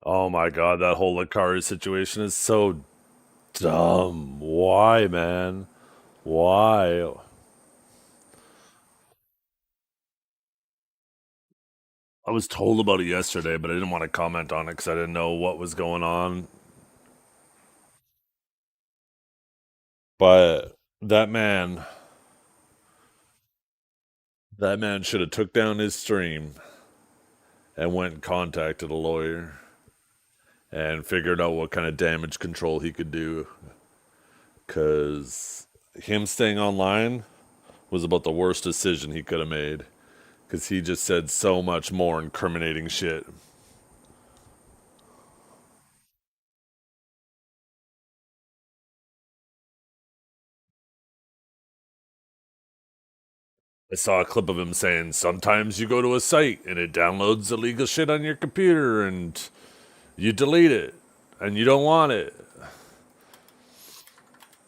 Oh my god, that whole Lakari situation is so dumb. Why, man? Why? I was told about it yesterday, but I didn't want to comment on it because I didn't know what was going on. But that man, that man should have took down his stream and went and contacted a lawyer and figured out what kind of damage control he could do. Because him staying online was about the worst decision he could have made. Because he just said so much more incriminating shit. I saw a clip of him saying, sometimes you go to a site and it downloads illegal shit on your computer and you delete it and you don't want it.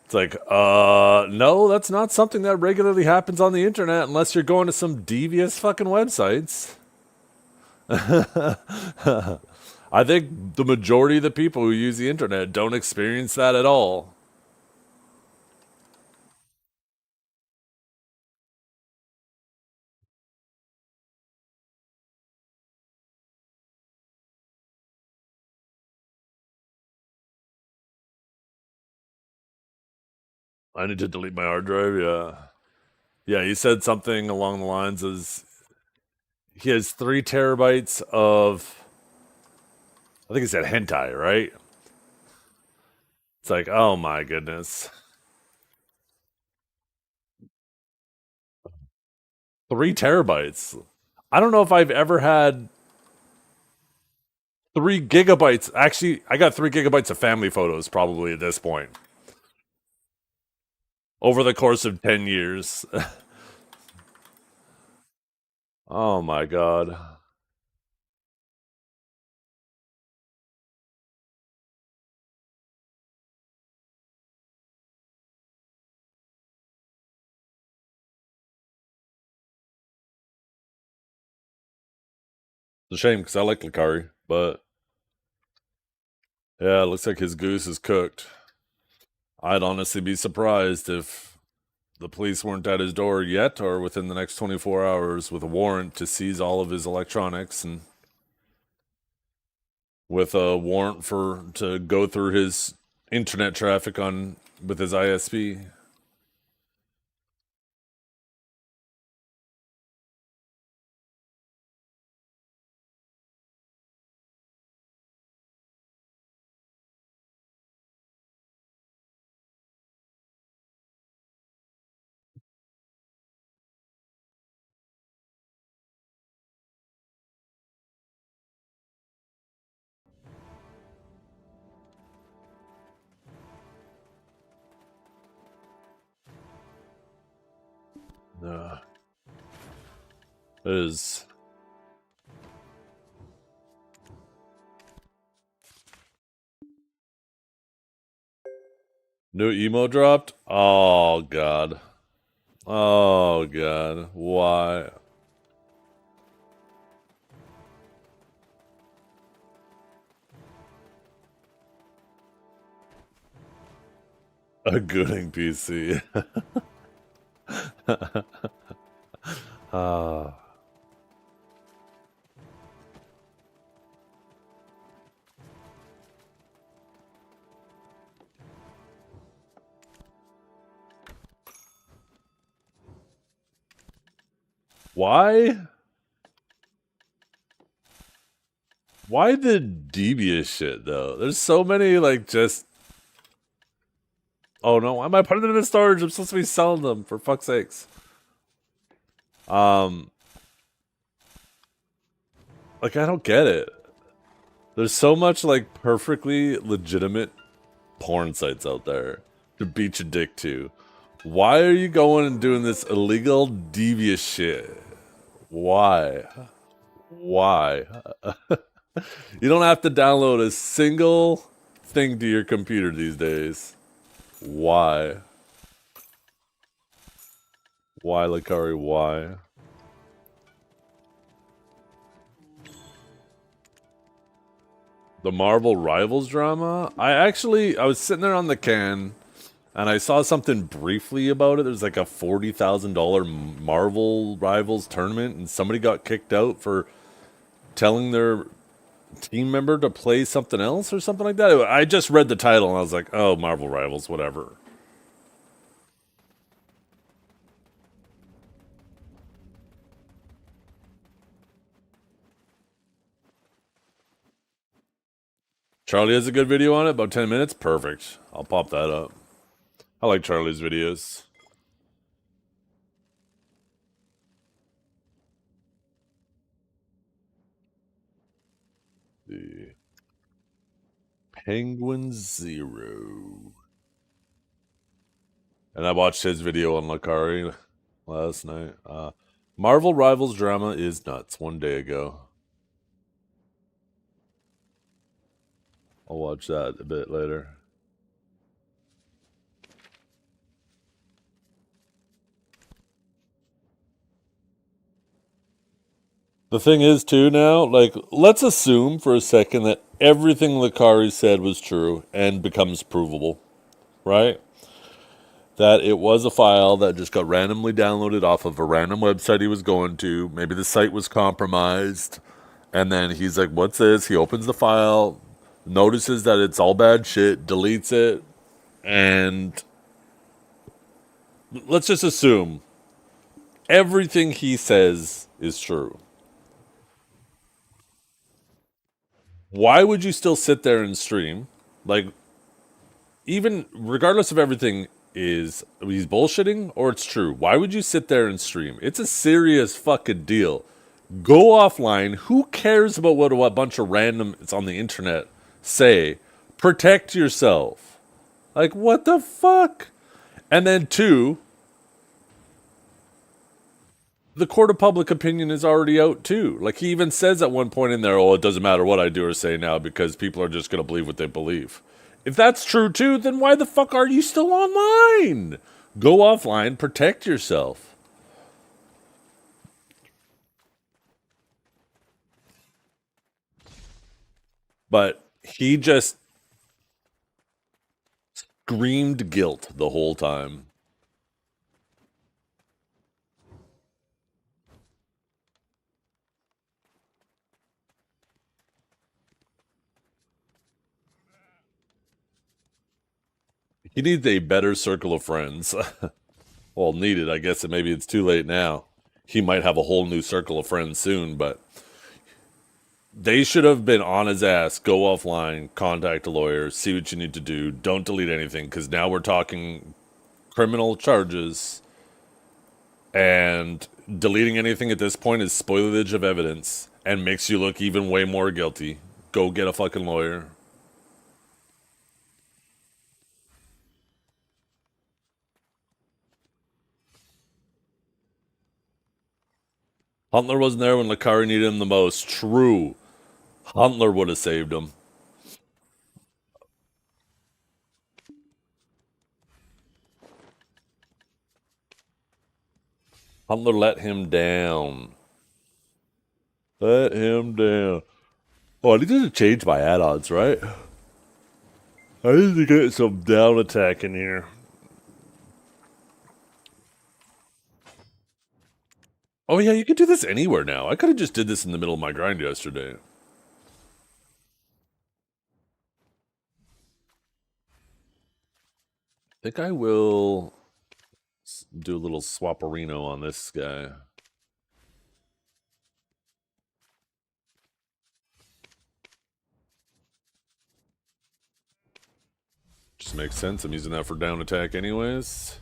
It's like, no, that's not something that regularly happens on the internet unless you're going to some devious fucking websites. I think the majority of the people who use the internet don't experience that at all. I need to delete my hard drive, yeah. Yeah, he said something along the lines as he has 3 terabytes of, I think he said hentai, right? It's like, oh my goodness. 3 terabytes. I don't know if I've ever had 3 gigabytes. Actually, I got 3 gigabytes of family photos probably at this point over the course of 10 years. Oh my god. It's a shame because I like Lakari, but yeah, it looks like his goose is cooked. I'd honestly be surprised if the police weren't at his door yet or within the next 24 hours with a warrant to seize all of his electronics and with a warrant for to go through his internet traffic on with his ISP. Uh, it is new emo dropped. Oh god. Oh god. Why? A gooding PC. uh, why? Why the devious shit though? There's so many like just. Oh no! Why am I putting them in storage? I'm supposed to be selling them for fuck's sakes. Um, like I don't get it. There's so much like perfectly legitimate porn sites out there to beat your dick to. Why are you going and doing this illegal, devious shit? Why? Why? You don't have to download a single thing to your computer these days. Why? Why, Lakari? Why? The Marvel Rivals drama? I was sitting there on the can, and I saw something briefly about it. There's like a $40,000 Marvel Rivals tournament, and somebody got kicked out for telling their team member to play something else or something like that. I just read the title, and I was like, oh, Marvel Rivals, whatever. Charlie has a good video on it, about 10 minutes. Perfect. I'll pop that up. I like Charlie's videos. The Penguin Zero. And I watched his video on Lakari last night. Marvel Rivals drama is nuts. One day ago. I'll watch that a bit later. The thing is, too, now, like, let's assume for a second that everything Lakari said was true and becomes provable, right? That it was a file that just got randomly downloaded off of a random website he was going to. Maybe the site was compromised. And then he's like, what's this? He opens the file, notices that it's all bad shit, deletes it, and let's just assume everything he says is true. Why would you still sit there and stream? Like, even regardless of everything is he's bullshitting or it's true, why would you sit there and stream? It's a serious fucking deal. Go offline. Who cares about what a bunch of random it's on the internet say? Protect yourself. Like, what the fuck? And then two, the court of public opinion is already out too. Like, he even says at one point in there, oh, it doesn't matter what I do or say now because people are just going to believe what they believe. If that's true too, then why the fuck are you still online? Go offline, protect yourself. But he just screamed guilt the whole time. He needs a better circle of friends. Well, needed, I guess, and maybe it's too late now. He might have a whole new circle of friends soon, but they should have been on his ass. Go offline, contact a lawyer, see what you need to do. Don't delete anything, because now we're talking criminal charges, and deleting anything at this point is spoilage of evidence and makes you look even way more guilty. Go get a fucking lawyer. Huntler wasn't there when Lakari needed him the most. True. Huntler would have saved him. Huntler let him down. Let him down. Oh, I need to change my add-ons, right? I need to get some down attack in here. Oh yeah, you can do this anywhere now. I could have just did this in the middle of my grind yesterday. I think I will do a little swapperino on this guy. Just makes sense. I'm using that for down attack anyways.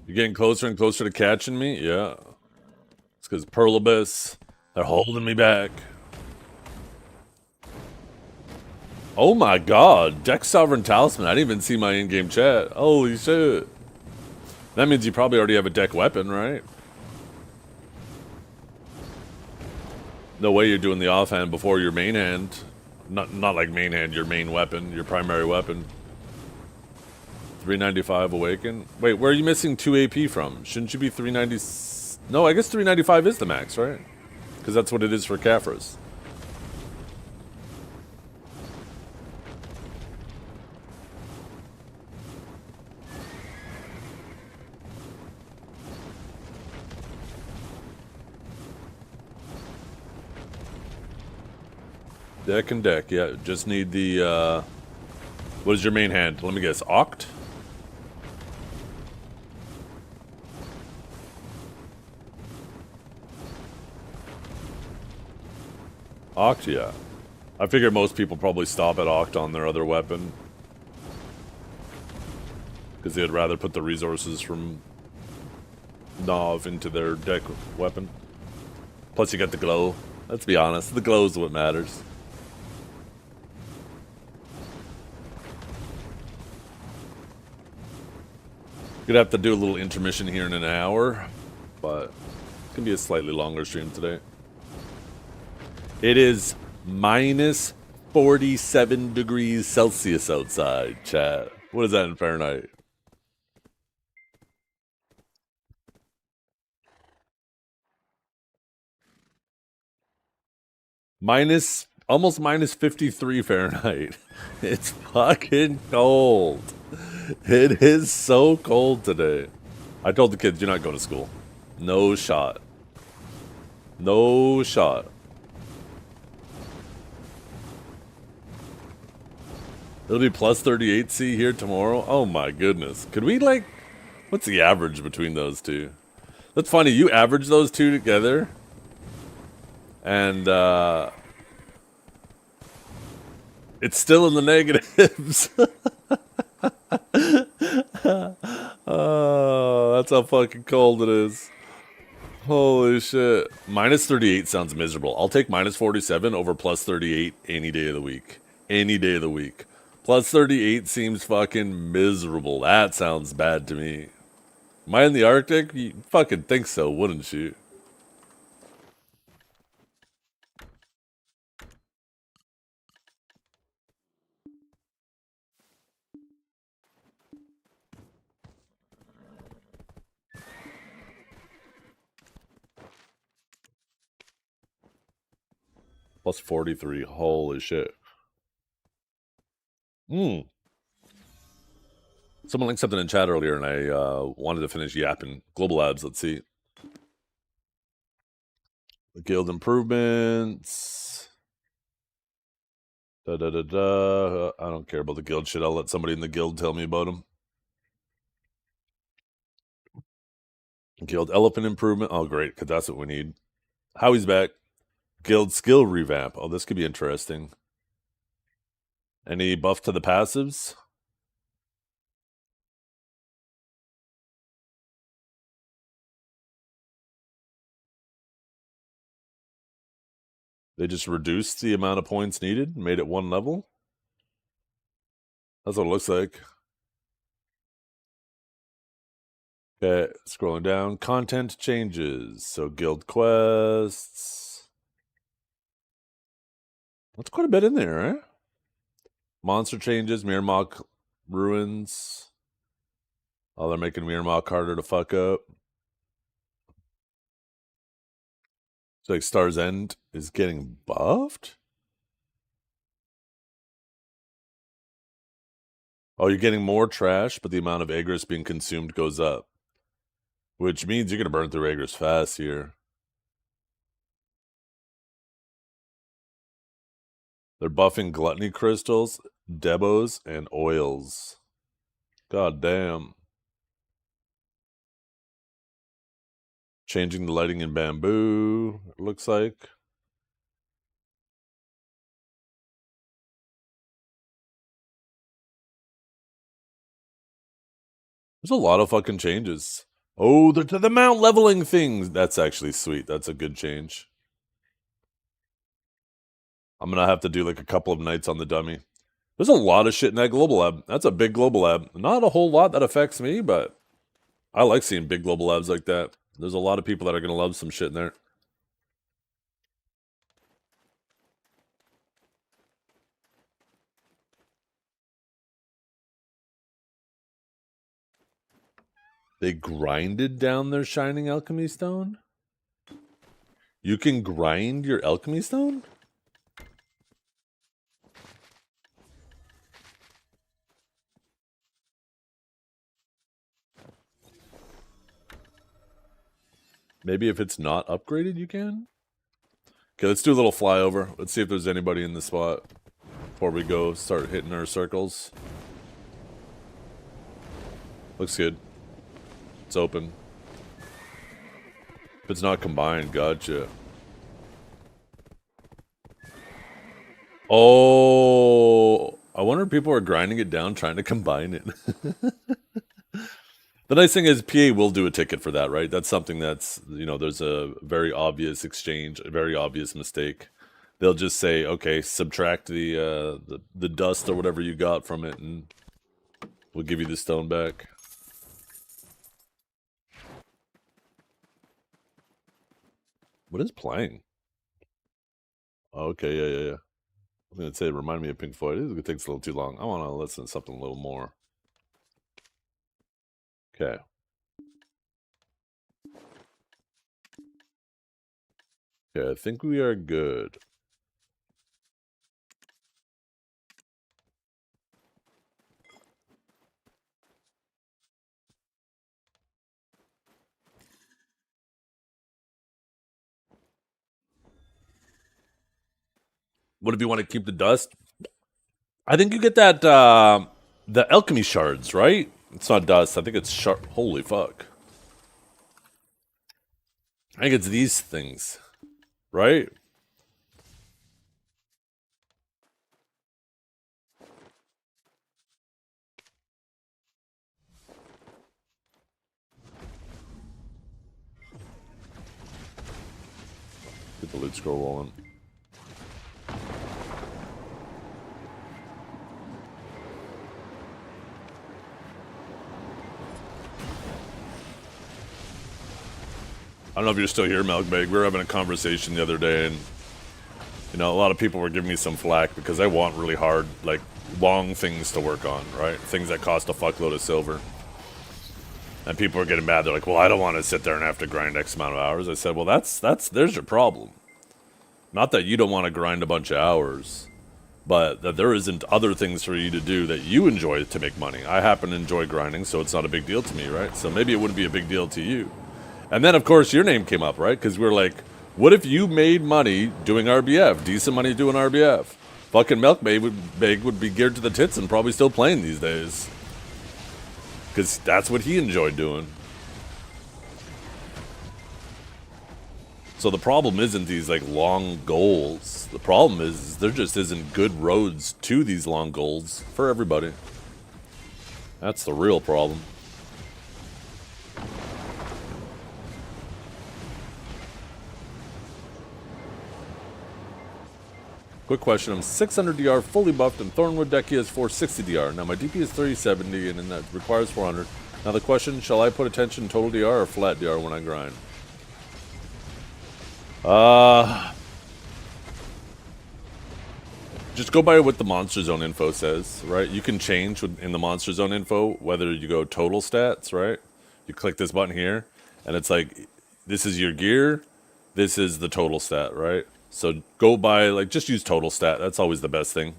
You're getting closer and closer to catching me? Yeah. It's because Pearl Abyss, they're holding me back. Oh my god, Deck Sovereign Talisman. I didn't even see my in-game chat. Holy shit. That means you probably already have a deck weapon, right? No way you're doing the offhand before your main hand. Not like main hand, your main weapon, your primary weapon. 395 awaken. Wait, where are you missing 2 AP from? Shouldn't you be 390? No, I guess 395 is the max, right? Because that's what it is for Caphras. Deck and deck, yeah. Just need the, what is your main hand? Let me guess. Oct? Oct, yeah. I figure most people probably stop at Oct on their other weapon. Because they'd rather put the resources from Nav into their deck weapon. Plus you get the glow. Let's be honest, the glow is what matters. Gonna have to do a little intermission here in an hour, but it's gonna be a slightly longer stream today. It is minus 47 degrees Celsius outside, chat. What is that in Fahrenheit? Almost minus 53 Fahrenheit. It's fucking cold. It is so cold today. I told the kids, you're not going to school. No shot. No shot. It'll be plus 38C here tomorrow. Oh my goodness. Could we like, what's the average between those two? That's funny, you average those two together. And, it's still in the negatives. Oh, that's how fucking cold it is. Holy shit. Minus 38 sounds miserable. I'll take minus 47 over plus 38 any day of the week. Any day of the week. Plus 38 seems fucking miserable. That sounds bad to me. Am I in the Arctic? You fucking think so, wouldn't you? Plus 43. Holy shit. Someone linked something in chat earlier, and I wanted to finish yapping. Global Labs, let's see. The guild improvements. I don't care about the guild shit. I'll let somebody in the guild tell me about them. Guild elephant improvement. Oh, great, because that's what we need. Howie's back. Guild skill revamp. Oh, this could be interesting. Any buff to the passives? They just reduced the amount of points needed, made it one level? That's what it looks like. Okay, scrolling down. Content changes. So guild quests. That's quite a bit in there, eh? Monster changes, Mirmok ruins. Oh, they're making Mirmok harder to fuck up. So like Star's End is getting buffed? Oh, you're getting more trash, but the amount of Agris being consumed goes up. Which means you're going to burn through Agris fast here. They're buffing Gluttony Crystals, Debos, and Oils. God damn. Changing the lighting in Bamboo, it looks like. There's a lot of fucking changes. Oh, they're to the mount leveling things. That's actually sweet. That's a good change. I'm going to have to do like a couple of nights on the dummy. There's a lot of shit in that global lab. That's a big global lab. Not a whole lot that affects me, but I like seeing big global labs like that. There's a lot of people that are going to love some shit in there. They grinded down their shining alchemy stone? You can grind your alchemy stone? Maybe if it's not upgraded, you can? Okay, let's do a little flyover. Let's see if there's anybody in the spot before we go start hitting our circles. Looks good. It's open. If it's not combined, gotcha. Oh, I wonder if people are grinding it down trying to combine it. The nice thing is PA will do a ticket for that, right? That's something that's, you know, there's a very obvious exchange, a very obvious mistake. They'll just say, okay, subtract the dust or whatever you got from it, and we'll give you the stone back. What is playing? Okay, yeah. I was gonna say, remind me of Pink Floyd. It takes a little too long. I want to listen to something a little more. Okay. Okay, I think we are good. What if you want to keep the dust? I think you get that, the alchemy shards, right? It's not dust. I think it's shard. Holy fuck. I think it's these things, right? Get the loot scroll rolling. I don't know if you're still here, Melkbag. We were having a conversation the other day, and you know, a lot of people were giving me some flack because I want really hard, like, long things to work on, right? Things that cost a fuckload of silver. And people are getting mad. They're like, well, I don't want to sit there and have to grind X amount of hours. I said, well, there's your problem. Not that you don't want to grind a bunch of hours, but that there isn't other things for you to do that you enjoy to make money. I happen to enjoy grinding, so it's not a big deal to me, right? So maybe it wouldn't be a big deal to you. And then, of course, your name came up, right? Because we were like, what if you made money doing RBF? Decent money doing RBF. Fucking Milkmaid would be geared to the tits and probably still playing these days. Because that's what he enjoyed doing. So the problem isn't these, like, long goals. The problem is there just isn't good roads to these long goals for everybody. That's the real problem. Quick question, I'm 600 DR fully buffed and Thornwood deck is 460 DR. Now my DP is 370 and that requires 400. Now the question, shall I put attention total DR or flat DR when I grind? Just go by what the Monster Zone info says, right? You can change in the Monster Zone info whether you go total stats, right? You click this button here and it's like, this is your gear, this is the total stat, right? So go by, like, just use total stat. That's always the best thing.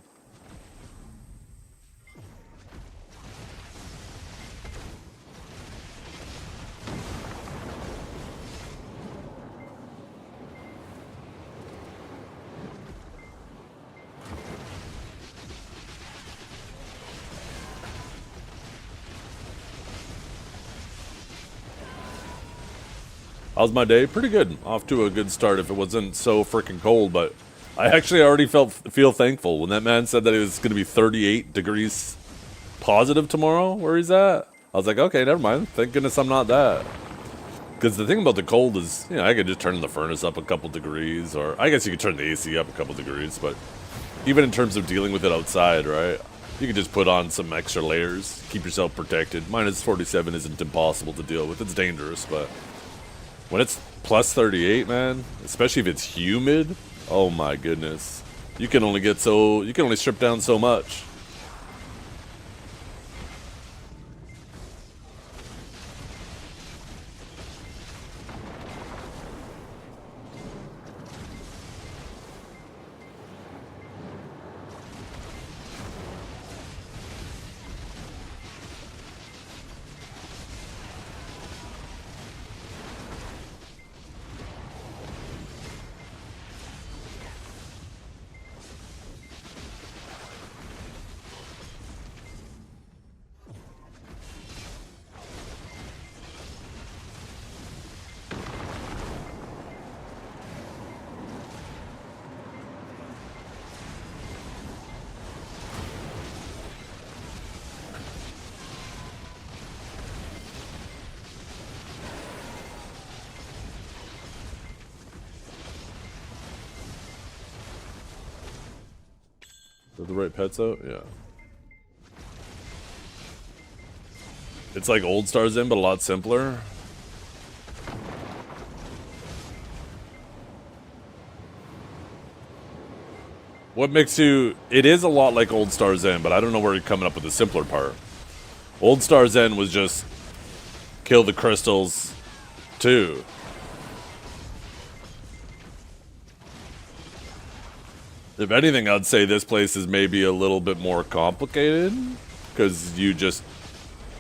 How's my day? Pretty good. Off to a good start if it wasn't so freaking cold, but I actually already feel thankful when that man said that it was going to be 38 degrees positive tomorrow where he's at. I was like, okay, never mind. Thank goodness I'm not that. Because the thing about the cold is, you know, I could just turn the furnace up a couple degrees, or I guess you could turn the AC up a couple degrees, but even in terms of dealing with it outside, right? You could just put on some extra layers, keep yourself protected. Minus 47 isn't impossible to deal with. It's dangerous, but when it's plus 38, man, especially if it's humid, oh my goodness. You can only strip down so much. With the right pets out? Yeah. It's like Old Stars in, but a lot simpler. What makes you... It is a lot like Old Stars End, but I don't know where you're coming up with the simpler part. Old Stars End was just... kill the crystals, too. If anything, I'd say this place is maybe a little bit more complicated. Because you just...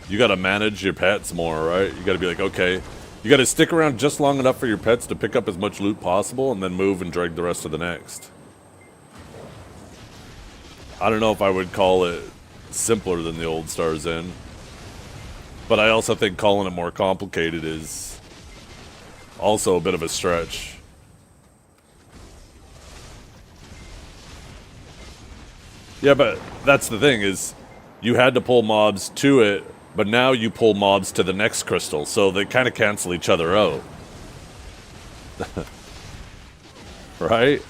You gotta manage your pets more, right? You gotta be like, okay... You gotta stick around just long enough for your pets to pick up as much loot possible, and then move and drag the rest to the next. I don't know if I would call it simpler than the Old Stars Inn. But I also think calling it more complicated is also a bit of a stretch. Yeah, but that's the thing is you had to pull mobs to it, but now you pull mobs to the next crystal, so they kind of cancel each other out. Right?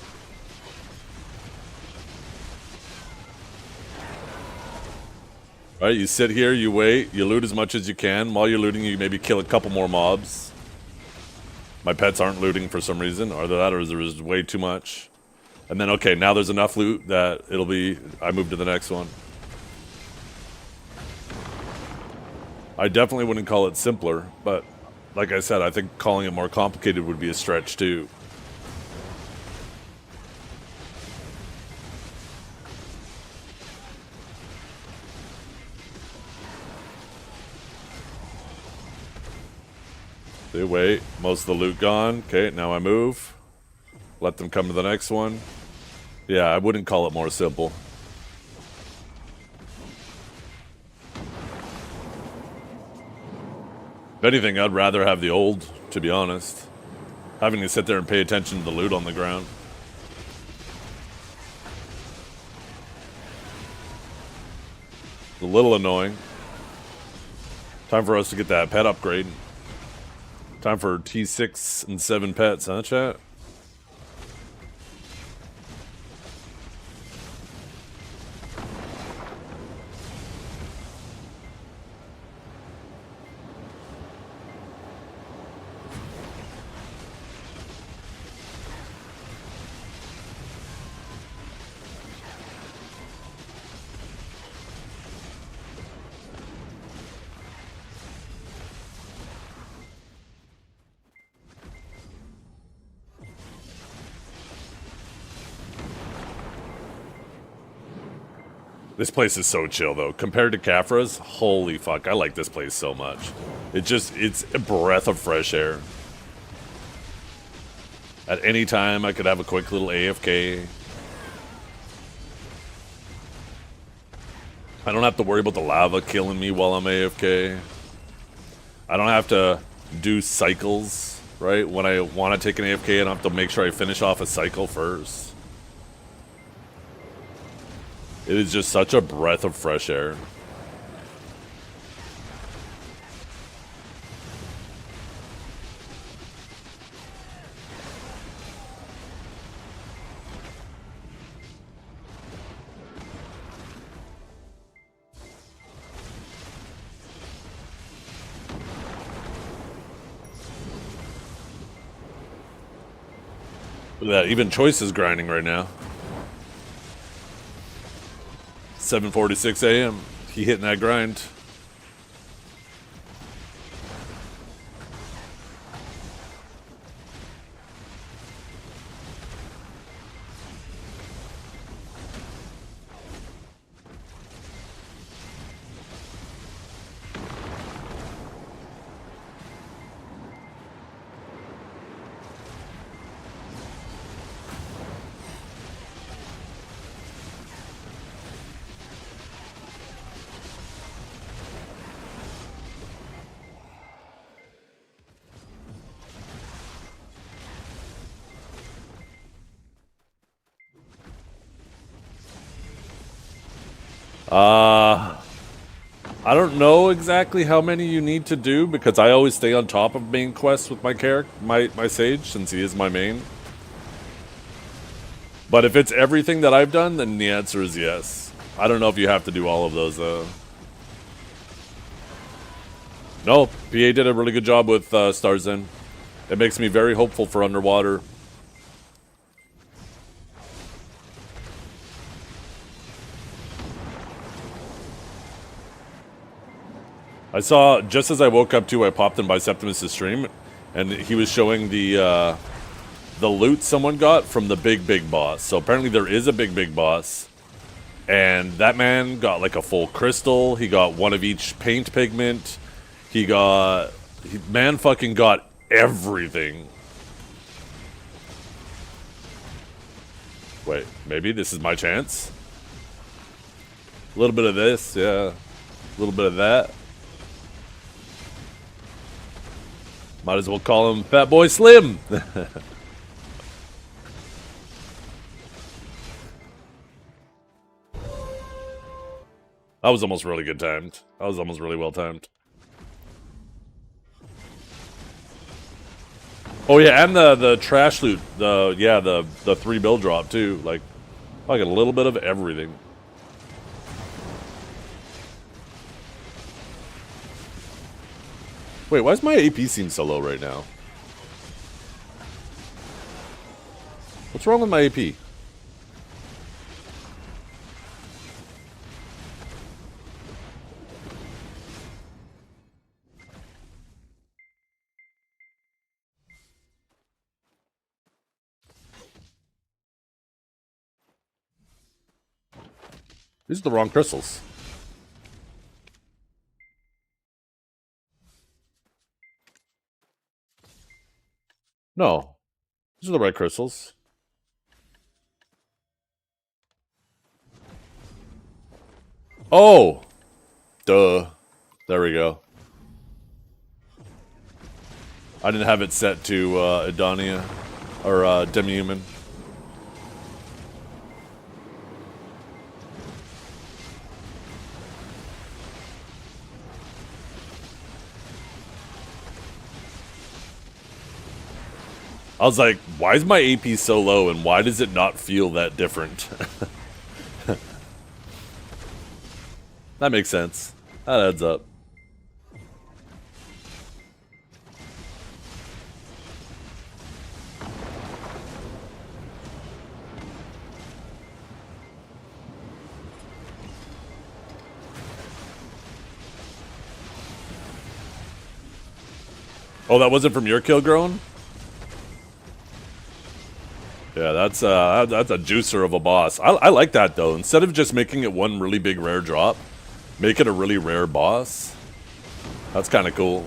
Right, you sit here, you wait, you loot as much as you can. While you're looting, you maybe kill a couple more mobs. My pets aren't looting for some reason. Either that or there is way too much. And then, okay, now there's enough loot that it'll be... I move to the next one. I definitely wouldn't call it simpler, but like I said, I think calling it more complicated would be a stretch too. They wait. Most of the loot gone. Okay, now I move. Let them come to the next one. Yeah, I wouldn't call it more simple. If anything, I'd rather have the old, to be honest. Having to sit there and pay attention to the loot on the ground. A little annoying. Time for us to get that pet upgrade. Time for T6 and 7 pets, huh, chat? This place is so chill, though. Compared to Kafra's, holy fuck, I like this place so much. It's a breath of fresh air. At any time, I could have a quick little AFK. I don't have to worry about the lava killing me while I'm AFK. I don't have to do cycles, right? When I want to take an AFK, I don't have to make sure I finish off a cycle first. It is just such a breath of fresh air. Look at that, even Choice is grinding right now. 7:46 a.m. He hitting that grind. I don't know exactly how many you need to do because I always stay on top of main quests with my character, my Sage, since he is my main. But if it's everything that I've done, then the answer is yes. I don't know if you have to do all of those, though. No, PA did a really good job with Stars In. It makes me very hopeful for Underwater. I saw, just as I woke up too, I popped in by Septimus' stream, and he was showing the loot someone got from the big boss. So apparently there is a big boss. And that man got like a full crystal. He got one of each paint pigment. Man fucking got everything. Wait, maybe this is my chance? A little bit of this, yeah. A little bit of that. Might as well call him Fat Boy Slim. That was almost really good timed. That was almost really well timed. Oh yeah, and the trash loot, the 3 bill drop too. Like a little bit of everything. Wait, why does my AP seem so low right now? What's wrong with my AP? These are the wrong crystals. No. These are the right crystals. Oh! Duh. There we go. I didn't have it set to Edonia. Or Demi-Human. I was like, why is my AP so low and why does it not feel that different? That makes sense. That adds up. Oh, that wasn't from your kill, Grown? Yeah, that's a juicer of a boss. I like that, though. Instead of just making it one really big rare drop, make it a really rare boss. That's kind of cool.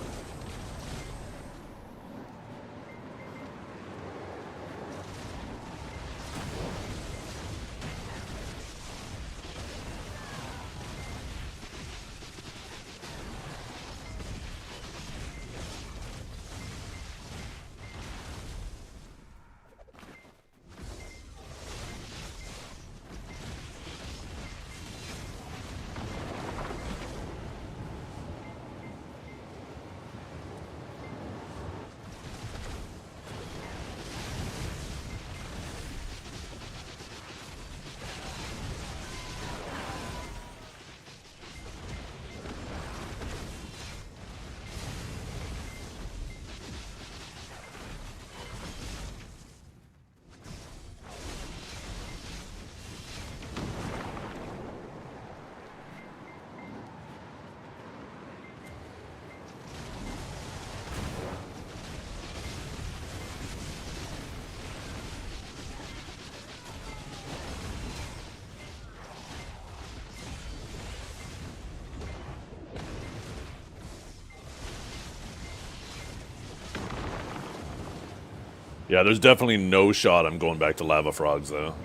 Yeah, there's definitely no shot I'm going back to Lava Frogs, though.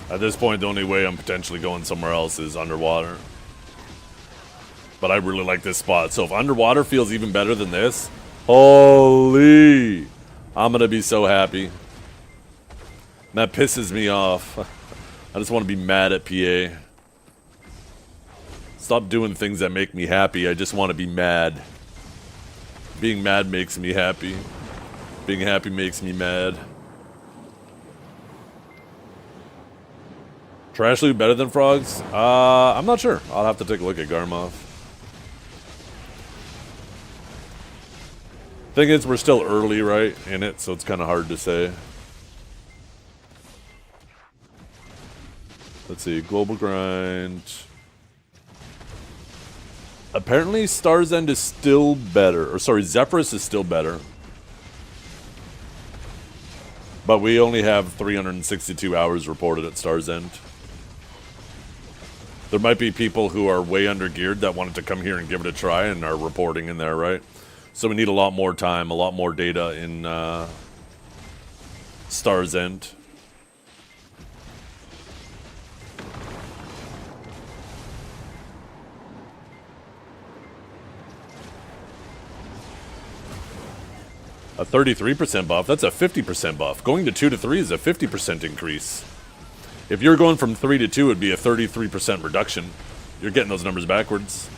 At this point, the only way I'm potentially going somewhere else is Underwater. But I really like this spot, so if Underwater feels even better than this, holy! I'm gonna be so happy. That pisses me off. I just want to be mad at PA. Stop doing things that make me happy, I just want to be mad. Being mad makes me happy. Being happy makes me mad. Trash loot better than frogs? I'm not sure. I'll have to take a look at Garmoth. Thing is, we're still early, right, in it, so it's kind of hard to say. Let's see, global grind. Apparently, Star's End is still better. Or sorry, Zephyrus is still better. But we only have 362 hours reported at Star's End. There might be people who are way under geared that wanted to come here and give it a try and are reporting in there, right? So we need a lot more time, a lot more data in Star's End. A 33% buff, that's a 50% buff. Going to 2 to 3 is a 50% increase. If you're going from 3 to 2, it'd be a 33% reduction. You're getting those numbers backwards.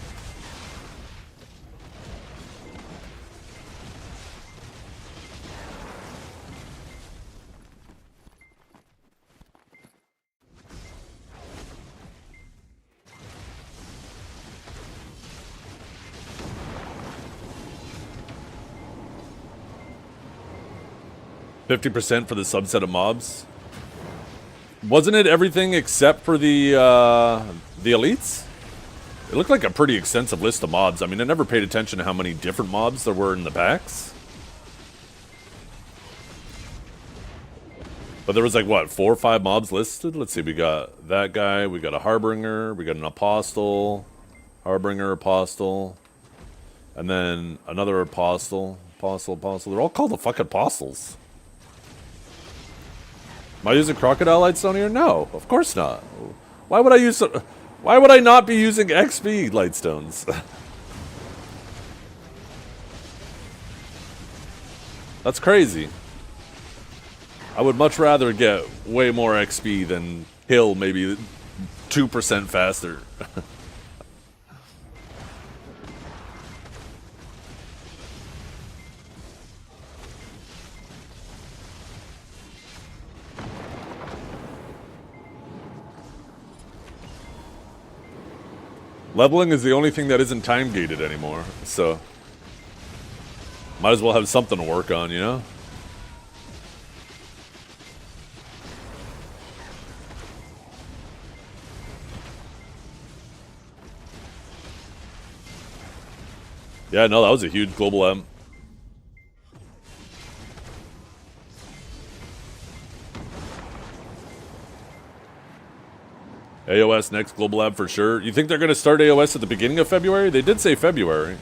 %50 for the subset of mobs. Wasn't it everything except for the elites? It looked like a pretty extensive list of mobs. I mean, I never paid attention to how many different mobs there were in the packs. But there was like, what, 4 or 5 mobs listed? Let's see, we got that guy, we got a Harbinger, we got an Apostle, Harbinger, Apostle, and then another Apostle, Apostle. They're all called the fucking Apostles. Am I using Crocodile Lightstone here? No, of course not. Why would I not be using XP Lightstones? That's crazy. I would much rather get way more XP than kill maybe 2% faster. Leveling is the only thing that isn't time-gated anymore, so might as well have something to work on, you know? Yeah, no, that was a huge global M. AOS next global lab for sure. You think they're going to start AOS at the beginning of February? They did say February.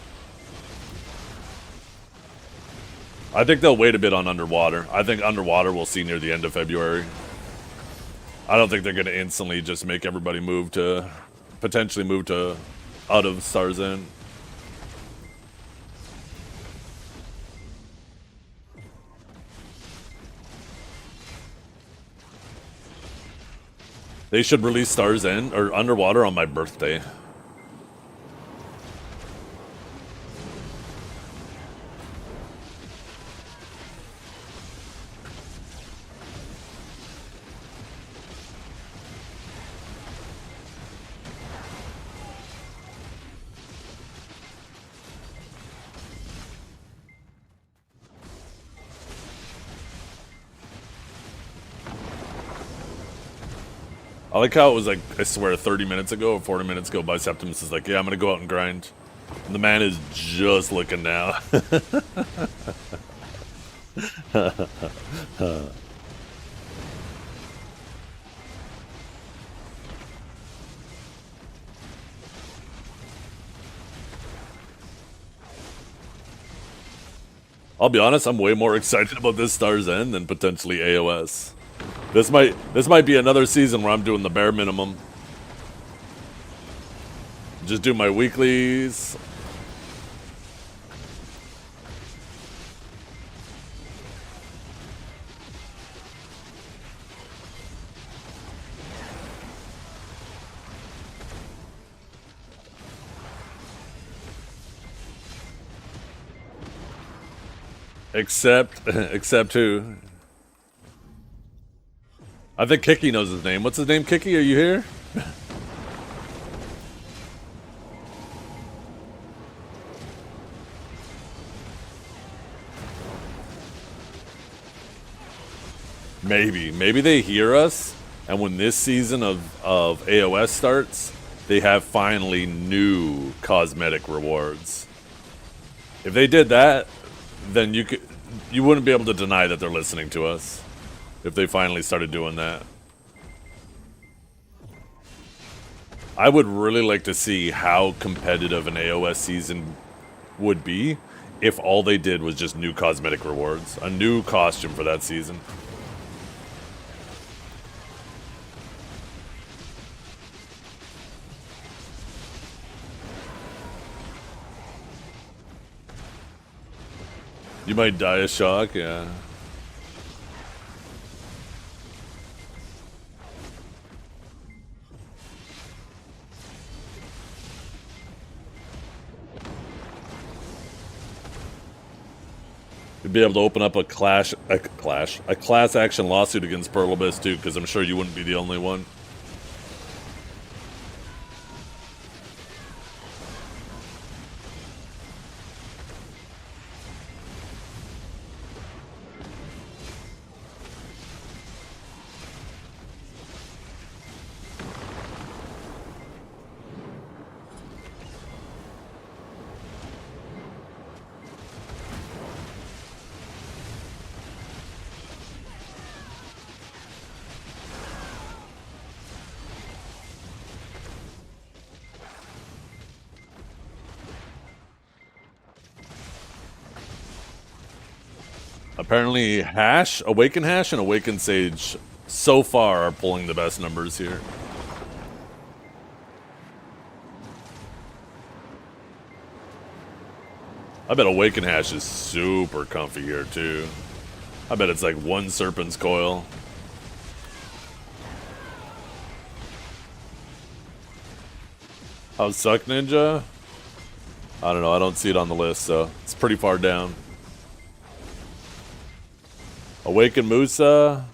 I think they'll wait a bit on Underwater. I think Underwater we'll see near the end of February. I don't think they're going to instantly just make everybody potentially move to out of Star's End. They should release Star's End or Underwater on my birthday. I like how it was like, I swear, 30 minutes ago or 40 minutes ago, Biceptimus is like, yeah, I'm going to go out and grind. And the man is just looking now. I'll be honest, I'm way more excited about this Star's End than potentially AOS. This might be another season where I'm doing the bare minimum. Just do my weeklies. Except who? I think Kiki knows his name. What's his name, Kiki? Are you here? Maybe they hear us, and when this season of AOS starts, they have finally new cosmetic rewards. If they did that, then you wouldn't be able to deny that they're listening to us. If they finally started doing that, I would really like to see how competitive an AOS season would be if all they did was just new cosmetic rewards, a new costume for that season. You might die of shock, yeah. You'd be able to open up a class action lawsuit against Pearl Abyss too, because I'm sure you wouldn't be the only one. Apparently, Awaken Hash, and Awaken Sage so far are pulling the best numbers here. I bet Awaken Hash is super comfy here too. I bet it's like one Serpent's Coil. How's Suck Ninja? I don't know, I don't see it on the list, so it's pretty far down. Awaken Musa.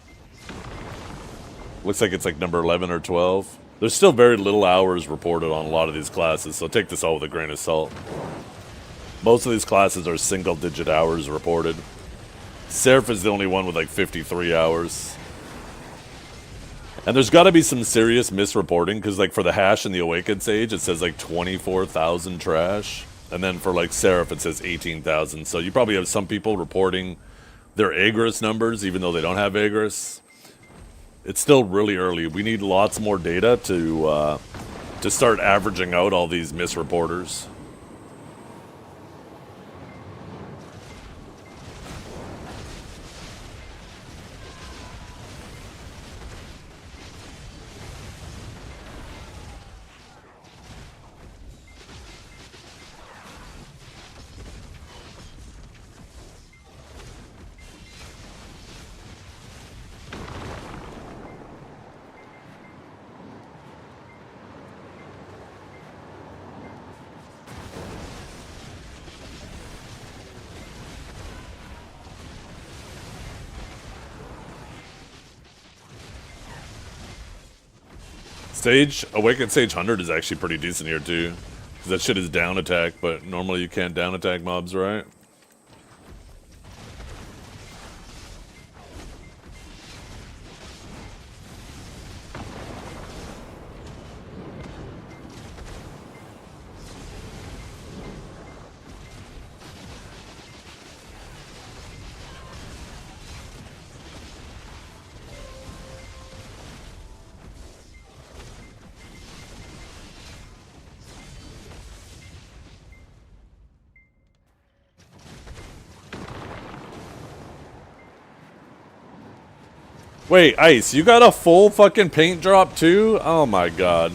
Looks like it's like number 11 or 12. There's still very little hours reported on a lot of these classes, so take this all with a grain of salt. Most of these classes are single-digit hours reported. Seraph is the only one with like 53 hours. And there's got to be some serious misreporting, because like for the Hash and the Awakened Sage, it says like 24,000 trash. And then for like Seraph, it says 18,000. So you probably have some people reporting their Agris numbers, even though they don't have Agris. It's still really early. We need lots more data to start averaging out all these misreporters. Awakened Sage 100 is actually pretty decent here too. Because that shit is down attack, but normally you can't down attack mobs, right? Wait, Ice, you got a full fucking paint drop too? Oh my god.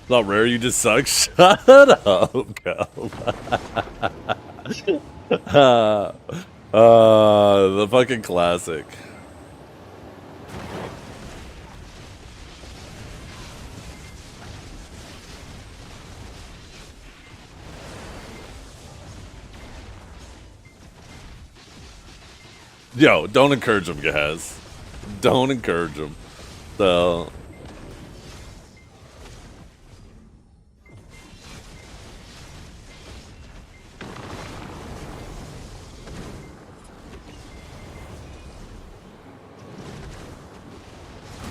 Not rare, you just suck. Shut up, go. The fucking classic. Yo, don't encourage him, Gaz. Don't encourage him. So...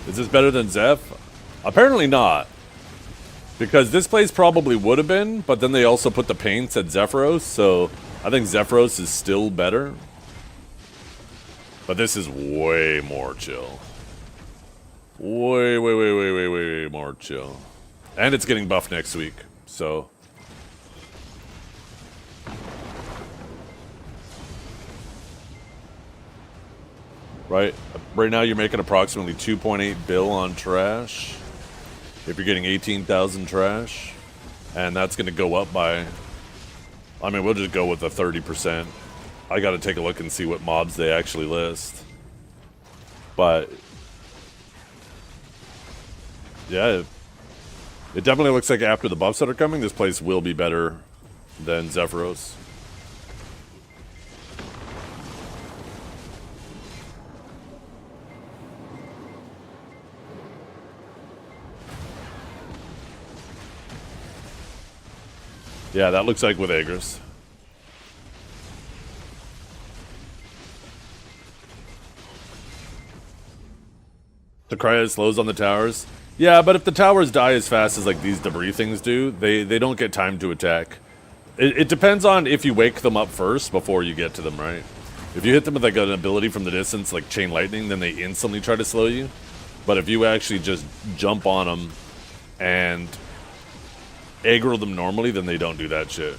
Is this better than Zeph? Apparently not. Because this place probably would have been, but then they also put the paints at Zephyros, so I think Zephyros is still better. But this is way more chill. Way more chill. And it's getting buffed next week, so... Right now you're making approximately 2.8 bill on trash. If you're getting 18,000 trash. And that's going to go up by... I mean, we'll just go with the 30%. I got to take a look and see what mobs they actually list. But... yeah, it definitely looks like after the buffs that are coming, this place will be better than Zephyros. Yeah, that looks like with Agris. The Cryo slows on the towers. Yeah, but if the towers die as fast as like these debris things do, they don't get time to attack. It depends on if you wake them up first before you get to them, right? If you hit them with like an ability from the distance, like Chain Lightning, then they instantly try to slow you. But if you actually just jump on them and aggro them normally, then they don't do that shit.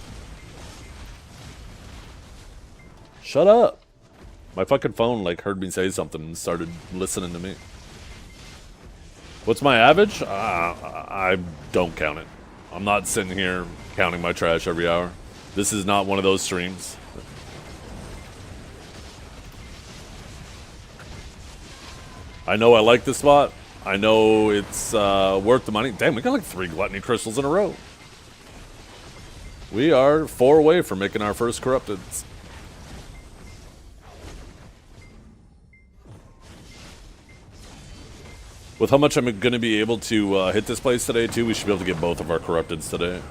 Shut up. My fucking phone like heard me say something and started listening to me. What's my average? I don't count it. I'm not sitting here counting my trash every hour. This is not one of those streams. I know I like this spot. I know it's worth the money. Damn, we got like 3 Gluttony Crystals in a row. We are 4 away from making our first Corrupted. With how much I'm going to be able to hit this place today, too, we should be able to get both of our Corrupteds today.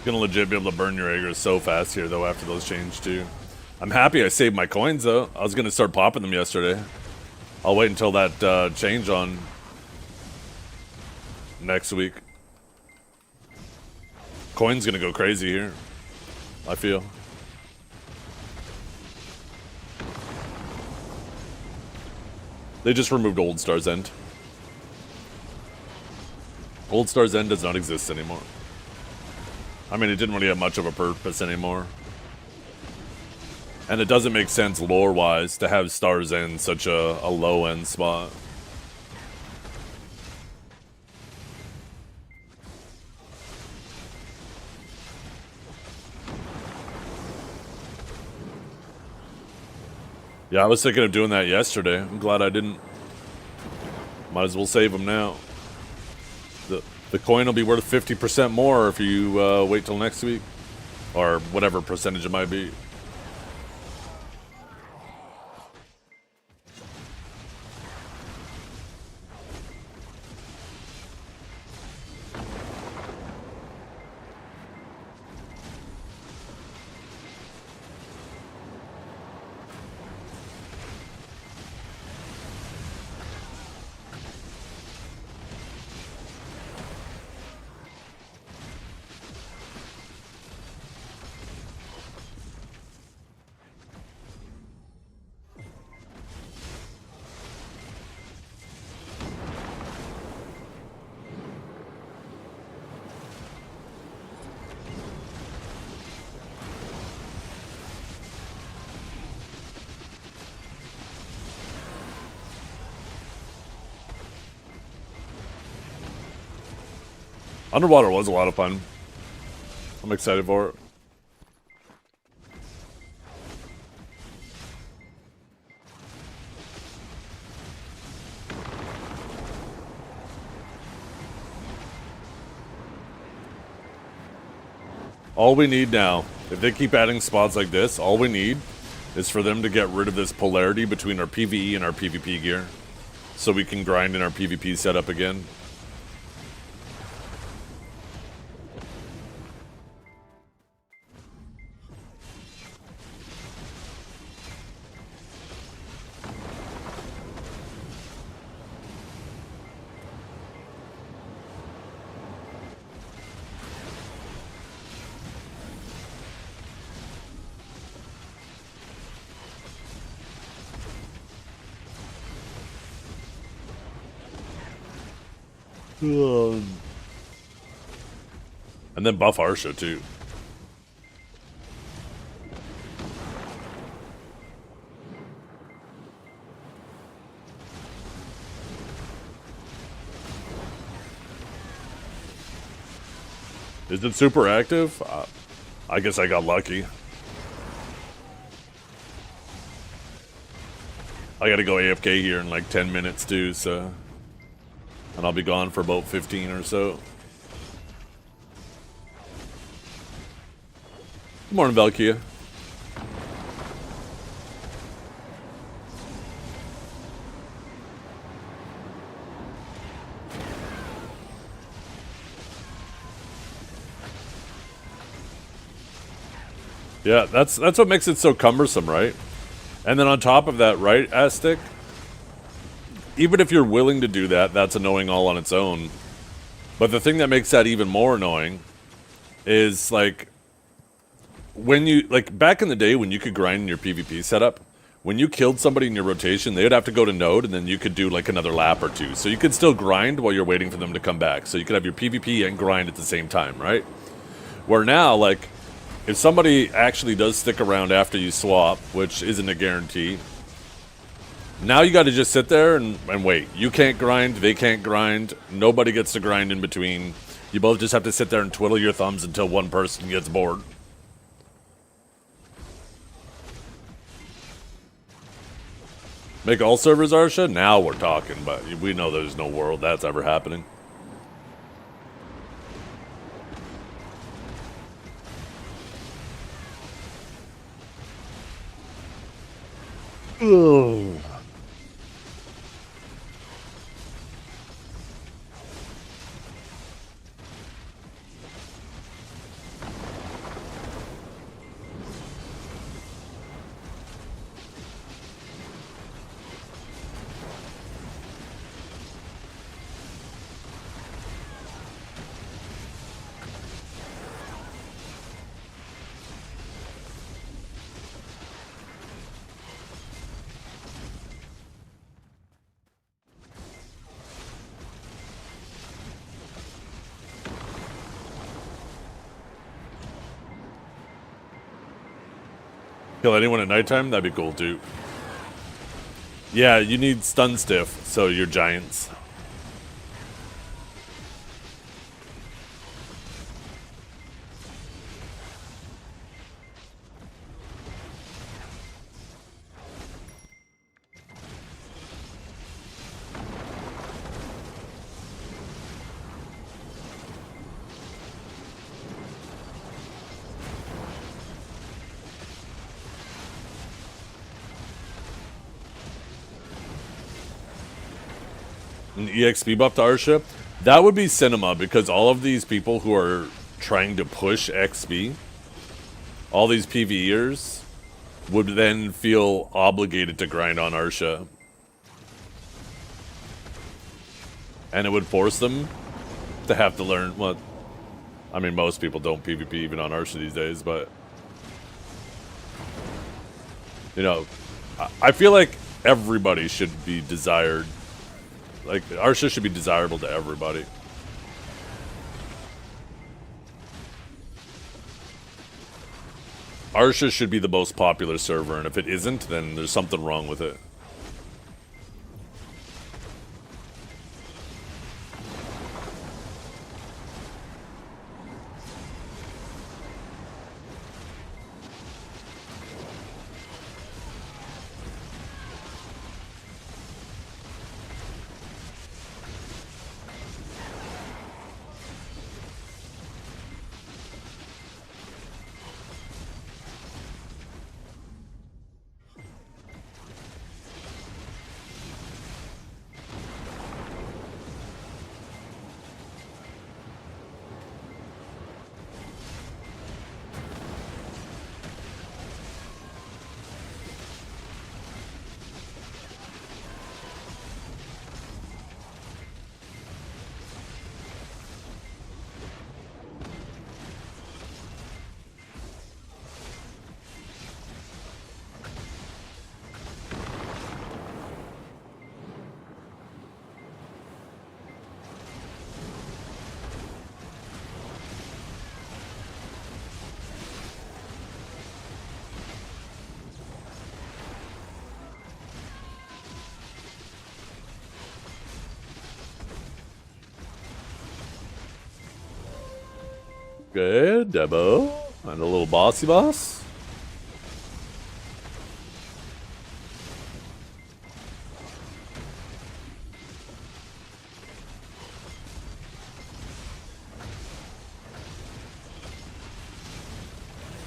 Gonna legit be able to burn your Aegis so fast here, though, after those change, too. I'm happy I saved my coins, though. I was gonna start popping them yesterday. I'll wait until that change on next week. Coin's gonna go crazy here, I feel. They just removed Old Star's End. Old Star's End does not exist anymore. I mean, it didn't really have much of a purpose anymore. And it doesn't make sense lore-wise to have Star's End such a low-end spot. Yeah, I was thinking of doing that yesterday. I'm glad I didn't. Might as well save them now. The coin will be worth 50% more if you wait till next week. Or whatever percentage it might be. Underwater was a lot of fun. I'm excited for it. All we need now, if they keep adding spots like this, all we need is for them to get rid of this polarity between our PvE and our PvP gear. So we can grind in our PvP setup again. And then buff Arsha too. Is it super active? I guess I got lucky. I gotta go AFK here in like 10 minutes too, so... And I'll be gone for about 15 or so. Good morning, Valkia. Yeah, that's what makes it so cumbersome, right? And then on top of that, right, Aztec? Even if you're willing to do that, that's annoying all on its own. But the thing that makes that even more annoying is, like, when you, like, back in the day when you could grind in your PvP setup, when you killed somebody in your rotation, they'd have to go to node, and then you could do, like, another lap or two. So you could still grind while you're waiting for them to come back. So you could have your PvP and grind at the same time, right? Where now, like, if somebody actually does stick around after you swap, which isn't a guarantee, now you gotta just sit there and wait. You can't grind, they can't grind, nobody gets to grind in between. You both just have to sit there and twiddle your thumbs until one person gets bored. Make all servers Arsha? Now we're talking, but we know there's no world that's ever happening. Ugh. Kill anyone at nighttime? That'd be cool too. Yeah, you need stun stiff, so you're giants. An EXP buff to Arsha? That would be cinema, because all of these people who are trying to push XP, all these PvEers, would then feel obligated to grind on Arsha. And it would force them to have to learn, well, I mean, most people don't PvP even on Arsha these days, but, you know, I feel like everybody should be desired. Like, Arsha should be desirable to everybody. Arsha should be the most popular server, and if it isn't, then there's something wrong with it. Good, Debo. And a little bossy boss.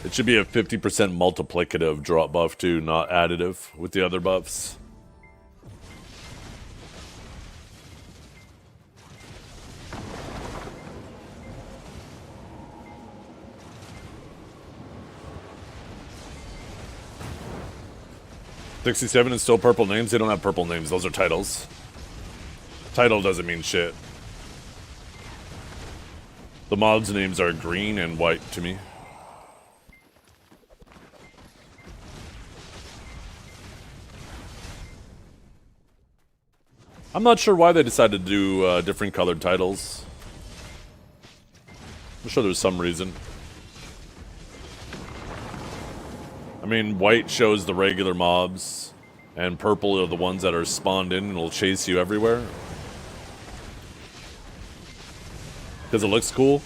It should be a 50% multiplicative drop buff too, not additive with the other buffs. $67 is still purple names? They don't have purple names, those are titles. Title doesn't mean shit. The mobs' names are green and white to me. I'm not sure why they decided to do different colored titles. I'm sure there's some reason. I mean, white shows the regular mobs, and purple are the ones that are spawned in and will chase you everywhere. Because it looks cool.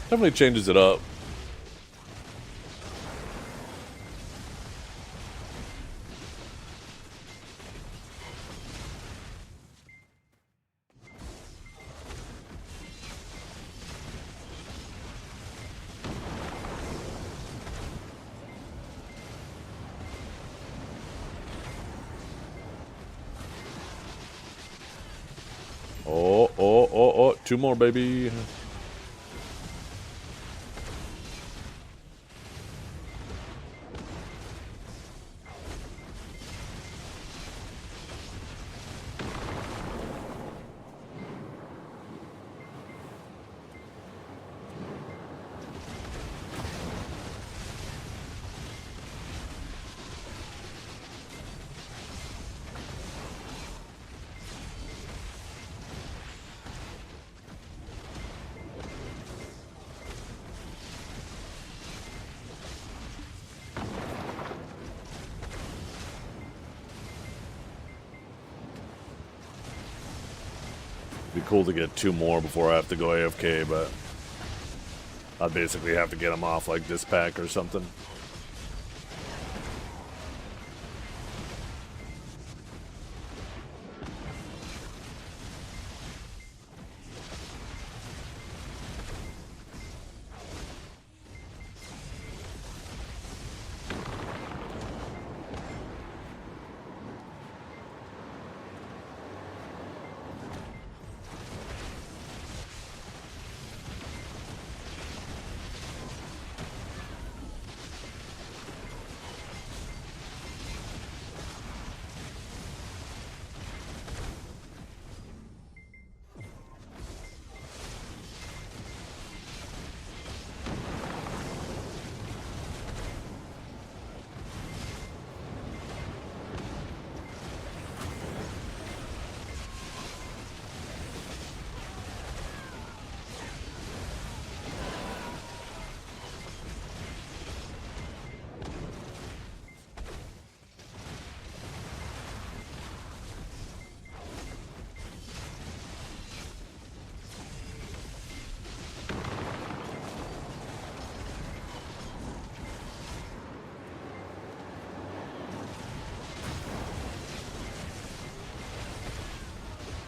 Definitely changes it up. Oh, two more, baby. Be cool to get 2 more before I have to go AFK, but I'd basically have to get them off like this pack or something.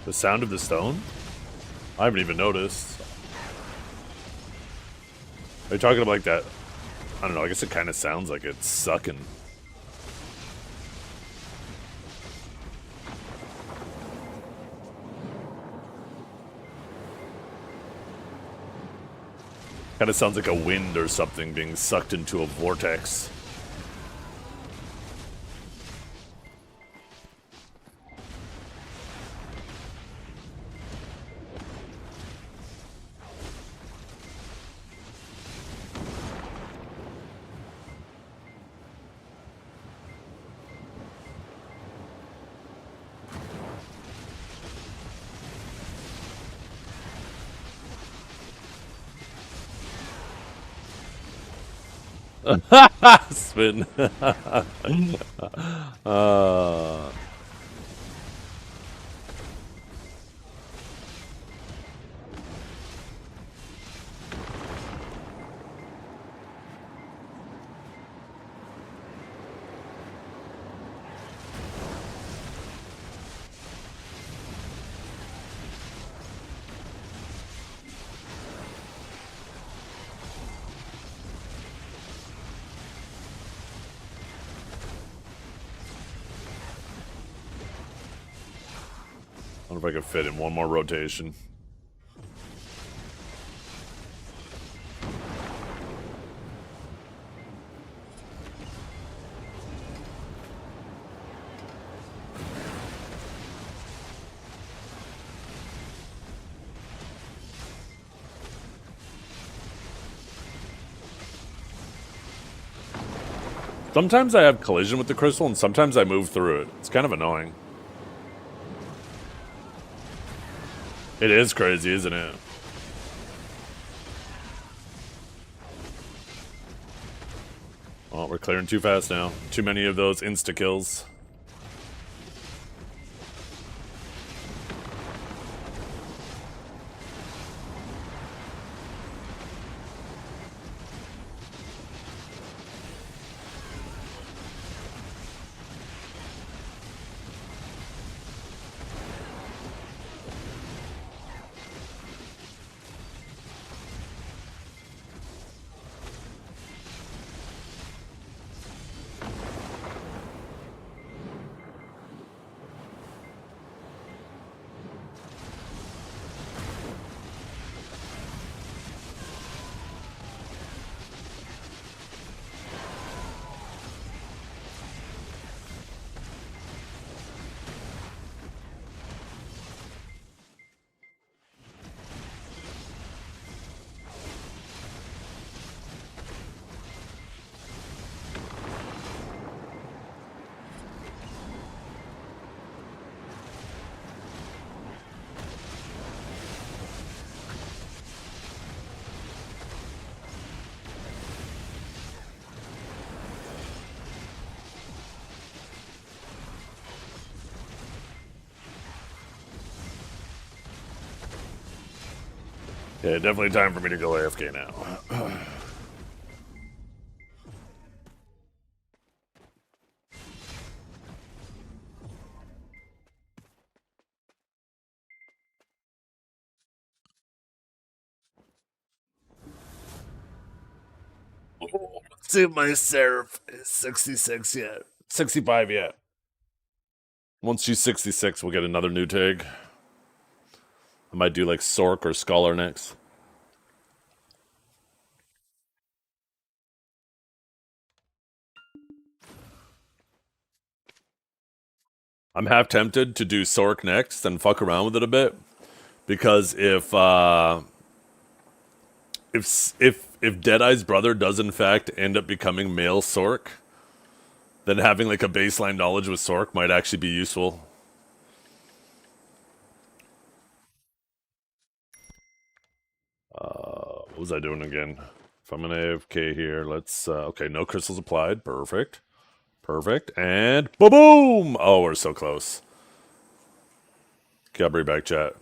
The sound of the stone? I haven't even noticed. Are you talking about like that? I don't know, I guess it kind of sounds like it's sucking. Kind of sounds like a wind or something being sucked into a vortex. Spin. I wonder if I could fit in one more rotation. Sometimes I have collision with the crystal, and sometimes I move through it. It's kind of annoying. It is crazy, isn't it? Oh, we're clearing too fast now. Too many of those insta-kills. Yeah, definitely time for me to go AFK now. Let's see if my Seraph is 66 yet. 65 yet. Once she's 66, we'll get another new tag. I might do like Sork or Scholar next. I'm half tempted to do Sork next and fuck around with it a bit, because if Deadeye's brother does in fact end up becoming male Sork, then having like a baseline knowledge with Sork might actually be useful. What was I doing again? If I'm an AFK here, let's okay, no crystals applied. Perfect. Perfect. And boom! Oh, we're so close. Gotta bring back chat.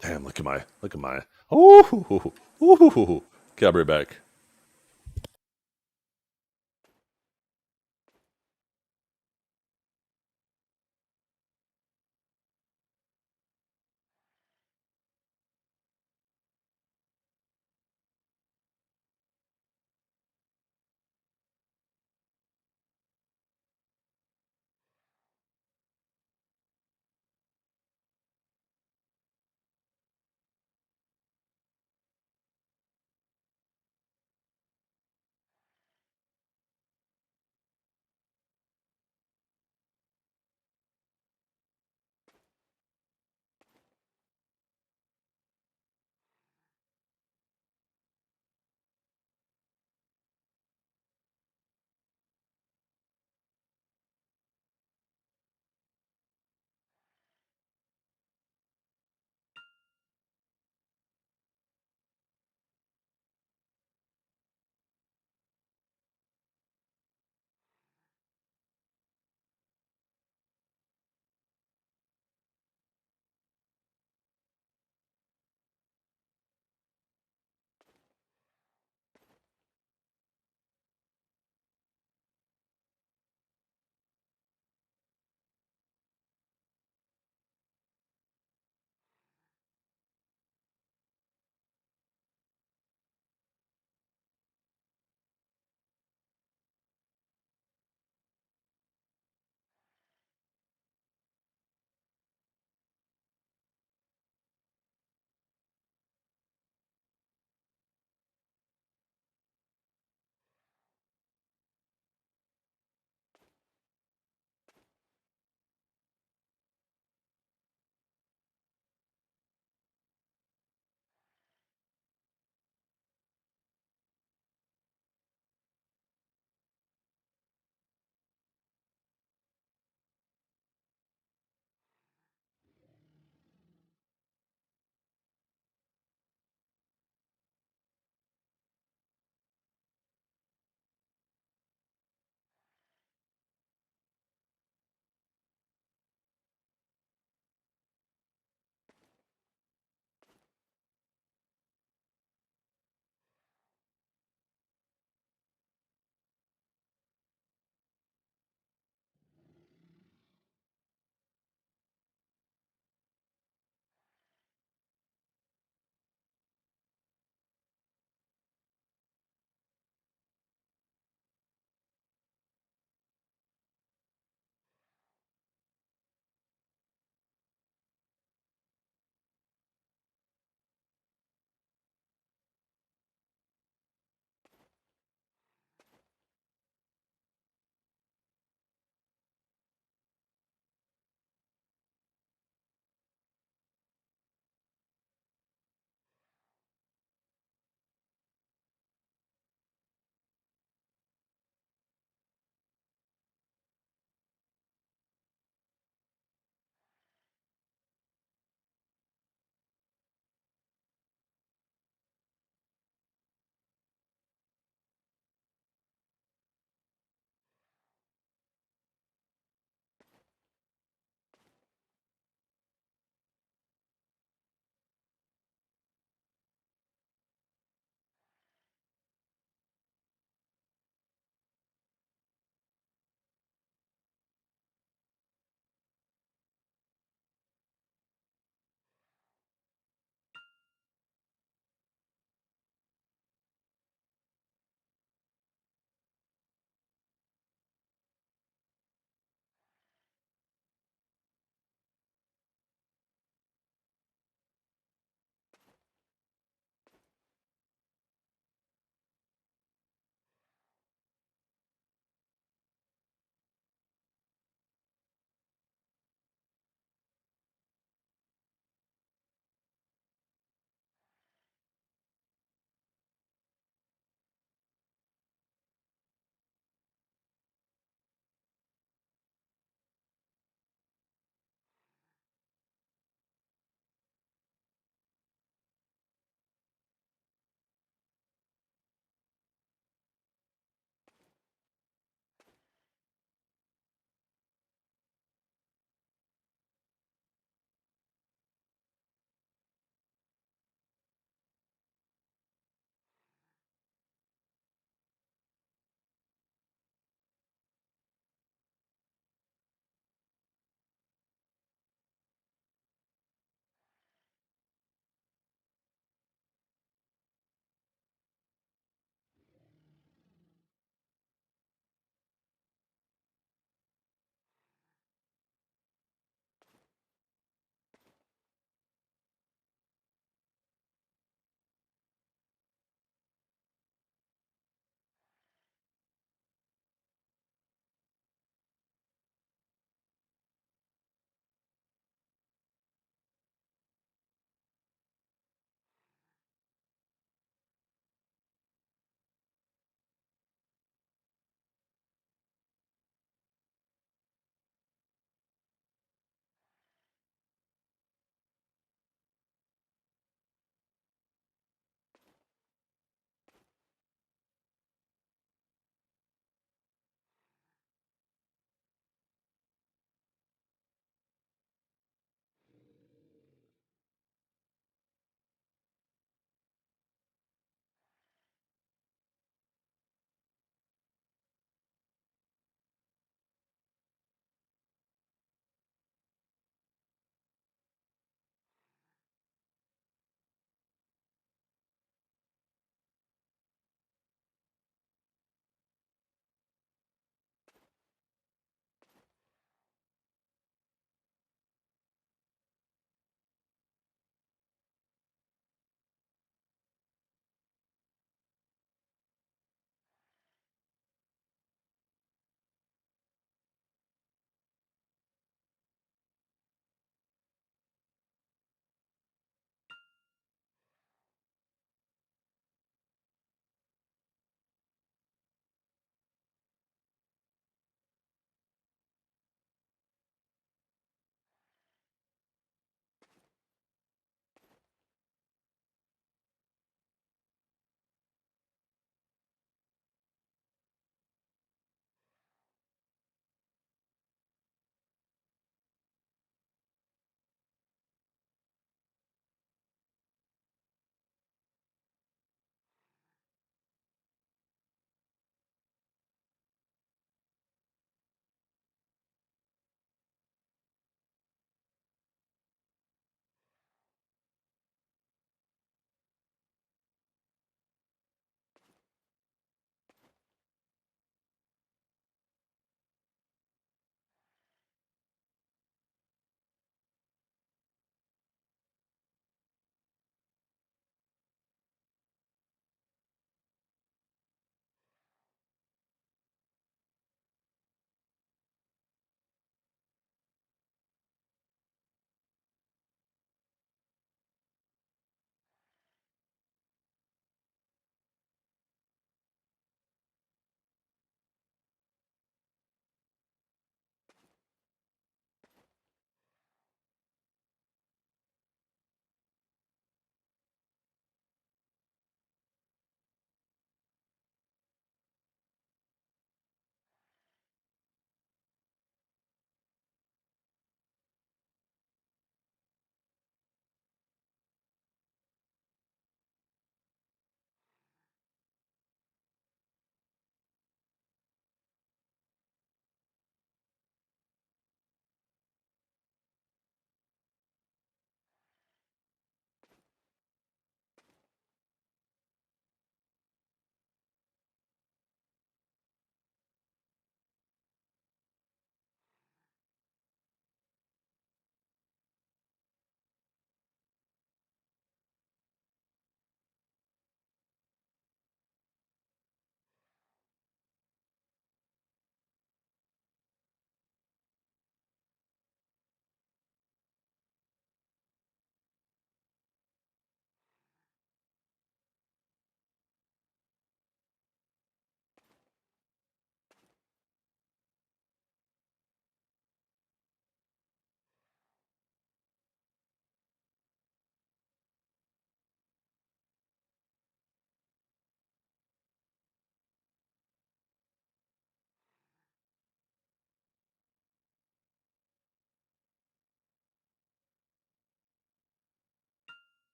Damn, look at my ooh. Gotta bring back.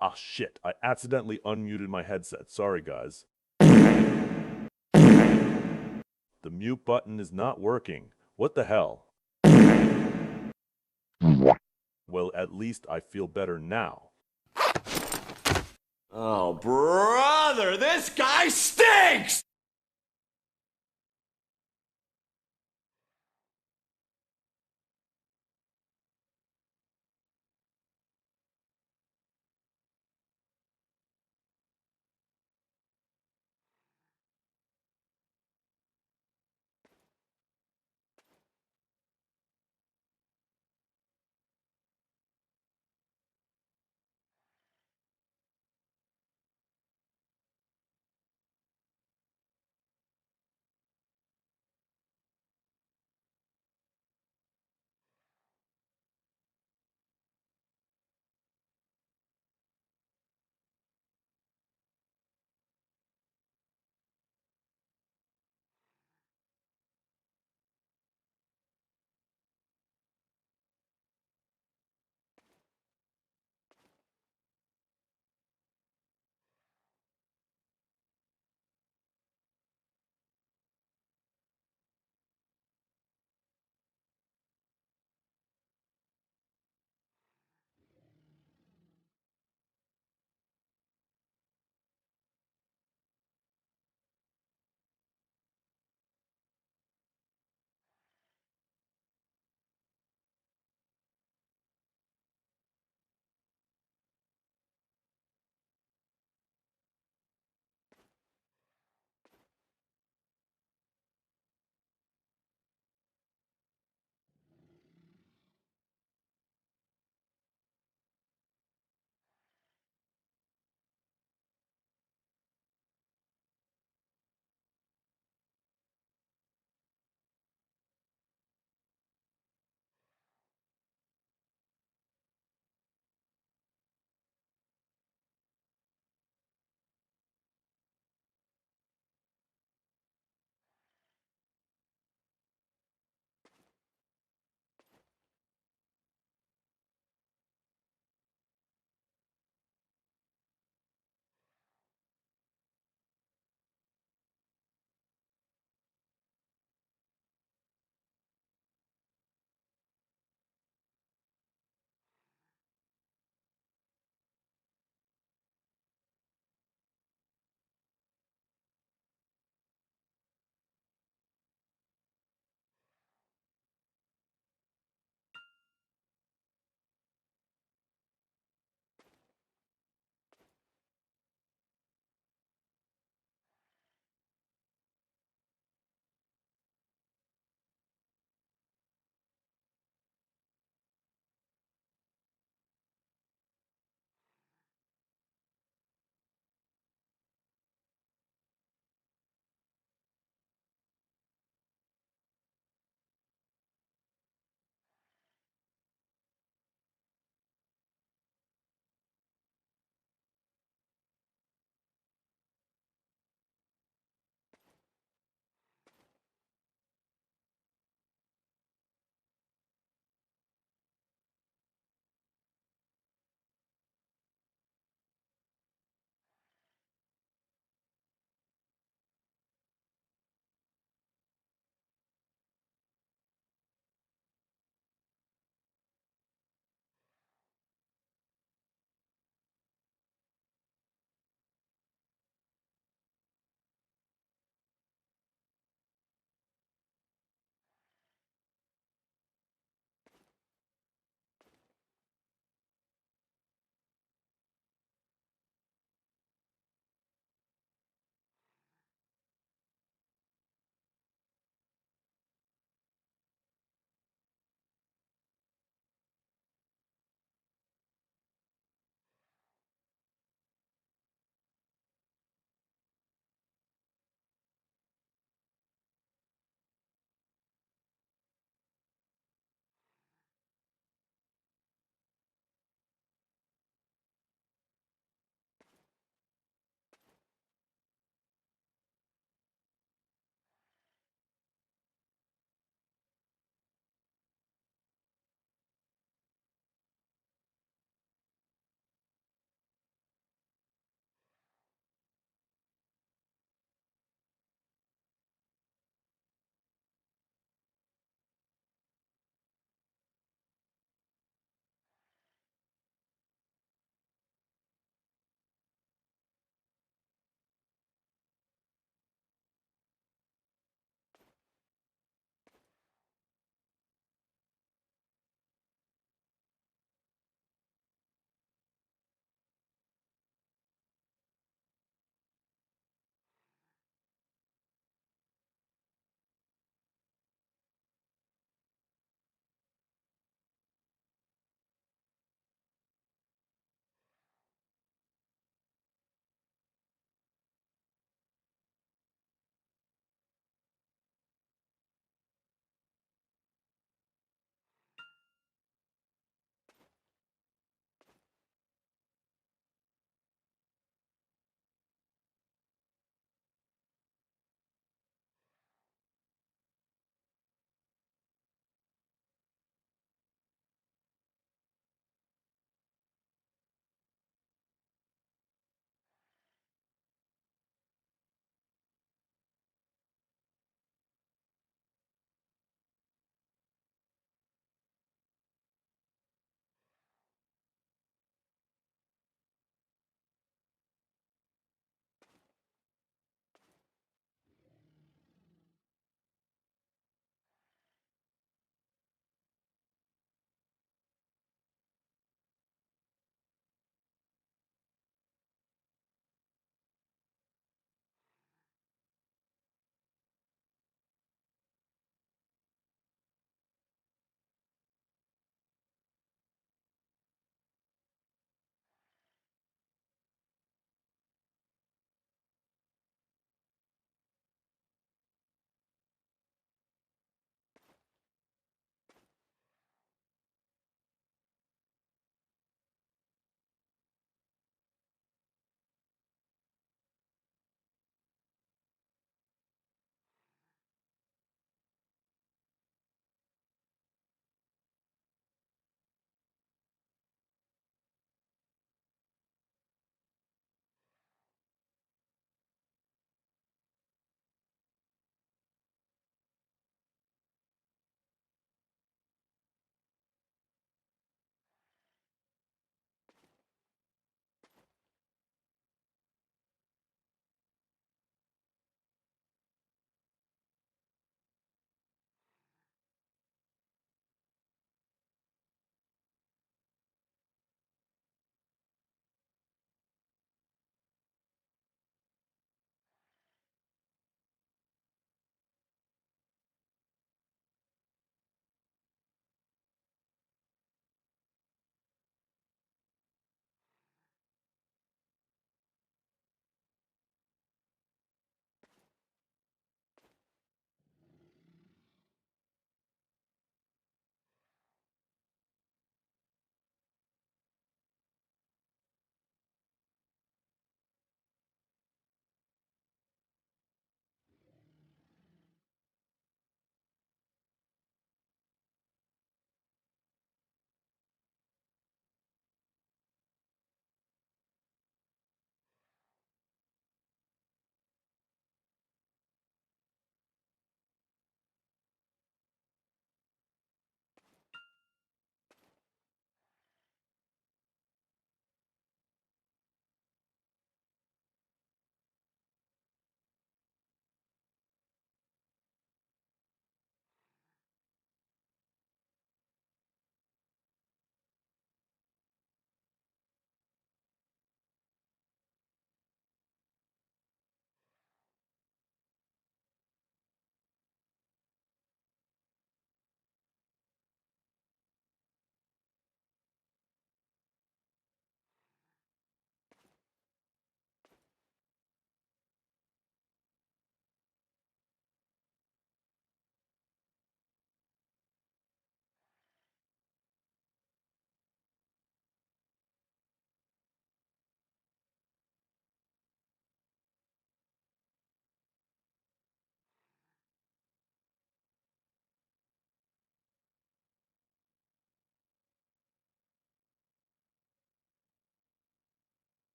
Ah, shit. I accidentally unmuted my headset. Sorry, guys. The mute button is not working. What the hell? Well, at least I feel better now. Oh, brother, this guy stinks!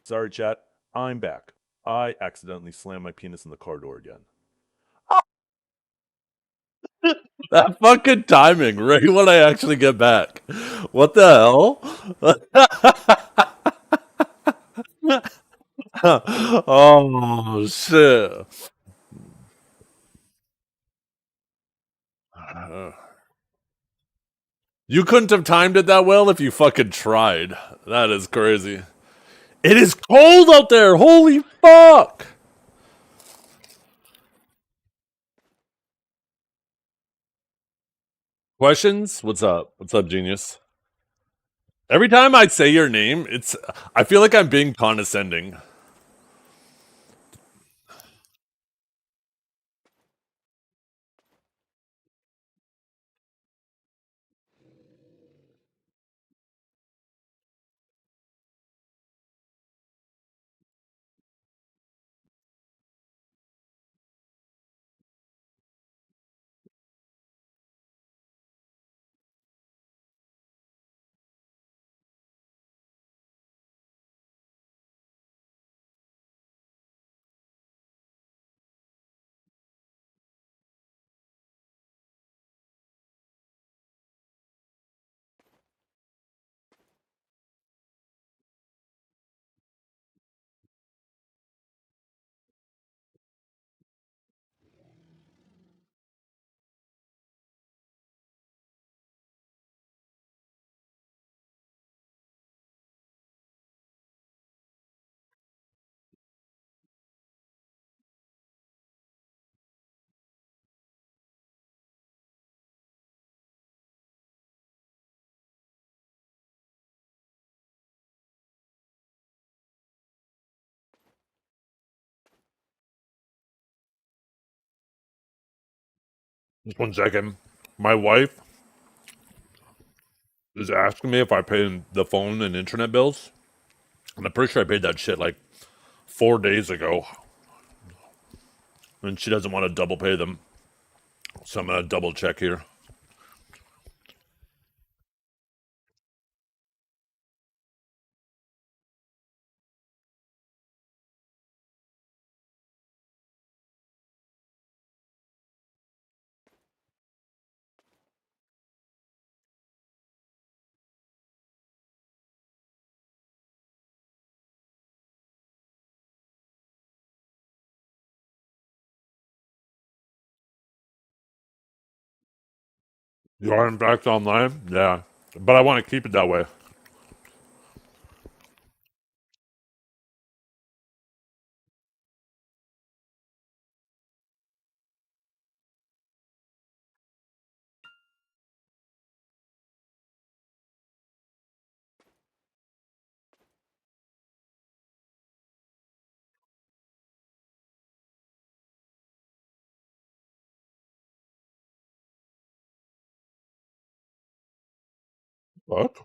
Sorry, chat. I'm back. I accidentally slammed my penis in the car door again. That fucking timing, right when I actually get back. What the hell? Oh shit. You couldn't have timed it that well if you fucking tried. That is crazy. It is cold out there. Holy fuck. Questions? What's up? What's up, genius? Every time I say your name, I feel like I'm being condescending. Just 1 second. My wife is asking me if I pay the phone and internet bills. And I'm pretty sure I paid that shit like 4 days ago. And she doesn't want to double pay them. So I'm going to double check here. You are in fact online? Yeah. But I want to keep it that way. What?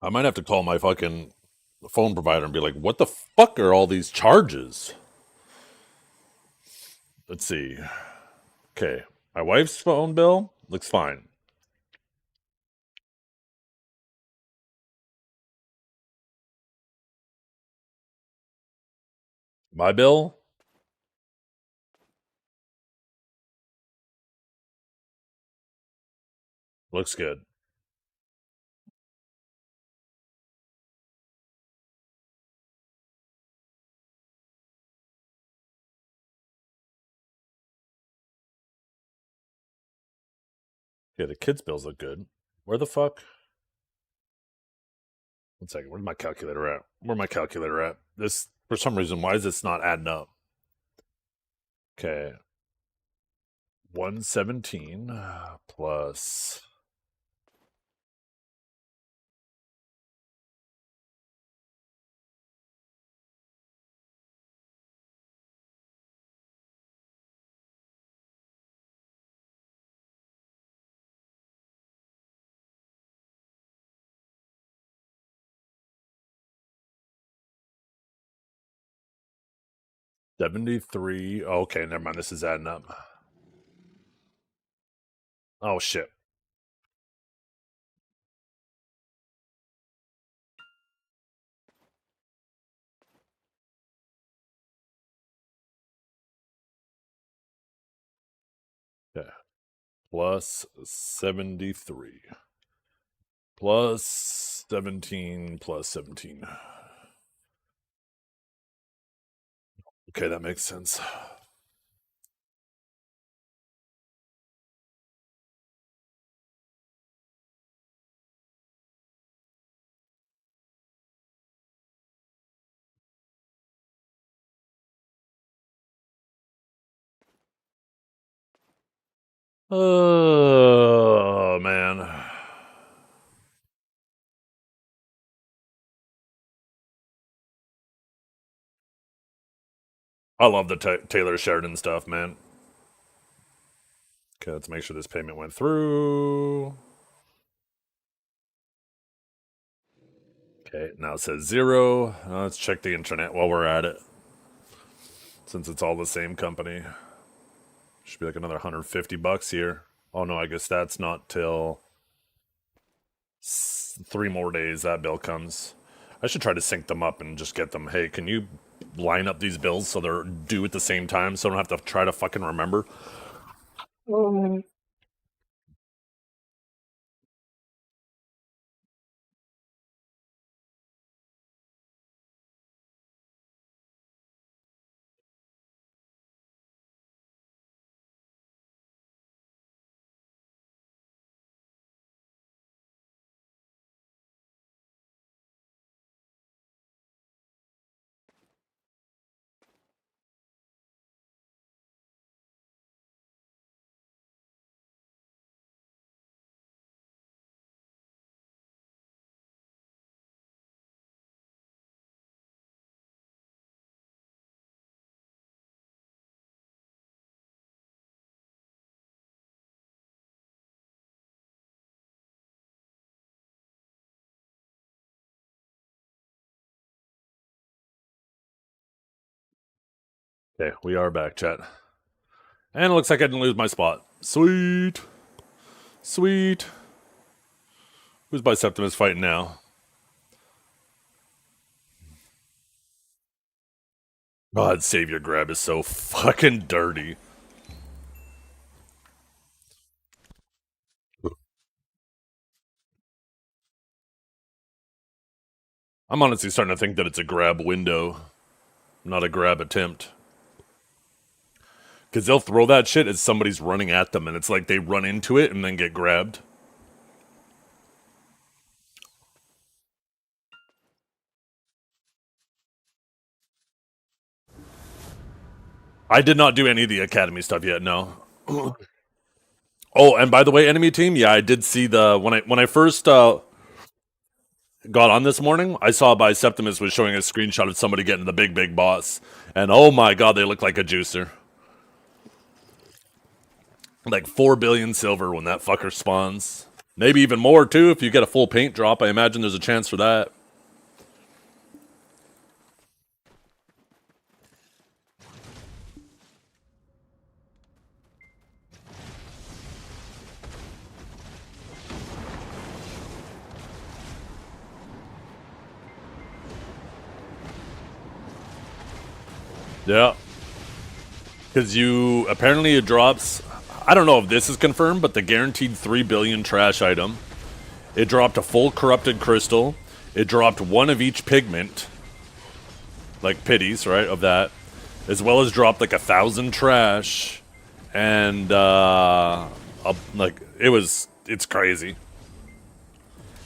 I might have to call my fucking phone provider and be like, what the fuck are all these charges? Let's see. Okay. My wife's phone bill looks fine. My bill? Looks good. Yeah, the kids' bills look good. Where the fuck? 1 second. Where's my calculator at? Where's my calculator at? This, for some reason, why is this not adding up? Okay. 117 plus. $73. Okay, never mind. This is adding up. Oh shit. Yeah. Plus 73. Plus 17 plus 17. Okay, that makes sense. Oh, man. I love the Taylor Sheridan stuff, man. Okay, let's make sure this payment went through. Okay, now it says 0. Let's check the internet while we're at it. Since it's all the same company. Should be like another $150 here. Oh no, I guess that's not till 3 more days that bill comes. I should try to sync them up and just get them. Hey, can you line up these bills so they're due at the same time so I don't have to try to fucking remember? Okay, we are back, chat. And it looks like I didn't lose my spot. Sweet. Sweet. Who's Biceptimus fighting now? God, Savior Grab is so fucking dirty. I'm honestly starting to think that it's a grab window, not a grab attempt. Because they'll throw that shit as somebody's running at them, and it's like they run into it and then get grabbed. I did not do any of the Academy stuff yet, no. Oh, and by the way, enemy team, yeah, I did see the when I first got on this morning, I saw Biceptimus was showing a screenshot of somebody getting the big boss, and oh my god, they look like a juicer. Like 4 billion silver when that fucker spawns. Maybe even more too if you get a full paint drop. I imagine there's a chance for that. Yeah. Because apparently it drops, I don't know if this is confirmed, but the guaranteed 3 billion trash item. It dropped a full corrupted crystal. It dropped one of each pigment. Like pities, right, of that. As well as dropped like 1,000 trash. And, like, it's crazy.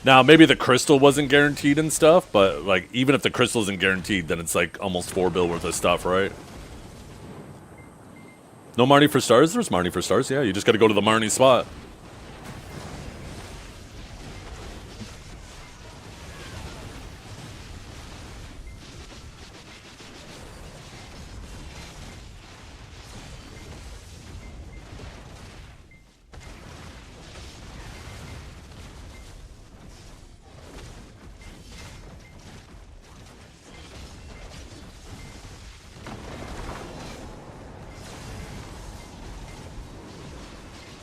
Now, maybe the crystal wasn't guaranteed and stuff, but, like, even if the crystal isn't guaranteed, then it's, like, almost 4 bill worth of stuff, right? No Marnie for stars? There's Marnie for stars, yeah. You just gotta go to the Marnie spot.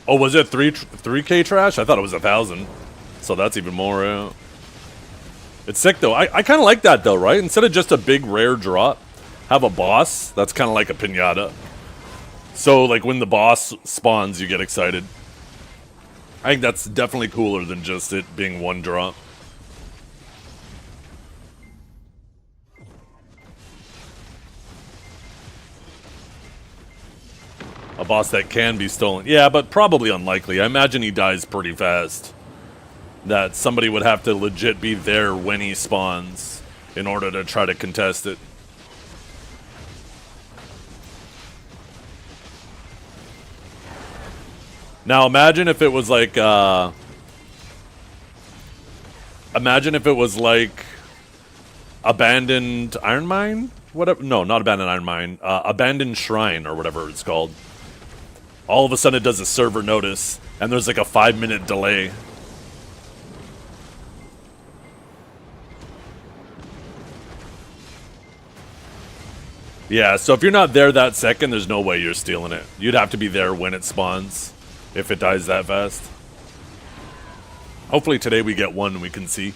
Oh, was it 3K trash? I thought it was 1,000. So that's even more, yeah. It's sick, though. I kind of like that, though, right? Instead of just a big rare drop, have a boss that's kind of like a pinata. So, like, when the boss spawns, you get excited. I think that's definitely cooler than just it being one drop. A boss that can be stolen. Yeah, but probably unlikely. I imagine he dies pretty fast. That somebody would have to legit be there when he spawns in order to try to contest it. Now imagine if it was like, imagine if it was like Abandoned Iron Mine? Whatever. No, not Abandoned Iron Mine. Abandoned Shrine or whatever it's called. All of a sudden it does a server notice, and there's like a 5-minute delay. Yeah, so if you're not there that second, there's no way you're stealing it. You'd have to be there when it spawns, if it dies that fast. Hopefully today we get one and we can see.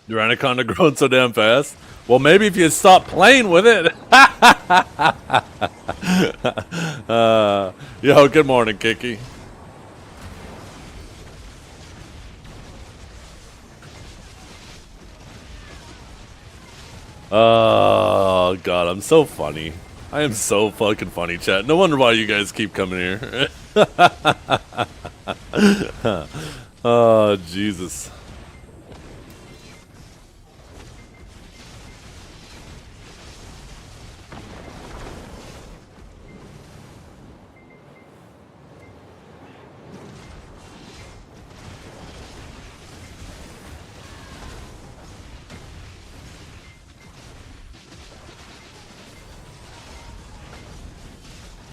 Your anaconda growing so damn fast? Well, maybe if you stop playing with it. Yo, good morning, Kiki. Oh, God, I'm so funny. I am so fucking funny, chat. No wonder why you guys keep coming here. Oh, Jesus.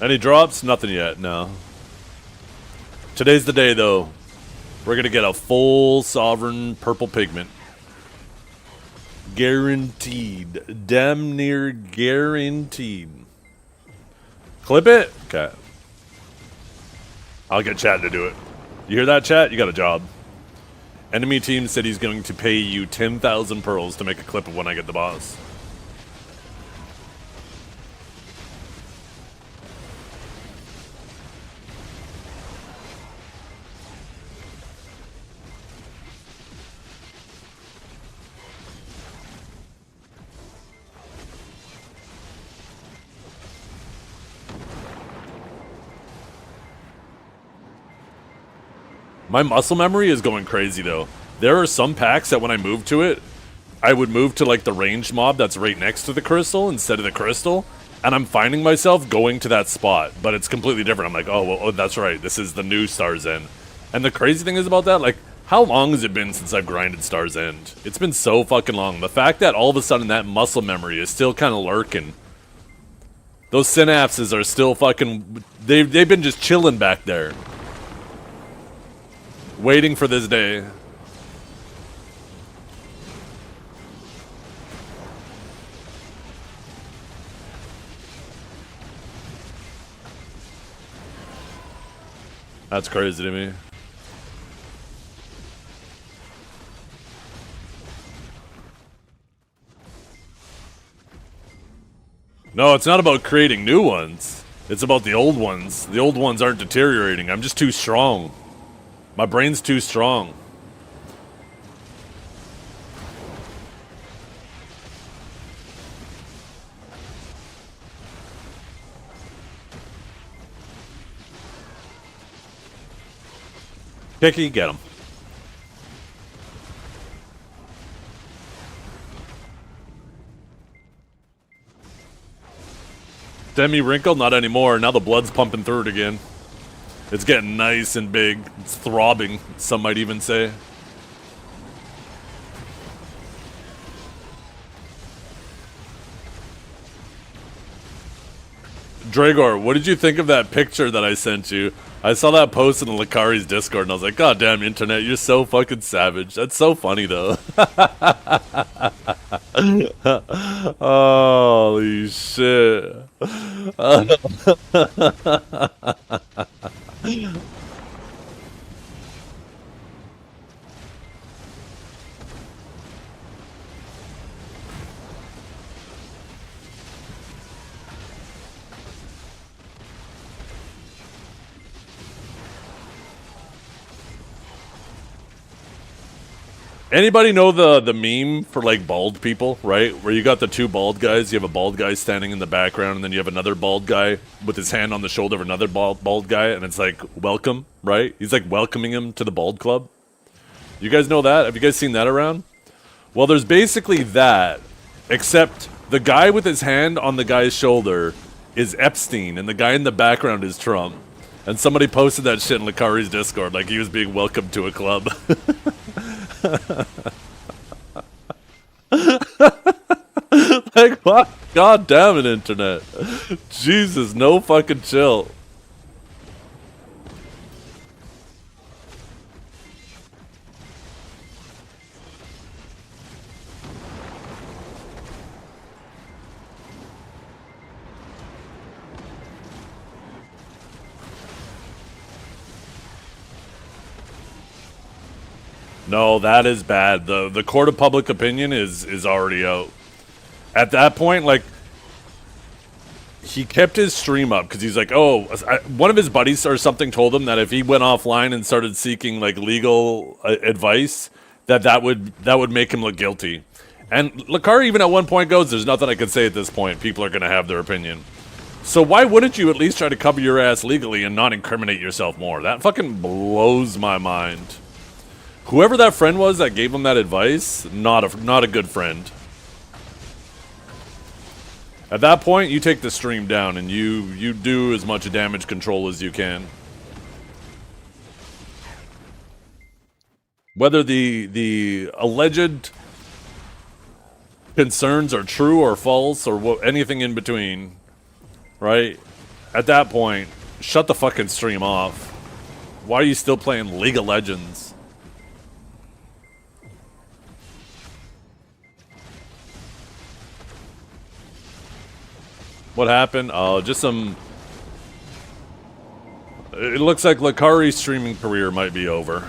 Any drops? Nothing yet, no. Today's the day, though. we're gonna get a full sovereign purple pigment. Guaranteed. Damn near guaranteed. Clip it? Okay. I'll get chat to do it. You hear that, chat? You got a job. Enemy team said he's going to pay you 10,000 pearls to make a clip of when I get the boss. My muscle memory is going crazy, though. There are some packs that when I move to it, I would move to, like, the ranged mob that's right next to the crystal instead of the crystal, and I'm finding myself going to that spot, but it's completely different. I'm like, oh, well, oh, that's right. This is the new Star's End. And the crazy thing is about that, like, how long has it been since I've grinded Star's End? It's been so fucking long. The fact that all of a sudden that muscle memory is still kind of lurking. Those synapses are still fucking... They've been just chilling back there. Waiting for this day. That's crazy to me. No, it's not about creating new ones. It's about the old ones. The old ones aren't deteriorating. I'm just too strong. My brain's too strong. Picky, get him. Demi-wrinkled? Not anymore. Now the blood's pumping through it again. It's getting nice and big. It's throbbing, some might even say. Dragor, what did you think of that picture that I sent you? I saw that post in the Lakari's Discord and I was like, God damn, internet, you're so fucking savage. That's so funny though. Holy shit. Anybody know the meme for like bald people, right? Where you got the two bald guys, you have a bald guy standing in the background, and then you have another bald guy with his hand on the shoulder of another bald guy, and it's like, welcome, right? He's like welcoming him to the bald club. You guys know that? Have you guys seen that around? Well, there's basically that, except the guy with his hand on the guy's shoulder is Epstein, and the guy in the background is Trump. And somebody posted that shit in Lakari's Discord, like he was being welcomed to a club. Like, what? God damn it, internet. Jesus, no fucking chill. No, that is bad. The court of public opinion is already out. At that point, like, he kept his stream up because he's like, oh, one of his buddies or something told him that if he went offline and started seeking like legal advice, that would make him look guilty. And Lakari even at one point goes, there's nothing I can say at this point. People are going to have their opinion. So why wouldn't you at least try to cover your ass legally and not incriminate yourself more? That fucking blows my mind. Whoever that friend was that gave him that advice, not a good friend. At that point, you take the stream down and you do as much damage control as you can. Whether the alleged concerns are true or false or anything in between, right? At that point, shut the fucking stream off. Why are you still playing League of Legends? What happened? Oh, just some... It looks like Lakari's streaming career might be over.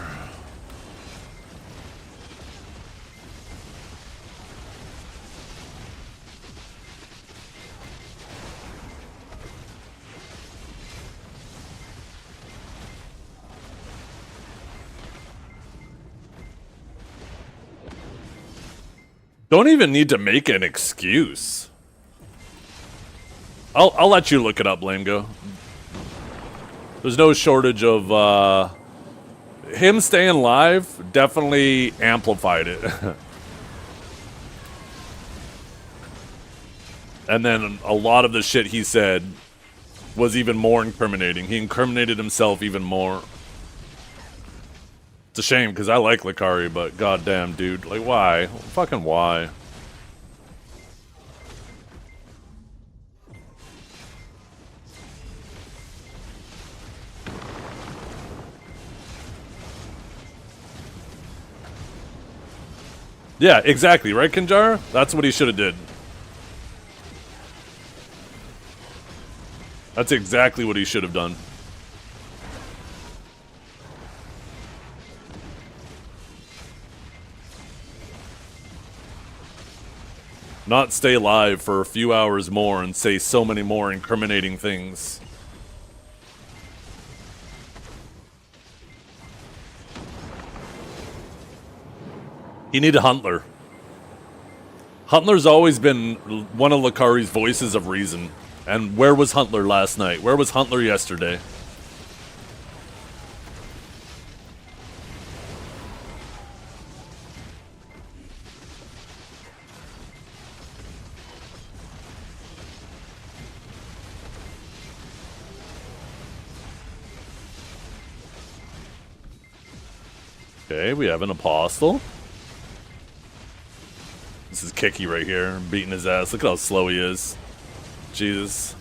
Don't even need to make an excuse. I'll let you look it up, Blamego. There's no shortage of him staying live definitely amplified it. And then a lot of the shit he said was even more incriminating. He incriminated himself even more. It's a shame, because I like Lakari, but goddamn, dude. Like, why? Fucking why? Yeah, exactly. Right, Kinjar? That's what he should have did. That's exactly what he should have done. Not stay live for a few hours more and say so many more incriminating things. He needed Huntler. Huntler's always been one of Lakari's voices of reason. And where was Huntler last night? Where was Huntler yesterday? Okay, we have an apostle. This is Kiki right here, beating his ass. Look at how slow he is. Jesus.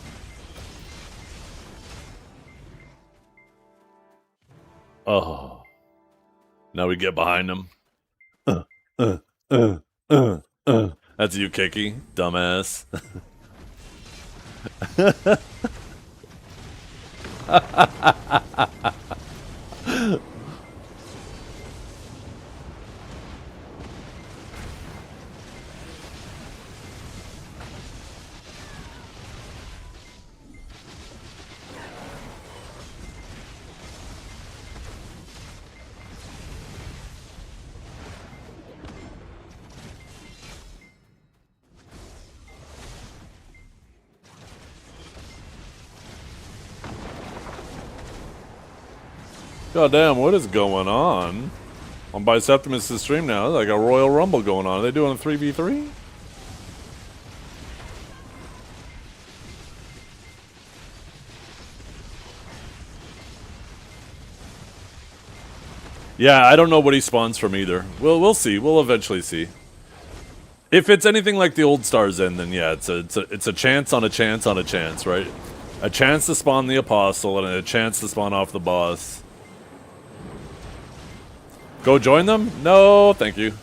Oh. Now we get behind him. That's you, Kiki, dumbass. God damn, what is going on? On Biceptimus' stream now, like a Royal Rumble going on. Are they doing a 3v3? Yeah, I don't know what he spawns from either. We'll see. We'll eventually see. If it's anything like the old Stars End, then yeah, it's a chance on a chance on a chance, right? A chance to spawn the Apostle and a chance to spawn off the boss. Go join them? No, thank you.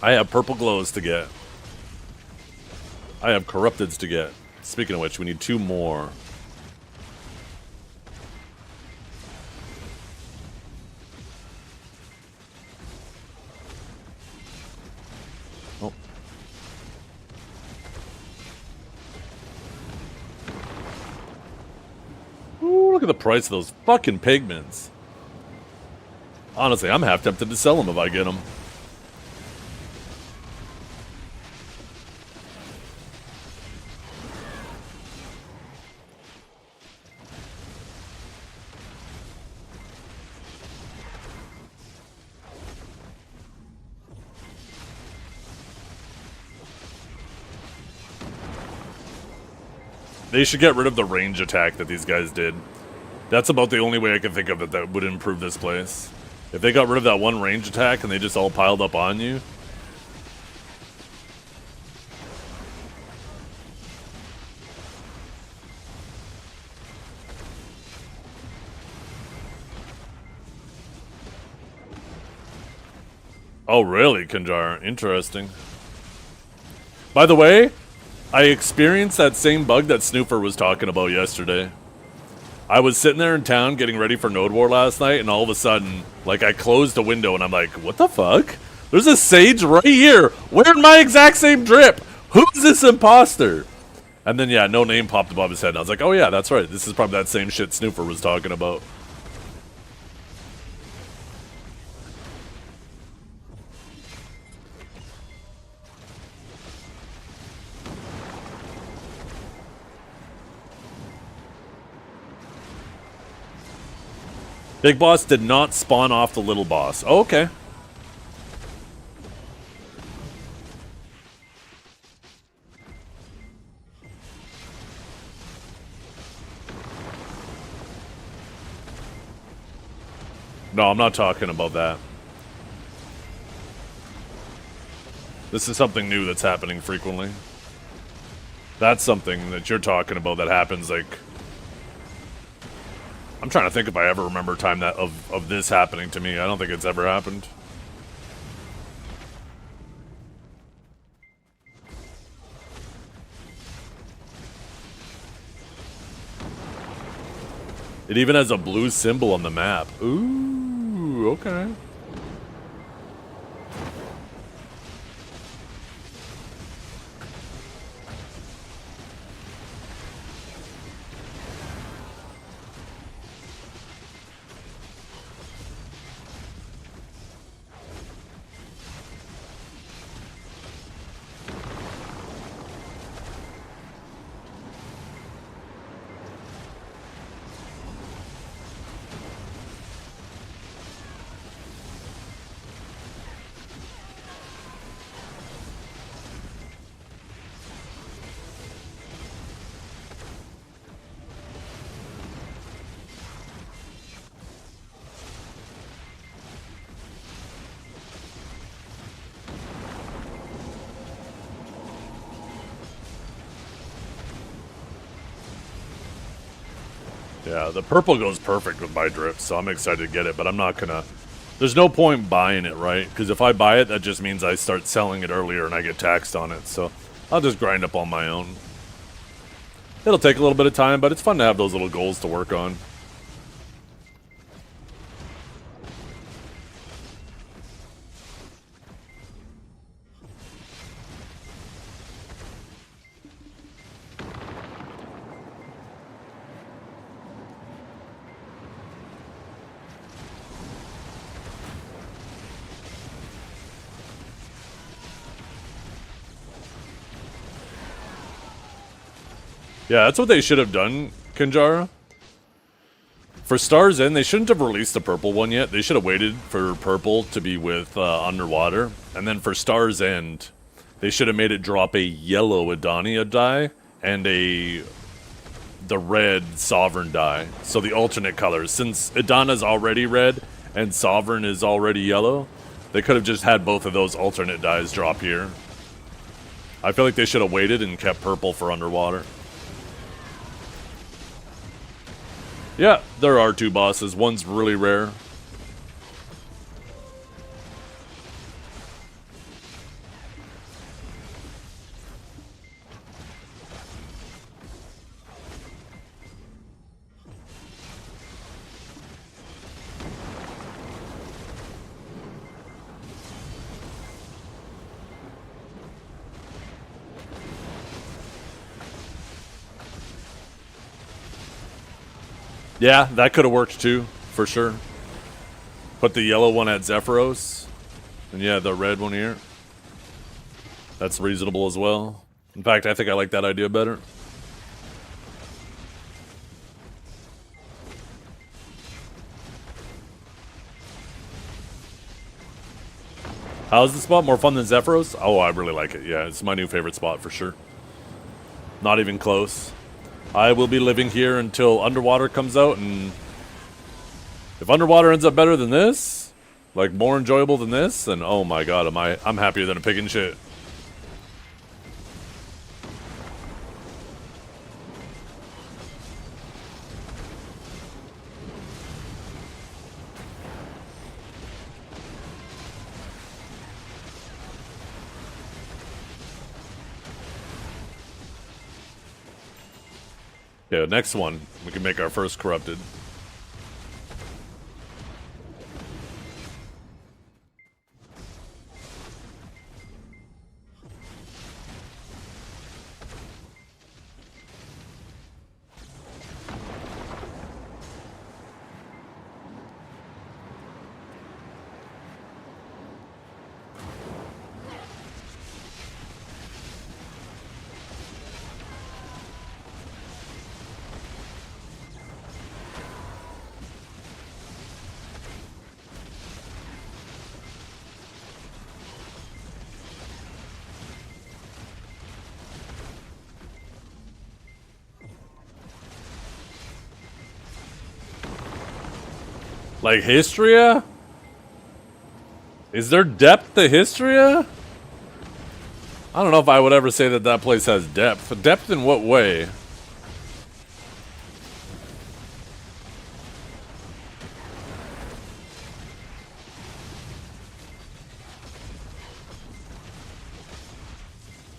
I have purple glows to get. I have corrupteds to get. Speaking of which, we need 2 more. Oh. Ooh, look at the price of those fucking pigments. Honestly, I'm half tempted to sell them if I get them. They should get rid of the range attack that these guys did. That's about the only way I can think of it that would improve this place. If they got rid of that one range attack and they just all piled up on you. Oh, really, Kanjar? Interesting. By the way, I experienced that same bug that Snoofer was talking about yesterday. I was sitting there in town getting ready for Node War last night, and all of a sudden, like, I closed a window, and I'm like, what the fuck? There's a Sage right here, wearing my exact same drip. Who's this imposter? And then, yeah, no name popped above his head, and I was like, oh yeah, that's right. This is probably that same shit Snoofer was talking about. Big boss did not spawn off the little boss. Oh, okay. No, I'm not talking about that. This is something new that's happening frequently. That's something that you're talking about that happens, like... I'm trying to think if I ever remember a time that of this happening to me. I don't think it's ever happened. It even has a blue symbol on the map. Ooh, okay. Yeah, the purple goes perfect with my drip, so I'm excited to get it, but I'm not gonna... There's no point buying it, right? Because if I buy it, that just means I start selling it earlier and I get taxed on it, so I'll just grind up on my own. It'll take a little bit of time, but it's fun to have those little goals to work on. Yeah, that's what they should have done, Kanjara. For Star's End, they shouldn't have released the purple one yet. They should have waited for purple to be with Underwater. And then for Star's End, they should have made it drop a yellow Adania die and the red Sovereign die. So the alternate colors. Since Adana's already red and Sovereign is already yellow, they could have just had both of those alternate dies drop here. I feel like they should have waited and kept purple for Underwater. Yeah, there are two bosses. One's really rare. Yeah, that could have worked too, for sure. Put the yellow one at Zephyros. And yeah, the red one here. That's reasonable as well. In fact, I think I like that idea better. How's the spot? More fun than Zephyros? Oh, I really like it. Yeah, it's my new favorite spot for sure. Not even close. I will be living here until Underwater comes out, and if Underwater ends up better than this, like more enjoyable than this, then oh my god, I'm happier than a pig in shit. Yeah, next one. We can make our first corrupted. Like Histria? Is there depth to Histria? I don't know if I would ever say that that place has depth. Depth in what way?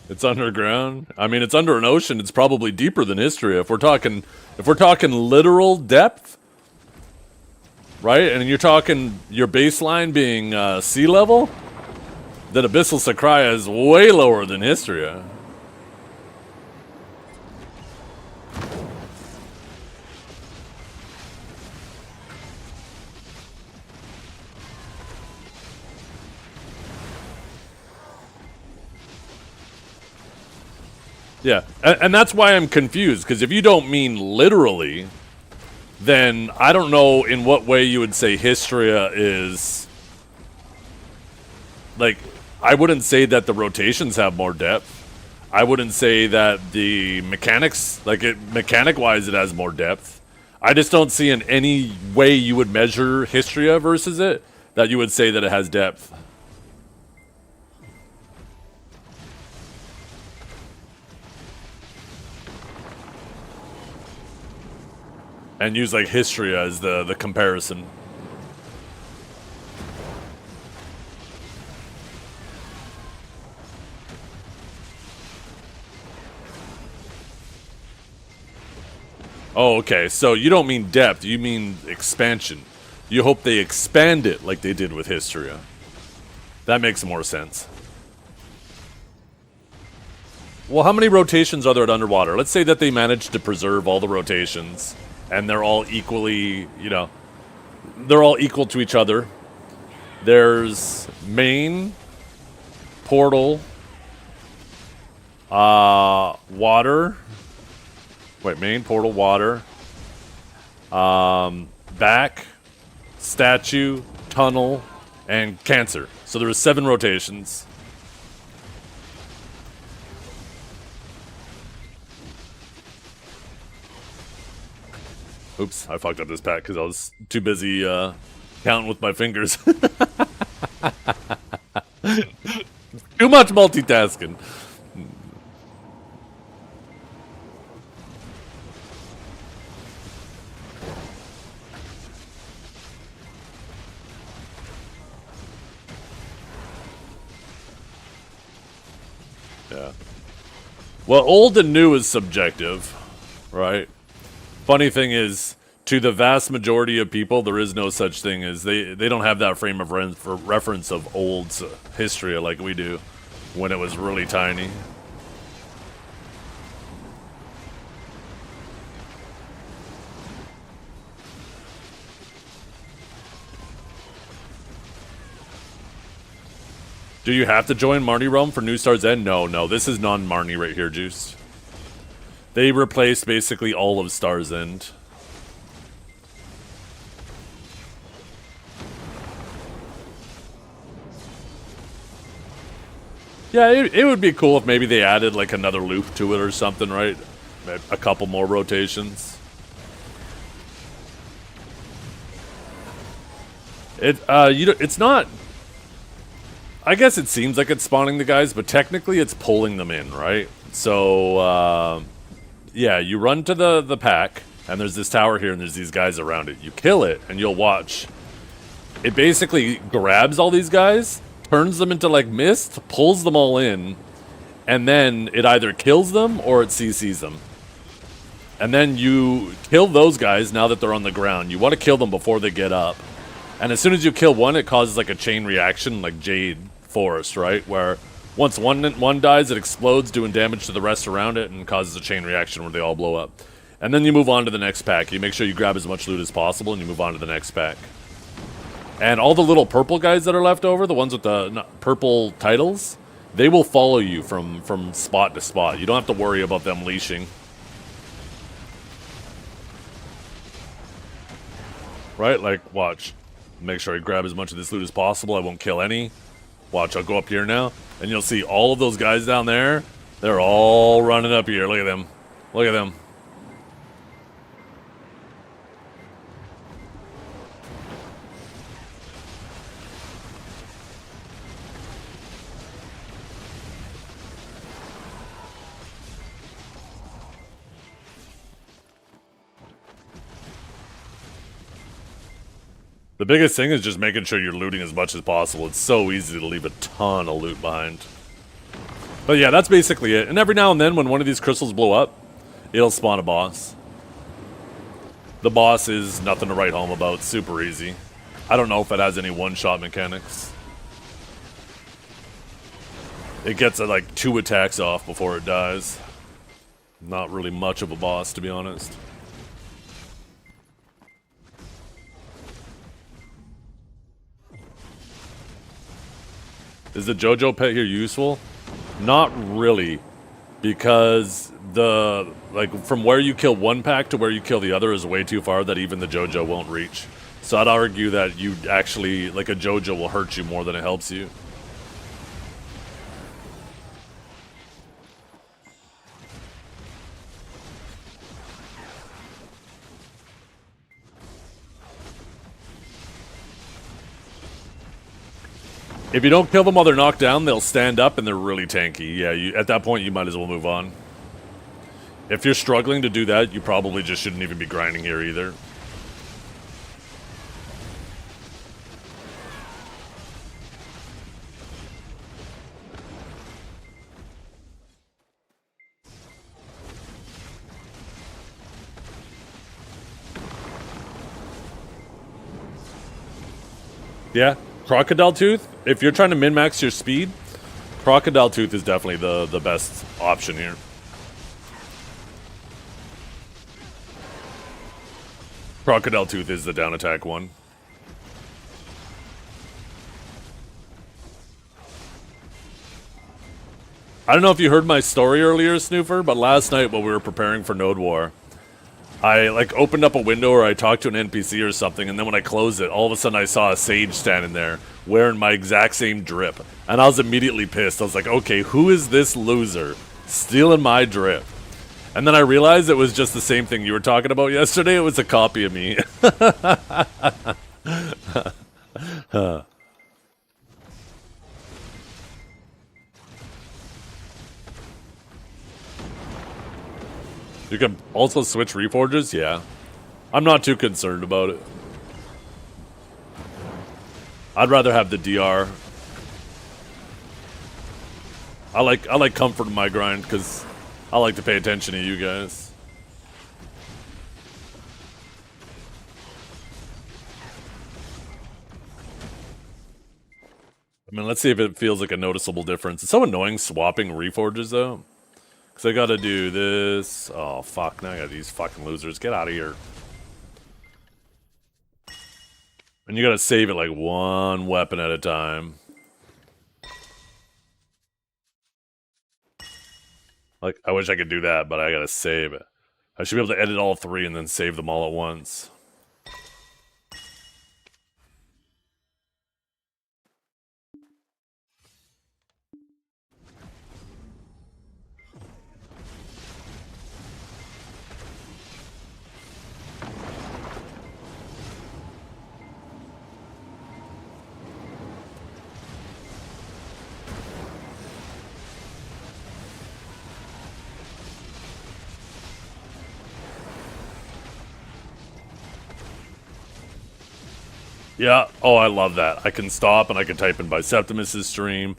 It's underground. I mean, it's under an ocean. It's probably deeper than Histria. If we're talking literal depth, right? And you're talking your baseline being sea level, then Abyssal Sakraya is way lower than Histria. Yeah, and that's why I'm confused, because if you don't mean literally, then I don't know in what way you would say Histria is... Like, I wouldn't say that the rotations have more depth. I wouldn't say that the mechanics, like mechanic-wise, it has more depth. I just don't see in any way you would measure Histria versus it that you would say that it has depth. And use like Histria as the comparison. Oh, okay. So you don't mean depth, you mean expansion. You hope they expand it like they did with Histria. That makes more sense. Well, how many rotations are there at underwater? Let's say that they managed to preserve all the rotations. And they're all equally, you know, they're all equal to each other. There's main, portal, water. Wait, main, portal, water. Back, statue, tunnel, and cancer. So there was 7 rotations. Oops, I fucked up this pack because I was too busy counting with my fingers. Too much multitasking. Yeah. Well, old and new is subjective, right? Funny thing is, to the vast majority of people, there is no such thing as they don't have that frame of reference of old Histria like we do when it was really tiny. Do you have to join Marnie Realm for New Star's End? No, this is non-Marnie right here, Juice. They replaced basically all of Star's End. Yeah, it would be cool if maybe they added like another loop to it or something, right? A couple more rotations. It's not... I guess it seems like it's spawning the guys, but technically it's pulling them in, right? So, yeah, you run to the pack, and there's this tower here, and there's these guys around it. You kill it, and you'll watch. It basically grabs all these guys, turns them into, like, mist, pulls them all in, and then it either kills them or it CCs them. And then you kill those guys now that they're on the ground. You want to kill them before they get up. And as soon as you kill one, it causes like a chain reaction, like Jade Forest, right? Where once one dies, it explodes, doing damage to the rest around it, and causes a chain reaction where they all blow up. And then you move on to the next pack. You make sure you grab as much loot as possible, and you move on to the next pack. And all the little purple guys that are left over, the ones with the purple titles, they will follow you from spot to spot. You don't have to worry about them leashing. Right? Like, watch. Make sure I grab as much of this loot as possible. I won't kill any. Watch, I'll go up here now. And you'll see all of those guys down there. They're all running up here. Look at them. Look at them. The biggest thing is just making sure you're looting as much as possible. It's so easy to leave a ton of loot behind. But yeah, that's basically it. And every now and then, when one of these crystals blow up, it'll spawn a boss. The boss is nothing to write home about. Super easy. I don't know if it has any one-shot mechanics. It gets like 2 attacks off before it dies. Not really much of a boss, to be honest. Is the JoJo pet here useful? Not really, because from where you kill one pack to where you kill the other is way too far that even the JoJo won't reach. So I'd argue that you actually, like, a JoJo will hurt you more than it helps you. If you don't kill them while they're knocked down, they'll stand up and they're really tanky. Yeah, at that point, you might as well move on. If you're struggling to do that, you probably just shouldn't even be grinding here either. Yeah, Crocodile Tooth, if you're trying to min-max your speed, Crocodile Tooth is definitely the best option here. Crocodile Tooth is the down attack one. I don't know if you heard my story earlier, Snoofer, but last night while we were preparing for Node War, I opened up a window or I talked to an NPC or something, and then when I closed it, all of a sudden I saw a sage standing there wearing my exact same drip. And I was immediately pissed. I was like, okay, who is this loser stealing my drip? And then I realized it was just the same thing you were talking about yesterday. It was a copy of me. You can also switch Reforges? Yeah. I'm not too concerned about it. I'd rather have the DR. I like comfort in my grind because I like to pay attention to you guys. I mean, let's see if it feels like a noticeable difference. It's so annoying swapping Reforges, though. Because I gotta do this. Oh, fuck. Now I got these fucking losers. Get out of here. And you gotta save it like one weapon at a time. Like, I wish I could do that, but I gotta save it. I should be able to edit all 3 and then save them all at once. Yeah, oh, I love that. I can stop and I can type in Biceptimus's stream.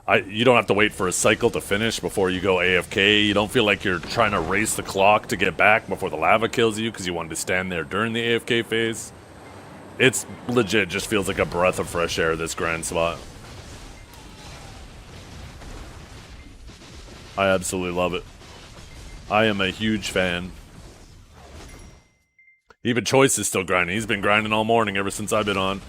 You don't have to wait for a cycle to finish before you go AFK. You don't feel like you're trying to race the clock to get back before the lava kills you because you wanted to stand there during the AFK phase. It's legit just feels like a breath of fresh air, this grind spot. I absolutely love it. I am a huge fan. Even Choice is still grinding. He's been grinding all morning ever since I've been on.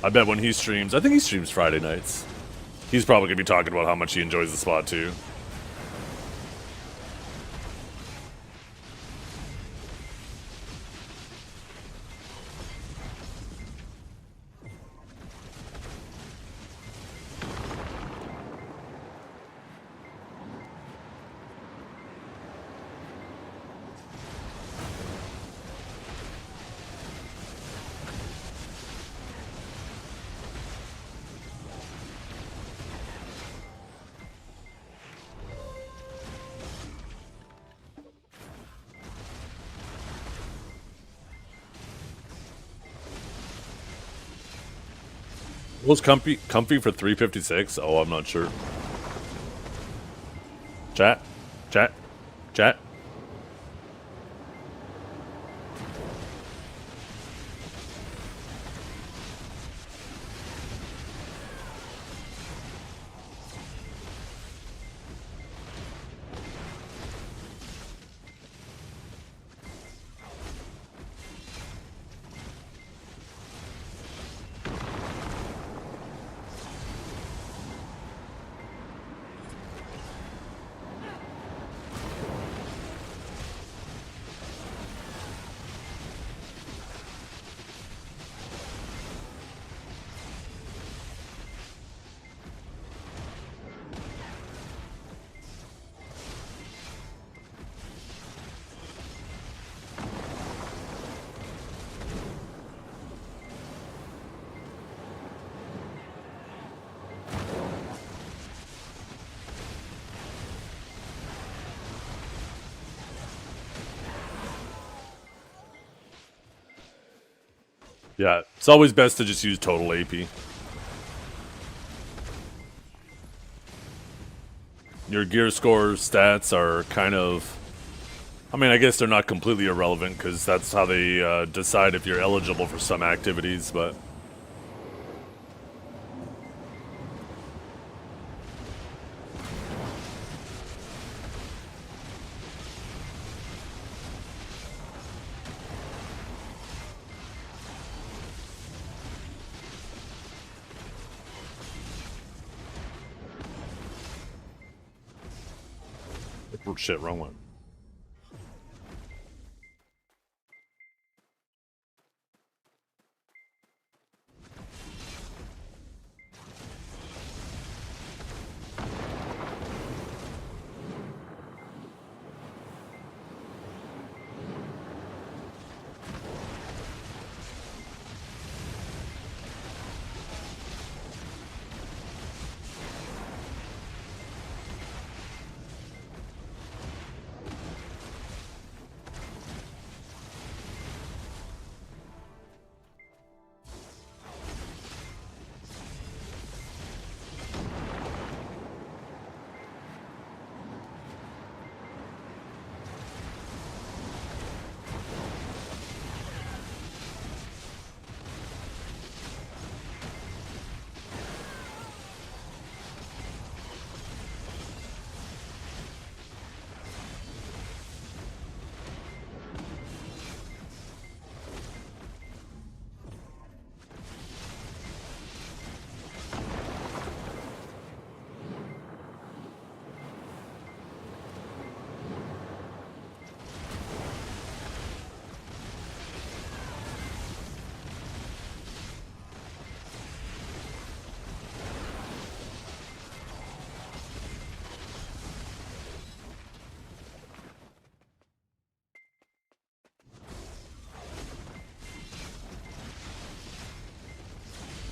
I bet when he streams, I think he streams Friday nights. He's probably going to be talking about how much he enjoys the spot too. Was comfy for 356? Oh, I'm not sure. Chat. Yeah, it's always best to just use total AP. Your gear score stats are kind of... I mean, I guess they're not completely irrelevant, because that's how they decide if you're eligible for some activities, but... Shit, wrong one.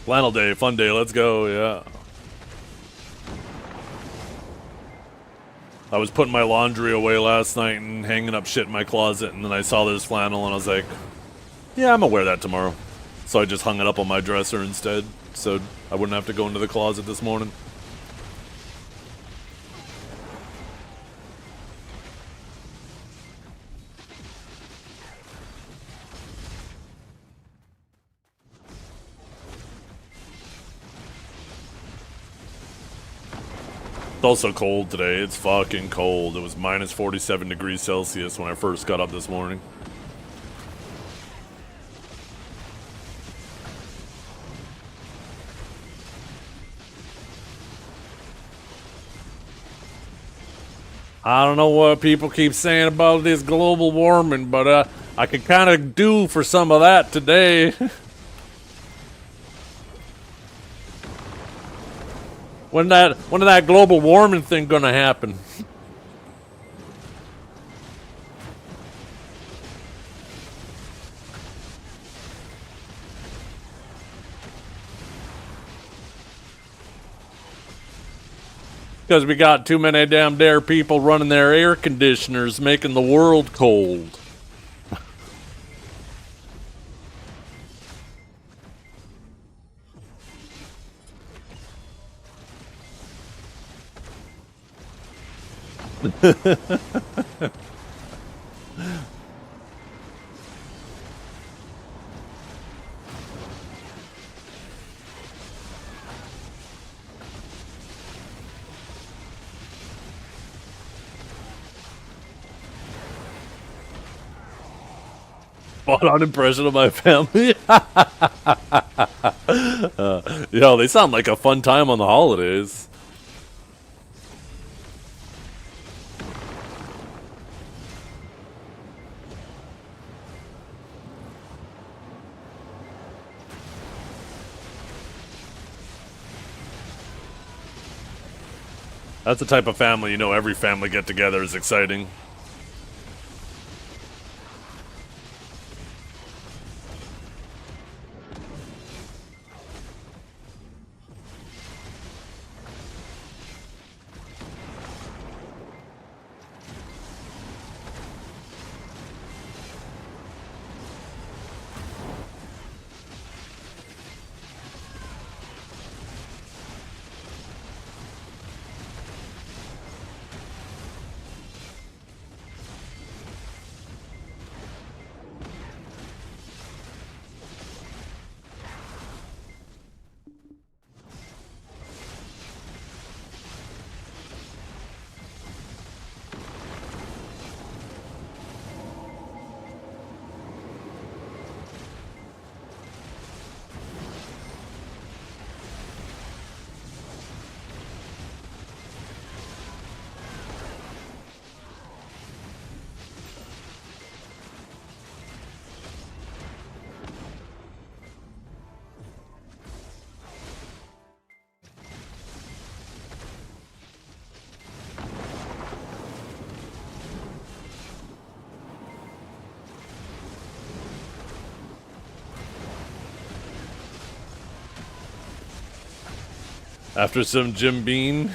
Flannel day, fun day, let's go, yeah. I was putting my laundry away last night and hanging up shit in my closet, and then I saw this flannel and I was like, yeah, I'm gonna wear that tomorrow. So I just hung it up on my dresser instead, so I wouldn't have to go into the closet this morning. It's also cold today. It's fucking cold. It was minus 47 degrees Celsius when I first got up this morning. I don't know what people keep saying about this global warming, but I could kind of do for some of that today. When that global warming thing gonna happen? Because we got too many damn dare people running their air conditioners, making the world cold. Spot on impression of my family. Yo, they sound like a fun time on the holidays. That's the type of family, you know, every family get together is exciting. After some Jim Beam.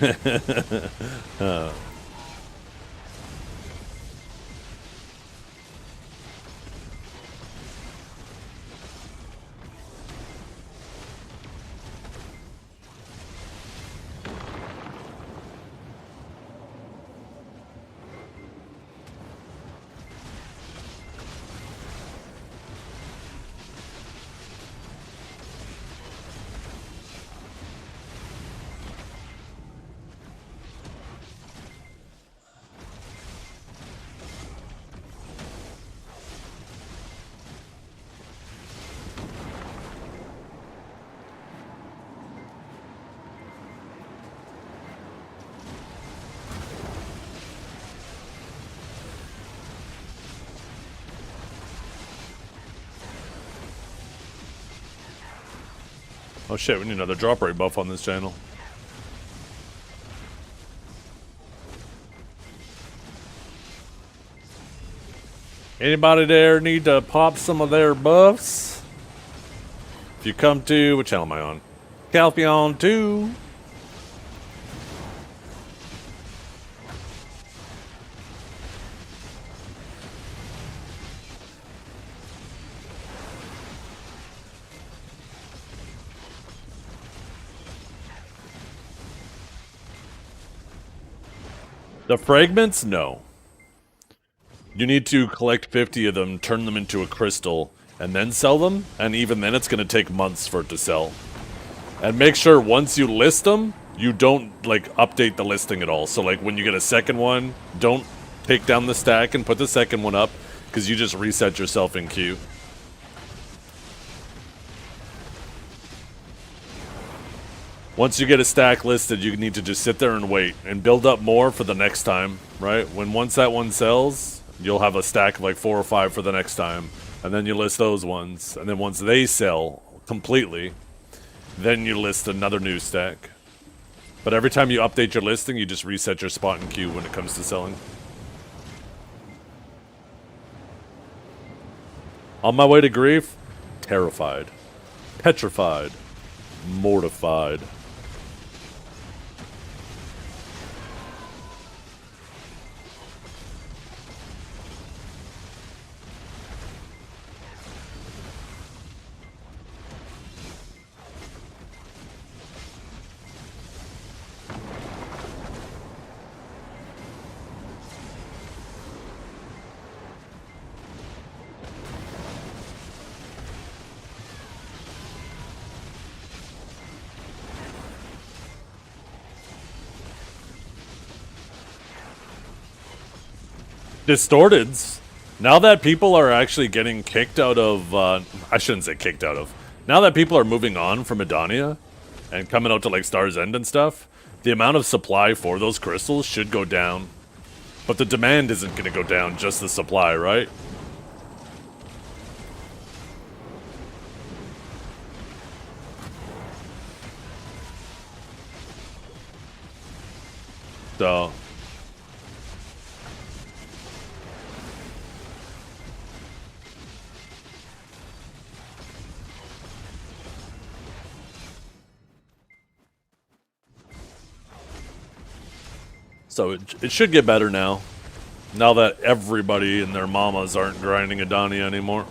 Oh shit, we need another drop rate buff on this channel. Anybody there need to pop some of their buffs? If you come to, what channel am I on? Calpheon 2. The fragments, no. You need to collect 50 of them, turn them into a crystal, and then sell them, and even then it's going to take months for it to sell. And make sure once you list them, you don't, like, update the listing at all. So, like, when you get a second one, don't take down the stack and put the second one up, because you just reset yourself in queue. Once you get a stack listed, you need to just sit there and wait, and build up more for the next time, right? Once that one sells, you'll have a stack of like 4 or 5 for the next time, and then you list those ones, and then once they sell completely, then you list another new stack. But every time you update your listing, you just reset your spot in queue when it comes to selling. On my way to grief, terrified, petrified, mortified. Distorteds. Now that people are actually getting kicked out of, I shouldn't say kicked out of. Now that people are moving on from Edonia and coming out to like Star's End and stuff, the amount of supply for those crystals should go down. But the demand isn't going to go down, just the supply, right? So... So it should get better now. Now that everybody and their mamas aren't grinding Edonia anymore.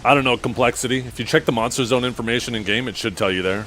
I don't know, complexity. If you check the Monster Zone information in game, it should tell you there.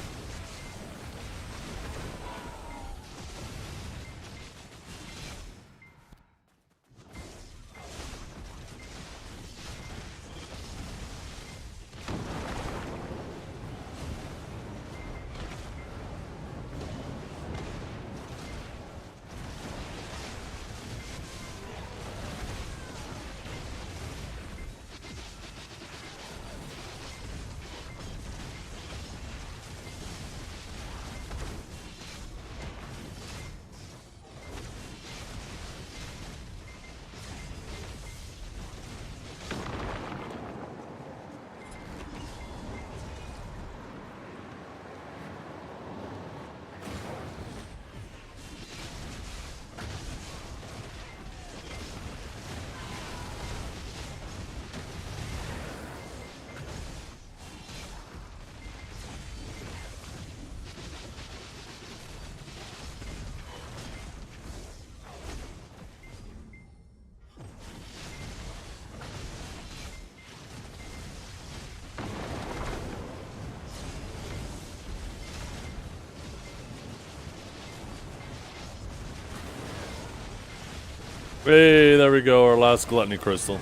Hey, there we go, our last Gluttony Crystal.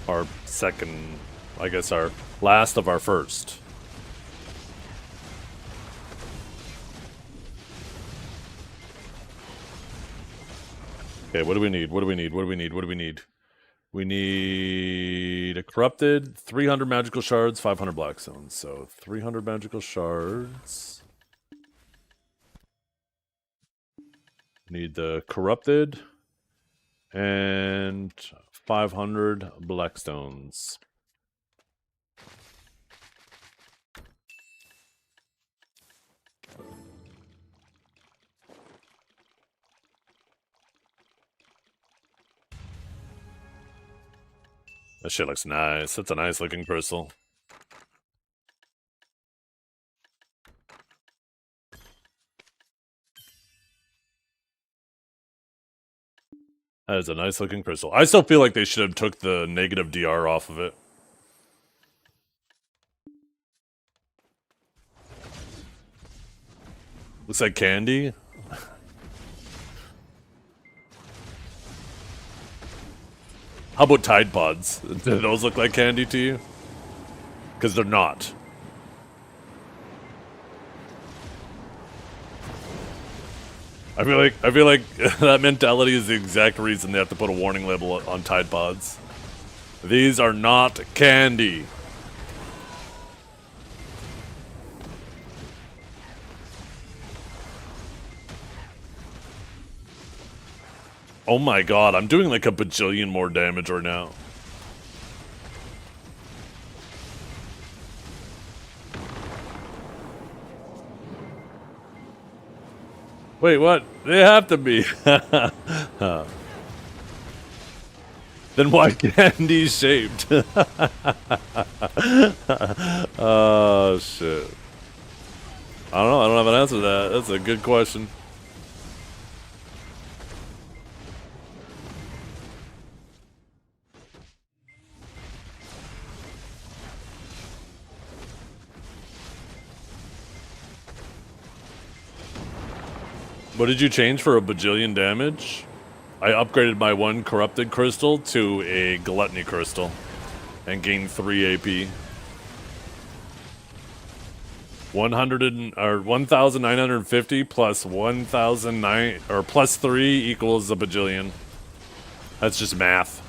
Our second, I guess our last of our first. Okay, what do we need? What do we need? What do we need? What do we need? We need a Corrupted, 300 Magical Shards, 500 Blackstones. So 300 Magical Shards. Need the Corrupted. And 500 Blackstones. That shit looks nice. That's a nice looking crystal. That is a nice looking crystal. I still feel like they should have took the negative DR off of it. Looks like candy. How about Tide Pods? Do those look like candy to you? Because they're not. I feel like that mentality is the exact reason they have to put a warning label on Tide Pods. These are not candy. Oh my god, I'm doing like a bajillion more damage right now. Wait, what? They have to be. Then why candy shaped? Oh shit. I don't know, I don't have an answer to that. That's a good question. What did you change for a bajillion damage? I upgraded my one corrupted crystal to a gluttony crystal and gained 3 AP. 1,950 plus 1,009 or plus 3 equals a bajillion. That's just math.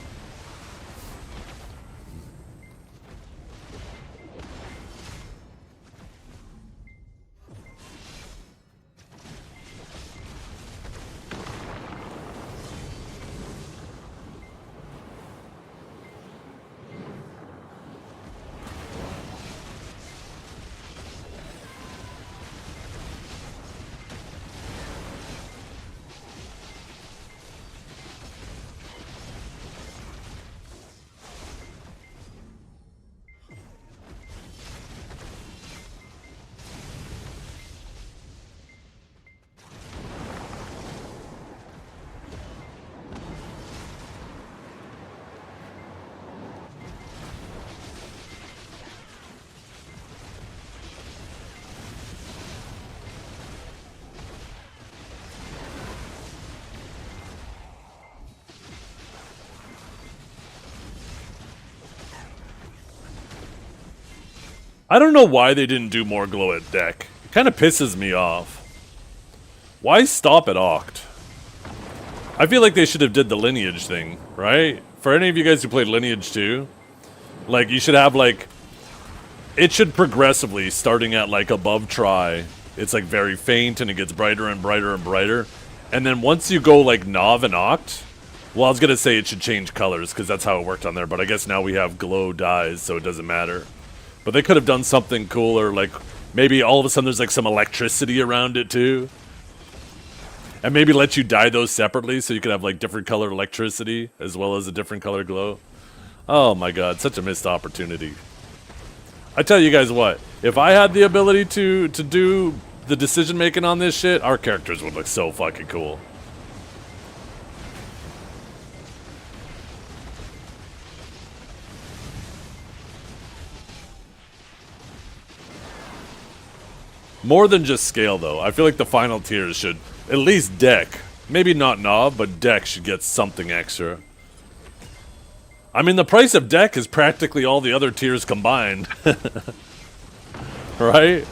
I don't know why they didn't do more glow at deck. It kind of pisses me off. Why stop at Oct? I feel like they should have did the lineage thing, right? For any of you guys who played Lineage 2, like, you should have, like... It should progressively, starting at, like, above Tri, it's, like, very faint, and it gets brighter and brighter and brighter. And then once you go, like, Nav and Oct... Well, I was gonna say it should change colors, because that's how it worked on there, but I guess now we have glow dyes, so it doesn't matter. But they could have done something cooler, like maybe all of a sudden there's like some electricity around it too. And maybe let you dye those separately so you could have like different color electricity as well as a different color glow. Oh my god, such a missed opportunity. I tell you guys what, if I had the ability to do the decision making on this shit, our characters would look so fucking cool. More than just scale, though. I feel like the final tiers should, at least deck. Maybe not Knob, but deck should get something extra. I mean, the price of deck is practically all the other tiers combined. Right?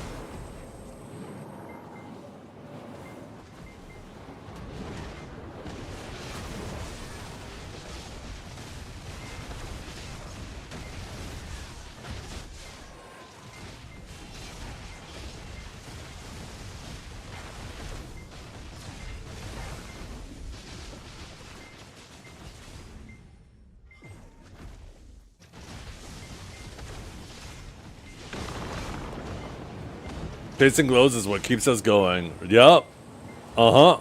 Chasing glows is what keeps us going. Yup. Uh-huh.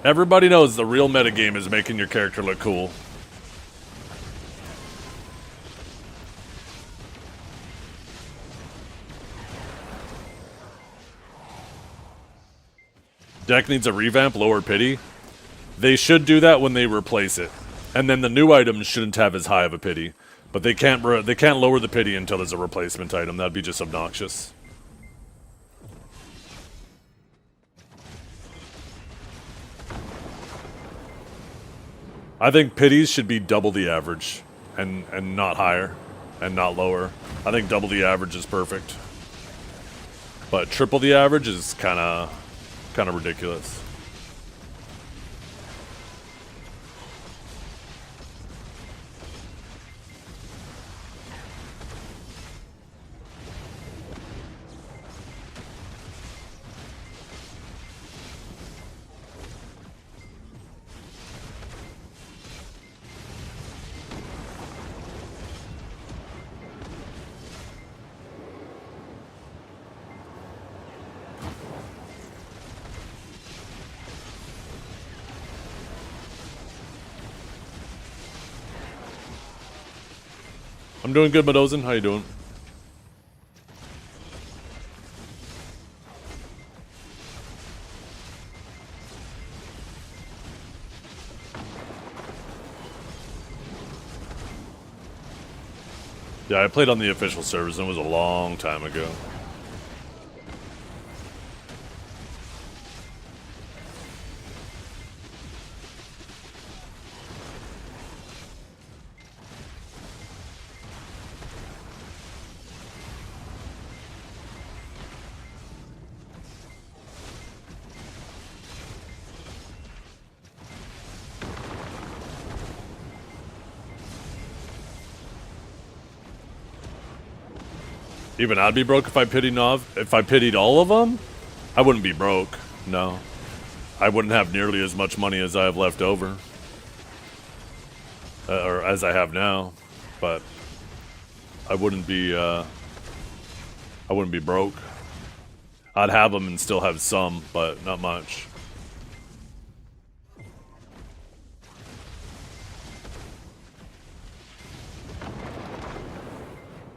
Everybody knows the real metagame is making your character look cool. deck needs a revamp, lower pity. They should do that when they replace it. And then the new items shouldn't have as high of a pity. But they can't lower the pity until there's a replacement item. That'd be just obnoxious. I think pities should be double the average and not higher and not lower. I think double the average is perfect. But triple the average is kind of ridiculous. I'm doing good, Medozen. How you doing? Yeah, I played on the official servers and it was a long time ago. Even I'd be broke if I pitied Nov. If I pitied all of them, I wouldn't be broke. No. I wouldn't have nearly as much money as I have left over. Or as I have now. But I wouldn't be broke. I'd have them and still have some, but not much.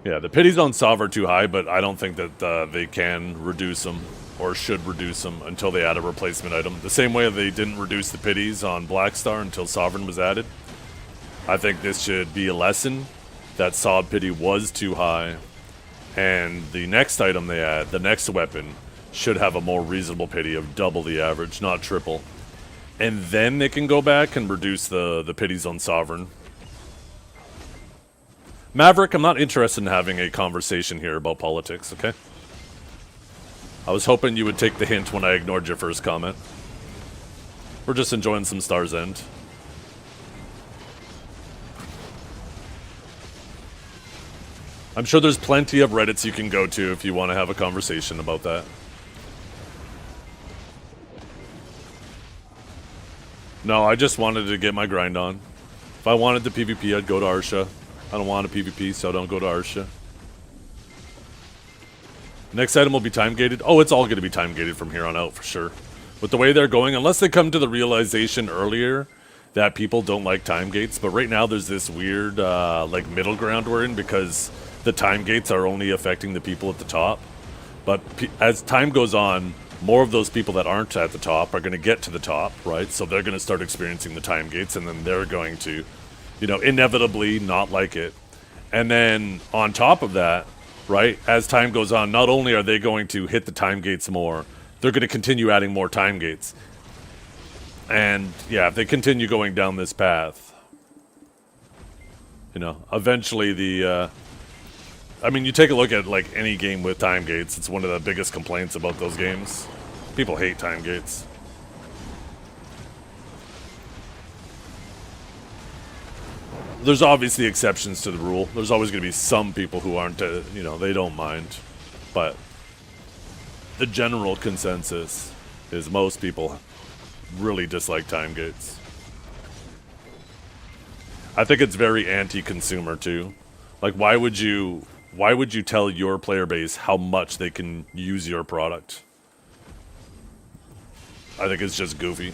Yeah, the pities on Sov are too high, but I don't think that they can reduce them or should reduce them until they add a replacement item. The same way they didn't reduce the pities on Blackstar until Sovereign was added. I think this should be a lesson that Sov pity was too high, and the next item they add, the next weapon, should have a more reasonable pity of double the average, not triple. And then they can go back and reduce the pities on Sovereign. Maverick, I'm not interested in having a conversation here about politics, okay? I was hoping you would take the hint when I ignored your first comment. We're just enjoying some Star's End. I'm sure there's plenty of Reddits you can go to if you want to have a conversation about that. No, I just wanted to get my grind on. If I wanted to PvP, I'd go to Arsha. I don't want a PvP, so I don't go to Arsha. Next item will be time gated. Oh, it's all going to be time gated from here on out for sure. With the way they're going, unless they come to the realization earlier that people don't like time gates. But right now there's this weird like middle ground we're in because the time gates are only affecting the people at the top. But as time goes on, more of those people that aren't at the top are going to get to the top, right? So they're going to start experiencing the time gates, and then they're going to, you know, inevitably not like it. And then on top of that, right, as time goes on, not only are they going to hit the time gates more, they're going to continue adding more time gates. And yeah, if they continue going down this path, you know, eventually the I mean, you take a look at like any game with time gates, it's one of the biggest complaints about those games. People hate time gates. There's obviously exceptions to the rule. There's always going to be some people who aren't, you know, they don't mind. But the general consensus is most people really dislike time gates. I think it's very anti-consumer too. Like, why would you tell your player base how much they can use your product? I think it's just goofy.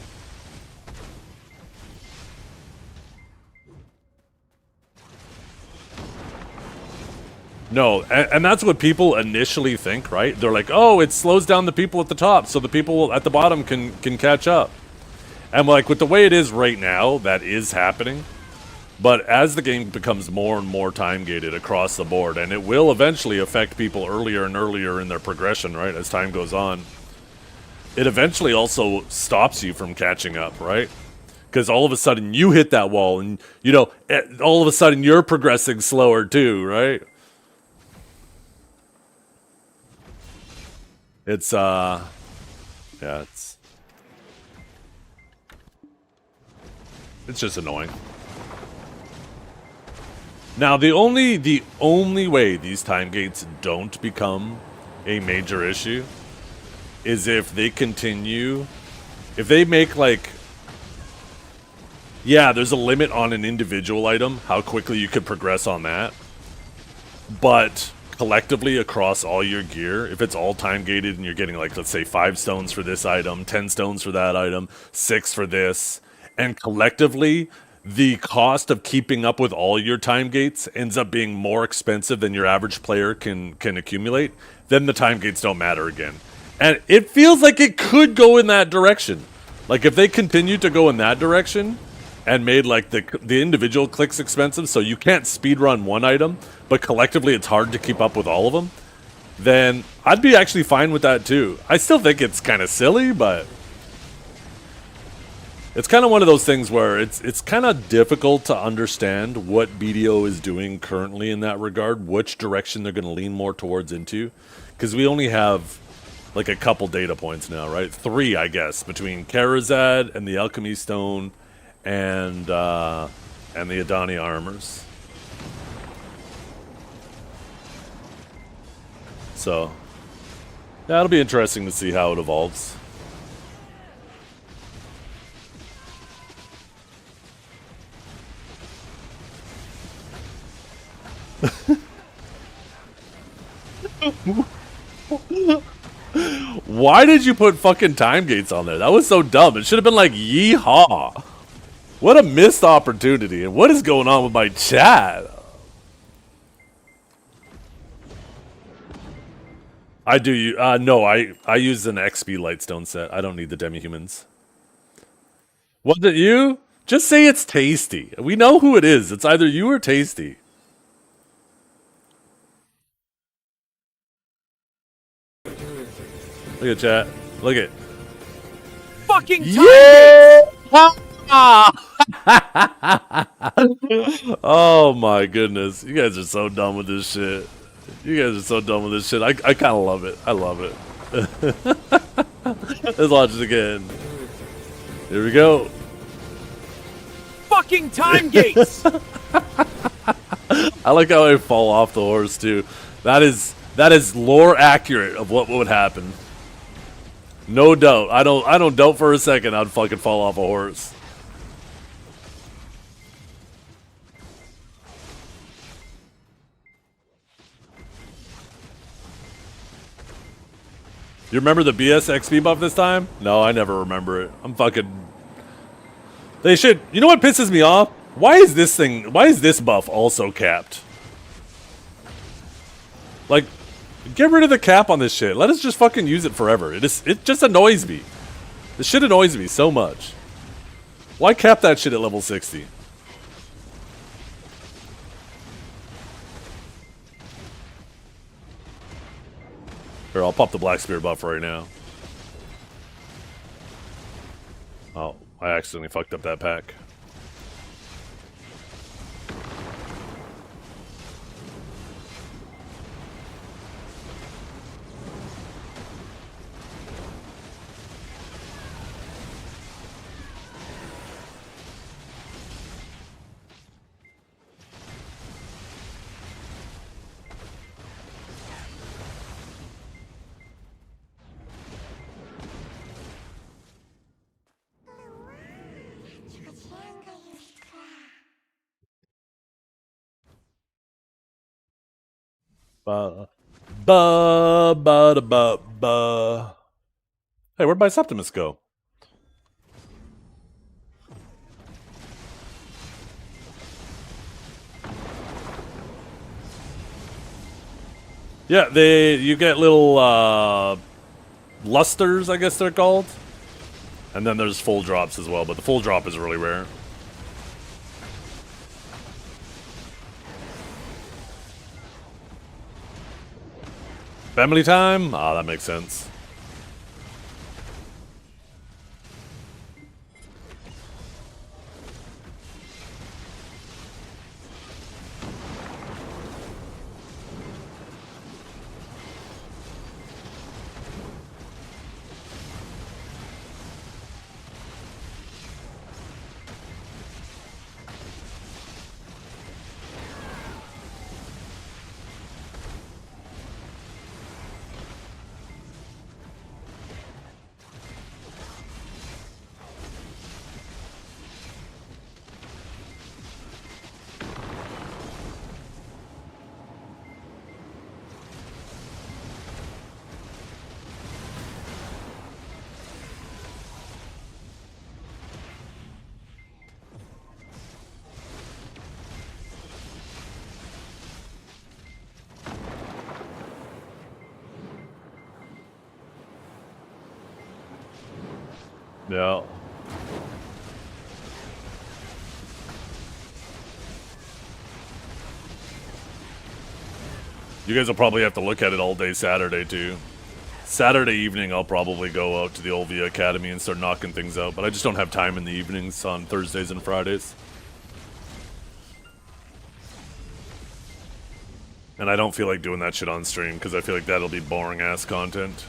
No, and that's what people initially think, right? They're like, oh, it slows down the people at the top, so the people at the bottom can catch up. And like with the way it is right now, that is happening. But as the game becomes more and more time-gated across the board, and it will eventually affect people earlier and earlier in their progression, right, as time goes on, it eventually also stops you from catching up, right? Because all of a sudden you hit that wall, and, you know, all of a sudden you're progressing slower too, right? It's, yeah, it's just annoying. Now, the only way these time gates don't become a major issue is if they continue, if they make, like, yeah, there's a limit on an individual item, how quickly you could progress on that, but collectively across all your gear, if it's all time gated and you're getting, like, let's say 5 stones for this item, 10 stones for that item, 6 for this, and collectively the cost of keeping up with all your time gates ends up being more expensive than your average player can accumulate, then the time gates don't matter again. And it feels like it could go in that direction. Like, if they continue to go in that direction and made, like, the individual clicks expensive, so you can't speedrun one item, but collectively it's hard to keep up with all of them, then I'd be actually fine with that too. I still think it's kind of silly, but it's kind of one of those things where it's kind of difficult to understand what BDO is doing currently in that regard, which direction they're going to lean more towards into, because we only have like a couple data points now, right? 3, I guess, between Karazad and the Alchemy Stone and the Adani Armors. So that'll be interesting to see how it evolves. Why did you put fucking time gates on there? That was so dumb. It should have been like, yeehaw. What a missed opportunity. And what is going on with my chat? I do, no, I use an XP Lightstone set. I don't need the demi-humans. Was it you? Just say it's Tasty. We know who it is. It's either you or Tasty. Look at chat. Look at. Fucking time Yeah! Oh my goodness. You guys are so dumb with this shit. You guys are so dumb with this shit. I kind of love it. I love it. Let's watch this again. Here we go. Fucking time gates. I like how I fall off the horse too. That is lore accurate of what would happen. No doubt. I don't doubt for a second I'd fucking fall off a horse. You remember the BS XP buff this time? No, I never remember it. I'm fucking... They should... You know what pisses me off? Why is this buff also capped? Like, get rid of the cap on this shit. Let us just fucking use it forever. It just annoys me. This shit annoys me so much. Why cap that shit at level 60? Here, I'll pop the Black Spear buff right now. Oh, I accidentally fucked up that pack. Ba ba ba ba ba. Hey, where'd my Septimus go? Yeah, you get little lusters, I guess they're called. And then there's full drops as well, but the full drop is really rare. Family time? Ah, that makes sense. Yeah. You guys will probably have to look at it all day Saturday, too. Saturday evening, I'll probably go out to the Olvia Academy and start knocking things out, but I just don't have time in the evenings on Thursdays and Fridays. And I don't feel like doing that shit on stream, because I feel like that'll be boring-ass content.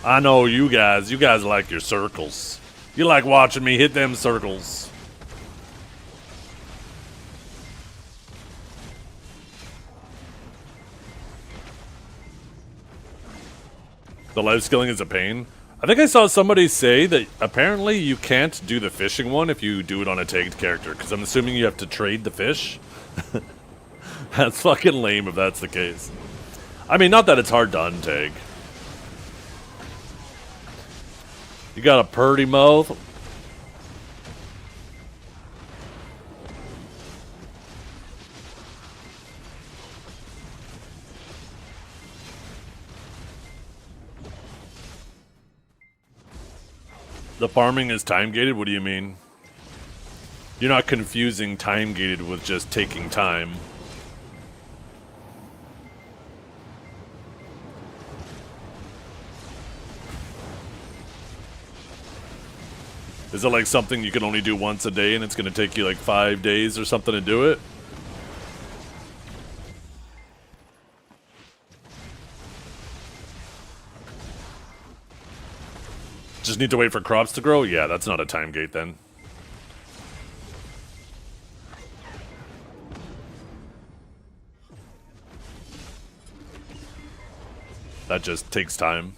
I know you guys like your circles. You like watching me hit them circles. The life skilling is a pain. I think I saw somebody say that apparently you can't do the fishing one if you do it on a tagged character, because I'm assuming you have to trade the fish. That's fucking lame if that's the case. I mean, not that it's hard to untag. You got a purdy mouth? The farming is time-gated? What do you mean? You're not confusing time-gated with just taking time. Is it like something you can only do once a day and it's going to take you like 5 days or something to do it? Just need to wait for crops to grow? Yeah, that's not a time gate then. That just takes time.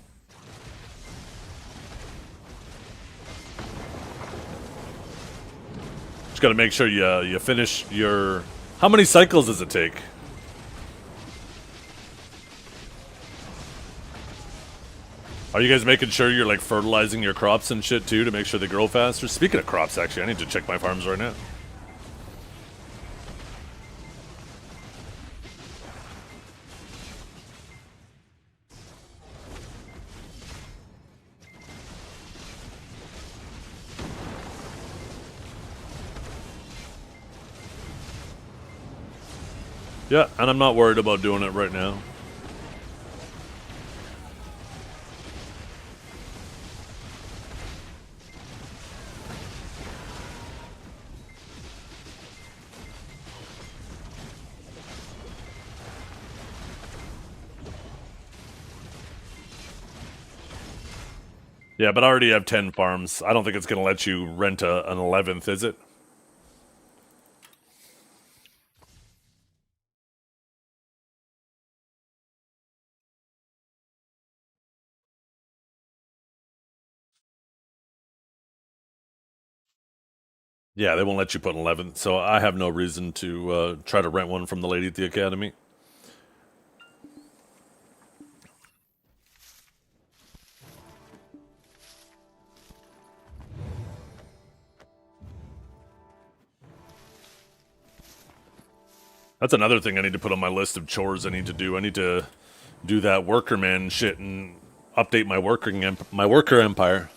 Just gotta make sure you finish your... How many cycles does it take? Are you guys making sure you're like fertilizing your crops and shit too to make sure they grow faster? Speaking of crops, actually, I need to check my farms right now. Yeah, and I'm not worried about doing it right now. Yeah, but I already have 10 farms. I don't think it's going to let you rent an 11th, is it? Yeah, they won't let you put an 11th, so I have no reason to try to rent one from the lady at the academy. That's another thing I need to put on my list of chores I need to do. I need to do that workerman shit and update my worker empire.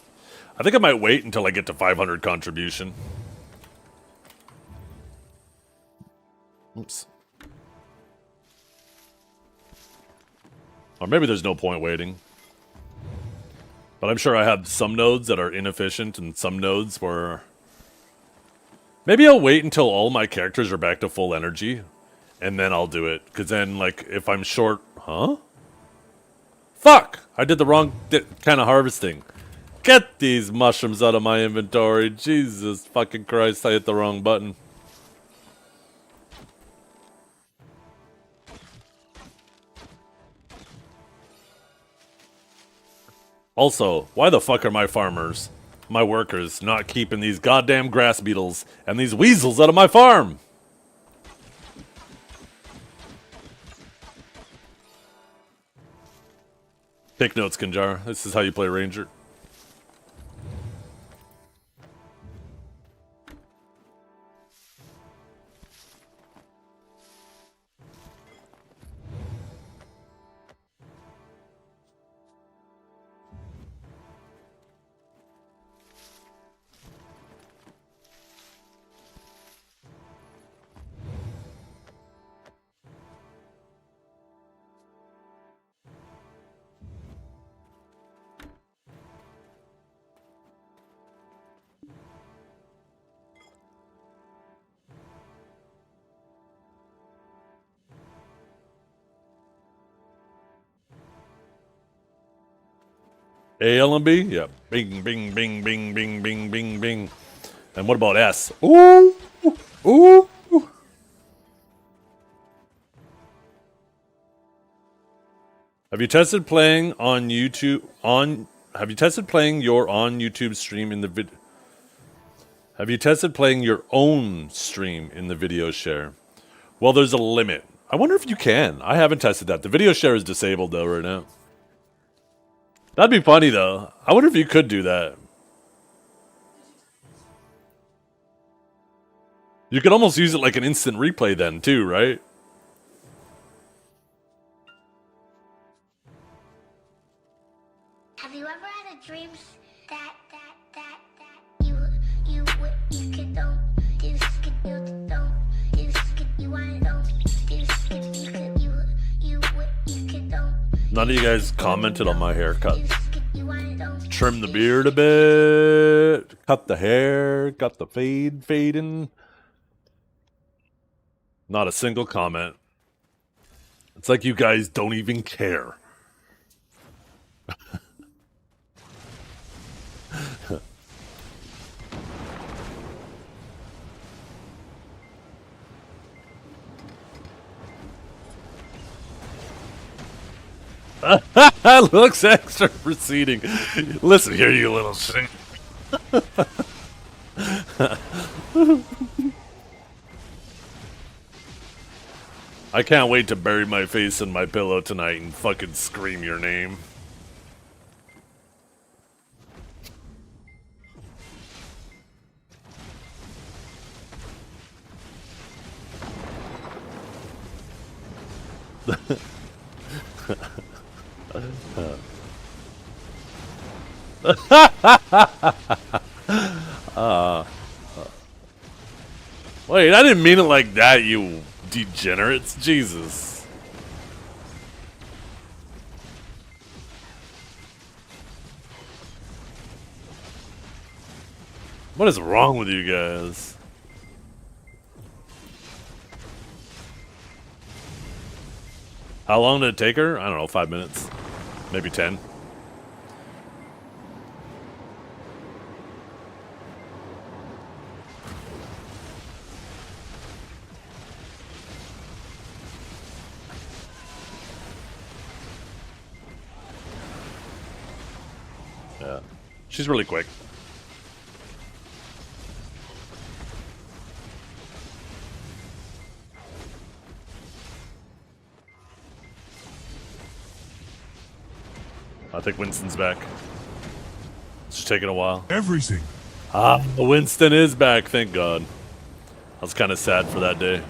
I think I might wait until I get to 500 contribution. Oops. Or maybe there's no point waiting. But I'm sure I have some nodes that are inefficient and some nodes where... Maybe I'll wait until all my characters are back to full energy. And then I'll do it. Because then, like, if I'm short... Huh? Fuck! I did the wrong kind of harvesting. Get these mushrooms out of my inventory. Jesus fucking Christ, I hit the wrong button. Also, why the fuck are my farmers, my workers, not keeping these goddamn grass beetles and these weasels out of my farm? Take notes, Kanjar. This is how you play Ranger. A, L, and B? Yeah. Bing, bing, bing, bing, bing, bing, bing, bing. And what about S? Ooh! Ooh! Have you tested playing on YouTube Have you tested playing your on YouTube stream in the vid Have you tested playing your own stream in the video share? Well, there's a limit. I wonder if you can. I haven't tested that. The video share is disabled though right now. That'd be funny, though. I wonder if you could do that. You could almost use it like an instant replay then, too, right? Have you ever had a dream that you could don't you could you don't you want don't you could don't. None of you guys commented on my haircut. Trim the beard a bit, cut the hair, got the fading. Not a single comment. It's like you guys don't even care. That looks extra receding. Listen here, you little shit. I can't wait to bury my face in my pillow tonight and fucking scream your name. Wait, I didn't mean it like that, you degenerates. Jesus. What is wrong with you guys? How long did it take her? I don't know, 5 minutes. Maybe 10. Yeah. She's really quick. I think Winston's back. It's just taking a while. Everything. Ah, Winston is back, thank God. I was kind of sad for that day.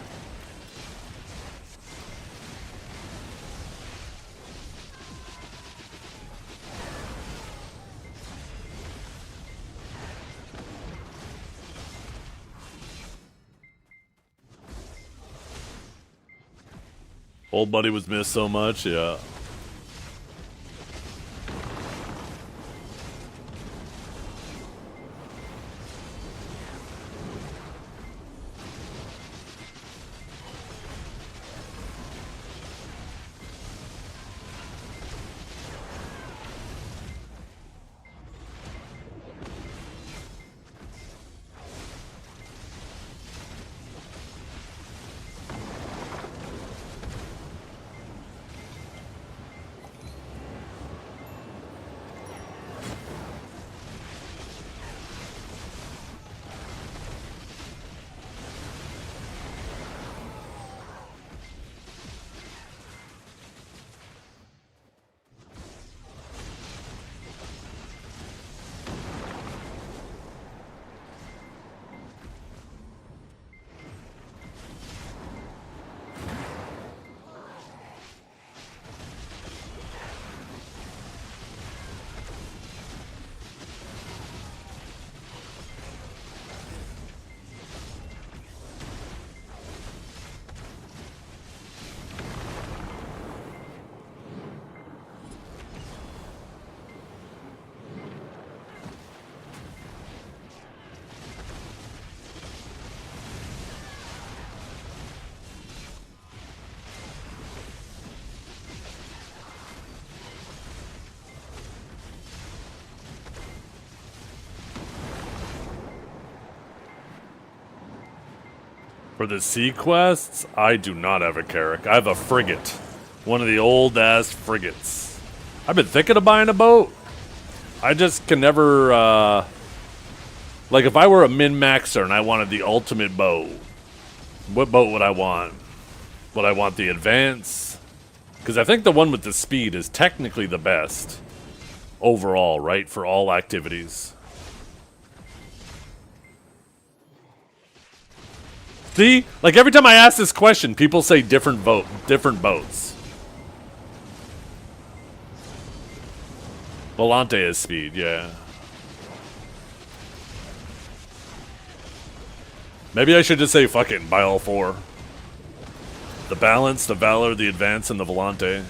Old buddy was missed so much, yeah. For the sea quests, I do not have a Carrack. I have a frigate. One of the old-ass frigates. I've been thinking of buying a boat. I just can never, like, if I were a min-maxer and I wanted the ultimate boat, what boat would I want? Would I want the Advance? Because I think the one with the speed is technically the best. Overall, right? For all activities. See? Like, every time I ask this question, people say different boats. Volante is speed, yeah. Maybe I should just say fuck it and buy all four. The Balance, the Valor, the Advance, and the Volante.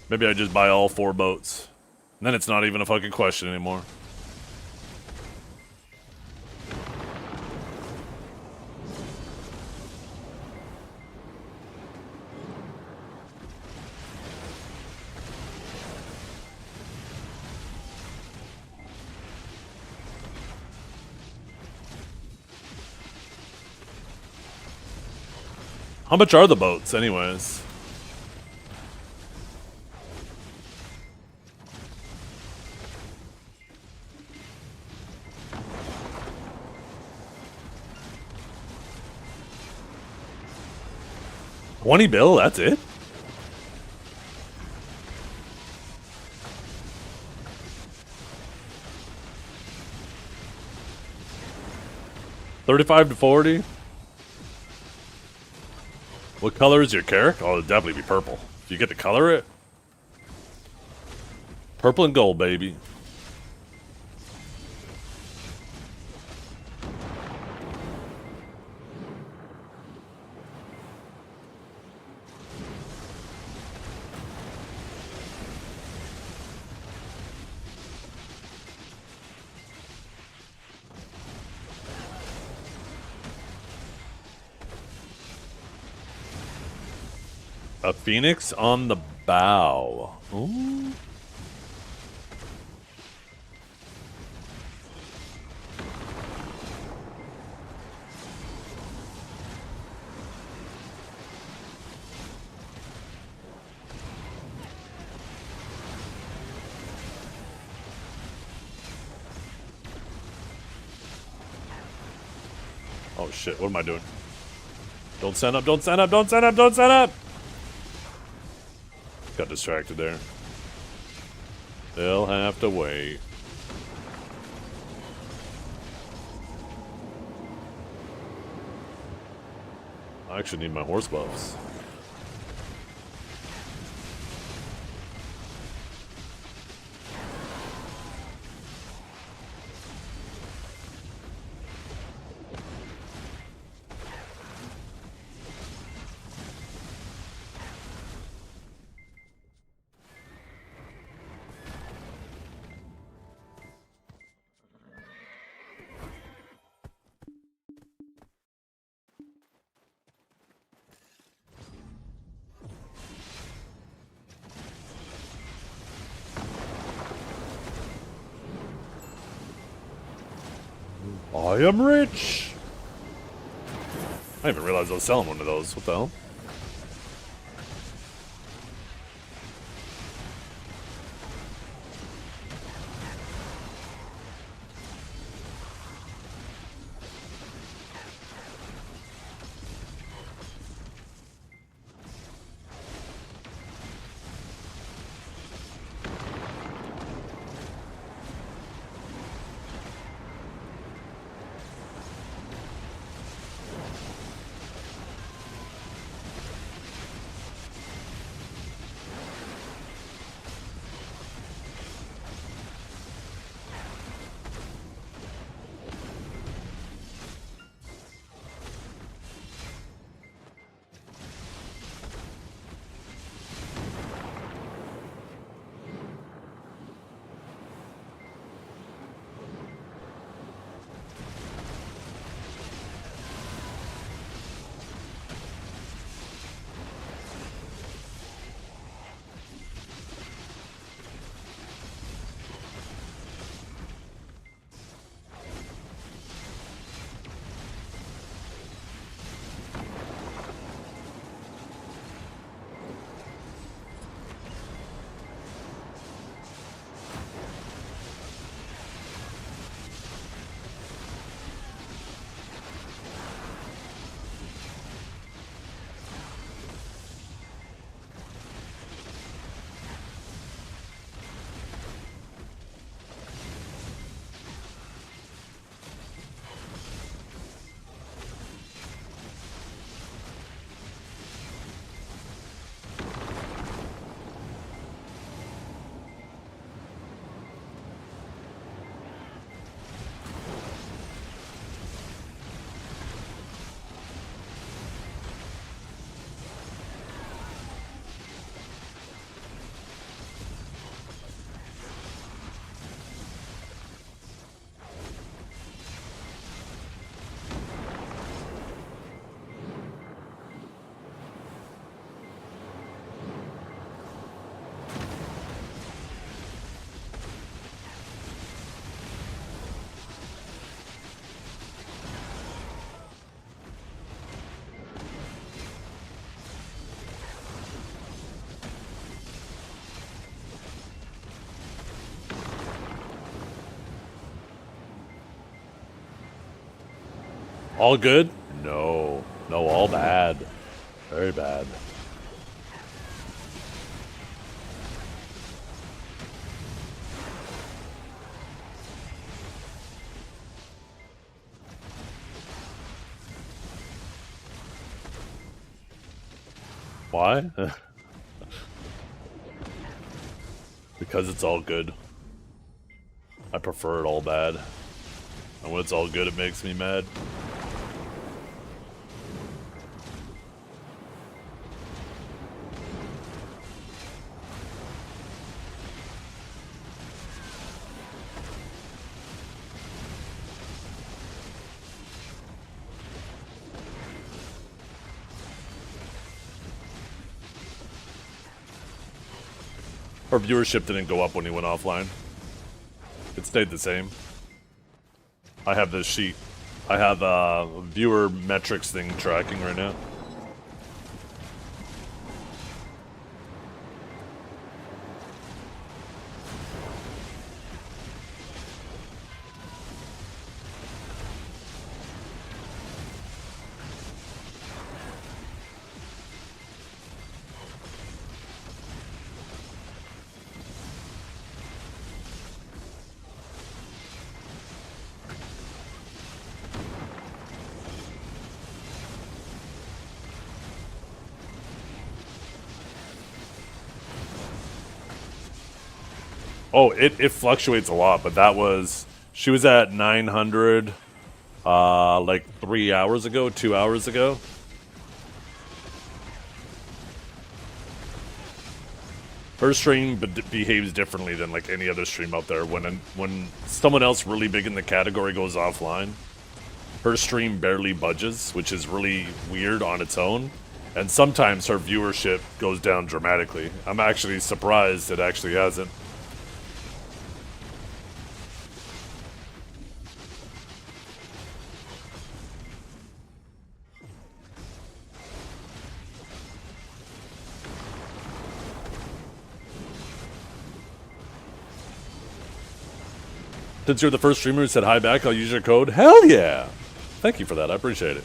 Maybe I just buy all four boats. And then it's not even a fucking question anymore. How much are the boats, anyways? $20, that's it? $35 to $40. What color is your Carrack? Oh, it'll definitely be purple. If you get to color it. Purple and gold, baby. A phoenix on the bow. Ooh. Oh shit, what am I doing? Don't stand up, don't stand up, don't stand up, don't stand up! Got distracted there. They'll have to wait. I actually need my horse buffs. I am rich. I didn't even realize I was selling one of those. What the hell? All good? No. No, all bad. Very bad. Why? Because it's all good. I prefer it all bad. And when it's all good, it makes me mad. Our viewership didn't go up when he went offline. It stayed the same. I have this sheet. I have a viewer metrics thing tracking right now. Oh, it fluctuates a lot, but that was... She was at 900, like 3 hours ago, 2 hours ago. Her stream behaves differently than like any other stream out there. When someone else really big in the category goes offline, her stream barely budges, which is really weird on its own. And sometimes her viewership goes down dramatically. I'm actually surprised it actually hasn't. Since you're the first streamer who said hi back, I'll use your code. Hell yeah! Thank you for that. I appreciate it.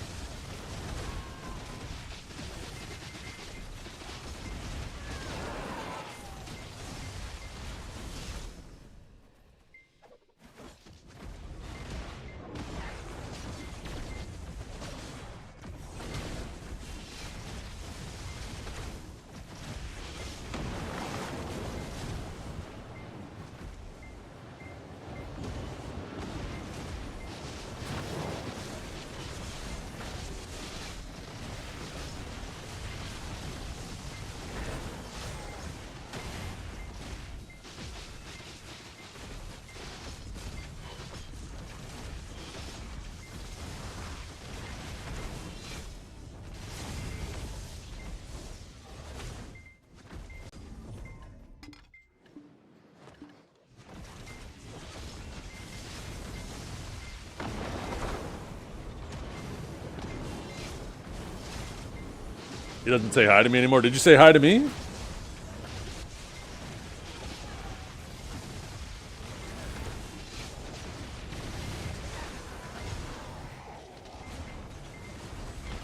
He doesn't say hi to me anymore. Did you say hi to me?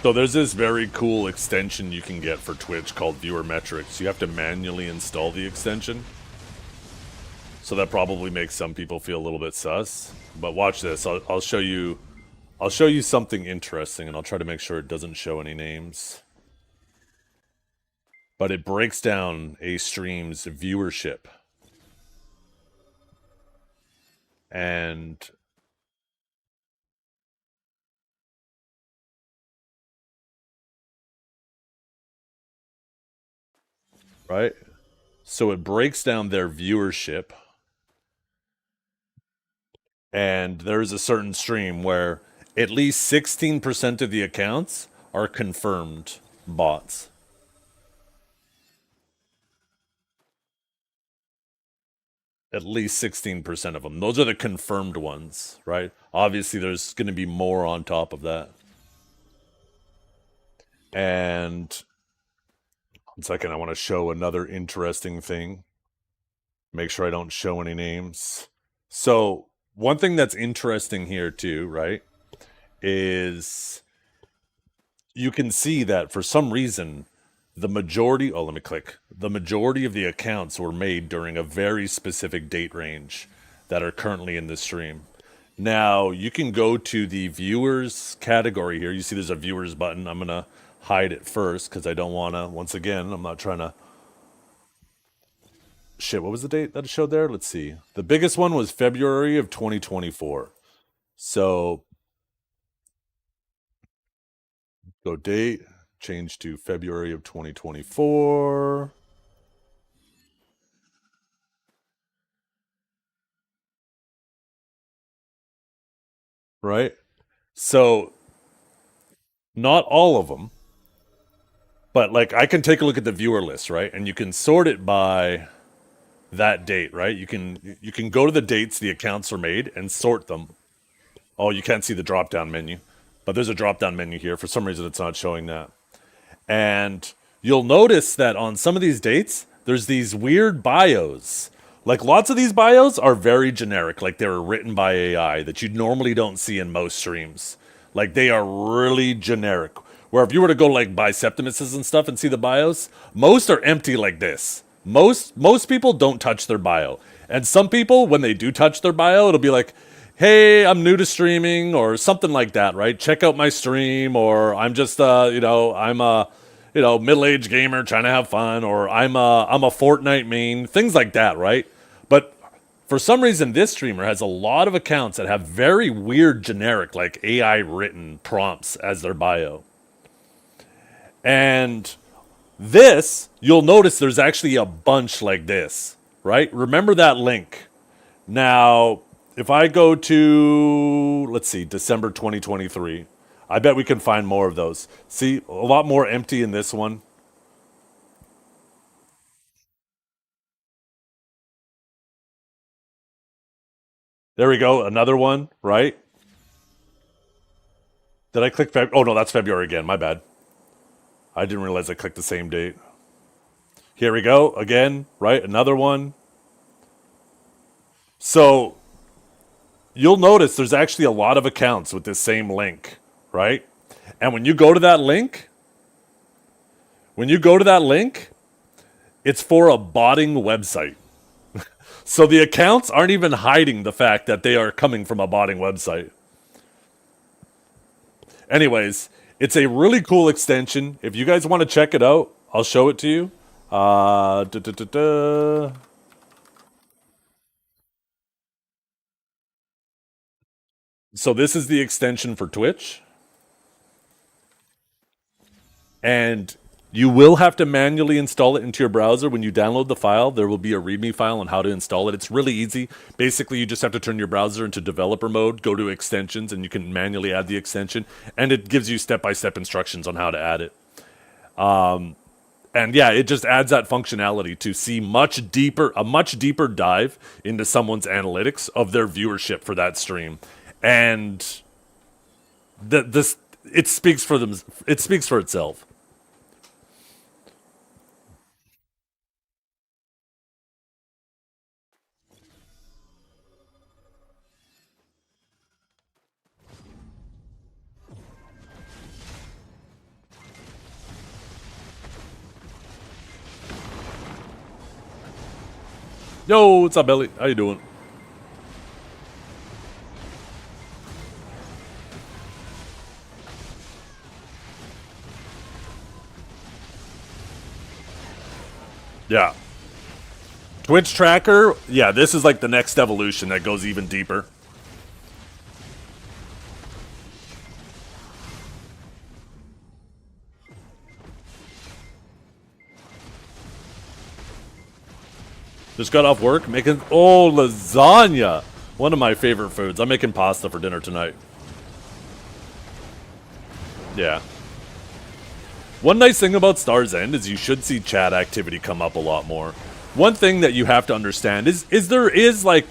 So there's this very cool extension you can get for Twitch called Viewer Metrics. You have to manually install the extension. So that probably makes some people feel a little bit sus. But watch this. I'll show you something interesting, and I'll try to make sure it doesn't show any names. But it breaks down a stream's viewership. And right? So it breaks down their viewership. And there's a certain stream where at least 16% of the accounts are confirmed bots. At least 16% of them. Those are the confirmed ones, right? Obviously, there's going to be more on top of that. And 1 second, I want to show another interesting thing. Make sure I don't show any names. So, one thing that's interesting here too, right, is you can see that for some reason, the majority, let me click. The majority of the accounts were made during a very specific date range that are currently in this stream. Now, you can go to the viewers category here. You see there's a viewers button. I'm going to hide it first because I don't want to, once again, I'm not trying to. Shit, what was the date that it showed there? Let's see. The biggest one was February of 2024. So, go date. Change to February of 2024. Right? So, not all of them. But, like, I can take a look at the viewer list, right? And you can sort it by that date, right? You can go to the dates the accounts are made and sort them. Oh, you can't see the drop-down menu. But there's a drop-down menu here. For some reason, it's not showing that. And you'll notice that on some of these dates, there's these weird bios. Like, lots of these bios are very generic, like they were written by AI that you normally don't see in most streams. Like, they are really generic. Where if you were to go, like, by Septimuses and stuff and see the bios, most are empty like this. Most people don't touch their bio. And some people, when they do touch their bio, it'll be like, hey, I'm new to streaming, or something like that, right? Check out my stream, or I'm just, I'm a, middle-aged gamer trying to have fun, or I'm a Fortnite main, things like that, right? But for some reason, this streamer has a lot of accounts that have very weird, generic, like AI-written prompts as their bio. And this, you'll notice there's actually a bunch like this, right? Remember that link. Now, if I go to, let's see, December 2023, I bet we can find more of those. See, a lot more empty in this one. There we go, another one, right? Did I click February? Oh, no, that's February again, my bad. I didn't realize I clicked the same date. Here we go, again, right? Another one. So, you'll notice there's actually a lot of accounts with this same link, right? And when you go to that link, it's for a botting website. So the accounts aren't even hiding the fact that they are coming from a botting website. Anyways, it's a really cool extension. If you guys want to check it out, I'll show it to you. So this is the extension for Twitch. And you will have to manually install it into your browser. When you download the file, there will be a README file on how to install it. It's really easy. Basically, you just have to turn your browser into developer mode, go to extensions, and you can manually add the extension. And it gives you step-by-step instructions on how to add it. And yeah, it just adds that functionality to see a much deeper dive into someone's analytics of their viewership for that stream. And it speaks for them. It speaks for itself. Yo, what's up, Ellie? How you doing? Yeah. Twitch tracker, yeah, this is like the next evolution that goes even deeper. Just got off work making lasagna. One of my favorite foods. I'm making pasta for dinner tonight. Yeah. One nice thing about Star's End is you should see chat activity come up a lot more. One thing that you have to understand is there is like,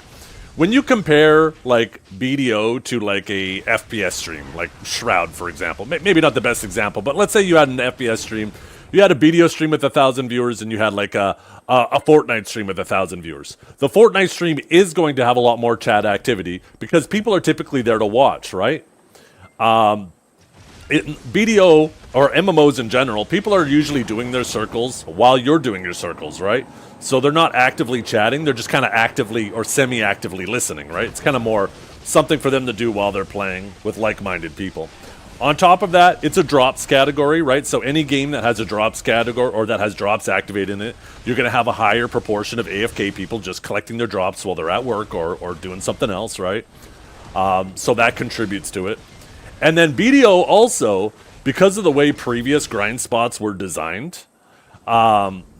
when you compare like BDO to like a FPS stream, like Shroud for example, maybe not the best example, but let's say you had an FPS stream, you had a BDO stream with 1,000 viewers, and you had like a Fortnite stream with 1,000 viewers. The Fortnite stream is going to have a lot more chat activity because people are typically there to watch, right? BDO or MMOs in general, people are usually doing their circles while you're doing your circles, right? So they're not actively chatting, they're just kind of actively or semi-actively listening, right? It's kind of more something for them to do while they're playing with like-minded people. On top of that, it's a drops category, right? So any game that has a drops category or that has drops activated in it, you're going to have a higher proportion of AFK people just collecting their drops while they're at work or doing something else, right? So that contributes to it. And then BDO also, because of the way previous grind spots were designed,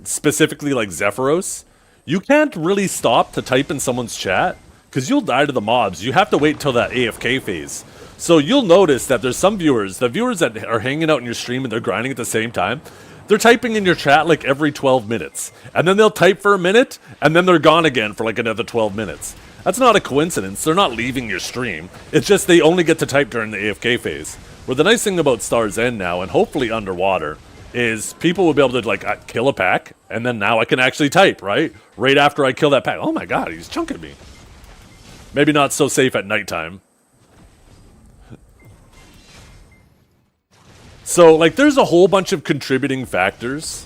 specifically like Zephyros, you can't really stop to type in someone's chat because you'll die to the mobs. You have to wait till that AFK phase. So you'll notice that there's some viewers, the viewers that are hanging out in your stream and they're grinding at the same time, they're typing in your chat like every 12 minutes. And then they'll type for a minute, and then they're gone again for like another 12 minutes. That's not a coincidence. They're not leaving your stream. It's just they only get to type during the AFK phase. Where the nice thing about Star's End now, and hopefully Underwater, is people will be able to like kill a pack, and then now I can actually type, right? Right after I kill that pack. Oh my god, he's chunking me. Maybe not so safe at nighttime. So, like, there's a whole bunch of contributing factors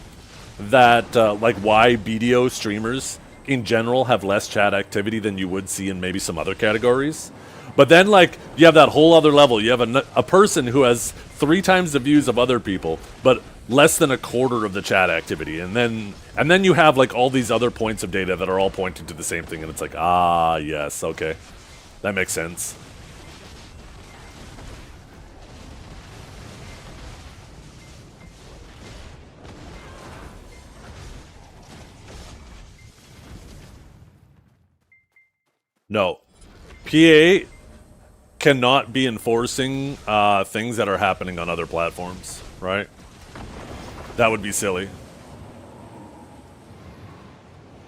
that, like, why BDO streamers in general have less chat activity than you would see in maybe some other categories. But then, like, you have that whole other level. You have a person who has 3 times the views of other people, but less than a quarter of the chat activity. And then you have, like, all these other points of data that are all pointing to the same thing. And it's like, ah, yes, okay. That makes sense. No. PA cannot be enforcing things that are happening on other platforms, right? That would be silly.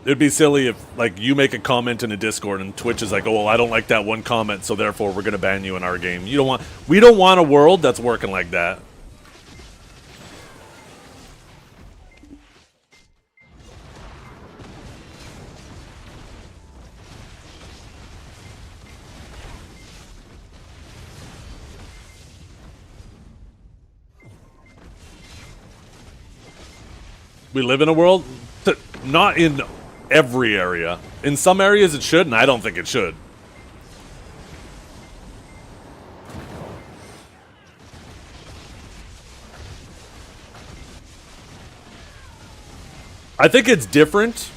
It'd be silly if, like, you make a comment in a Discord and Twitch is like, oh, well, I don't like that one comment, so therefore we're gonna ban you in our game. We don't want a world that's working like that. we live in a world, not in every area. In some areas it should, and I don't think it should. I think it's different.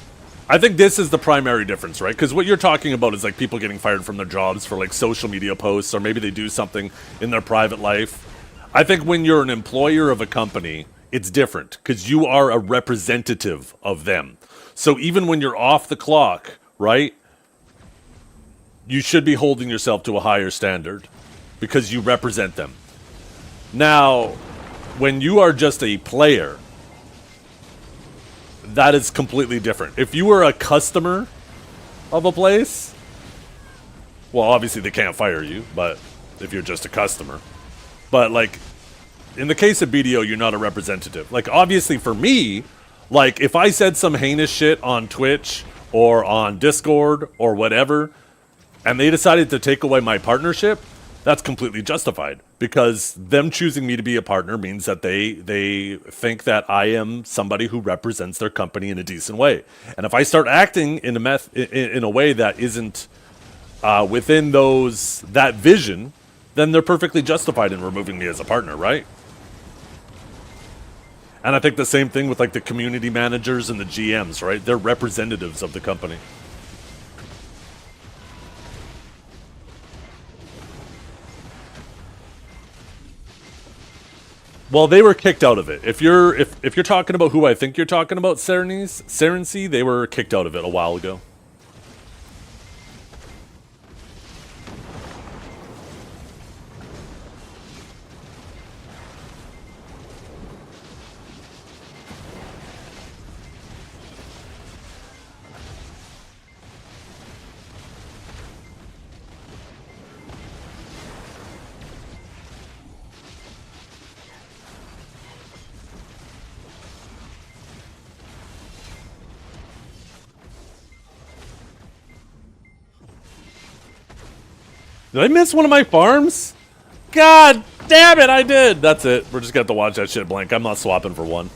I think this is the primary difference, right? Because what you're talking about is like people getting fired from their jobs for like social media posts, or maybe they do something in their private life. I think when you're an employer of a company, it's different because you are a representative of them. So even when you're off the clock, right, you should be holding yourself to a higher standard because you represent them. Now, when you are just a player, that is completely different. If you were a customer of a place, well, obviously they can't fire you, but if you're just a customer. But, like, in the case of BDO, you're not a representative. Like, obviously for me, like, if I said some heinous shit on Twitch or on Discord or whatever, and they decided to take away my partnership, that's completely justified. Because them choosing me to be a partner means that they think that I am somebody who represents their company in a decent way. And if I start acting in a way that isn't within that vision, then they're perfectly justified in removing me as a partner, right? And I think the same thing with like the community managers and the GMs, right? They're representatives of the company. Well, they were kicked out of it. If you're talking about who I think you're talking about, Serency, they were kicked out of it a while ago. Did I miss one of my farms? God damn it, I did! That's it. We're just gonna have to watch that shit blank. I'm not swapping for one.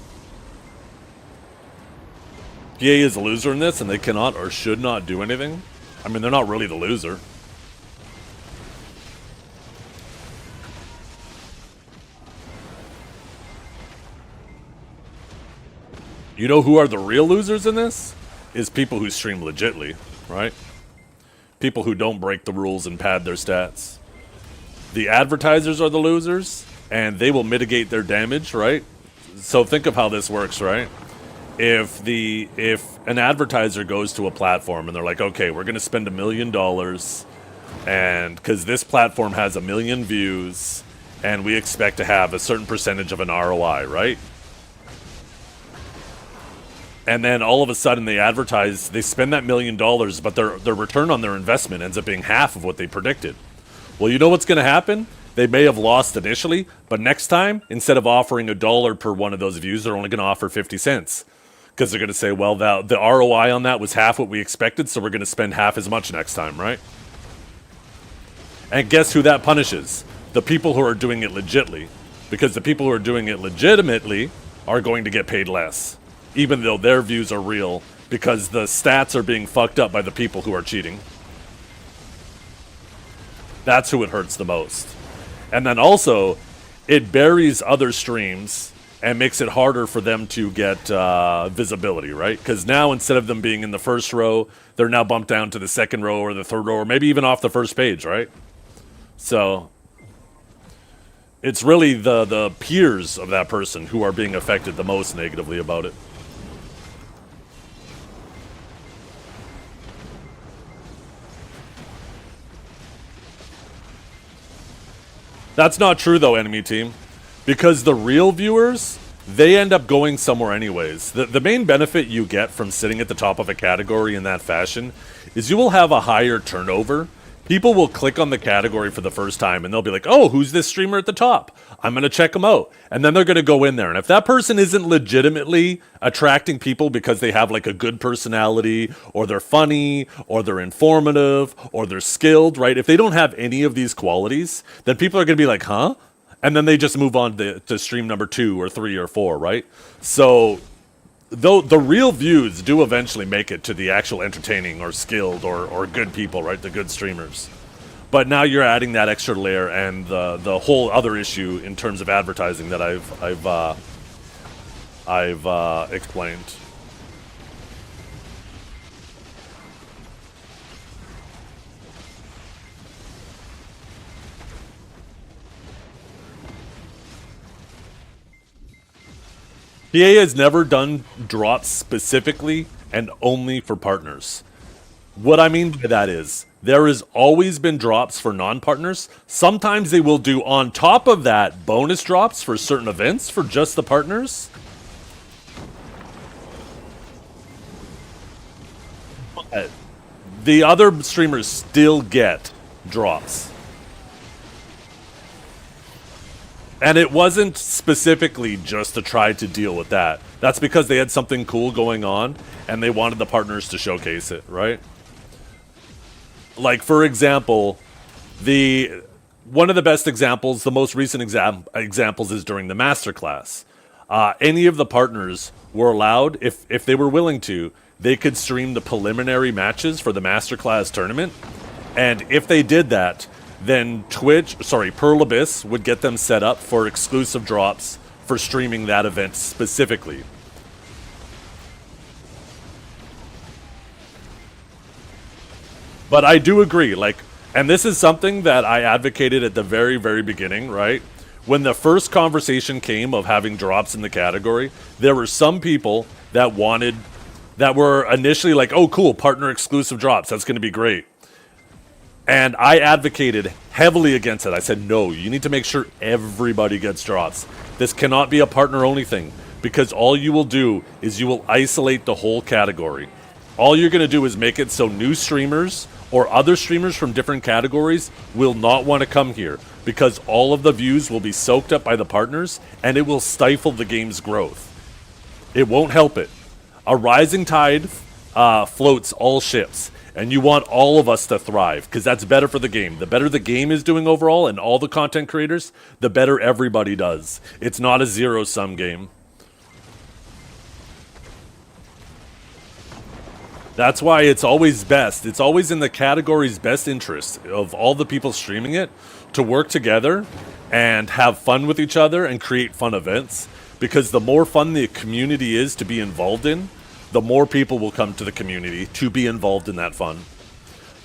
PA is a loser in this, and they cannot or should not do anything. I mean, they're not really the loser. You know who are the real losers in this? Is people who stream legitly, right? People who don't break the rules and pad their stats. The advertisers are the losers, and they will mitigate their damage, right? So think of how this works, right? If an advertiser goes to a platform and they're like, okay, we're going to spend $1 million, and because this platform has 1 million views, and we expect to have a certain percentage of an ROI, right? And then all of a sudden they advertise, they spend that $1 million, but their return on their investment ends up being half of what they predicted. Well, you know what's going to happen? They may have lost initially, but next time, instead of offering $1 per one of those views, they're only going to offer 50 cents. Because they're going to say, well, the ROI on that was half what we expected, so we're going to spend half as much next time, right? And guess who that punishes? The people who are doing it legitly. Because the people who are doing it legitimately are going to get paid less. Even though their views are real, because the stats are being fucked up by the people who are cheating. That's who it hurts the most. And then also, it buries other streams and makes it harder for them to get visibility, right? Because now, instead of them being in the first row, they're now bumped down to the second row or the third row, or maybe even off the first page, right? So, it's really the peers of that person who are being affected the most negatively about it. That's not true, though, enemy team. Because the real viewers, they end up going somewhere anyways. The main benefit you get from sitting at the top of a category in that fashion is you will have a higher turnover. People will click on the category for the first time, and they'll be like, oh, who's this streamer at the top? I'm going to check them out. And then they're going to go in there. And if that person isn't legitimately attracting people because they have like a good personality, or they're funny, or they're informative, or they're skilled, right? If they don't have any of these qualities, then people are going to be like, huh? And then they just move on to stream number 2 or 3 or 4, right? So though the real views do eventually make it to the actual entertaining or skilled or good people, right? The good streamers. But now you're adding that extra layer and the whole other issue in terms of advertising that I've explained. PA has never done drops specifically and only for partners. What I mean by that is, there has always been drops for non-partners. Sometimes they will do on top of that bonus drops for certain events for just the partners. But the other streamers still get drops. And it wasn't specifically just to try to deal with that. That's because they had something cool going on and they wanted the partners to showcase it, right? Like, for example, one of the best examples, the most recent examples is during the masterclass. Any of the partners were allowed, if they were willing to, they could stream the preliminary matches for the masterclass tournament. And if they did that, then Pearl Abyss would get them set up for exclusive drops for streaming that event specifically. But I do agree, like, and this is something that I advocated at the very, very beginning, right? When the first conversation came of having drops in the category, there were some people that were initially like, oh, cool, partner exclusive drops, that's going to be great. And I advocated heavily against it. I said, no, you need to make sure everybody gets drops. This cannot be a partner-only thing, because all you will do is you will isolate the whole category. All you're going to do is make it so new streamers or other streamers from different categories will not want to come here, because all of the views will be soaked up by the partners, and it will stifle the game's growth. It won't help it. A rising tide floats all ships. And you want all of us to thrive, because that's better for the game. The better the game is doing overall, and all the content creators, the better everybody does. It's not a zero-sum game. That's why it's always best. It's always in the category's best interest of all the people streaming it to work together and have fun with each other and create fun events. Because the more fun the community is to be involved in, the more people will come to the community to be involved in that fun.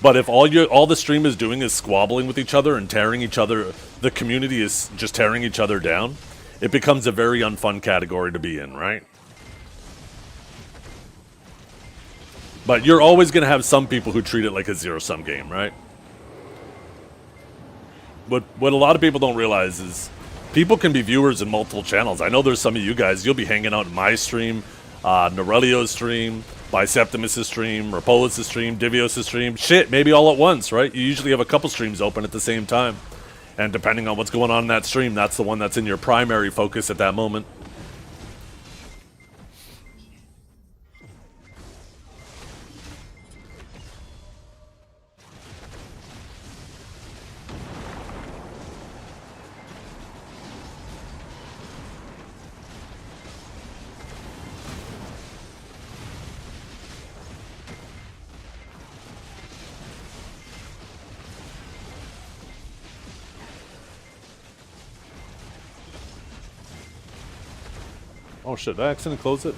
But if all the stream is doing is squabbling with each other and tearing each other, the community is just tearing each other down, it becomes a very unfun category to be in, right? But you're always going to have some people who treat it like a zero-sum game, right? What a lot of people don't realize is people can be viewers in multiple channels. I know there's some of you guys, you'll be hanging out in my stream, Norelio's stream, Biceptimus' stream, Rapolis' stream, Divios' stream. Shit, maybe all at once, right? You usually have a couple streams open at the same time. And depending on what's going on in that stream, that's the one that's in your primary focus at that moment. Oh shit, did I accidentally close it?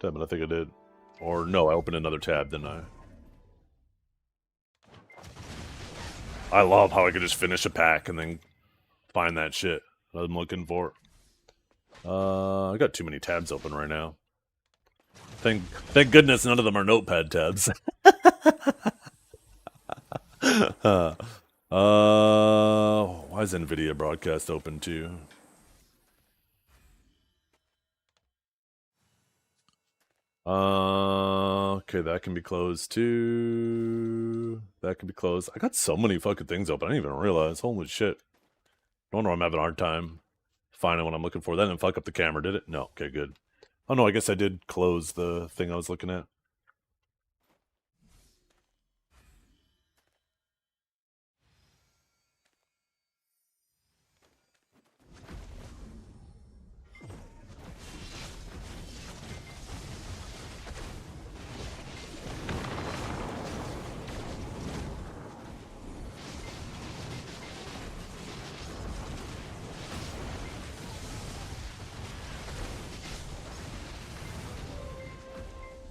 Damn it, I think I did. Or no, I opened another tab, didn't I? I love how I could just finish a pack and then find that shit that I'm looking for. I got too many tabs open right now. Thank goodness none of them are notepad tabs. Why is NVIDIA broadcast open too? Okay, that can be closed too. That can be closed. I got so many fucking things open. I didn't even realize. Holy shit. No wonder I'm having a hard time finding what I'm looking for. That didn't fuck up the camera, did it? No. Okay, good. Oh no, I guess I did close the thing I was looking at.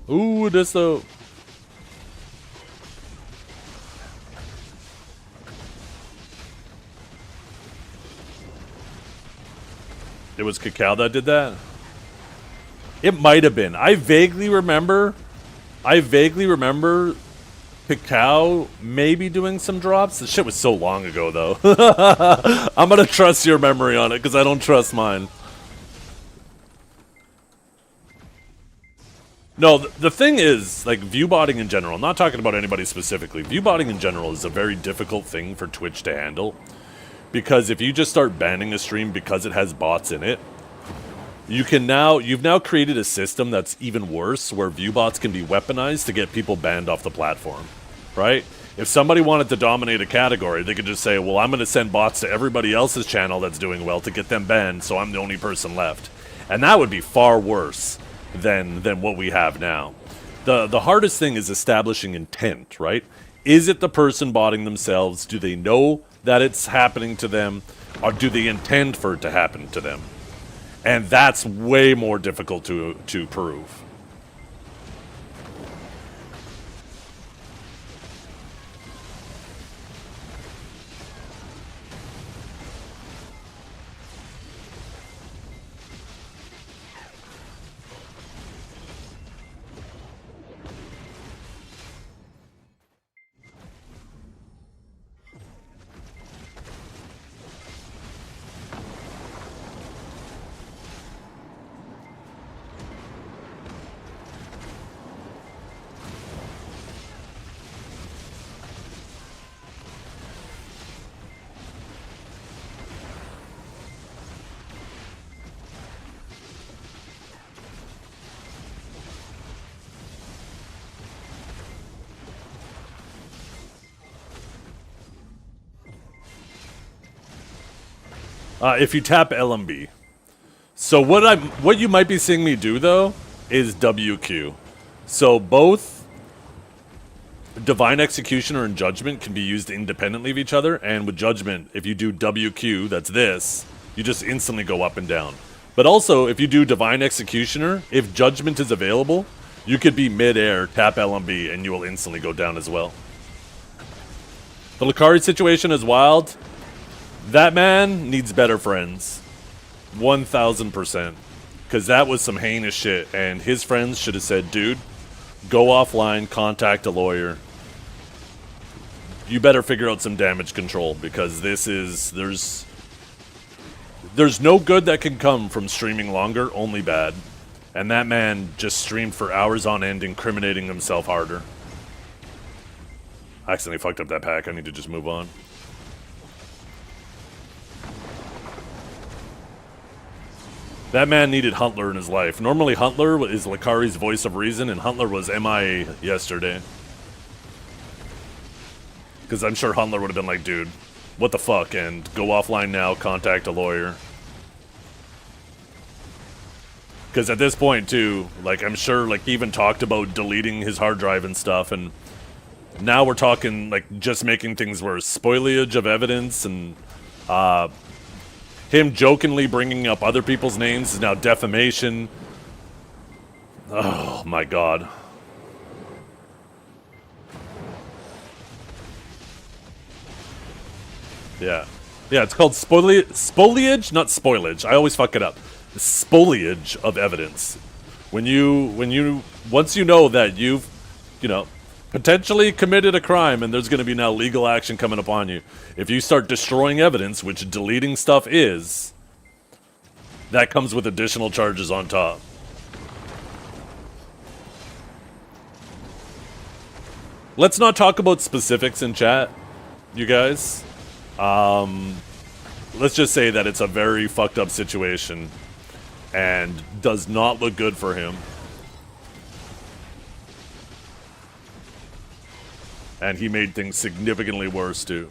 Ooh, this though. It was Cacao that did that? It might have been. I vaguely remember Cacao maybe doing some drops. The shit was so long ago, though. I'm gonna trust your memory on it, because I don't trust mine. No, the thing is, like, viewbotting in general, I'm not talking about anybody specifically, viewbotting in general is a very difficult thing for Twitch to handle. Because if you just start banning a stream because it has bots in it, you've now created a system that's even worse, where viewbots can be weaponized to get people banned off the platform, right? If somebody wanted to dominate a category, they could just say, well, I'm going to send bots to everybody else's channel that's doing well to get them banned, so I'm the only person left. And that would be far worse than what we have now. The hardest thing is establishing intent, right? Is it the person botting themselves? Do they know that it's happening to them, or do they intend for it to happen to them? And that's way more difficult to prove. If you tap LMB. So what you might be seeing me do, though, is WQ. So both Divine Executioner and Judgment can be used independently of each other, and with Judgment, if you do WQ, that's this, you just instantly go up and down. But also, if you do Divine Executioner, if Judgment is available, you could be mid-air, tap LMB, and you will instantly go down as well. The Lucari situation is wild. That man needs better friends. 1000%. Because that was some heinous shit, and his friends should have said, dude, go offline, contact a lawyer. You better figure out some damage control, because this is... There's no good that can come from streaming longer, only bad. And that man just streamed for hours on end, incriminating himself harder. I accidentally fucked up that pack, I need to just move on. That man needed Huntler in his life. Normally Huntler is Lucari's voice of reason, and Huntler was MIA yesterday. Because I'm sure Huntler would have been like, dude, what the fuck, and go offline now, contact a lawyer. Because at this point, too, like, I'm sure, like, he even talked about deleting his hard drive and stuff, and now we're talking, like, just making things worse. Spoilage of evidence, and, him jokingly bringing up other people's names is now defamation. Oh, my God. Yeah. Yeah, it's called spoliage, not spoilage. I always fuck it up. Spoliage of evidence. Once you know that you've, potentially committed a crime and there's going to be now legal action coming upon you, if you start destroying evidence, which deleting stuff is, that comes with additional charges on top. Let's not talk about specifics in chat, you guys. Let's just say that it's a very fucked up situation and does not look good for him. And he made things significantly worse, too.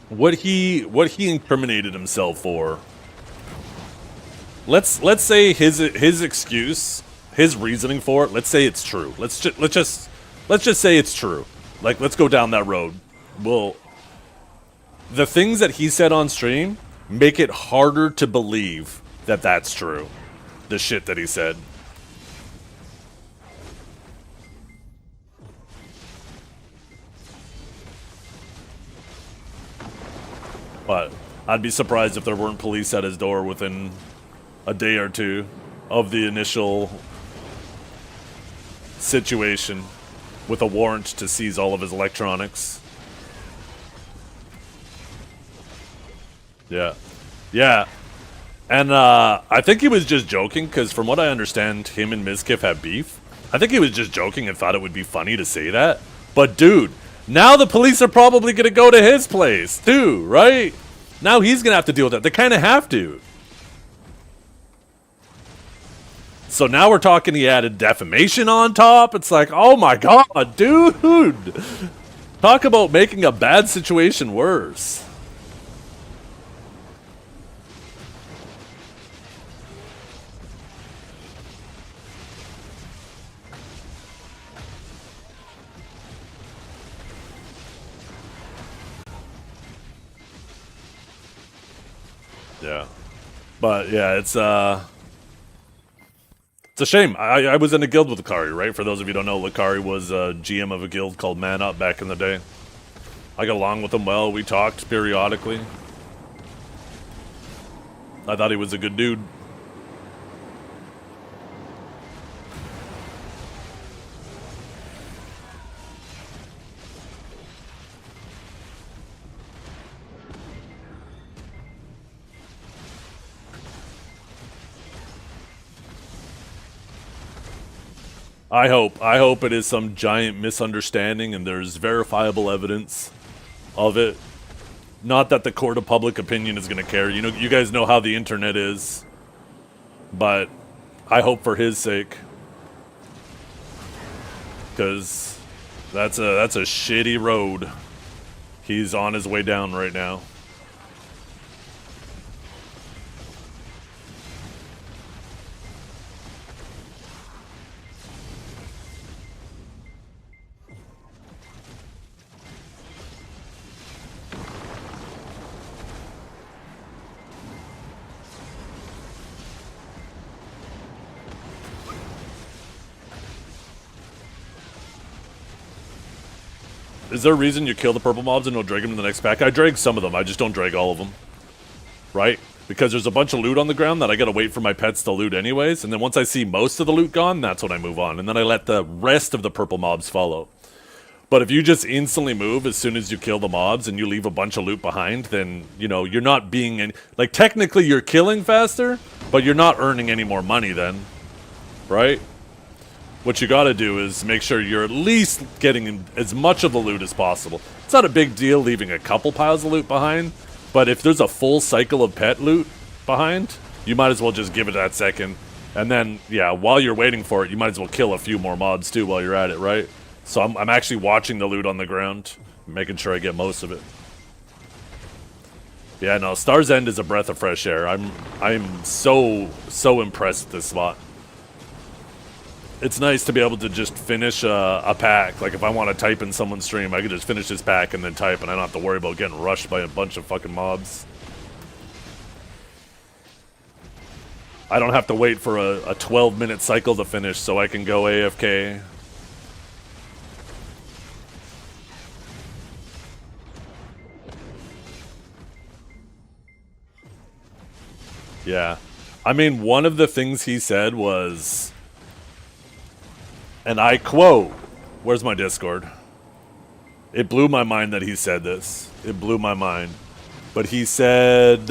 What he incriminated himself for. let's say his excuse, his reasoning for it, let's say it's true. Let's just say it's true. Like, let's go down that road. Well, the things that he said on stream make it harder to believe that that's true. The shit that he said. But I'd be surprised if there weren't police at his door within a day or two of the initial situation with a warrant to seize all of his electronics. Yeah. Yeah. And I think he was just joking, because from what I understand, him and Mizkif have beef. I think he was just joking and thought it would be funny to say that. But dude, now the police are probably going to go to his place too, right? Now he's going to have to deal with that. They kind of have to. So now we're talking he added defamation on top. It's like, oh my god, dude. Talk about making a bad situation worse. Yeah. But yeah, it's a shame. I was in a guild with Lakari, right? For those of you who don't know, Lakari was a GM of a guild called Man Up back in the day. I got along with him well. We talked periodically. I thought he was a good dude. I hope it is some giant misunderstanding and there's verifiable evidence of it. Not that the court of public opinion is going to care. You know, you guys know how the internet is. But I hope for his sake. Because that's a shitty road he's on his way down right now. Is there a reason you kill the purple mobs and don't drag them in the next pack? I drag some of them, I just don't drag all of them. Right? Because there's a bunch of loot on the ground that I gotta wait for my pets to loot anyways, and then once I see most of the loot gone, that's when I move on. And then I let the rest of the purple mobs follow. But if you just instantly move as soon as you kill the mobs and you leave a bunch of loot behind, then, you know, you're not being any... Like, technically you're killing faster, but you're not earning any more money then. Right? What you gotta do is make sure you're at least getting as much of the loot as possible. It's not a big deal leaving a couple piles of loot behind, but if there's a full cycle of pet loot behind, you might as well just give it that second. And then, yeah, while you're waiting for it, you might as well kill a few more mobs too while you're at it, right? So I'm actually watching the loot on the ground, making sure I get most of it. Yeah, no, Star's End is a breath of fresh air. I'm so impressed with this spot. It's nice to be able to just finish a pack. Like, if I want to type in someone's stream, I can just finish this pack and then type, and I don't have to worry about getting rushed by a bunch of fucking mobs. I don't have to wait for a 12-minute cycle to finish so I can go AFK. Yeah. I mean, one of the things he said was... And I quote, where's my Discord? It blew my mind that he said this. It blew my mind. But he said,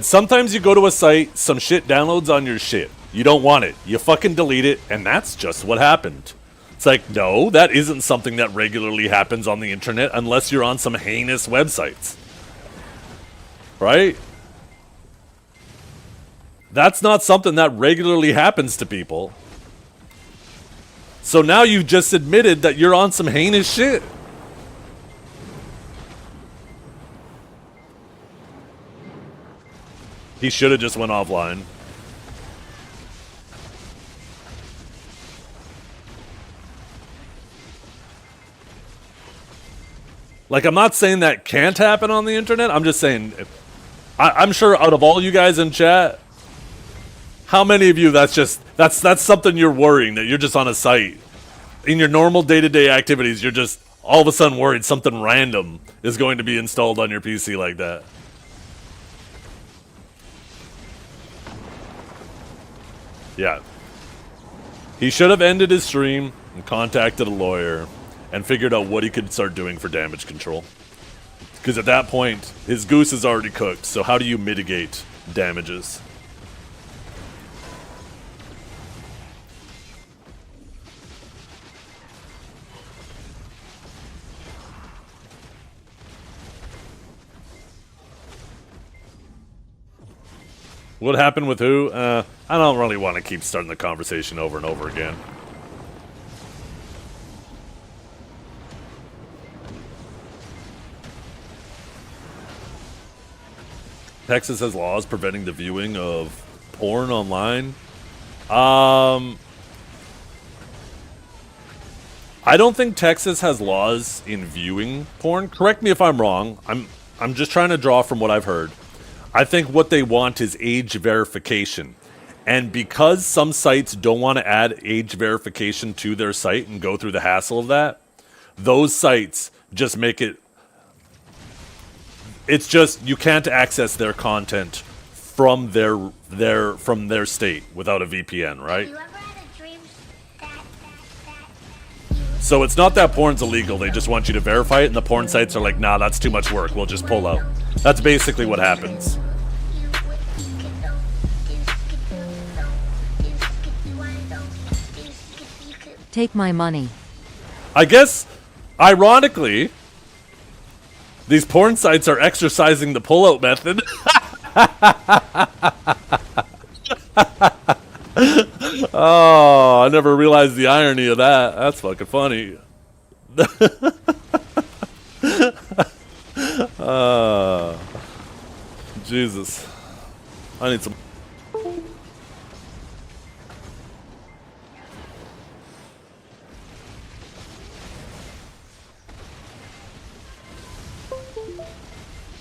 sometimes you go to a site, some shit downloads on your shit. You don't want it. You fucking delete it, and that's just what happened. It's like, no, that isn't something that regularly happens on the internet unless you're on some heinous websites. Right? That's not something that regularly happens to people. So now you've just admitted that you're on some heinous shit. He should have just went offline. Like, I'm not saying that can't happen on the internet. I'm just saying, I'm sure out of all you guys in chat, how many of you that's something you're worrying, that you're just on a site in your normal day-to-day activities, you're just all of a sudden worried something random is going to be installed on your PC like that. Yeah. He should have ended his stream and contacted a lawyer and figured out what he could start doing for damage control. Because at that point, his goose is already cooked, so how do you mitigate damages? What happened with who? I don't really want to keep starting the conversation over and over again. Texas has laws preventing the viewing of porn online. I don't think Texas has laws in viewing porn. Correct me if I'm wrong. I'm just trying to draw from what I've heard. I think what they want is age verification. And because some sites don't want to add age verification to their site and go through the hassle of that, those sites just make it... It's just, you can't access their content from their state without a VPN, right? You ever had a dream that So it's not that porn's illegal, they just want you to verify it, and the porn sites are like, nah, that's too much work, we'll just pull out. That's basically what happens. Take my money. I guess, ironically, these porn sites are exercising the pullout method. Oh, I never realized the irony of that. That's fucking funny. Jesus. I need some...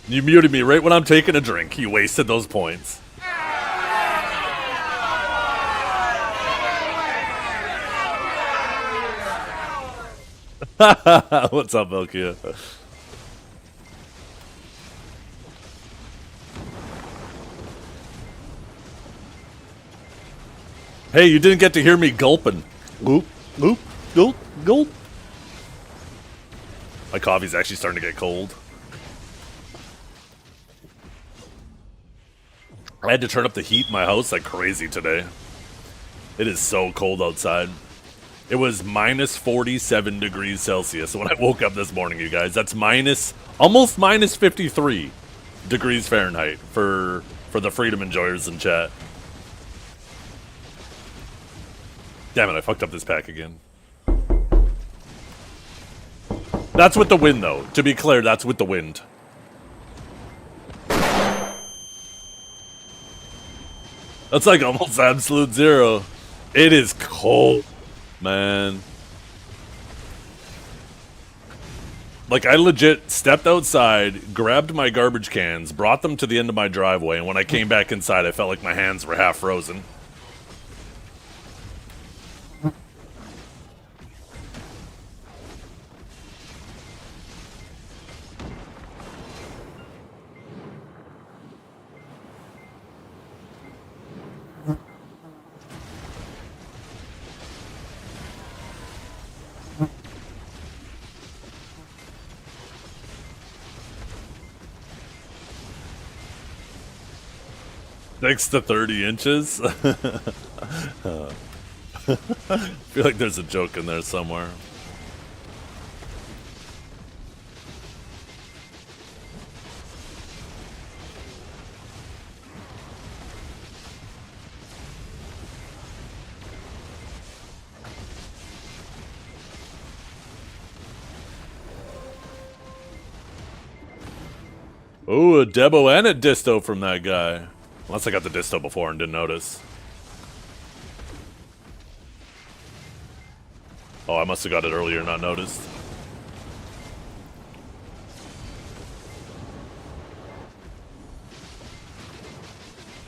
You muted me right when I'm taking a drink. You wasted those points. What's up, Velkia? Hey, you didn't get to hear me gulping. Gulp, gulp, gulp, gulp. My coffee's actually starting to get cold. I had to turn up the heat in my house like crazy today. It is so cold outside. It was minus 47 degrees Celsius when I woke up this morning, you guys. That's almost minus 53 degrees Fahrenheit for the freedom enjoyers in chat. Damn it, I fucked up this pack again. That's with the wind, though. To be clear, that's with the wind. That's like almost absolute zero. It is cold, man. Like, I legit stepped outside, grabbed my garbage cans, brought them to the end of my driveway, and when I came back inside, I felt like my hands were half frozen. Next to 30 inches? I feel like there's a joke in there somewhere. Ooh, a Debo and a Disto from that guy. Unless I got the disto before and didn't notice. Oh, I must have got it earlier and not noticed.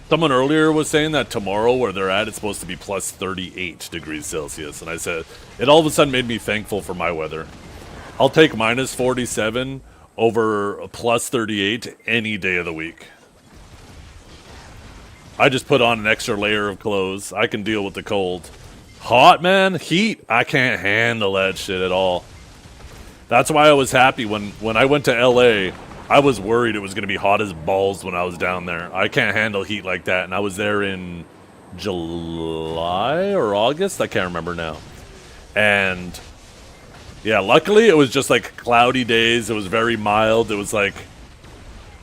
Someone earlier was saying that tomorrow where they're at, it's supposed to be plus 38 degrees Celsius. And I said, it all of a sudden made me thankful for my weather. I'll take minus 47 over plus 38 any day of the week. I just put on an extra layer of clothes. I can deal with the cold. Hot, man? Heat? I can't handle that shit at all. That's why I was happy when I went to LA. I was worried it was going to be hot as balls when I was down there. I can't handle heat like that. And I was there in July or August? I can't remember now. And yeah, luckily it was just like cloudy days. It was very mild. It was like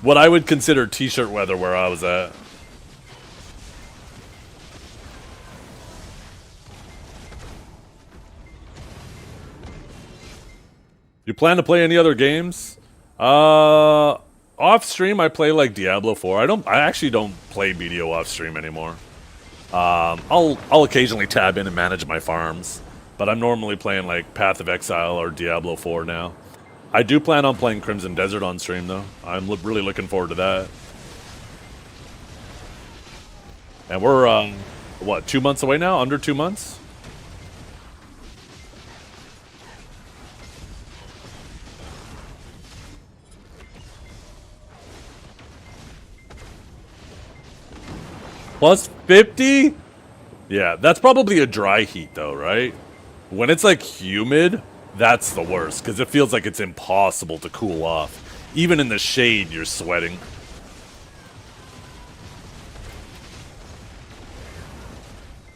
what I would consider t-shirt weather where I was at. You plan to play any other games? Off stream I play like Diablo 4. I actually don't play BDO off stream anymore. I'll occasionally tab in and manage my farms, but I'm normally playing like Path of Exile or Diablo 4 now. I do plan on playing Crimson Desert on stream though. I'm really looking forward to that. And we're what, 2 months away now? Under 2 months? Plus 50? Yeah, that's probably a dry heat though, right? When it's like humid, that's the worst, because it feels like it's impossible to cool off. Even in the shade, you're sweating.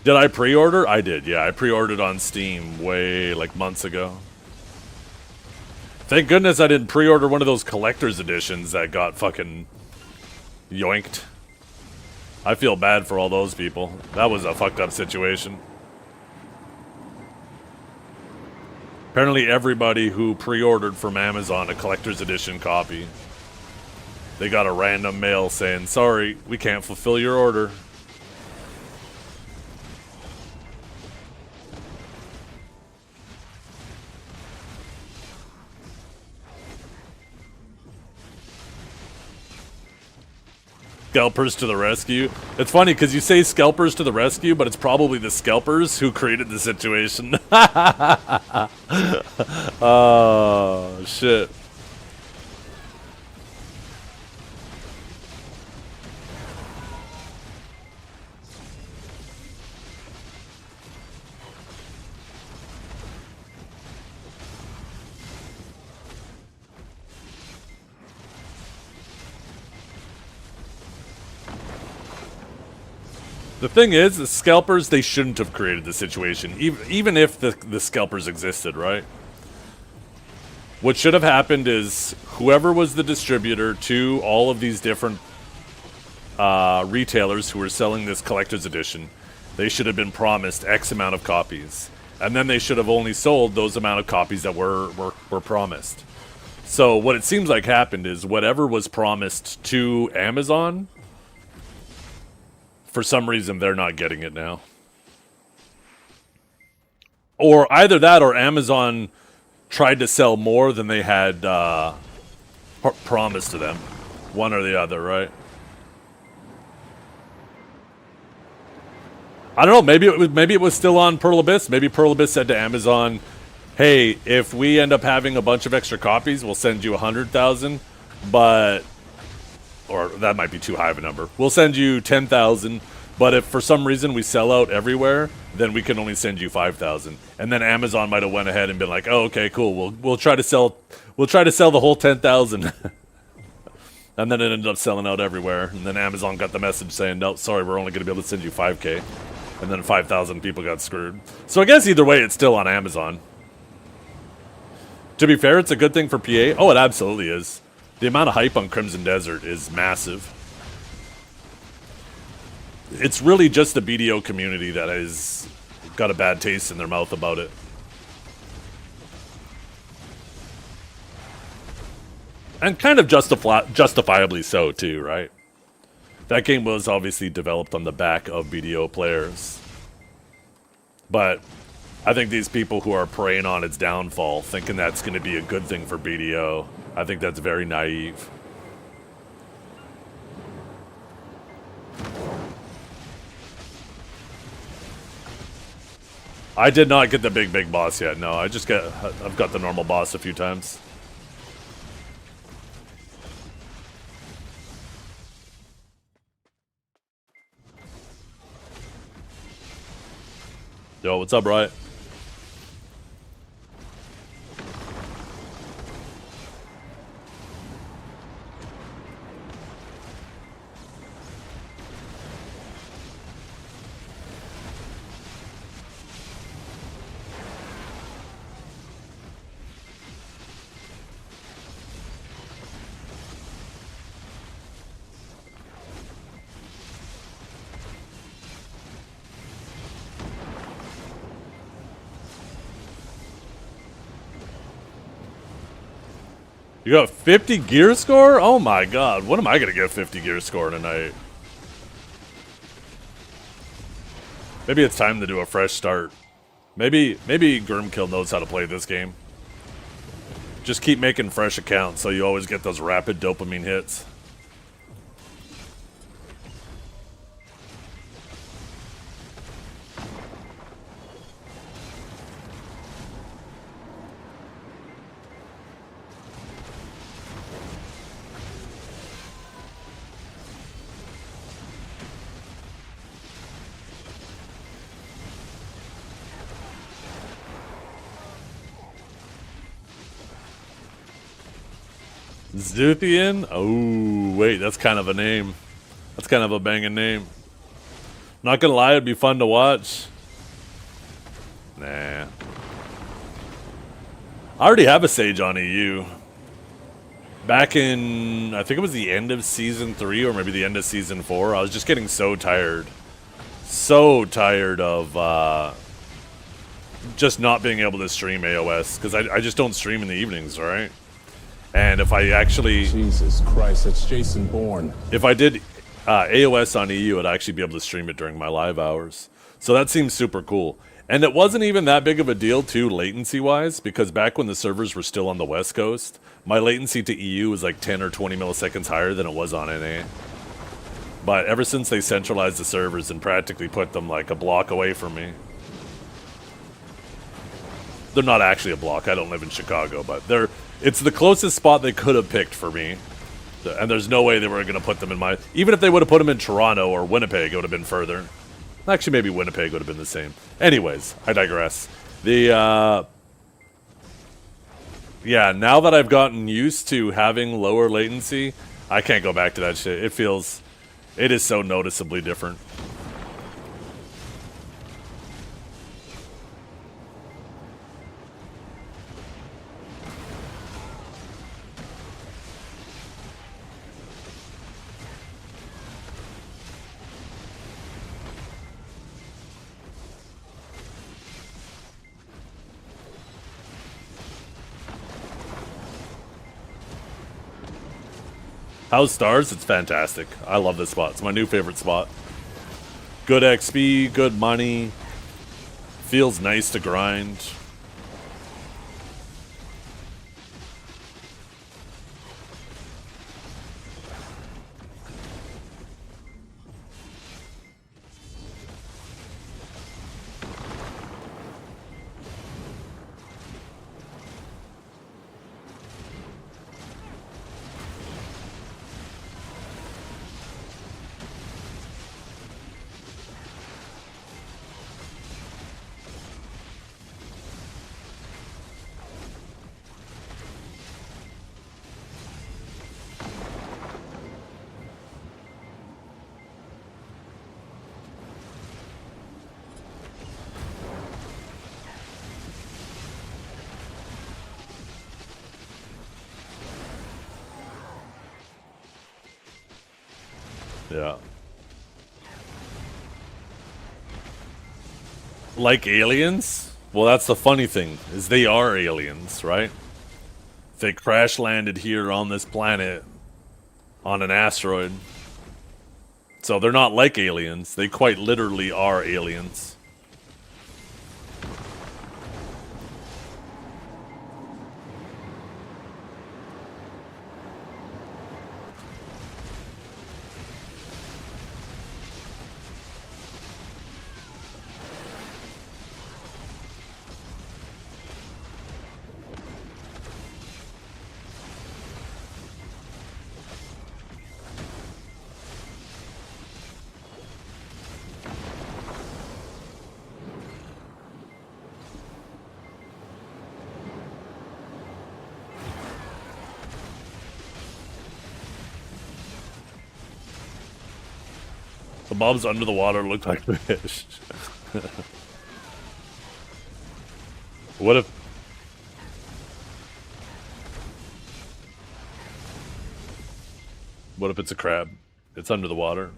Did I pre-order? I did, yeah. I pre-ordered on Steam way, like, months ago. Thank goodness I didn't pre-order one of those collector's editions that got fucking yoinked. I feel bad for all those people. That was a fucked up situation. Apparently everybody who pre-ordered from Amazon a collector's edition copy, they got a random mail saying, sorry, we can't fulfill your order. Scalpers to the rescue. It's funny because you say scalpers to the rescue, but it's probably the scalpers who created the situation. Oh, shit. The thing is, the scalpers, they shouldn't have created the situation, even if the scalpers existed, right? What should have happened is whoever was the distributor to all of these different retailers who were selling this collector's edition, they should have been promised X amount of copies. And then they should have only sold those amount of copies that were promised. So what it seems like happened is whatever was promised to Amazon, for some reason, they're not getting it now. Or either that or Amazon tried to sell more than they had promised to them. One or the other, right? I don't know. Maybe it was still on Pearl Abyss. Maybe Pearl Abyss said to Amazon, hey, if we end up having a bunch of extra copies, we'll send you 100,000, but... or that might be too high of a number. We'll send you 10,000, but if for some reason we sell out everywhere, then we can only send you 5,000. And then Amazon might have went ahead and been like, "Oh, okay, cool. We'll try to sell the whole 10,000." And then it ended up selling out everywhere. And then Amazon got the message saying, "No, sorry, we're only going to be able to send you 5K." And then 5,000 people got screwed. So I guess either way, it's still on Amazon. To be fair, it's a good thing for PA. Oh, it absolutely is. The amount of hype on Crimson Desert is massive. It's really just the BDO community that has got a bad taste in their mouth about it. And kind of justifiably so, too, right? That game was obviously developed on the back of BDO players. But I think these people who are preying on its downfall, thinking that's going to be a good thing for BDO, I think that's very naive. I did not get the big boss yet. No, I've got the normal boss a few times. Yo, what's up, Riot? You got 50 gear score? Oh my god, what am I gonna get 50 gear score tonight? Maybe it's time to do a fresh start. Maybe Grimkill knows how to play this game. Just keep making fresh accounts so you always get those rapid dopamine hits. Zethiann? Oh, wait, that's kind of a name. That's kind of a banging name. Not gonna lie, it'd be fun to watch. Nah. I already have a Sage on EU. Back in, I think it was the end of Season 3 or maybe the end of Season 4, I was just getting so tired. So tired of just not being able to stream AOS. Because I just don't stream in the evenings, alright? And if I actually... Jesus Christ, that's Jason Bourne. If I did AOS on EU, I'd actually be able to stream it during my live hours. So that seems super cool. And it wasn't even that big of a deal, too, latency-wise, because back when the servers were still on the West Coast, my latency to EU was like 10 or 20 milliseconds higher than it was on NA. But ever since they centralized the servers and practically put them like a block away from me... They're not actually a block, I don't live in Chicago, but it's the closest spot they could have picked for me. And there's no way they were going to put them in my... Even if they would have put them in Toronto or Winnipeg, it would have been further. Actually, maybe Winnipeg would have been the same. Anyways, I digress. Yeah, now that I've gotten used to having lower latency, I can't go back to that shit. It is so noticeably different. House Stars, it's fantastic. I love this spot. It's my new favorite spot. Good XP, good money. Feels nice to grind. Yeah. Like aliens? Well, that's the funny thing, is they are aliens, right? They crash landed here on this planet on an asteroid. So they're not like aliens. They quite literally are aliens. The mobs under the water look like fish. What if... What if it's a crab? It's under the water.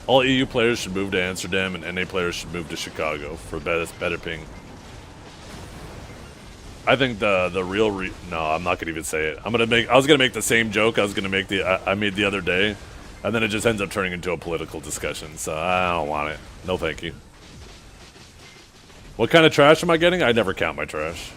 All EU players should move to Amsterdam, and NA players should move to Chicago for better ping. I think the real no, I'm not gonna even say it. I was gonna make the same joke I made the other day, and then it just ends up turning into a political discussion. So I don't want it. No, thank you. What kind of trash am I getting? I never count my trash.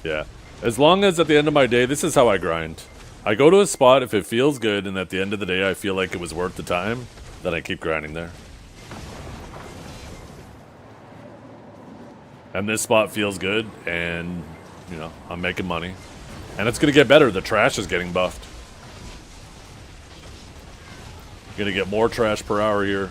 Yeah. As long as at the end of my day, this is how I grind. I go to a spot if it feels good, and at the end of the day I feel like it was worth the time, then I keep grinding there. And this spot feels good, and, you know, I'm making money. And it's gonna get better. The trash is getting buffed. Gonna get more trash per hour here.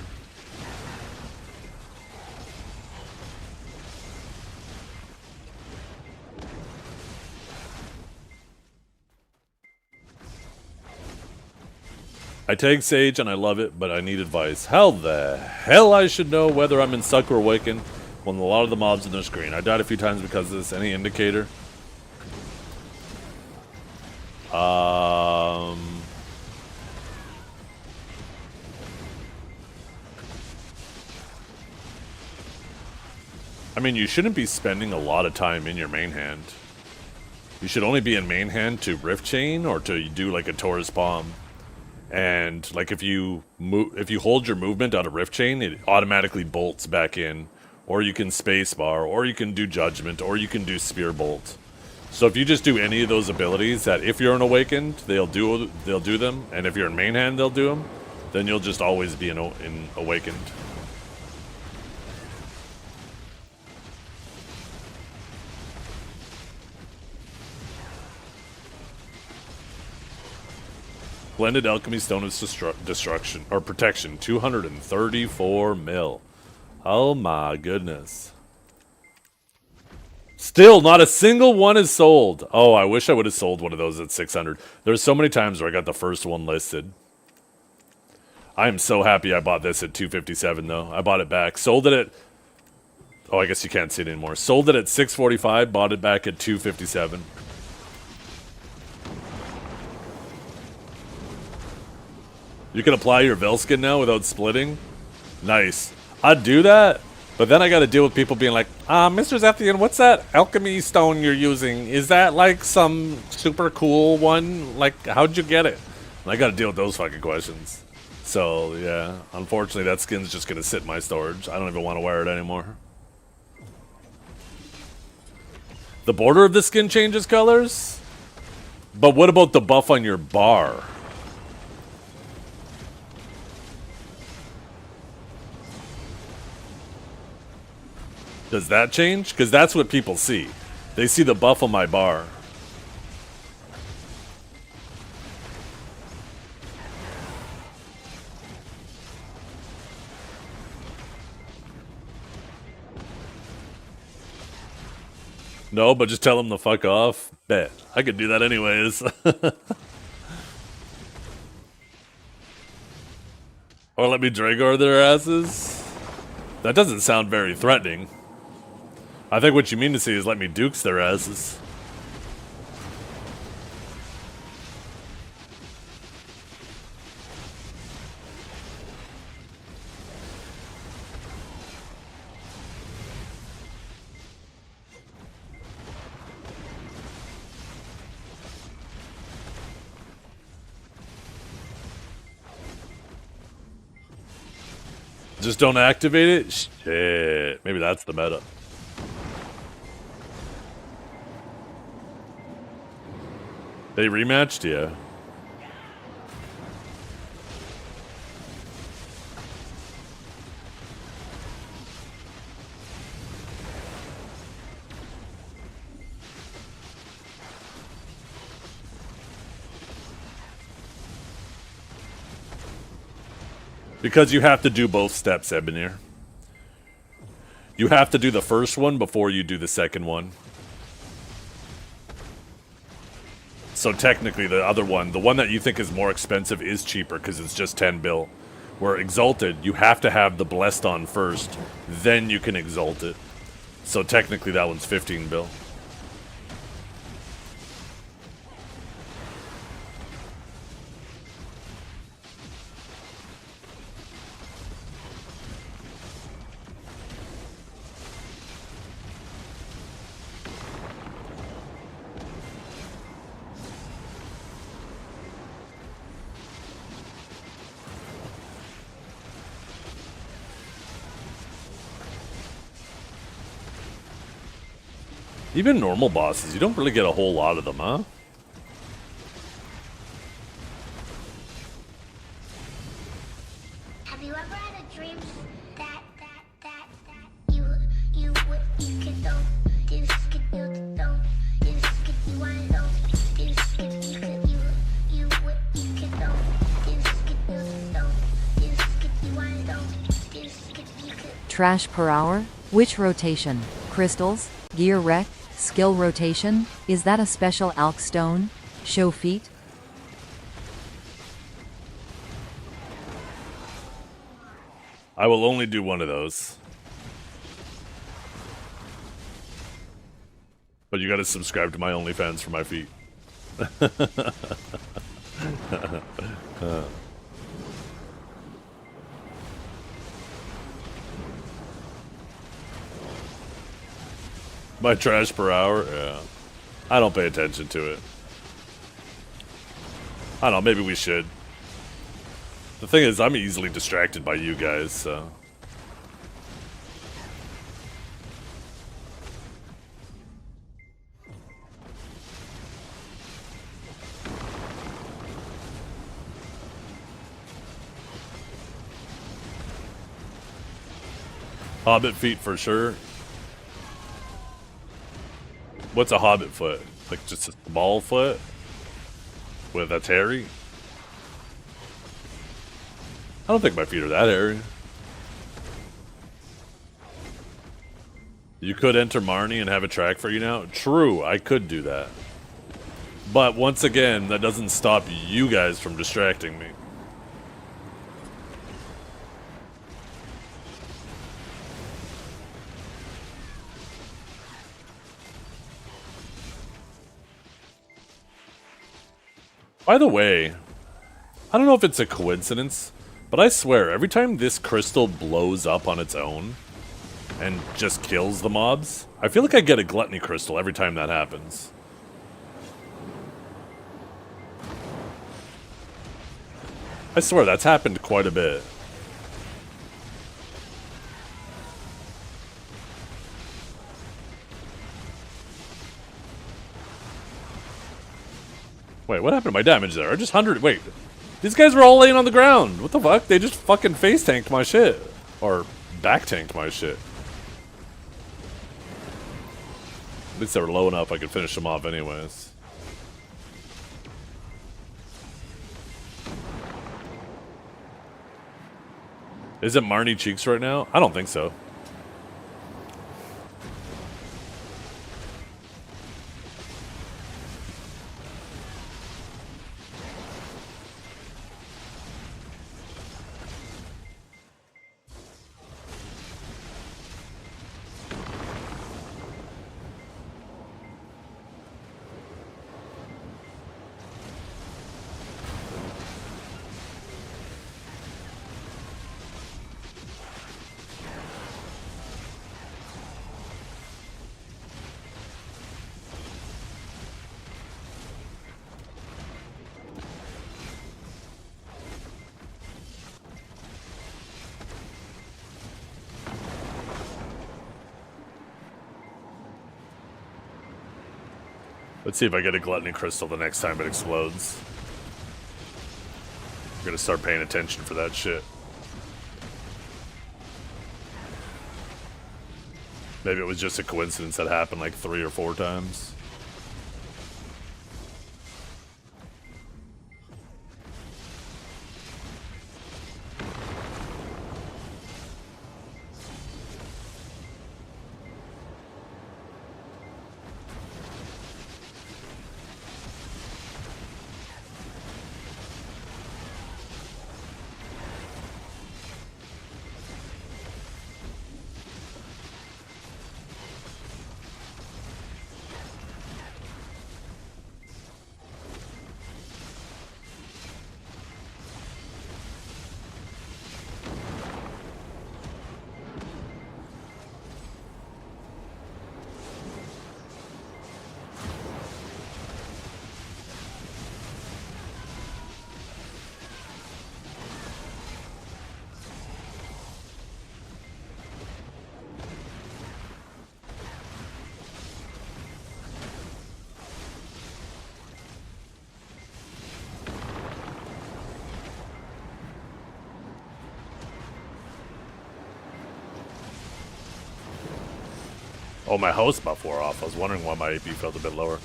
I take Sage and I love it, but I need advice. How the hell I should know whether I'm in Suck or Awaken when a lot of the mobs in their screen? I died a few times because of this. Any indicator? I mean, you shouldn't be spending a lot of time in your main hand. You should only be in main hand to Rift Chain or to do like a Taurus Palm. And like if you hold your movement out of Rift Chain, it automatically bolts back in. Or you can spacebar, or you can do Judgment, or you can do Spear Bolt. So if you just do any of those abilities, that if you're an Awakened, they'll do them, and if you're in main hand, they'll do them. Then you'll just always be in Awakened. Blended Alchemy Stone of Destruction, or Protection, 234 mil. Oh my goodness. Still, not a single one is sold. Oh, I wish I would have sold one of those at 600. There's so many times where I got the first one listed. I am so happy I bought this at 257 though. I bought it back. Sold it at... Oh, I guess you can't see it anymore. Sold it at 645, bought it back at 257. You can apply your Velskin now without splitting? Nice. I'd do that, but then I gotta deal with people being like, Mr. Zethiann, what's that alchemy stone you're using? Is that like some super cool one? Like, how'd you get it? And I gotta deal with those fucking questions. So, yeah, unfortunately that skin's just gonna sit in my storage. I don't even want to wear it anymore. The border of the skin changes colors? But what about the buff on your bar? Does that change? Because that's what people see. They see the buff on my bar. No, but just tell them to fuck off. Bet. I could do that anyways. Or let me Dragor their asses? That doesn't sound very threatening. I think what you mean to say is let me Dukes their asses. Just don't activate it? Shit. Maybe that's the meta. They rematched? Yeah. Because you have to do both steps, Ebonir. You have to do the first one before you do the second one. So technically the other one, the one that you think is more expensive is cheaper because it's just 10 bill. Where Exalted, you have to have the Blessed on first, then you can Exalt it. So technically that one's 15 bill. Even normal bosses, you don't really get a whole lot of them, huh? Have you ever had a dream that you could don't this could you don't this could you want don't this could you could you could don't this could you don't this could you want don't this could you could Trash per hour? Which rotation? Crystals? Gear wreck? Skill rotation? Is that a special alk stone? Show feet? I will only do one of those. But you gotta subscribe to my OnlyFans for my feet. My trash per hour? Yeah. I don't pay attention to it. I don't know, maybe we should. The thing is, I'm easily distracted by you guys, so... Hobbit feet for sure. What's a hobbit foot? Like just a small foot? With a hairy? I don't think my feet are that hairy. You could enter Marnie and have a track for you now? True, I could do that. But once again, that doesn't stop you guys from distracting me. By the way, I don't know if it's a coincidence, but I swear, every time this crystal blows up on its own and just kills the mobs, I feel like I get a gluttony crystal every time that happens. I swear, that's happened quite a bit. Wait, what happened to my damage there? I just 100... Wait. These guys were all laying on the ground. What the fuck? They just fucking face tanked my shit. Or back tanked my shit. At least they were low enough I could finish them off anyways. Is it Marnie Cheeks right now? I don't think so. Let's see if I get a gluttony crystal the next time it explodes. I'm gonna start paying attention for that shit. Maybe it was just a coincidence that happened like 3 or 4 times. Oh, my host buff wore off. I was wondering why my AP felt a bit lower.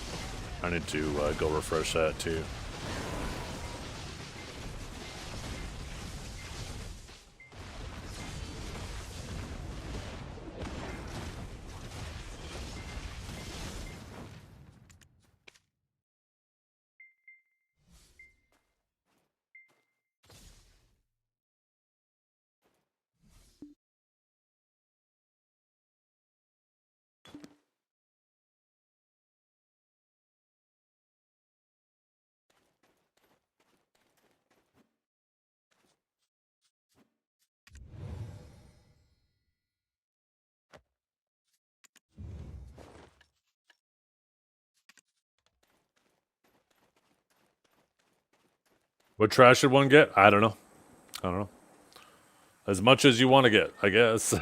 I need to go refresh that too. What trash should one get? I don't know. I don't know. As much as you want to get, I guess.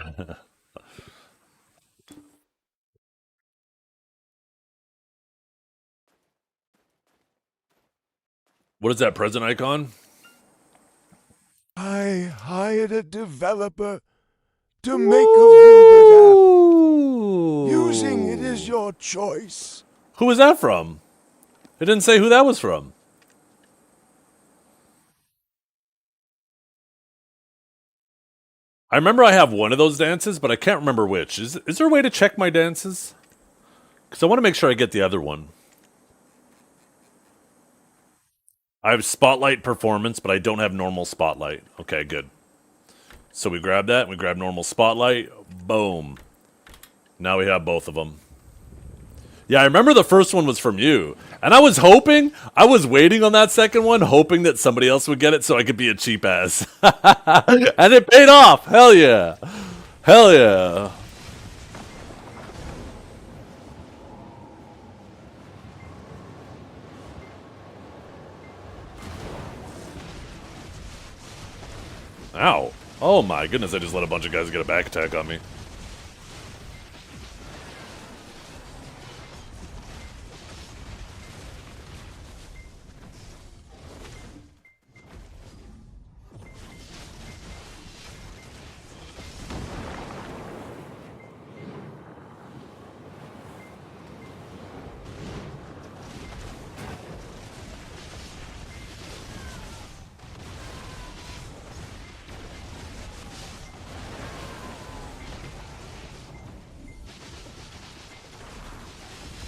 What is that present icon? I hired a developer to make a Vilbert app. Using it is your choice. Who was that from? It didn't say who that was from. I remember I have one of those dances, but I can't remember which. Is there a way to check my dances? Because I want to make sure I get the other one. I have Spotlight Performance, but I don't have normal Spotlight. Okay, good. So we grab that, we grab normal Spotlight, boom. Now we have both of them. Yeah, I remember the first one was from you. And I was waiting on that second one, hoping that somebody else would get it so I could be a cheap ass. And it paid off! Hell yeah! Hell yeah! Ow. Oh my goodness, I just let a bunch of guys get a back attack on me.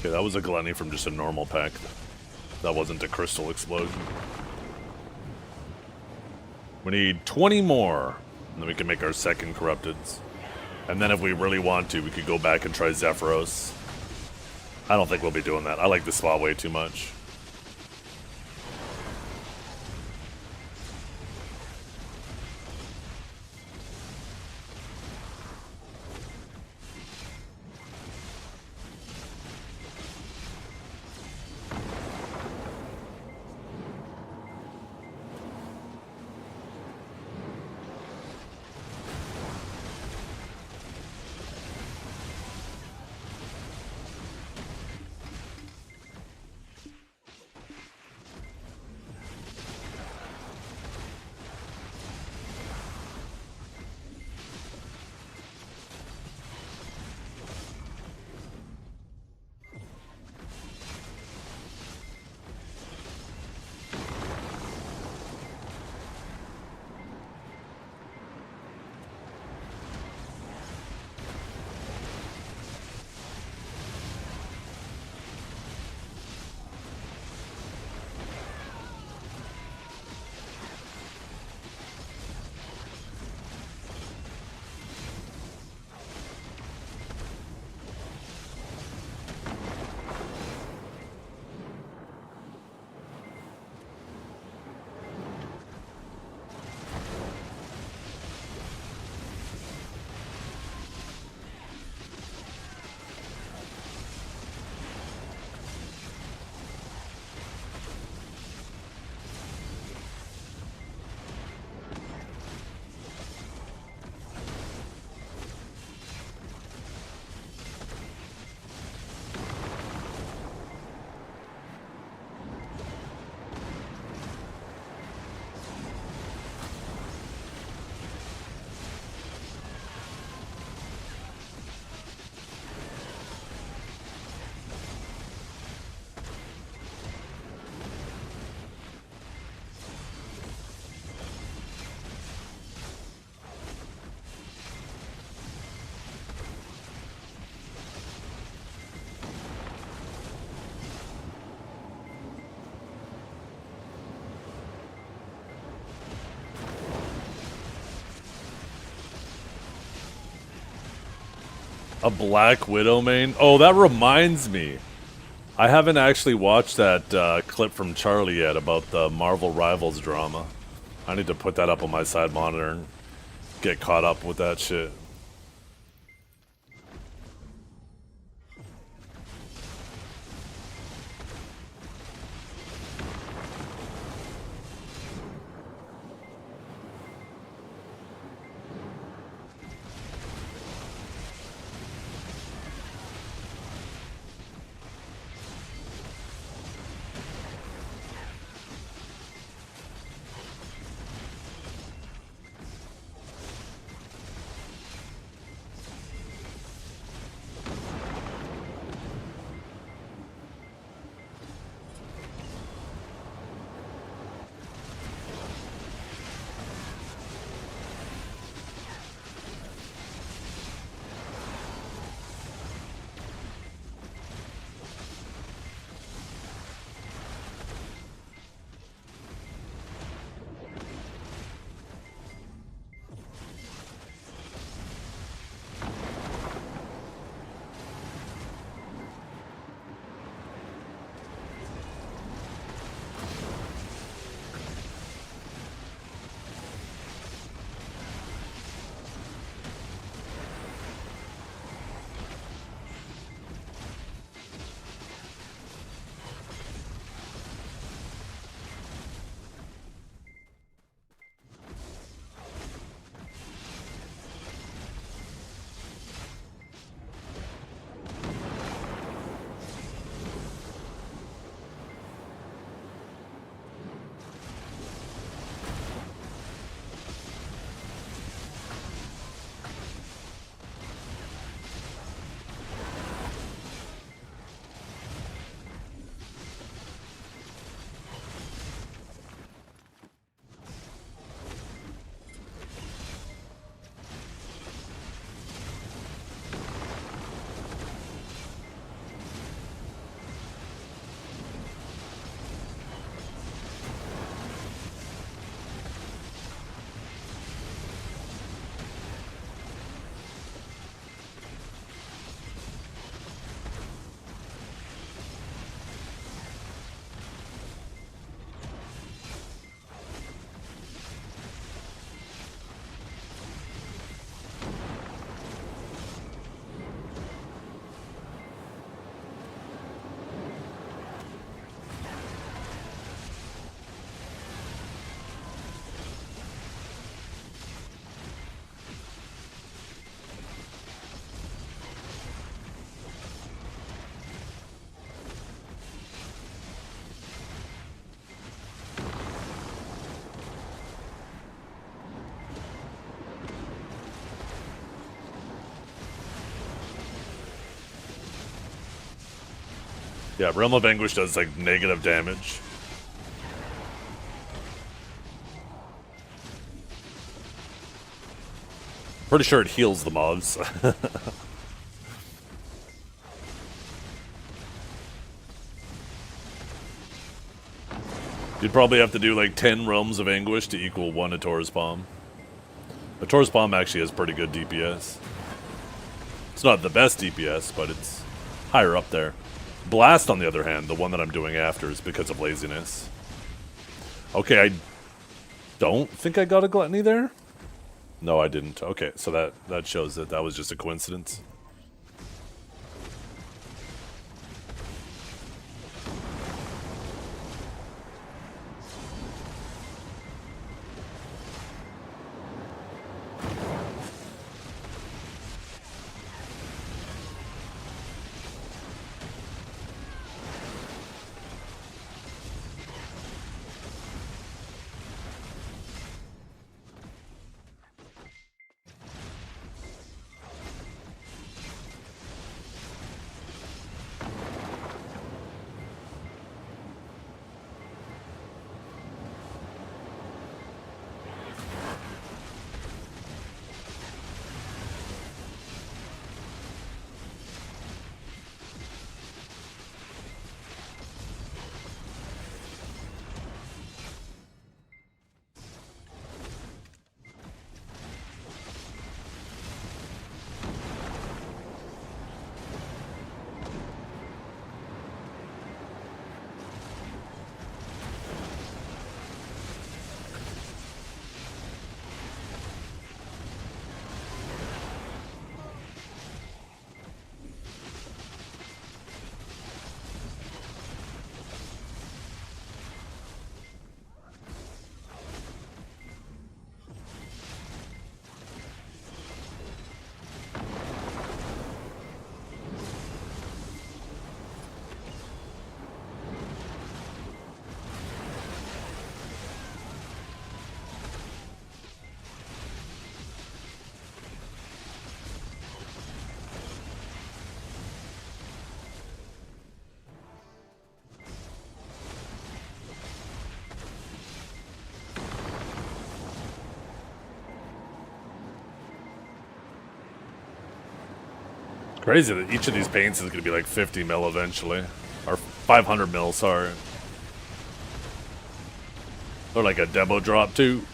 Okay, that was a gluttony from just a normal pack. That wasn't a crystal explosion. We need 20 more, and then we can make our second corrupteds. And then if we really want to, we could go back and try Zephyros. I don't think we'll be doing that. I like the spot way too much. A Black Widow main? Oh, that reminds me. I haven't actually watched that clip from Charlie yet about the Marvel Rivals drama. I need to put that up on my side monitor and get caught up with that shit. Yeah, Realm of Anguish does like negative damage. Pretty sure it heals the mobs. You'd probably have to do like 10 Realms of Anguish to equal 1 Ator's Palm. Ator's Palm actually has pretty good DPS. It's not the best DPS, but it's higher up there. Blast, on the other hand, the one that I'm doing after, is because of laziness. Okay, I don't think I got a Gluttony there. No, I didn't. Okay, so that shows that that was just a coincidence. Crazy that each of these paints is going to be like 50 mil eventually. Or 500 mil, sorry. Or like a demo drop too.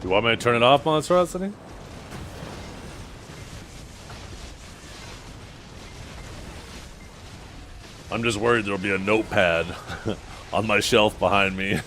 You want me to turn it off, Monstrosity? I'm just worried there'll be a notepad on my shelf behind me.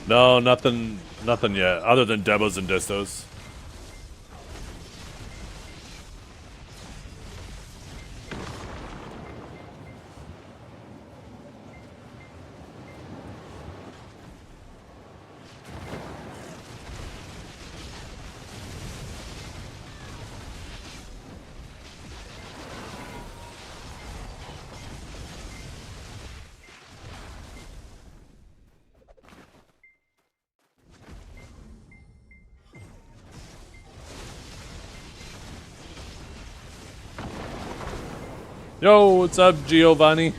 No, nothing yet, other than demos and distos. Yo, what's up, Giovanni?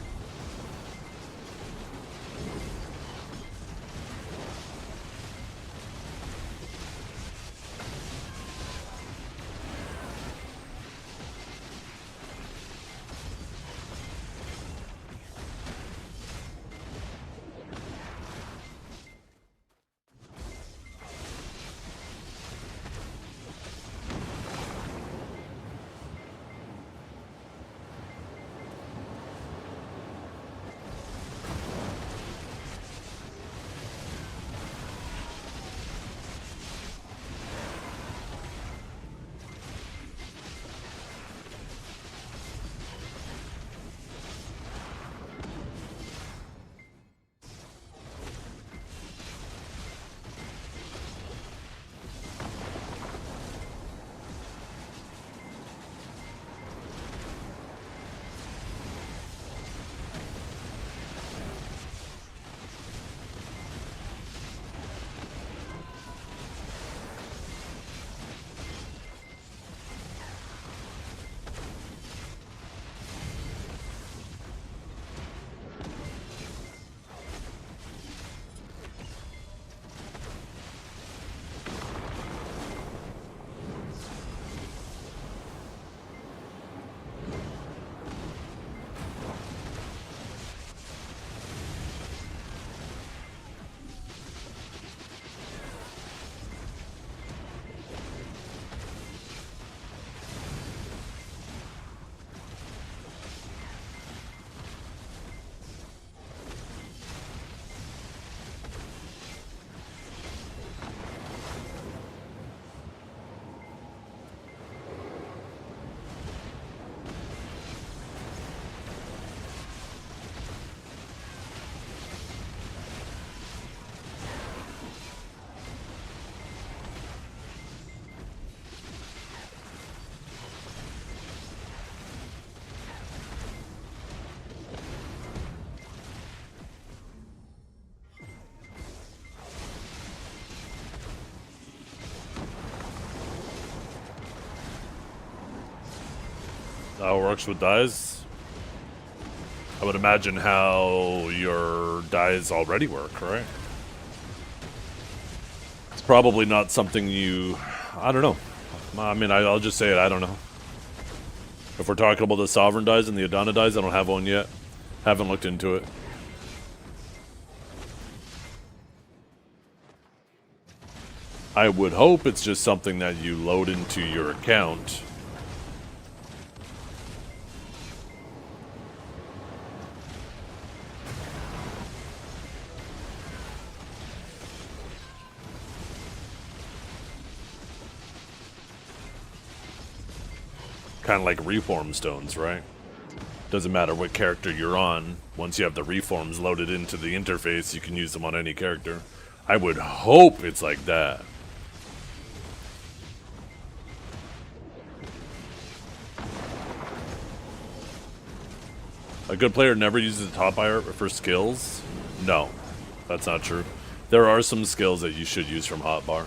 How it works with dies? I would imagine how your dies already work, right? It's probably not something you... I don't know. I mean, I'll just say it, I don't know. If we're talking about the Sovereign dies and the Adana dies, I don't have one yet. Haven't looked into it. I would hope it's just something that you load into your account. Kind of like reform stones, right? Doesn't matter what character you're on. Once you have the reforms loaded into the interface, you can use them on any character. I would hope it's like that. A good player never uses the top bar for skills? No, that's not true. There are some skills that you should use from hotbar.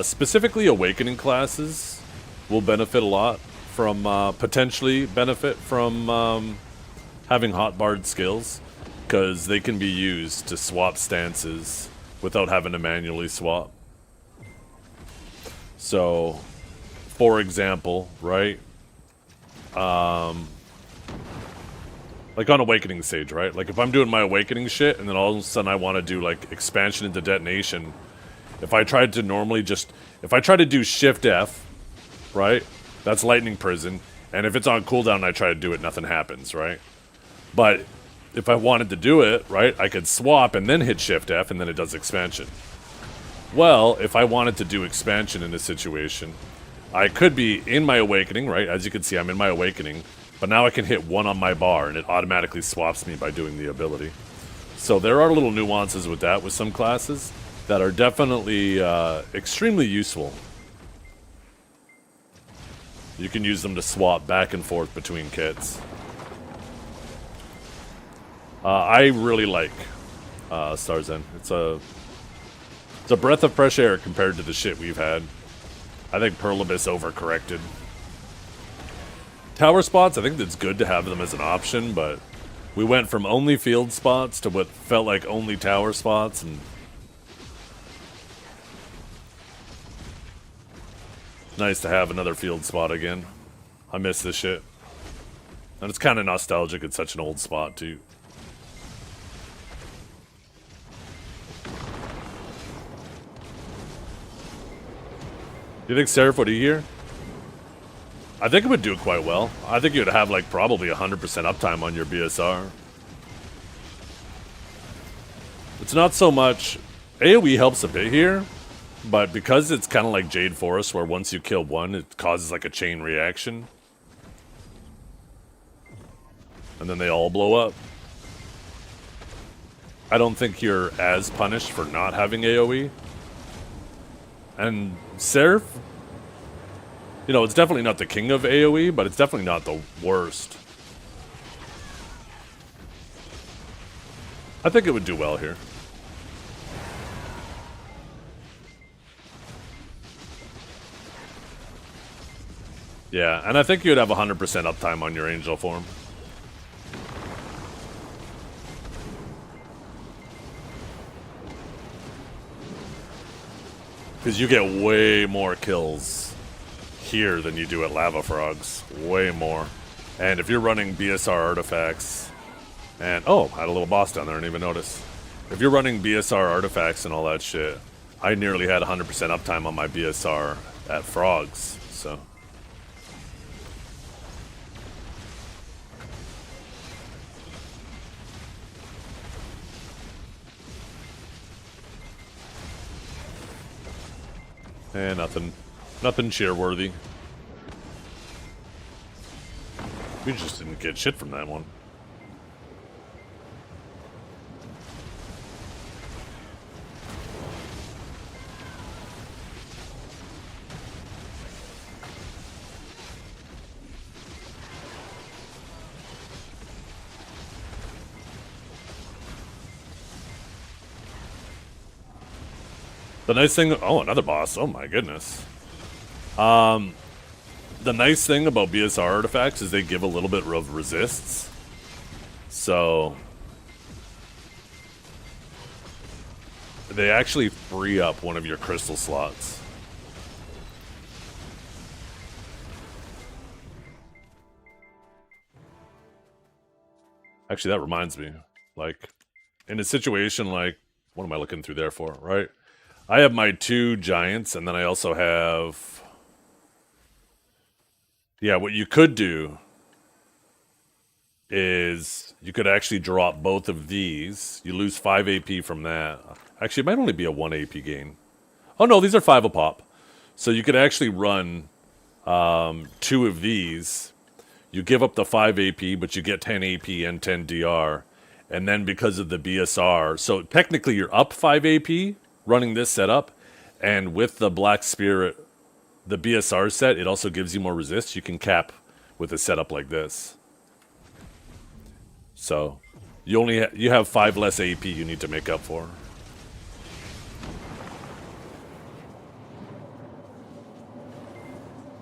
Specifically, awakening classes will benefit a lot from, potentially benefit from having hotbarred skills, because they can be used to swap stances without having to manually swap. So, for example, right? Like on Awakening stage, right? Like if I'm doing my Awakening shit and then all of a sudden I want to do like expansion into detonation, if I tried to normally just, if I try to do Shift F, right? That's Lightning Prison. And if it's on cooldown and I try to do it, nothing happens, right? But if I wanted to do it, right, I could swap and then hit Shift F and then it does expansion. Well, if I wanted to do expansion in this situation, I could be in my Awakening, right? As you can see, I'm in my Awakening. But now I can hit 1 on my bar, and it automatically swaps me by doing the ability. So there are little nuances with that with some classes that are definitely extremely useful. You can use them to swap back and forth between kits. I really like Starzen. It's a breath of fresh air compared to the shit we've had. I think Pearl Abyss overcorrected. Tower spots, I think it's good to have them as an option, but we went from only field spots to what felt like only tower spots, and it's nice to have another field spot again. I miss this shit. And it's kind of nostalgic, it's such an old spot too. Do you think Seraph would eat here? I think it would do quite well. I think you'd have like probably 100% uptime on your BSR. It's not so much... AoE helps a bit here, but because it's kind of like Jade Forest, where once you kill one, it causes like a chain reaction. And then they all blow up. I don't think you're as punished for not having AoE. And Seraph, you know, it's definitely not the king of AoE, but it's definitely not the worst. I think it would do well here. Yeah, and I think you'd have 100% uptime on your angel form. Because you get way more kills here than you do at Lava Frogs. Way more. And if you're running BSR artifacts, and oh, I had a little boss down there, I didn't even notice. If you're running BSR artifacts and all that shit, I nearly had 100% uptime on my BSR at Frogs, so. Eh, nothing cheer-worthy. We just didn't get shit from that one. The nice thing... Oh, another boss. Oh my goodness. The nice thing about BSR artifacts is they give a little bit of resists. So... they actually free up one of your crystal slots. Actually, that reminds me. Like, in a situation like... What am I looking through there for, right? I have my 2 giants, and then I also have... Yeah, what you could do is you could actually drop both of these. You lose 5 AP from that. Actually, it might only be a 1 AP gain. Oh no, these are 5 a pop. So you could actually run 2 of these. You give up the 5 AP, but you get 10 AP and 10 DR. And then because of the BSR... So technically you're up 5 AP... running this setup, and with the Black Spirit, the BSR set, it also gives you more resist. You can cap with a setup like this. So, you have 5 less AP you need to make up for.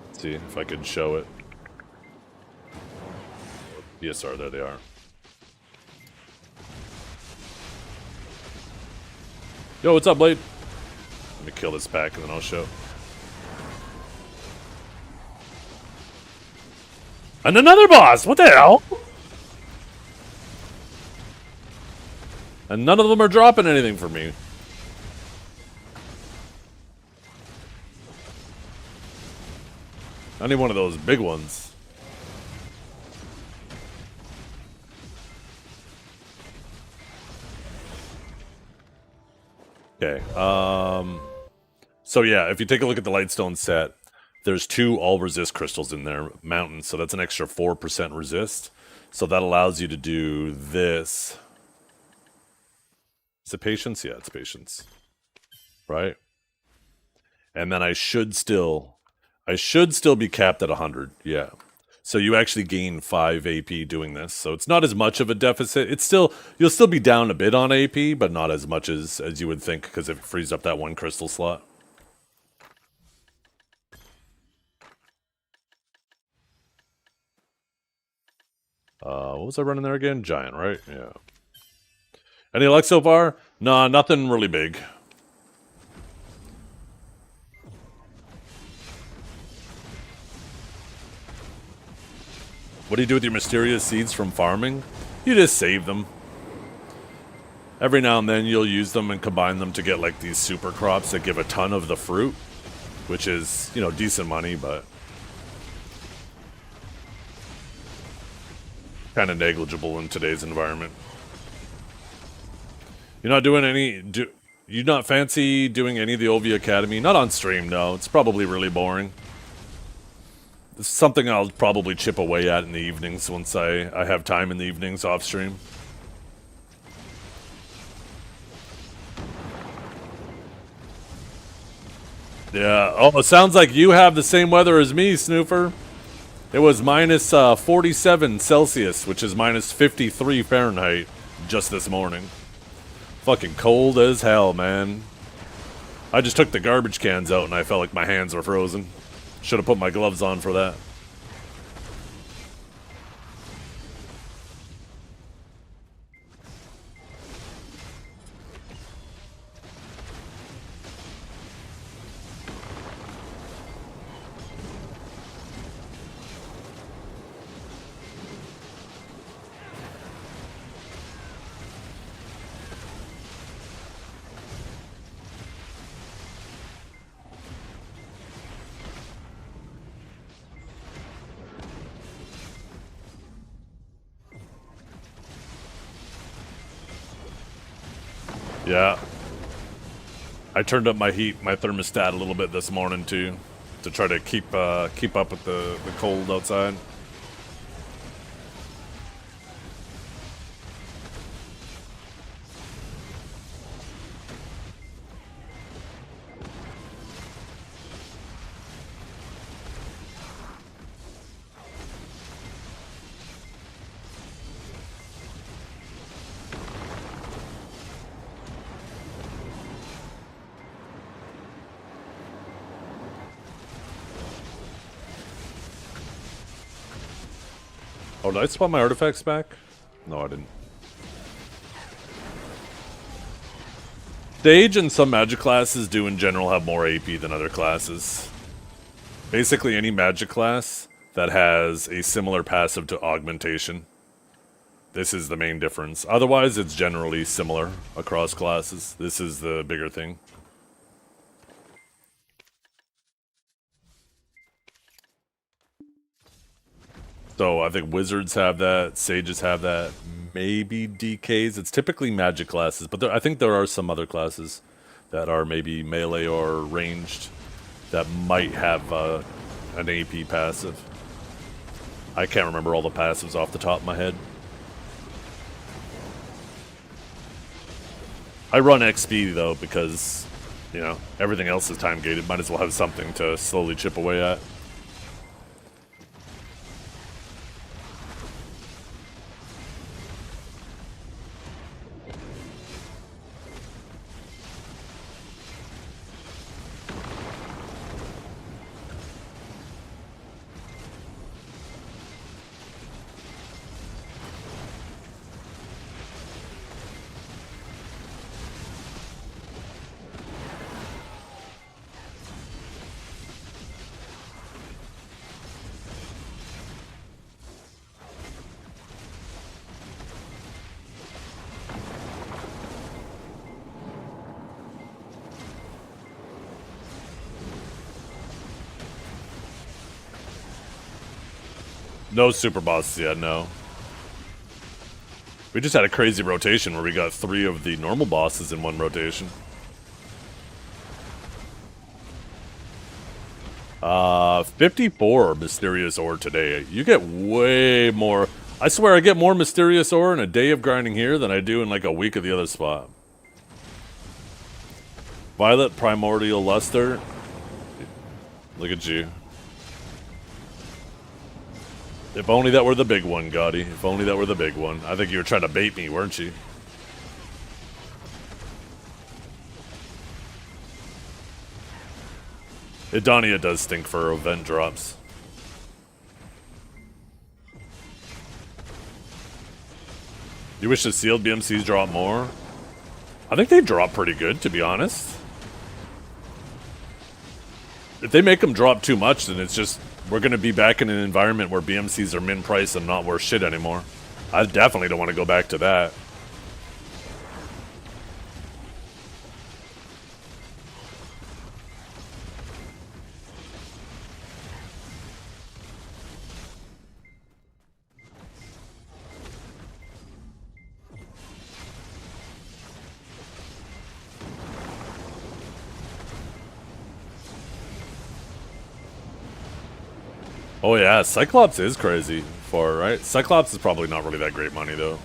Let's see if I can show it. BSR, there they are. Yo, what's up, Blade? Let me kill this pack and then I'll show. And another boss! What the hell? And none of them are dropping anything for me. Not even one of those big ones. Okay, so yeah, if you take a look at the Lightstone set, there's 2 all-resist crystals in there, mountains, so that's an extra 4% resist. So that allows you to do this. Is it patience? Yeah, it's patience. Right? And then I should still be capped at 100, yeah. So you actually gain 5 AP doing this. So it's not as much of a deficit. It's still, you'll still be down a bit on AP, but not as much as you would think, because it frees up that 1 crystal slot. What was I running there again? Giant, right? Yeah. Any luck so far? Nah, nothing really big. What do you do with your mysterious seeds from farming? You just save them. Every now and then you'll use them and combine them to get like these super crops that give a ton of the fruit, which is, you know, decent money, but kind of negligible in today's environment. You're not doing any... You not fancy doing any of the OV Academy? Not on stream, no. It's probably really boring. It's something I'll probably chip away at in the evenings once I have time in the evenings off stream. Yeah. Oh, it sounds like you have the same weather as me, Snoofer. It was minus 47 Celsius, which is minus 53 Fahrenheit, just this morning. Fucking cold as hell, man. I just took the garbage cans out and I felt like my hands were frozen. Should have put my gloves on for that. Yeah. I turned up my thermostat a little bit this morning too, to try to keep up with the cold outside. Oh, did I spot my artifacts back? No, I didn't. Stage and some magic classes do in general have more AP than other classes. Basically any magic class that has a similar passive to augmentation. This is the main difference. Otherwise, it's generally similar across classes. This is the bigger thing. So I think wizards have that, sages have that, maybe DKs. It's typically magic classes, but I think there are some other classes that are maybe melee or ranged that might have an AP passive. I can't remember all the passives off the top of my head. I run XP though because, you know, everything else is time gated. Might as well have something to slowly chip away at. No super bosses yet, no. We just had a crazy rotation where we got 3 of the normal bosses in one rotation. 54 mysterious ore today. You get way more. I swear I get more mysterious ore in a day of grinding here than I do in like a week of the other spot. Violet Primordial Luster. Look at you. If only that were the big one, Gotti. If only that were the big one. I think you were trying to bait me, weren't you? Idonia does stink for event drops. You wish the sealed BMCs drop more? I think they drop pretty good, to be honest. If they make them drop too much, then it's just, we're going to be back in an environment where BMCs are min price and not worth shit anymore. I definitely don't want to go back to that. Oh yeah, Cyclops is crazy for, right? Cyclops is probably not really that great money though.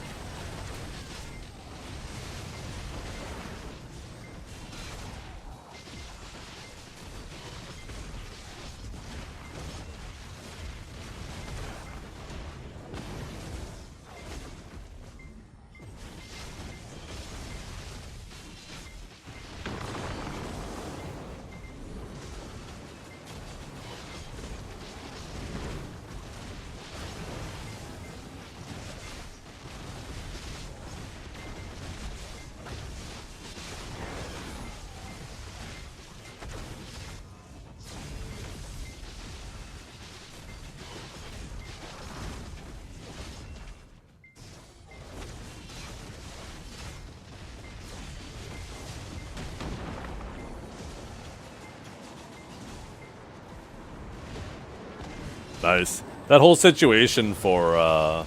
Nice. That whole situation for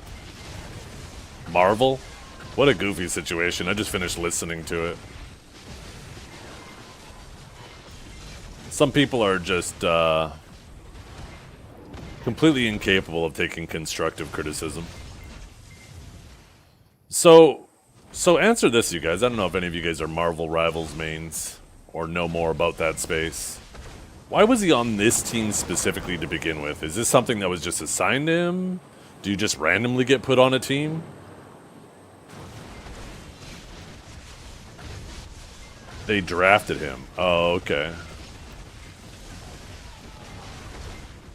Marvel, what a goofy situation. I just finished listening to it. Some people are just completely incapable of taking constructive criticism. So answer this, you guys. I don't know if any of you guys are Marvel Rivals mains or know more about that space. Why was he on this team specifically to begin with? Is this something that was just assigned to him? Do you just randomly get put on a team? They drafted him. Oh, okay.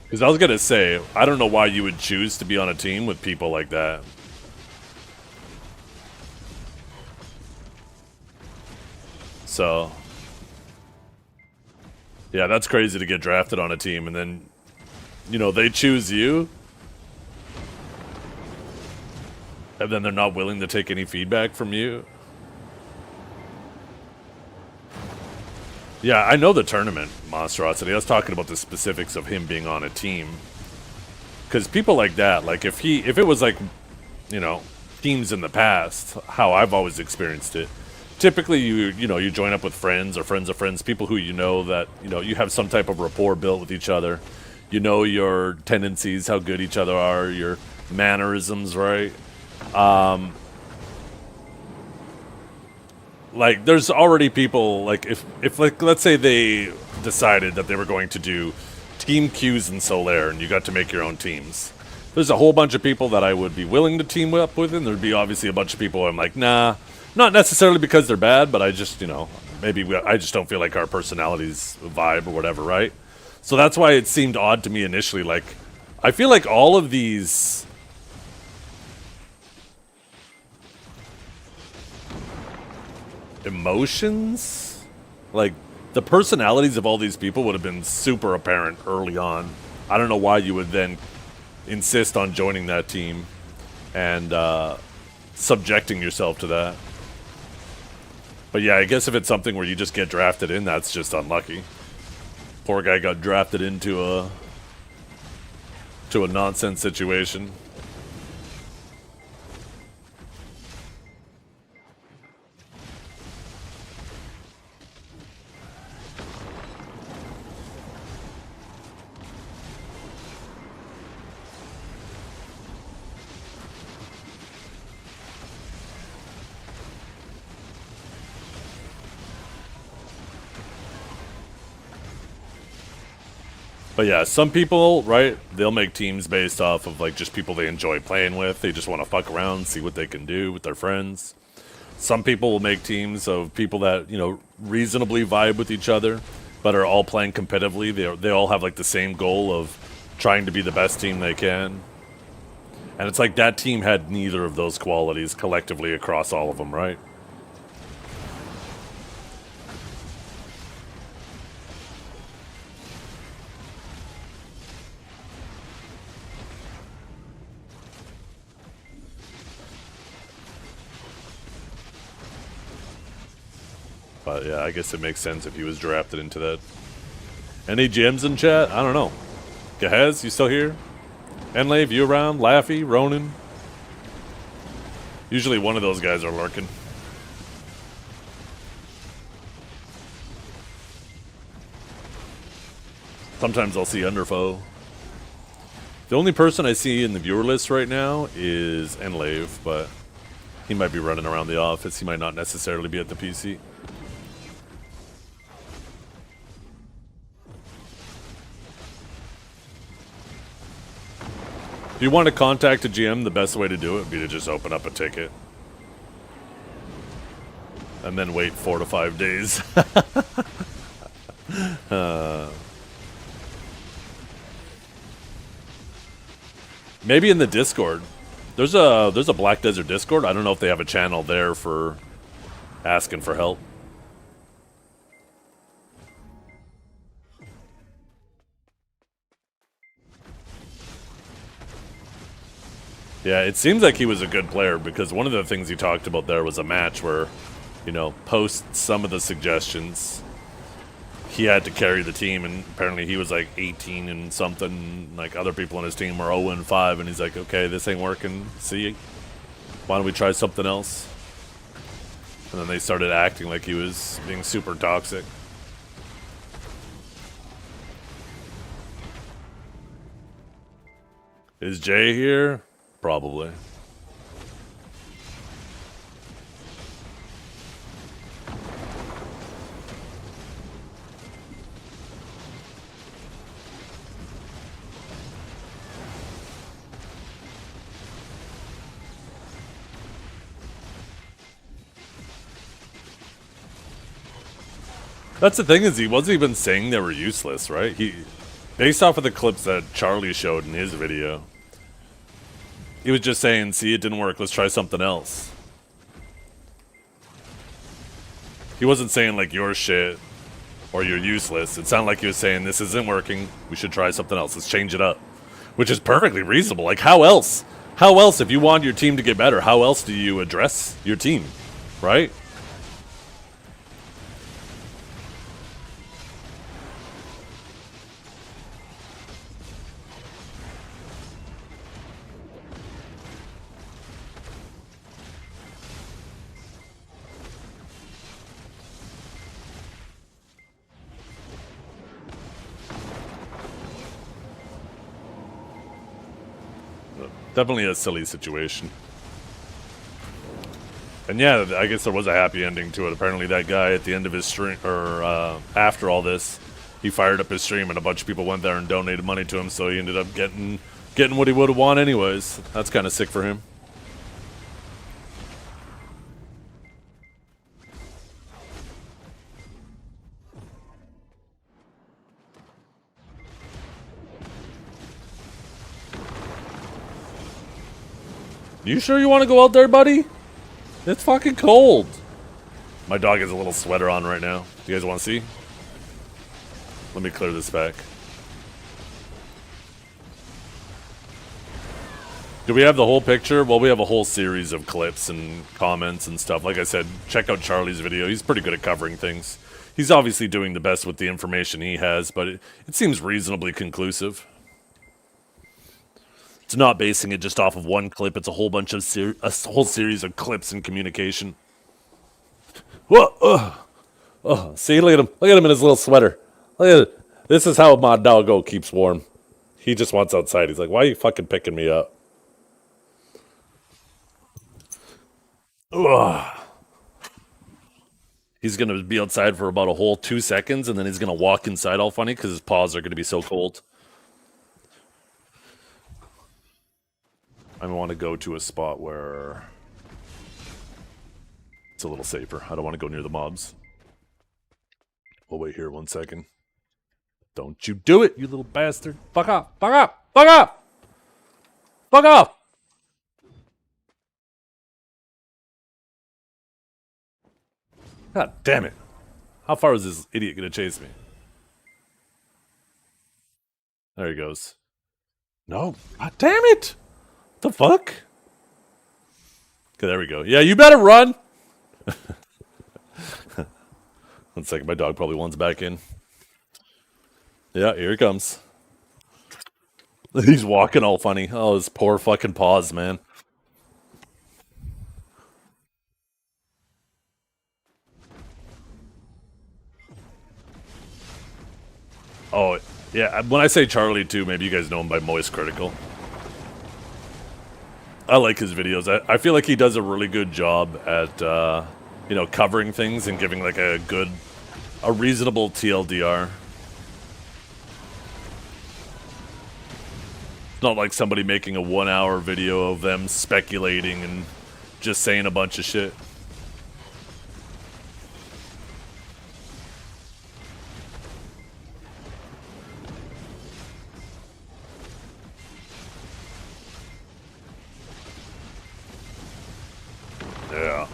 Because I was going to say, I don't know why you would choose to be on a team with people like that. So... yeah, that's crazy to get drafted on a team and then, you know, they choose you. And then they're not willing to take any feedback from you. Yeah, I know the tournament, Monstrosity. I was talking about the specifics of him being on a team. Because people like that, like if it was like, you know, teams in the past, how I've always experienced it. Typically, you join up with friends or friends of friends, people who you know that, you know, you have some type of rapport built with each other. You know your tendencies, how good each other are, your mannerisms, right? Like, there's already people, like, if like, let's say they decided that they were going to do team queues in Solaire and you got to make your own teams. There's a whole bunch of people that I would be willing to team up with, and there'd be obviously a bunch of people I'm like, nah. Not necessarily because they're bad, but I just, you know, I just don't feel like our personalities vibe or whatever, right? So that's why it seemed odd to me initially. Like, I feel like all of these emotions, like the personalities of all these people would have been super apparent early on. I don't know why you would then insist on joining that team and subjecting yourself to that. But yeah, I guess if it's something where you just get drafted in, that's just unlucky. Poor guy got drafted into a nonsense situation. But yeah, some people, right, they'll make teams based off of, like, just people they enjoy playing with. They just want to fuck around, see what they can do with their friends. Some people will make teams of people that, you know, reasonably vibe with each other, but are all playing competitively. They all have, like, the same goal of trying to be the best team they can. And it's like that team had neither of those qualities collectively across all of them, right? But yeah, I guess it makes sense if he was drafted into that. Any gems in chat? I don't know. Gehez, you still here? Enlave, you around? Laffy, Ronan? Usually one of those guys are lurking. Sometimes I'll see Underfoe. The only person I see in the viewer list right now is Enlave, but he might be running around the office. He might not necessarily be at the PC. If you want to contact a GM, the best way to do it would be to just open up a ticket. And then wait 4 to 5 days. Maybe in the Discord. There's a Black Desert Discord. I don't know if they have a channel there for asking for help. Yeah, it seems like he was a good player because one of the things he talked about there was a match where, you know, post some of the suggestions, he had to carry the team, and apparently he was like 18 and something, like other people on his team were 0 and 5, and he's like, okay, this ain't working, see, why don't we try something else? And then they started acting like he was being super toxic. Is Jay here? Probably. That's the thing, is he wasn't even saying they were useless, right? He, based off of the clips that Charlie showed in his video, he was just saying, see, it didn't work, let's try something else. He wasn't saying, like, you're shit or you're useless. It sounded like he was saying, this isn't working, we should try something else, let's change it up. Which is perfectly reasonable. Like, how else? How else, if you want your team to get better, how else do you address your team, right? Definitely a silly situation. And yeah, I guess there was a happy ending to it. Apparently that guy at the end of his stream, or after all this, he fired up his stream and a bunch of people went there and donated money to him, so he ended up getting what he would have won anyways. That's kind of sick for him. You sure you want to go out there, buddy? It's fucking cold. My dog has a little sweater on right now. Do you guys want to see? Let me clear this back. Do we have the whole picture? Well, we have a whole series of clips and comments and stuff. Like I said, check out Charlie's video. He's pretty good at covering things. He's obviously doing the best with the information he has, but it seems reasonably conclusive. It's not basing it just off of one clip. It's a whole bunch of a whole series of clips and communication. Whoa! See, look at him. Look at him in his little sweater. Look at it. This is how my doggo keeps warm. He just wants outside. He's like, why are you fucking picking me up? Ugh. He's going to be outside for about a whole 2 seconds, and then he's going to walk inside all funny because his paws are going to be so cold. I want to go to a spot where it's a little safer. I don't want to go near the mobs. We'll wait here 1 second. Don't you do it, you little bastard. Fuck off. Fuck off. Fuck off. Fuck off. God damn it. How far is this idiot gonna chase me? There he goes. No. God damn it! What the fuck? Okay, there we go. Yeah, you better run! 1 second, my dog probably wants back in. Yeah, here he comes. He's walking all funny. Oh, his poor fucking paws, man. Oh, yeah, when I say Charlie, too, maybe you guys know him by Moist Critical. I like his videos. I feel like he does a really good job at, you know, covering things and giving, like, a reasonable TLDR. It's not like somebody making a 1-hour video of them speculating and just saying a bunch of shit. Yeah.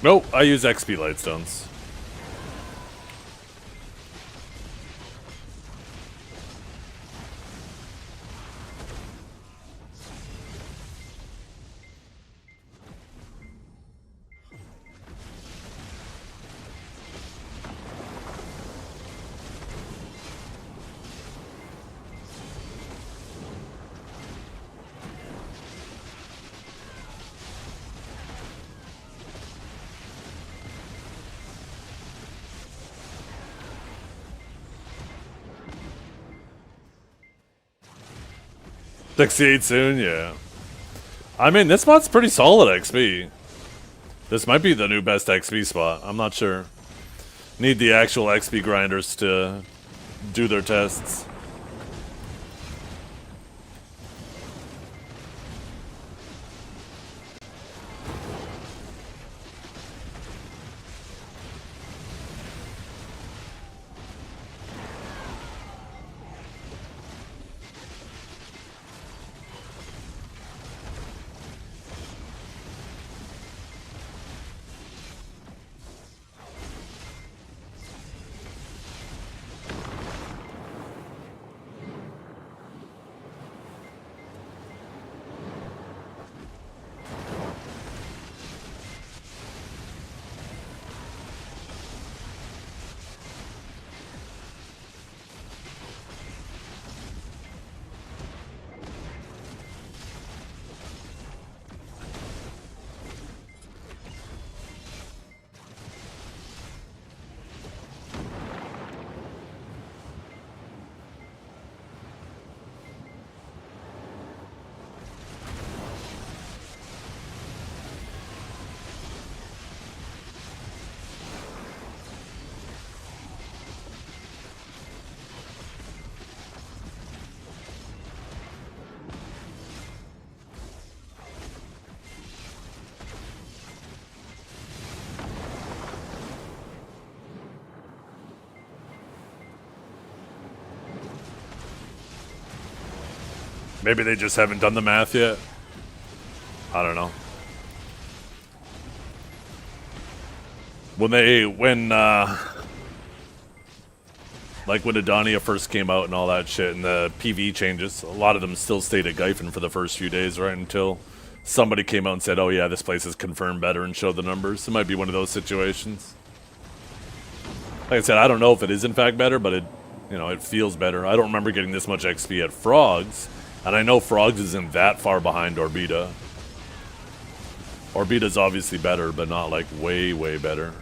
Nope, I use XP Lightstones. $68 soon, yeah. I mean, this spot's pretty solid XP. This might be the new best XP spot. I'm not sure. Need the actual XP grinders to do their tests. Maybe they just haven't done the math yet. I don't know. When Adania first came out and all that shit and the PV changes, a lot of them still stayed at Gaifen for the first few days, right? Until somebody came out and said, oh yeah, this place is confirmed better and showed the numbers. It might be one of those situations. Like I said, I don't know if it is in fact better, but it feels better. I don't remember getting this much XP at Frogs, and I know Frogs isn't that far behind Orbita. Orbita's obviously better, but not like way, way better.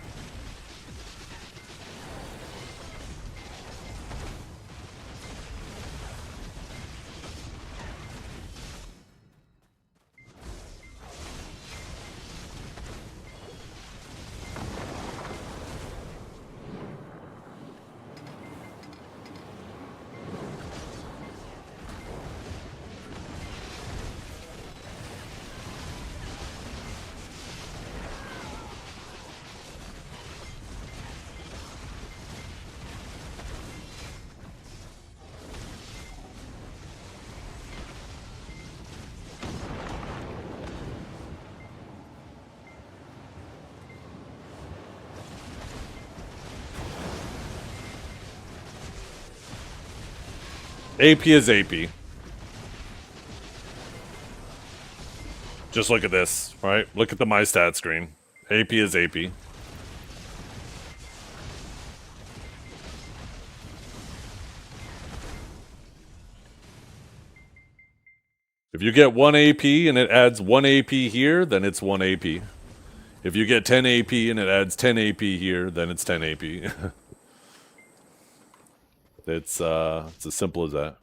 AP is AP. Just look at this, right? Look at the My Stat screen. AP is AP. If you get 1 AP and it adds 1 AP here, then it's 1 AP. If you get 10 AP and it adds 10 AP here, then it's 10 AP. It's as simple as that.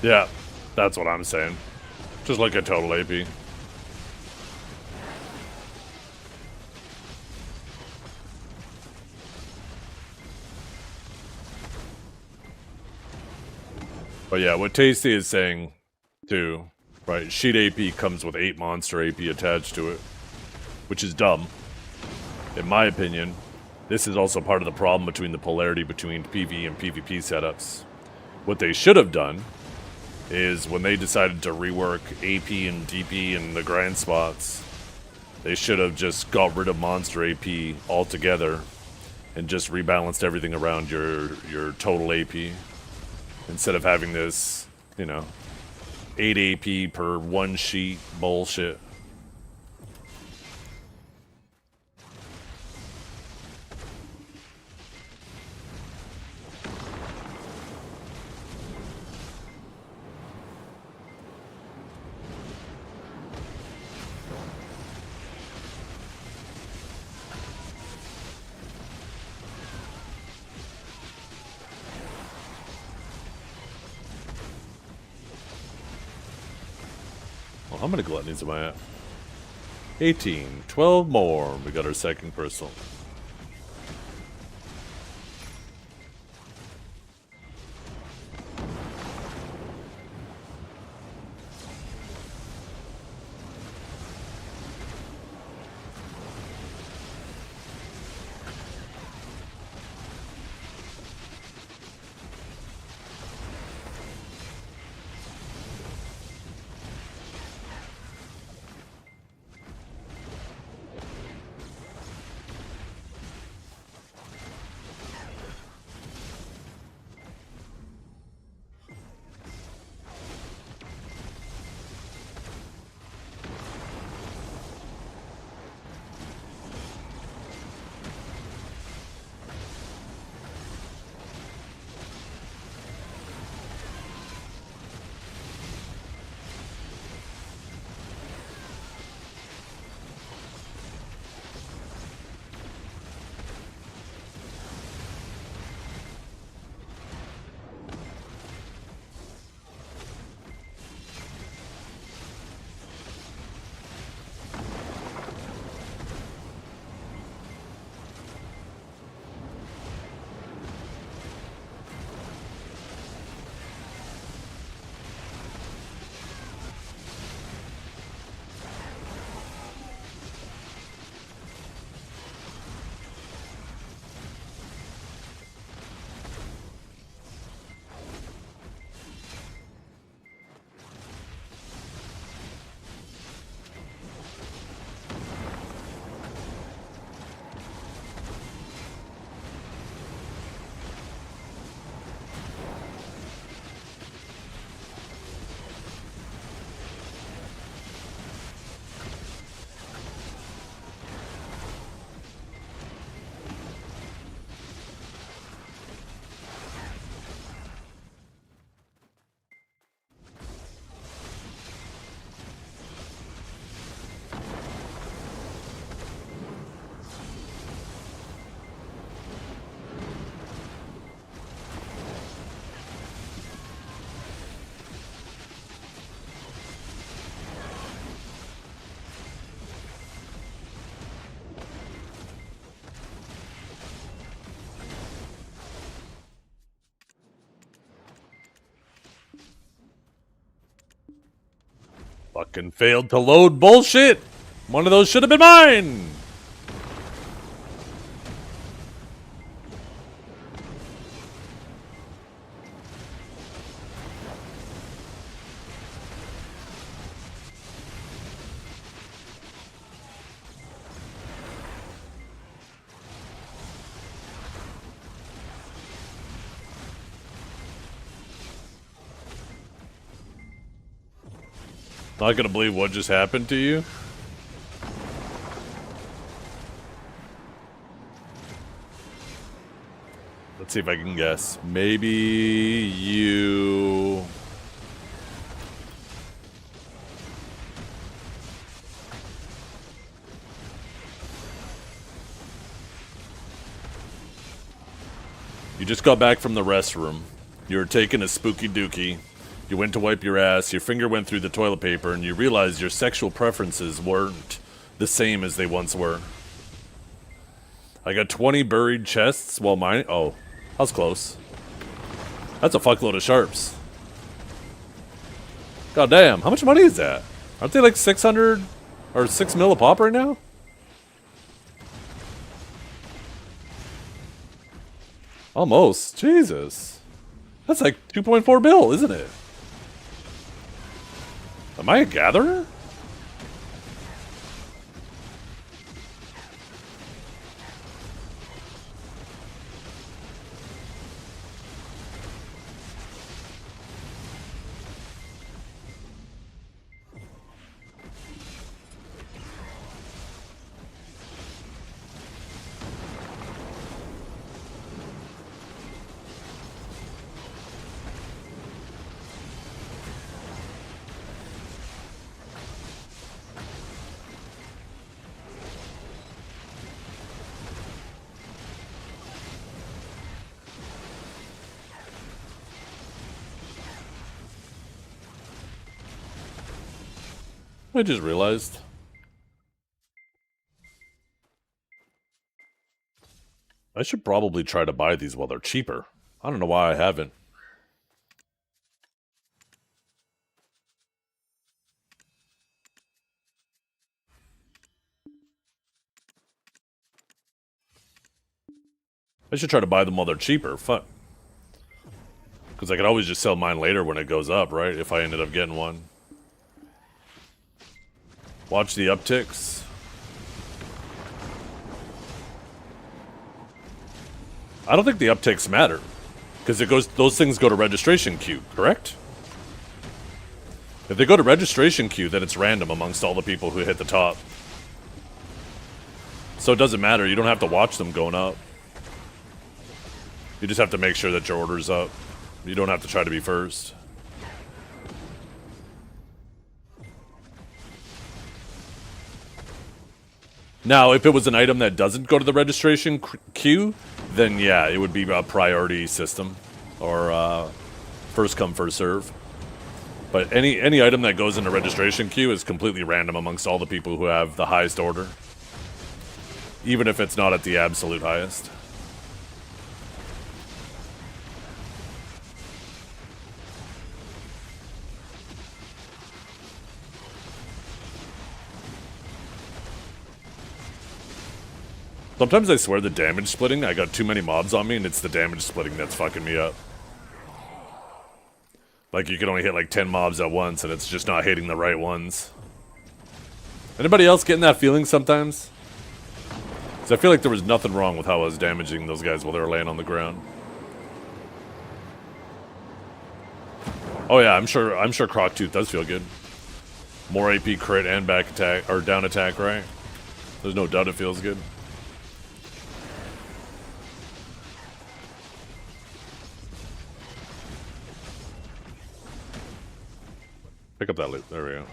Yeah, that's what I'm saying. Just look at total AP. But yeah, what Tasty is saying, too, right? Sheet AP comes with 8 monster AP attached to it, which is dumb. In my opinion, this is also part of the problem between the polarity between PV and PvP setups. What they should have done is when they decided to rework AP and DP and the grind spots, they should have just got rid of monster AP altogether and just rebalanced everything around your total AP. Instead of having this, 8 AP per 1 sheet bullshit. How many gluttonies am I at? 18. 12 more. We got our second crystal. Fucking failed to load bullshit! One of those should have been mine! Not gonna believe what just happened to you. Let's see if I can guess. Maybe you... You just got back from the restroom. You were taking a spooky dookie. You went to wipe your ass, your finger went through the toilet paper, and you realized your sexual preferences weren't the same as they once were. I got 20 buried chests while mine... Oh, that was close. That's a fuckload of sharps. God damn, how much money is that? Aren't they like 600 or 6 mil a pop right now? Almost. Jesus. That's like 2.4 bill, isn't it? Am I a gatherer? I just realized. I should probably try to buy these while they're cheaper. I don't know why I haven't. I should try to buy them while they're cheaper. Fuck. Because I could always just sell mine later when it goes up, right? If I ended up getting one. Watch the upticks. I don't think the upticks matter. Because those things go to registration queue, correct? If they go to registration queue, then it's random amongst all the people who hit the top. So it doesn't matter, you don't have to watch them going up. You just have to make sure that your order's up. You don't have to try to be first. Now, if it was an item that doesn't go to the registration queue, then yeah, it would be a priority system. Or first come, first serve. But any item that goes into registration queue is completely random amongst all the people who have the highest order. Even if it's not at the absolute highest. Sometimes I swear the damage splitting, I got too many mobs on me and it's the damage splitting that's fucking me up. Like you can only hit like 10 mobs at once and it's just not hitting the right ones. Anybody else getting that feeling sometimes? Because I feel like there was nothing wrong with how I was damaging those guys while they were laying on the ground. Oh yeah, I'm sure Croctooth does feel good. More AP crit and back attack, or down attack, right? There's no doubt it feels good. Pick up that loot. There we go.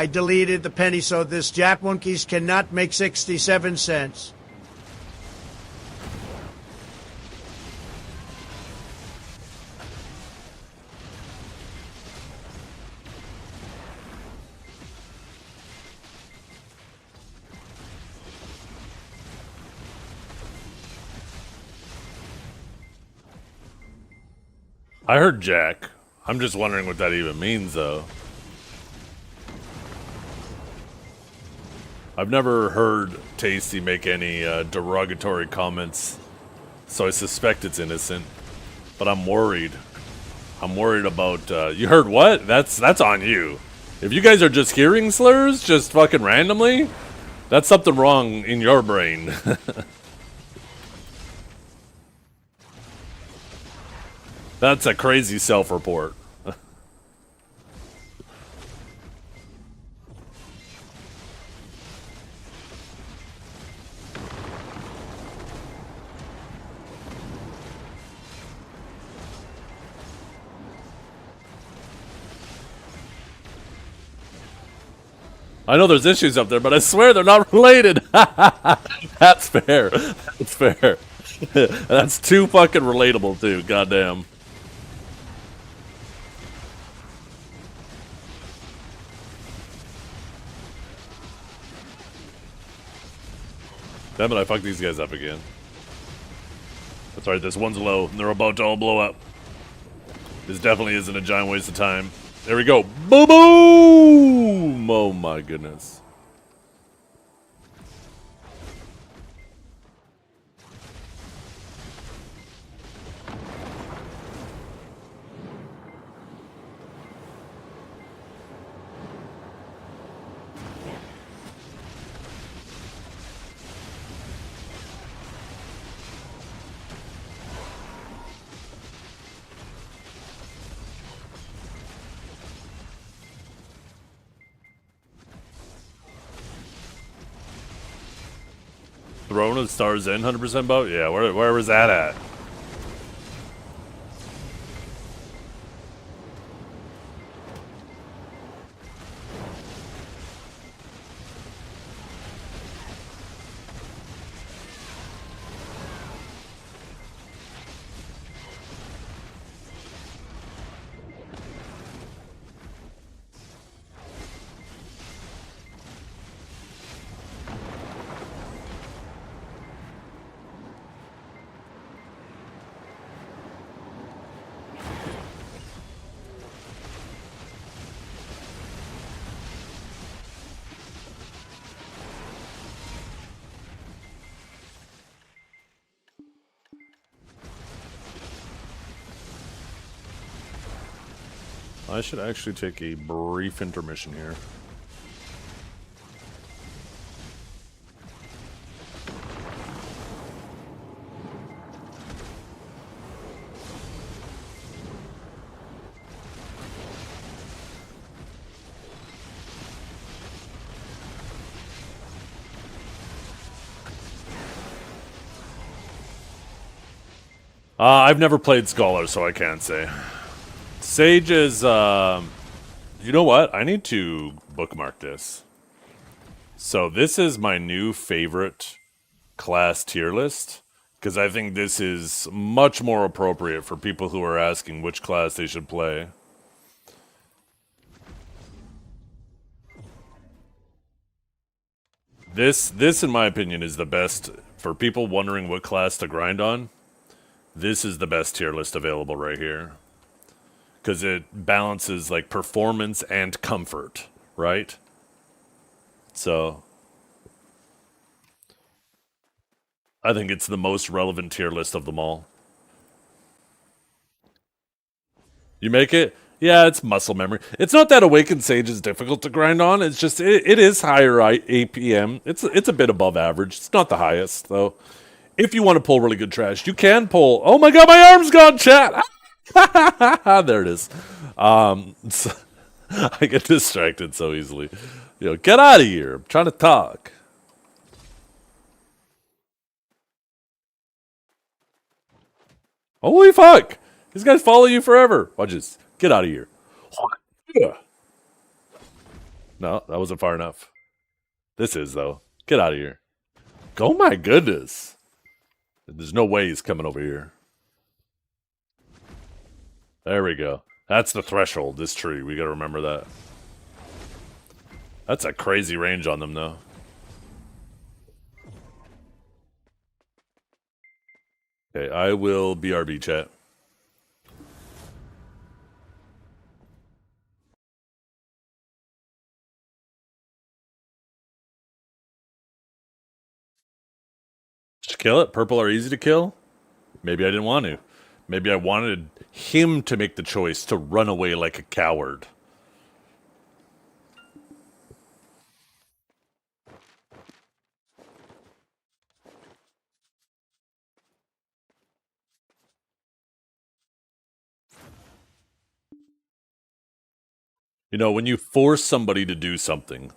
I deleted the penny so this jack monkeys cannot make 67 cents. I heard Jack. I'm just wondering what that even means, though. I've never heard Tasty make any derogatory comments, so I suspect it's innocent. But I'm worried. I'm worried about. You heard what? That's on you. If you guys are just hearing slurs, just fucking randomly, that's something wrong in your brain. That's a crazy self-report. I know there's issues up there, but I swear they're not related. That's fair. That's fair. That's too fucking relatable, too. Goddamn. Damn it, I fucked these guys up again. That's right, this one's low, and they're about to all blow up. This definitely isn't a giant waste of time. There we go. Boom, boom! Oh my goodness. Throne of Stars in 100% boat? Yeah, where was that at? I should actually take a brief intermission here. I've never played Scholar, so I can't say. Sage is, you know what? I need to bookmark this. So this is my new favorite class tier list, because I think this is much more appropriate for people who are asking which class they should play. This, in my opinion, is the best for people wondering what class to grind on. This is the best tier list available right here. Because it balances, like, performance and comfort, right? So, I think it's the most relevant tier list of them all. You make it? Yeah, it's muscle memory. It's not that Awakened Sage is difficult to grind on. It's just, it is higher APM. It's a bit above average. It's not the highest, though. If you want to pull really good trash, you can pull... Oh my god, my arm's gone, chat! There it is. So, I get distracted so easily. You know, get out of here. I'm trying to talk. Holy fuck! These guys follow you forever. Watch this. Get out of here. No, that wasn't far enough. This is, though. Get out of here. Oh my goodness. There's no way he's coming over here. There we go. That's the threshold, this tree. We gotta remember that. That's a crazy range on them, though. Okay, I will BRB chat. Just kill it? Purple are easy to kill? Maybe I didn't want to. Maybe I wanted him to make the choice to run away like a coward. You know, when you force somebody to do something,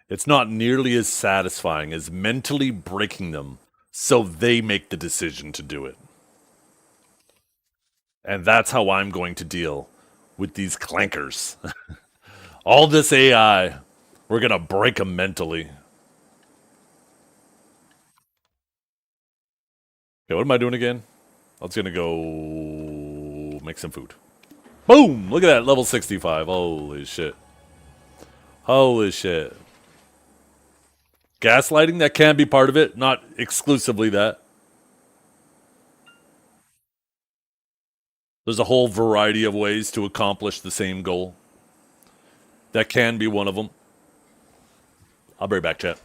it's not nearly as satisfying as mentally breaking them so they make the decision to do it. And that's how I'm going to deal with these clankers. All this AI, we're going to break them mentally. Okay, what am I doing again? I was going to go make some food. Boom! Look at that, level 65. Holy shit. Holy shit. Gaslighting, that can be part of it, not exclusively that. There's a whole variety of ways to accomplish the same goal. That can be one of them. I'll be right back, chat.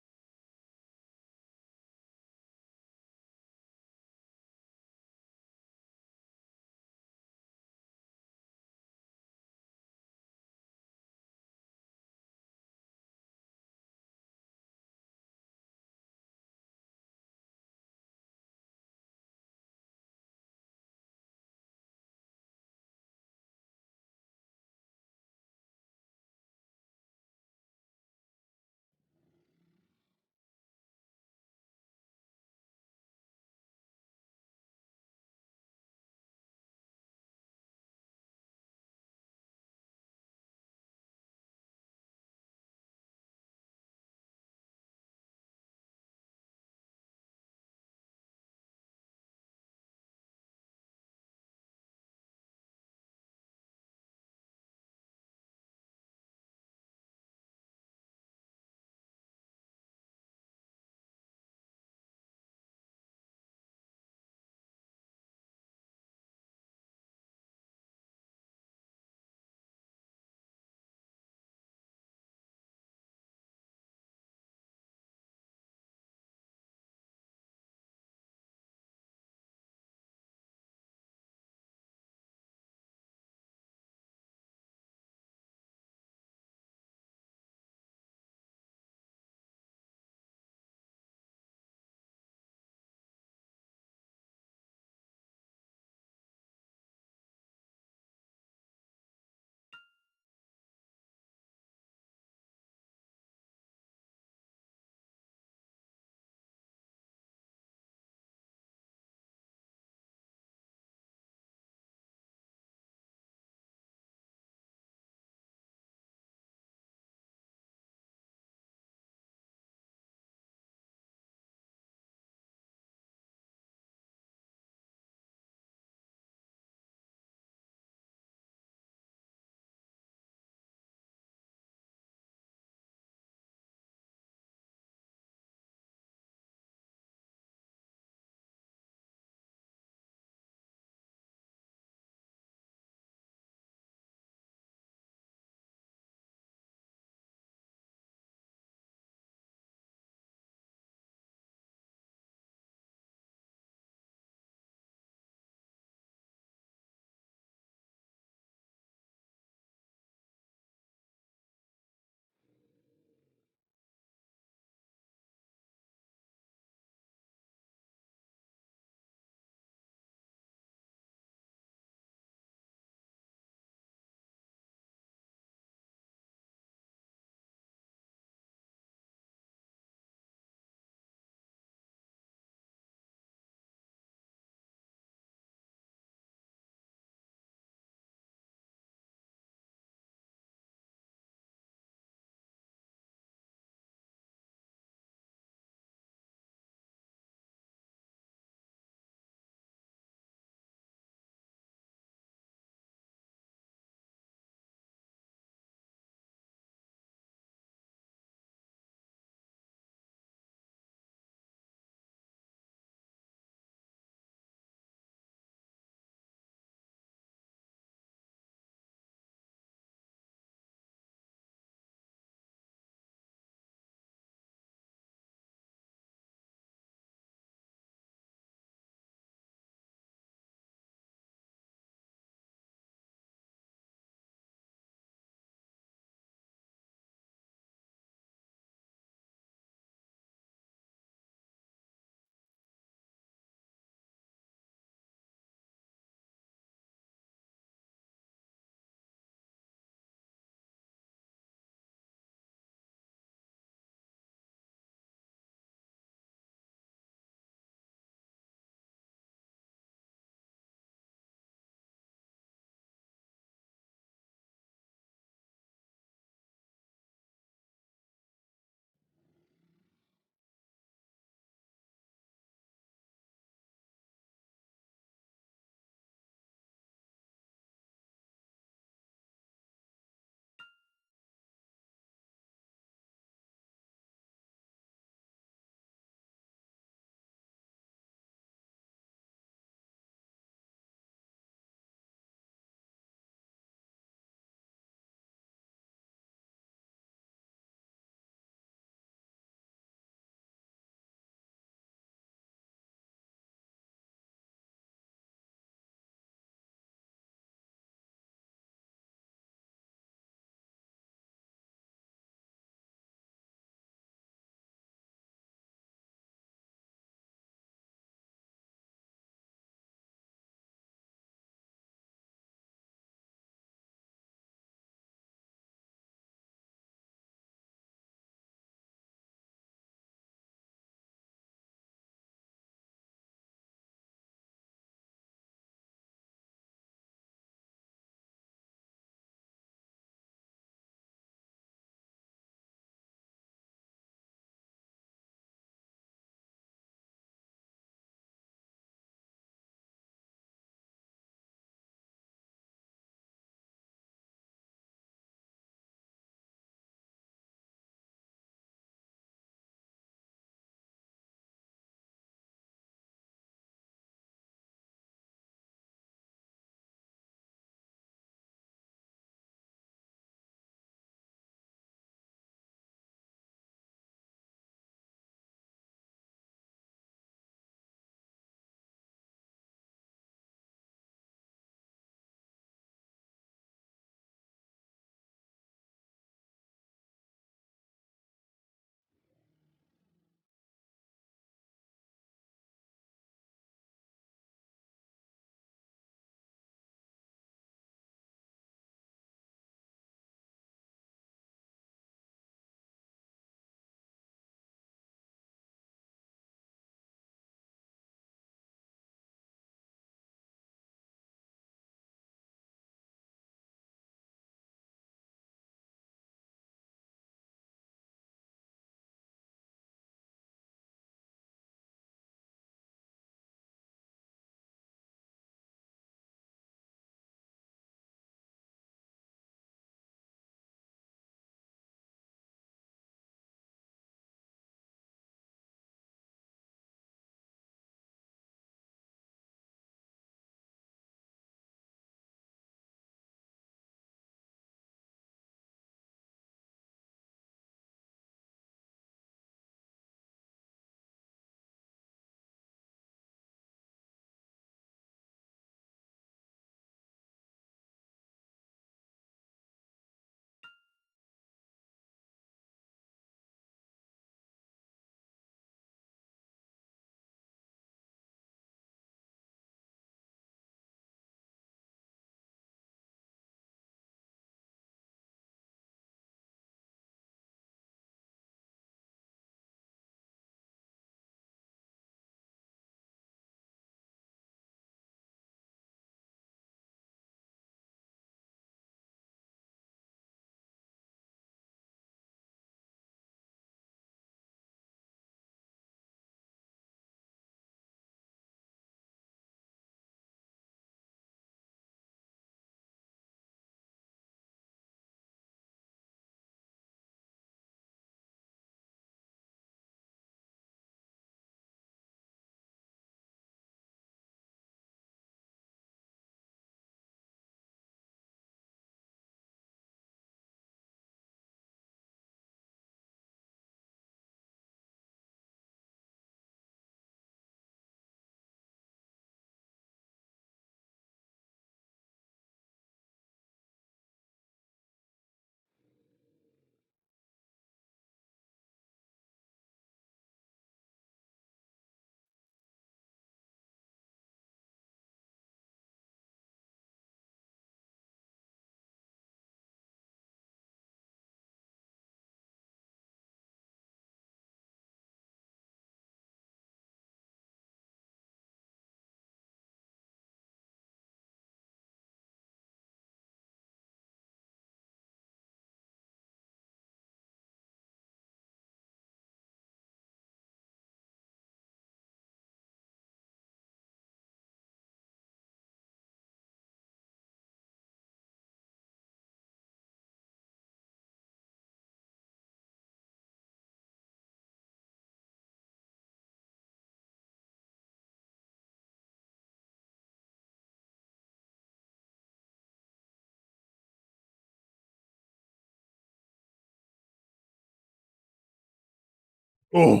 Oh,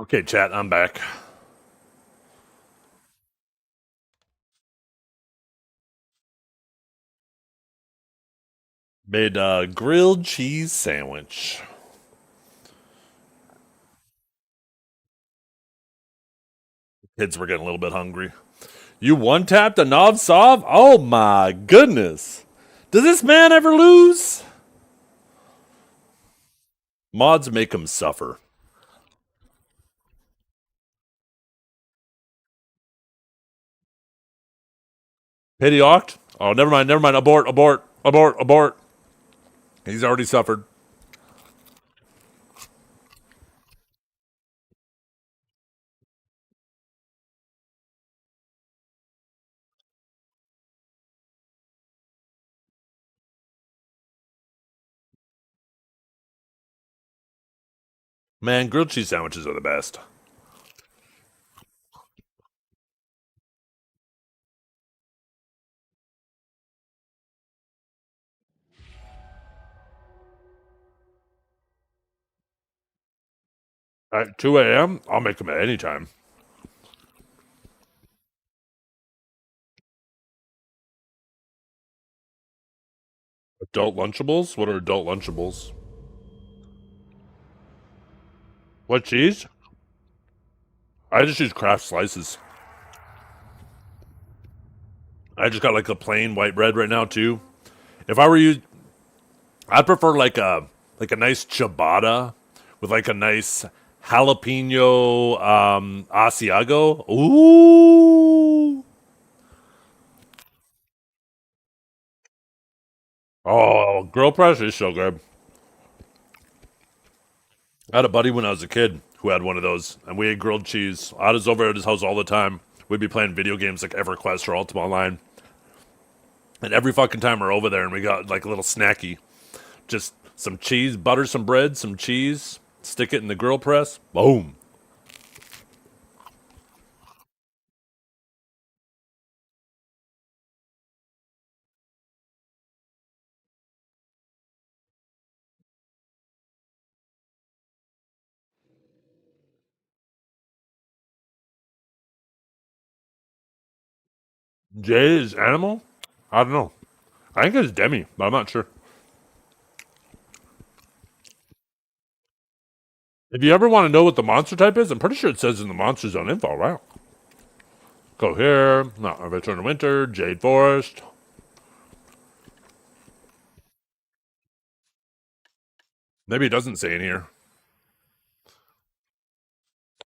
okay, chat. I'm back. Made a grilled cheese sandwich. Kids were getting a little bit hungry. You one-tapped a Novsov? Oh my goodness. Does this man ever lose? Mods make him suffer. Pity Oct? Oh, never mind, never mind. Abort, abort, abort, abort. He's already suffered. Man, grilled cheese sandwiches are the best. At 2 a.m., I'll make them at any time. Adult Lunchables? What are adult Lunchables? What cheese? I just use Kraft slices. I just got like a plain white bread right now too. If I were you, I'd prefer like a nice ciabatta with like a nice jalapeno Asiago. Ooh. Oh, grill press is so good. I had a buddy when I was a kid who had one of those, and we ate grilled cheese. I was over at his house all the time. We'd be playing video games like EverQuest or Ultima Online. And every fucking time we're over there and we got like a little snacky, just some cheese, butter some bread, some cheese, stick it in the grill press, boom. Jay is animal? I don't know. I think it's Demi, but I'm not sure. If you ever want to know what the monster type is, I'm pretty sure it says in the Monster Zone info, right? Go here. No, Return to Winter, Jade Forest. Maybe it doesn't say in here.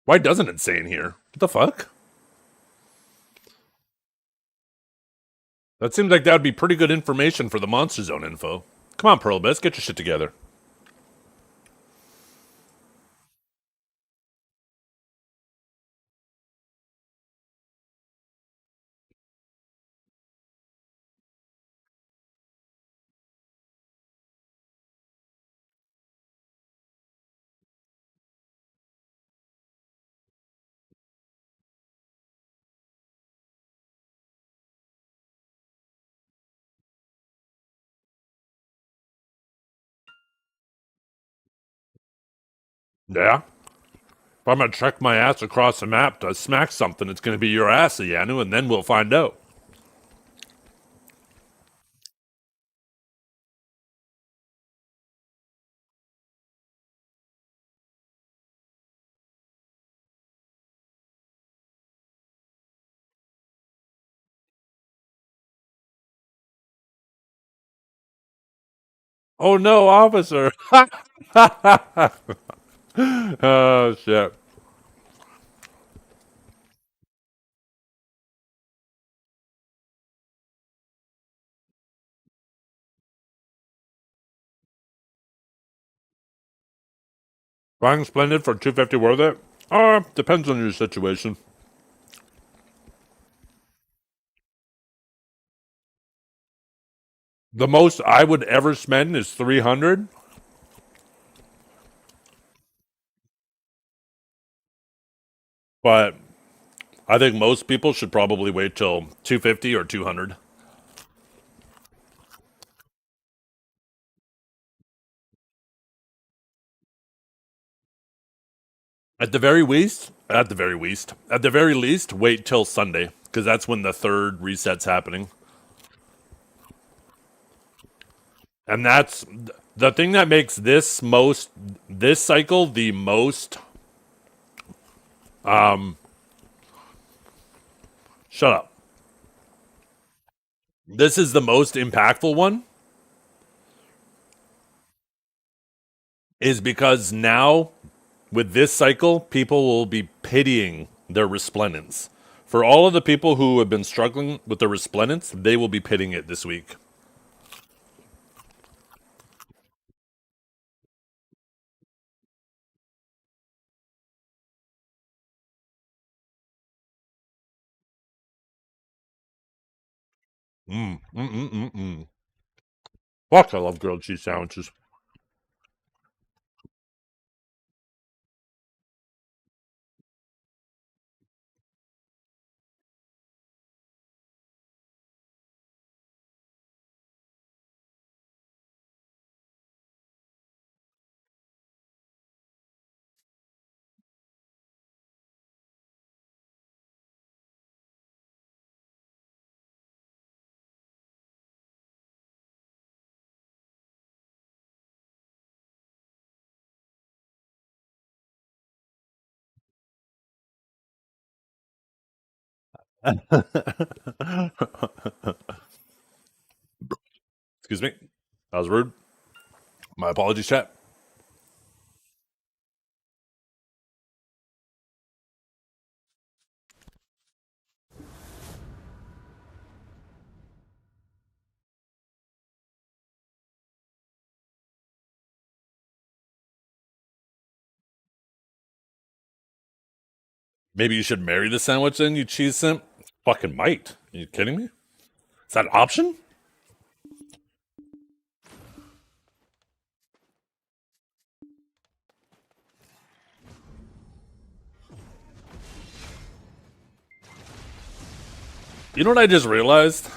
Why doesn't it say in here? What the fuck? That seems like that would be pretty good information for the Monster Zone info. Come on, Pearl Bits, get your shit together. Yeah? If I'm gonna trek my ass across the map to smack something, it's gonna be your ass, Yanu, and then we'll find out. Oh no, officer! Oh shit. Buying Splendid for 250 worth it? Depends on your situation. The most I would ever spend is 300. But I think most people should probably wait till 250 or 200. At the very least, wait till Sunday, because that's when the third reset's happening. And that's the thing that makes this cycle the most shut up. This is the most impactful one, is because now with this cycle, people will be pitying their resplendence. For all of the people who have been struggling with their resplendence, they will be pitying it this week. Fuck, I love grilled cheese sandwiches. Excuse me. That was rude. My apologies, chat. Maybe you should marry the sandwich then, you cheese simp? Fucking might. Are you kidding me? Is that an option? You know what I just realized?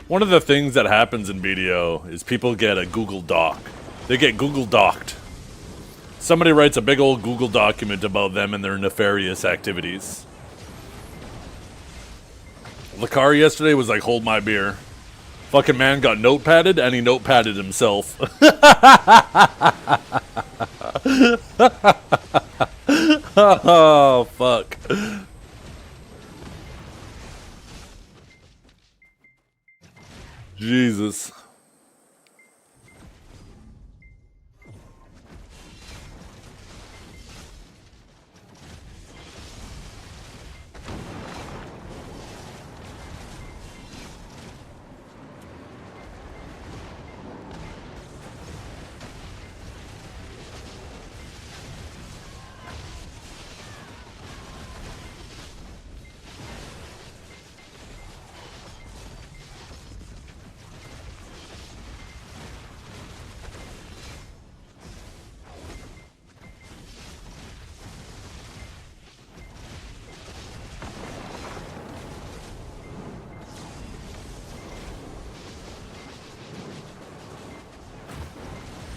One of the things that happens in BDO is people get a Google Doc. They get Google Doc'd. Somebody writes a big old Google document about them and their nefarious activities. Lakar yesterday was like, hold my beer. Fucking man got notepadded and he notepadded himself. Oh, fuck. Jesus.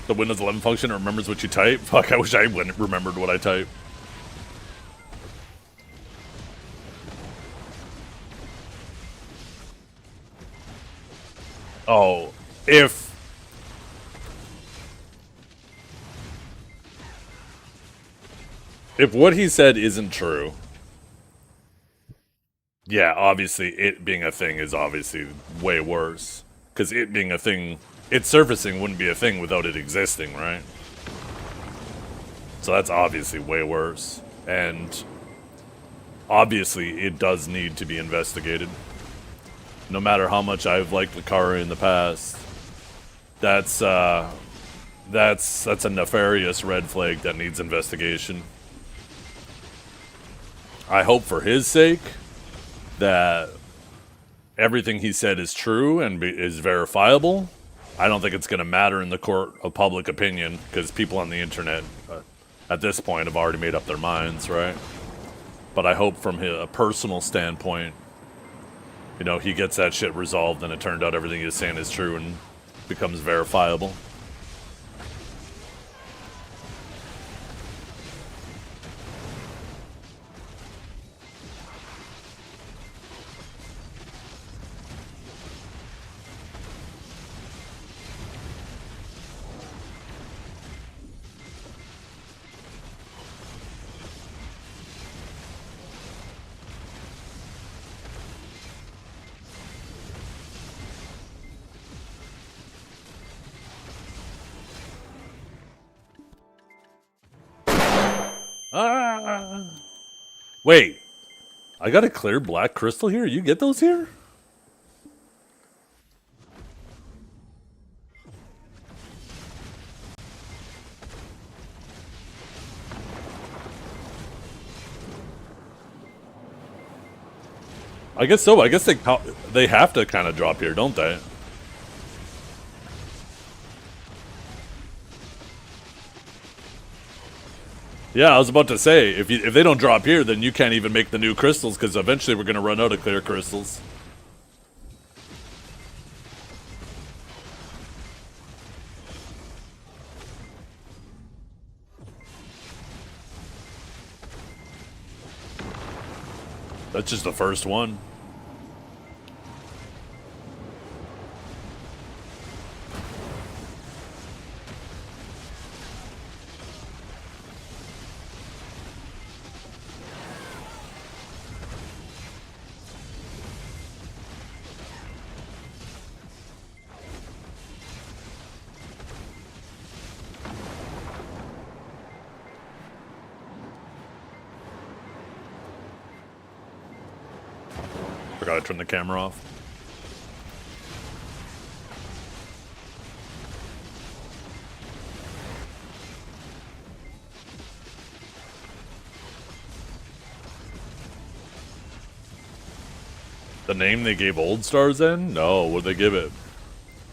The Windows 11 function remembers what you type? Fuck, I wish I remembered what I type. Oh, if what he said isn't true, yeah, obviously it being a thing is obviously way worse. Because it being a thing, its surfacing wouldn't be a thing without it existing, right? So that's obviously way worse. And obviously it does need to be investigated. No matter how much I've liked Lakara in the past, that's a nefarious red flag that needs investigation. I hope for his sake that everything he said is true and is verifiable. I don't think it's going to matter in the court of public opinion because people on the internet at this point have already made up their minds, right? But I hope from a personal standpoint, you know, he gets that shit resolved and it turned out everything he's saying is true and becomes verifiable. Wait. I got a clear black crystal here? You get those here? I guess so. I guess they have to kind of drop here, don't they? Yeah, I was about to say, if they don't drop here, then you can't even make the new crystals, because eventually we're going to run out of clear crystals. That's just the first one. Forgot to turn the camera off. The name they gave Old Stars then? No, what'd they give it?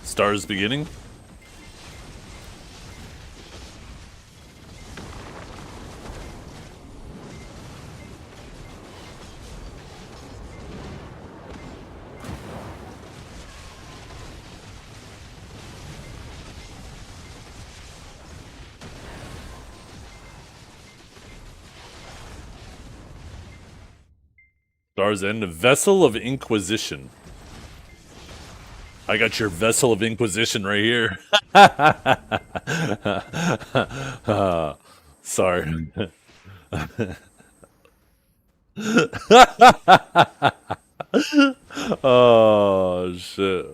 Stars Beginning? Stars End, Vessel of Inquisition. I got your Vessel of Inquisition right here. Sorry. Oh, shit.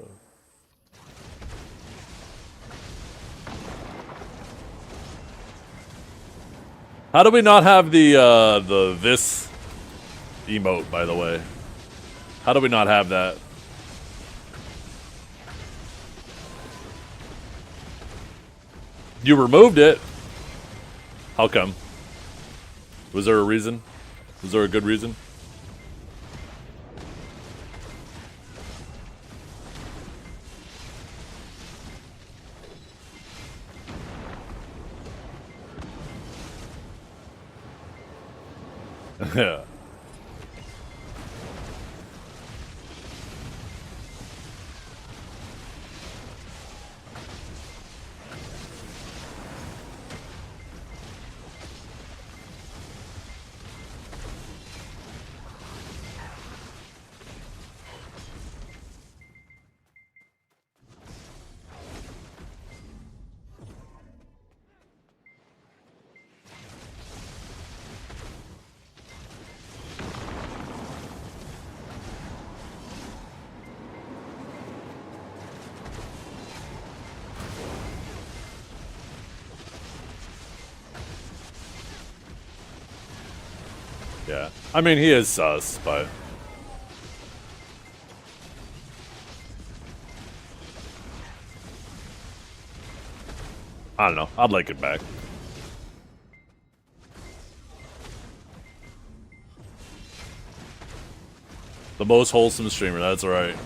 How do we not have the this emote, by the way? How do we not have that? You removed it. How come? Was there a reason? Was there a good reason? Yeah. Yeah. I mean, he is sus, but... I don't know. I'd like it back. The most wholesome streamer, that's right.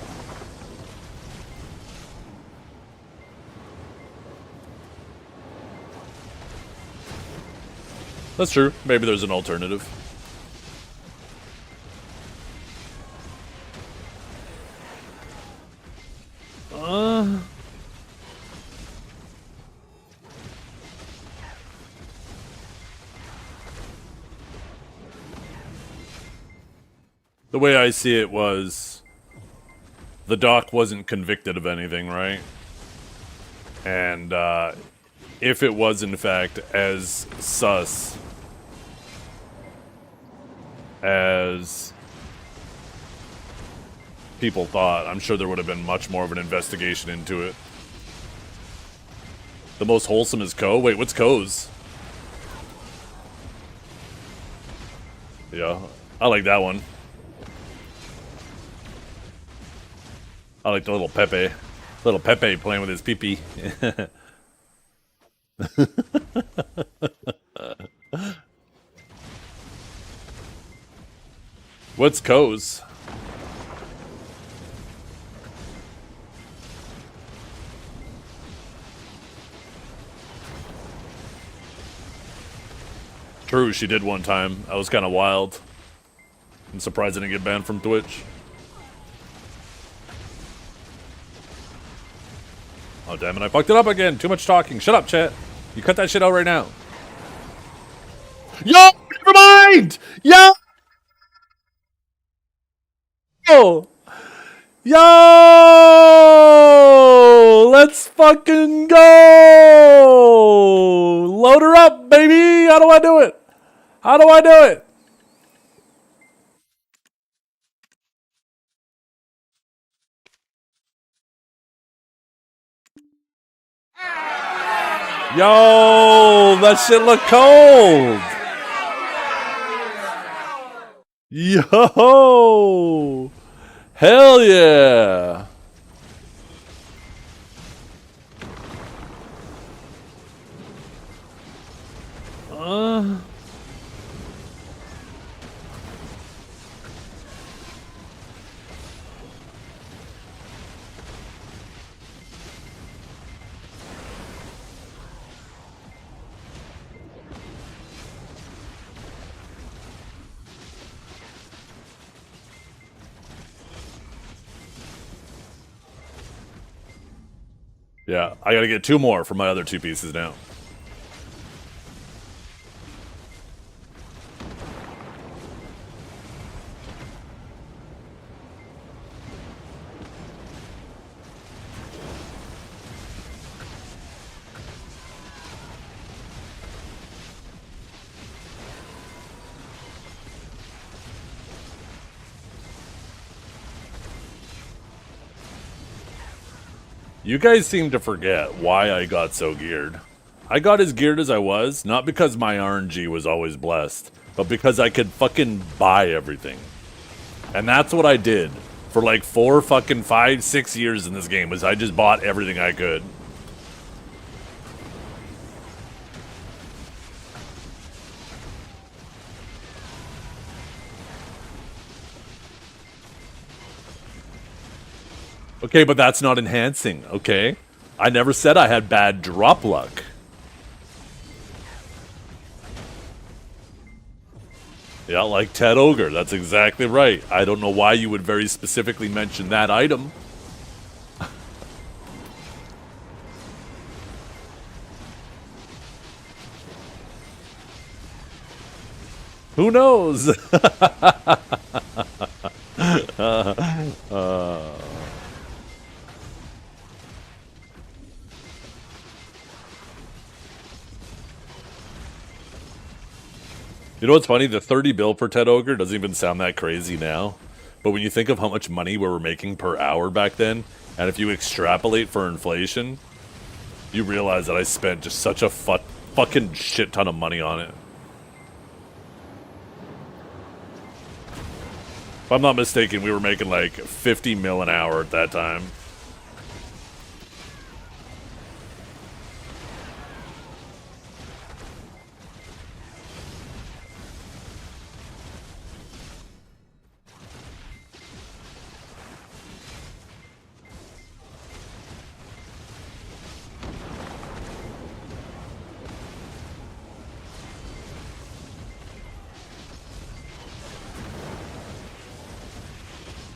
That's true. Maybe there's an alternative. The way I see it was, the doc wasn't convicted of anything, right? And if it was in fact as sus as people thought, I'm sure there would have been much more of an investigation into it. The most wholesome is Ko? Wait, what's Ko's? Yeah, I like that one. I like the little Pepe. Little Pepe playing with his pee-pee. What's Co's? True, she did one time. That was kind of wild. I'm surprised I didn't get banned from Twitch. Oh, damn it, I fucked it up again. Too much talking. Shut up, chat. You cut that shit out right now. Yo! Never mind! Yo! Yo! Let's fucking go! Load her up, baby! How do I do it? How do I do it? Yo, that shit look cold. Yo, hell yeah. Yeah, I gotta get 2 more for my other 2 pieces now. You guys seem to forget why I got so geared. I got as geared as I was, not because my RNG was always blessed, but because I could fucking buy everything. And that's what I did for like 4 fucking 5, 6 years in this game, was I just bought everything I could. Okay, but that's not enhancing, okay? I never said I had bad drop luck. Yeah, like Ted Ogre, that's exactly right. I don't know why you would very specifically mention that item. Who knows? You know what's funny? The 30 bill per Ted Ogre doesn't even sound that crazy now. But when you think of how much money we were making per hour back then, and if you extrapolate for inflation, you realize that I spent just such a fucking shit ton of money on it. If I'm not mistaken, we were making like 50 mil an hour at that time.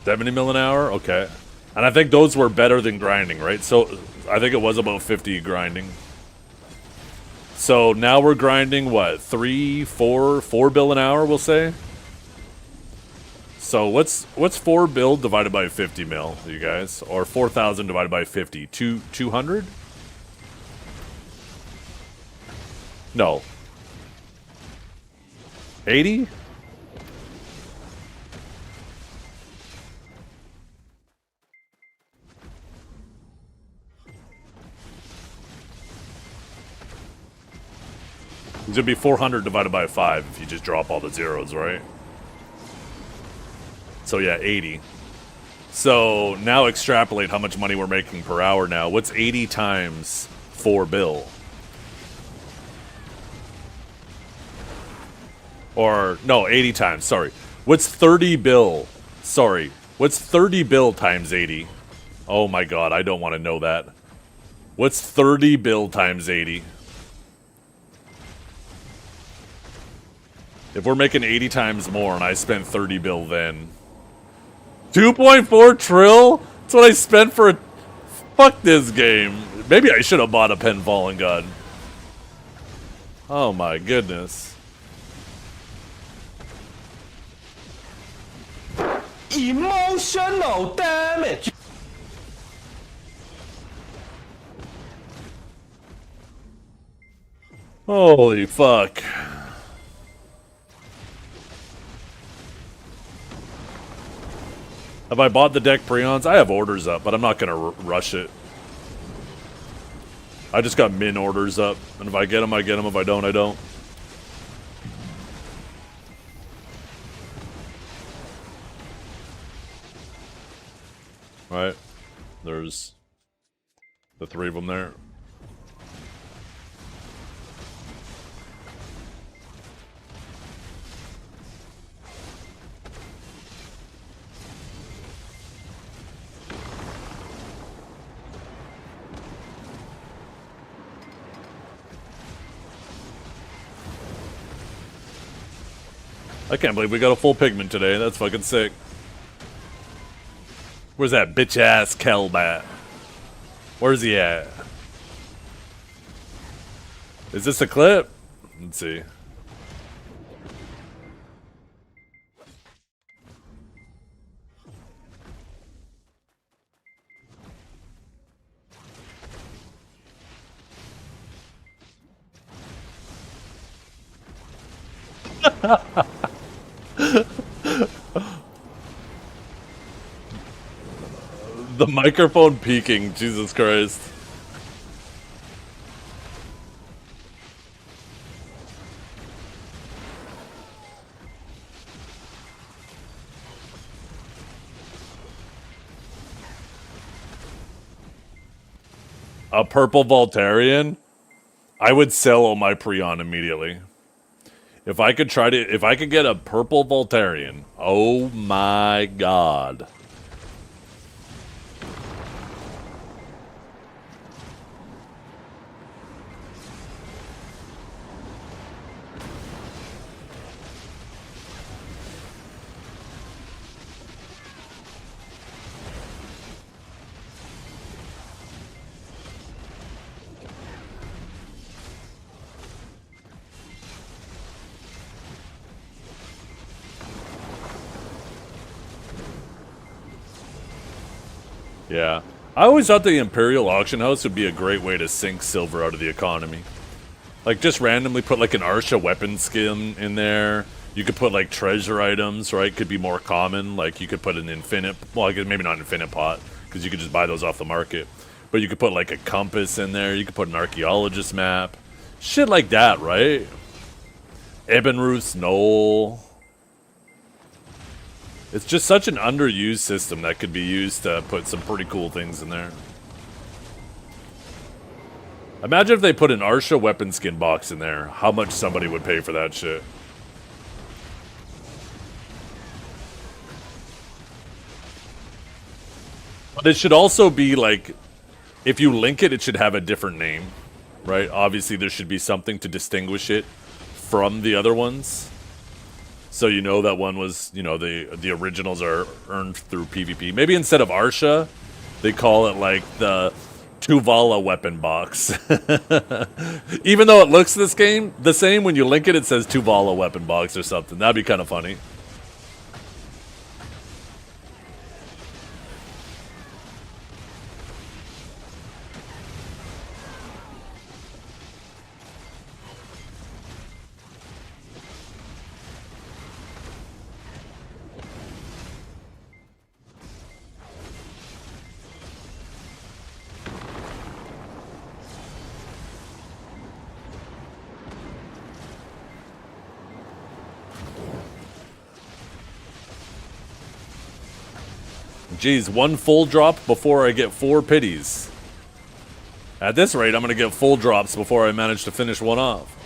$70 mil an hour? Okay. And I think those were better than grinding, right? So I think it was about 50 grinding. So now we're grinding, what, 4 bill an hour, we'll say? So what's 4 bill divided by 50 mil, you guys? Or 4,000 divided by 50? 200? No. 80? It's gonna be 400 divided by 5 if you just drop all the zeros, right? So yeah, 80. So now extrapolate how much money we're making per hour now. What's 80 times 4 bill? Or, no, 80 times, sorry. What's 30 bill? Sorry. What's 30 bill times 80? Oh my god, I don't want to know that. What's 30 bill times 80? If we're making 80 times more and I spent 30 bill then... 2.4 trill? That's what I spent for a... Fuck this game. Maybe I should have bought a pen falling gun. Oh my goodness. Emotional damage. Holy fuck. Have I bought the deck Prions? I have orders up, but I'm not gonna rush it. I just got min orders up, and if I get them, I get them. If I don't, I don't. Right, there's the 3 of them there. I can't believe we got a full pigment today. That's fucking sick. Where's that bitch-ass Kelbat? Where's he at? Is this a clip? Let's see. The microphone peaking, Jesus Christ. A purple Voltarian? I would sell all my Prion immediately. If I could get a purple Voltarian, oh my god. Yeah. I always thought the Imperial Auction House would be a great way to sink silver out of the economy. Like, just randomly put, like, an Arsha weapon skin in there. You could put, like, treasure items, right? Could be more common. Like, you could put an infinite... Well, maybe not an infinite pot, because you could just buy those off the market. But you could put, like, a compass in there. You could put an archaeologist map. Shit like that, right? Ebenruth's Knoll... It's just such an underused system that could be used to put some pretty cool things in there. Imagine if they put an Arsha weapon skin box in there. How much somebody would pay for that shit. But it should also be like, if you link it, it should have a different name, right? Obviously there should be something to distinguish it from the other ones. So you know that one was, you know, the originals are earned through PvP. Maybe instead of Arsha, they call it like the Tuvala weapon box. Even though it looks the same, when you link it, it says Tuvala weapon box or something. That'd be kind of funny. Geez, one full drop before I get 4 pities. At this rate, I'm going to get full drops before I manage to finish one off.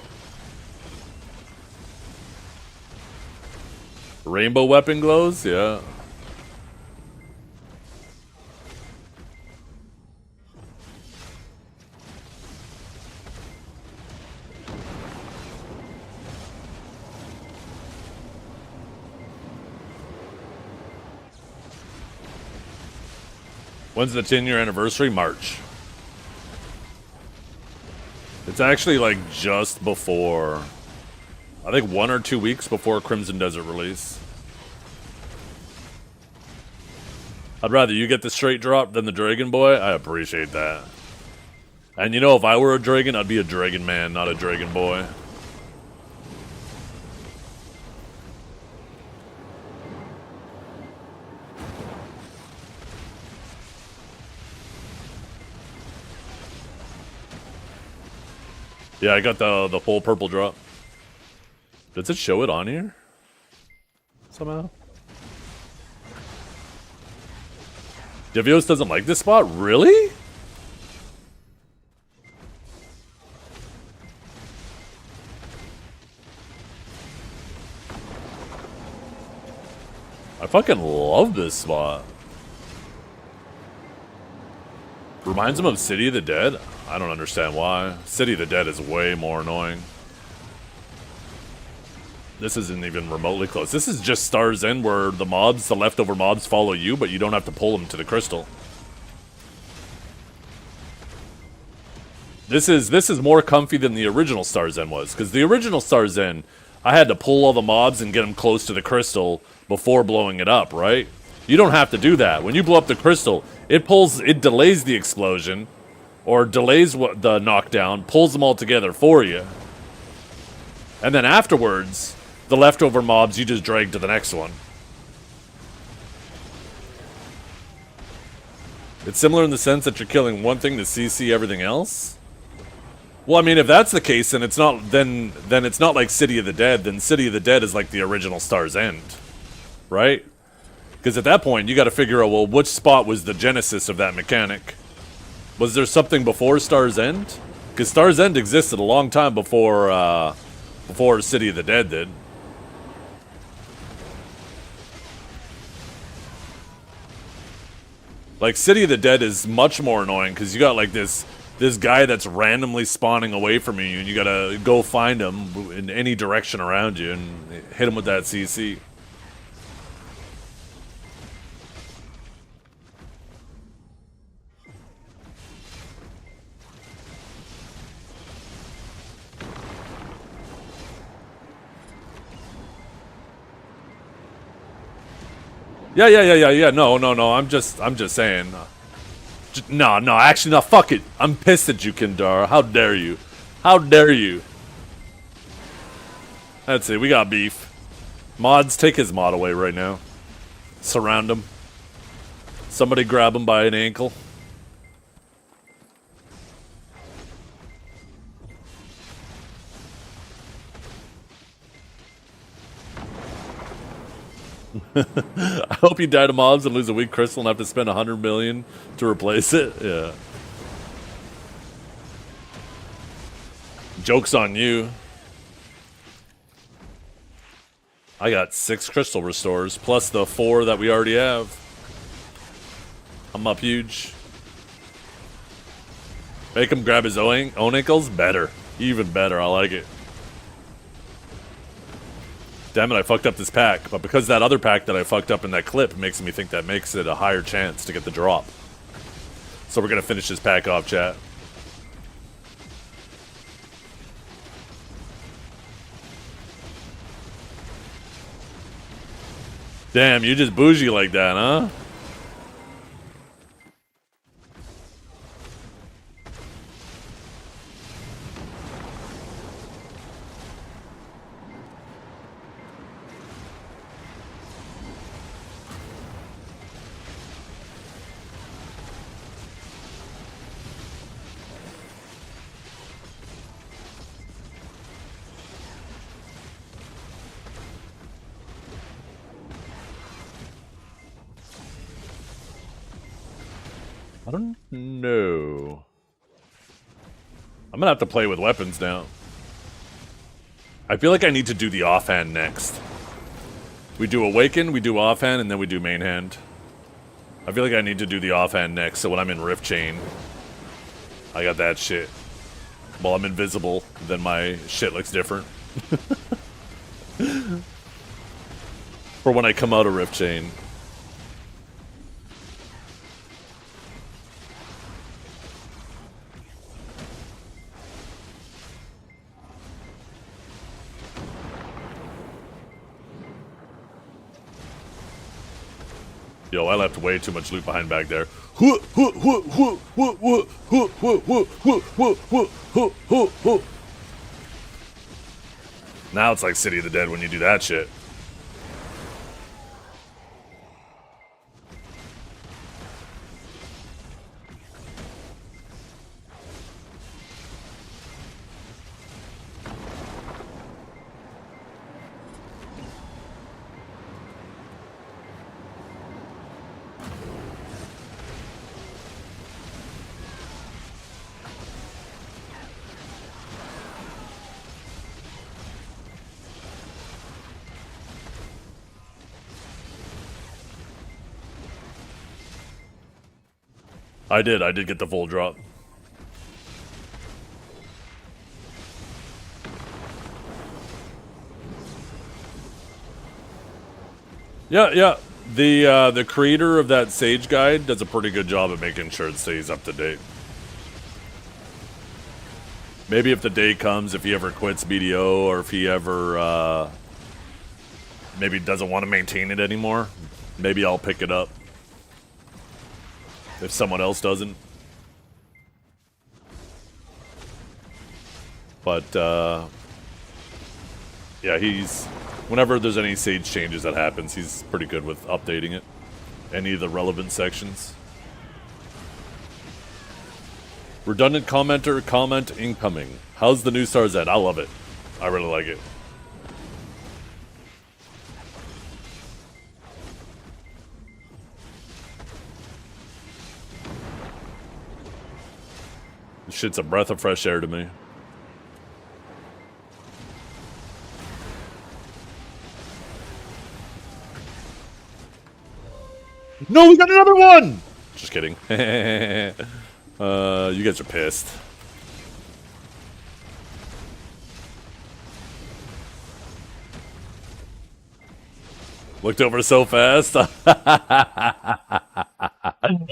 Rainbow weapon glows? Yeah. When's the 10-year anniversary? March. It's actually like just before, I think 1 or 2 weeks before Crimson Desert release. I'd rather you get the straight drop than the Dragon Boy. I appreciate that. And you know, if I were a dragon, I'd be a Dragon Man, not a Dragon Boy. Yeah, I got the full purple drop. Does it show it on here? Somehow? Divios doesn't like this spot? Really? I fucking love this spot. Reminds him of City of the Dead? I don't understand why. City of the Dead is way more annoying. This isn't even remotely close. This is just Star's End where the mobs, the leftover mobs follow you, but you don't have to pull them to the crystal. This is more comfy than the original Star's End was, because the original Star's End, I had to pull all the mobs and get them close to the crystal before blowing it up, right? You don't have to do that. When you blow up the crystal, it delays the explosion, or delays the knockdown, pulls them all together for you. And then afterwards, the leftover mobs you just drag to the next one. It's similar in the sense that you're killing one thing to CC everything else? Well, I mean, if that's the case, then it's not it's not like City of the Dead. Then City of the Dead is like the original Star's End, right? Because at that point, you got to figure out, well, which spot was the genesis of that mechanic? Was there something before Star's End? Because Star's End existed a long time before City of the Dead did. Like, City of the Dead is much more annoying because you got like this guy that's randomly spawning away from you, and you gotta go find him in any direction around you and hit him with that CC. Yeah. No. I'm just saying. No. Actually, no. Fuck it. I'm pissed at you, Kindar. How dare you? How dare you? That's it. We got beef. Mods, take his mod away right now. Surround him. Somebody grab him by an ankle. I hope you die to mobs and lose a weak crystal and have to spend 100 million to replace it. Yeah. Joke's on you. I got 6 crystal restores plus the 4 that we already have. I'm up huge. Make him grab his own ankles? Better. Even better. I like it. Damn it, I fucked up this pack. But because that other pack that I fucked up in that clip makes me think that makes it a higher chance to get the drop. So we're going to finish this pack off, chat. Damn, you just bougie like that, huh? No. I'm gonna have to play with weapons now. I feel like I need to do the offhand next. We do Awaken, we do offhand, and then we do main hand. I feel like I need to do the offhand next, so when I'm in Rift Chain, I got that shit. While I'm invisible, then my shit looks different. For when I come out of Rift Chain. Yo, I left way too much loot behind back there. Now it's like City of the Dead when you do that shit. I did get the full drop. Yeah. The creator of that Sage guide does a pretty good job of making sure it stays up to date. Maybe if the day comes, if he ever quits BDO, or if he ever maybe doesn't want to maintain it anymore, maybe I'll pick it up. If someone else doesn't. But, yeah, whenever there's any Sage changes that happens, he's pretty good with updating it. Any of the relevant sections. Redundant commenter, comment incoming. How's the new Star Zed? I love it. I really like it. This shit's a breath of fresh air to me. No, we got another one! Just kidding. You guys are pissed. Looked over so fast.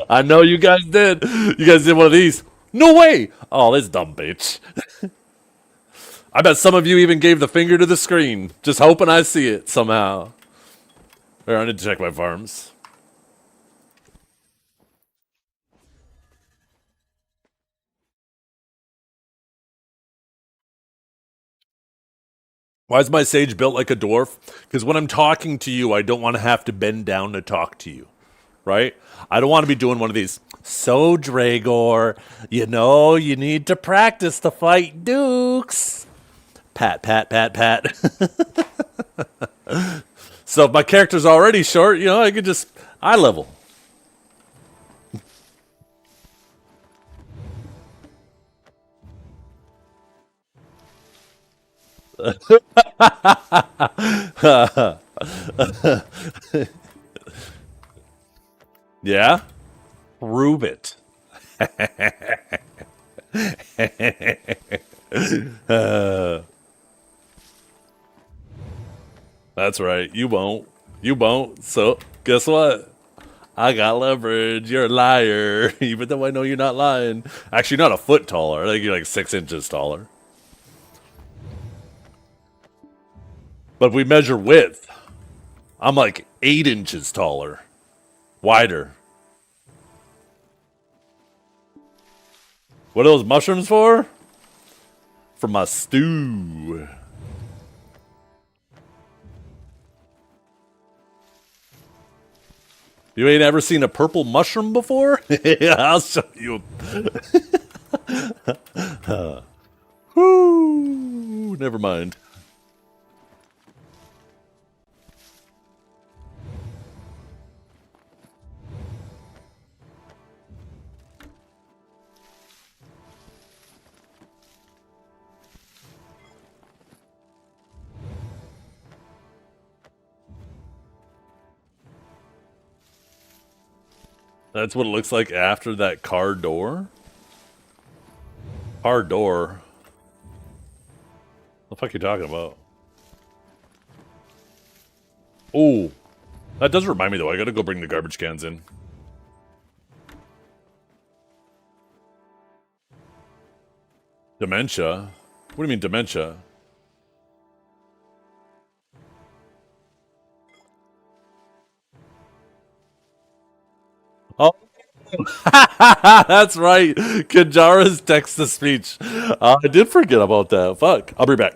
I know you guys did. You guys did one of these. No way! Oh, this dumb bitch. I bet some of you even gave the finger to the screen, just hoping I see it somehow. Here, I need to check my farms. Why is my Sage built like a dwarf? Because when I'm talking to you, I don't want to have to bend down to talk to you. Right? I don't want to be doing one of these. So, Dragor, you know, you need to practice to fight dukes. Pat, pat, pat, pat. So if my character's already short, you know, I could just eye level. Yeah? Prove it. That's right. You won't. You won't. So, guess what? I got leverage. You're a liar. Even though I know you're not lying. Actually, not a foot taller. I think you're like 6 inches taller. But if we measure width, I'm like 8 inches taller. Wider. What are those mushrooms for? For my stew. You ain't ever seen a purple mushroom before? Yeah, I'll show you. Whoo, never mind. That's what it looks like after that car door? Car door? What the fuck are you talking about? Oh, that does remind me though. I gotta go bring the garbage cans in. Dementia? What do you mean dementia? Oh, that's right. Kanjara's text-to-speech. I did forget about that. Fuck. I'll be back.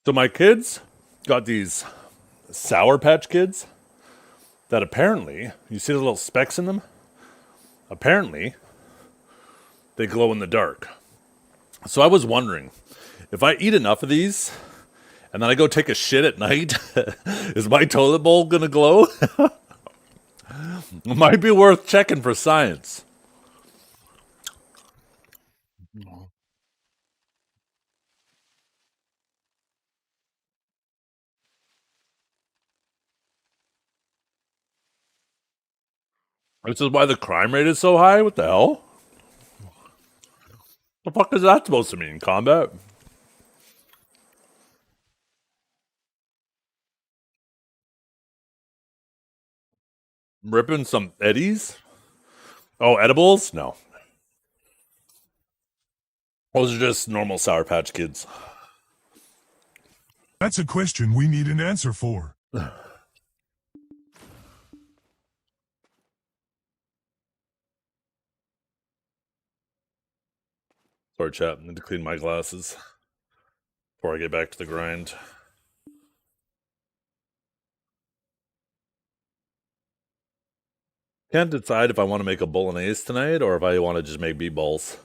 So my kids got these Sour Patch Kids that apparently, you see the little specks in them? Apparently, they glow in the dark. So I was wondering, if I eat enough of these, and then I go take a shit at night, is my toilet bowl gonna glow? It might be worth checking for science. This is why the crime rate is so high? What the hell? The fuck is that supposed to mean? Combat? Ripping some eddies? Oh, edibles? No. Those are just normal Sour Patch Kids. That's a question we need an answer for. Sorry, chat. I need to clean my glasses before I get back to the grind. Can't decide if I want to make a bolognese tonight or if I want to just make meatballs.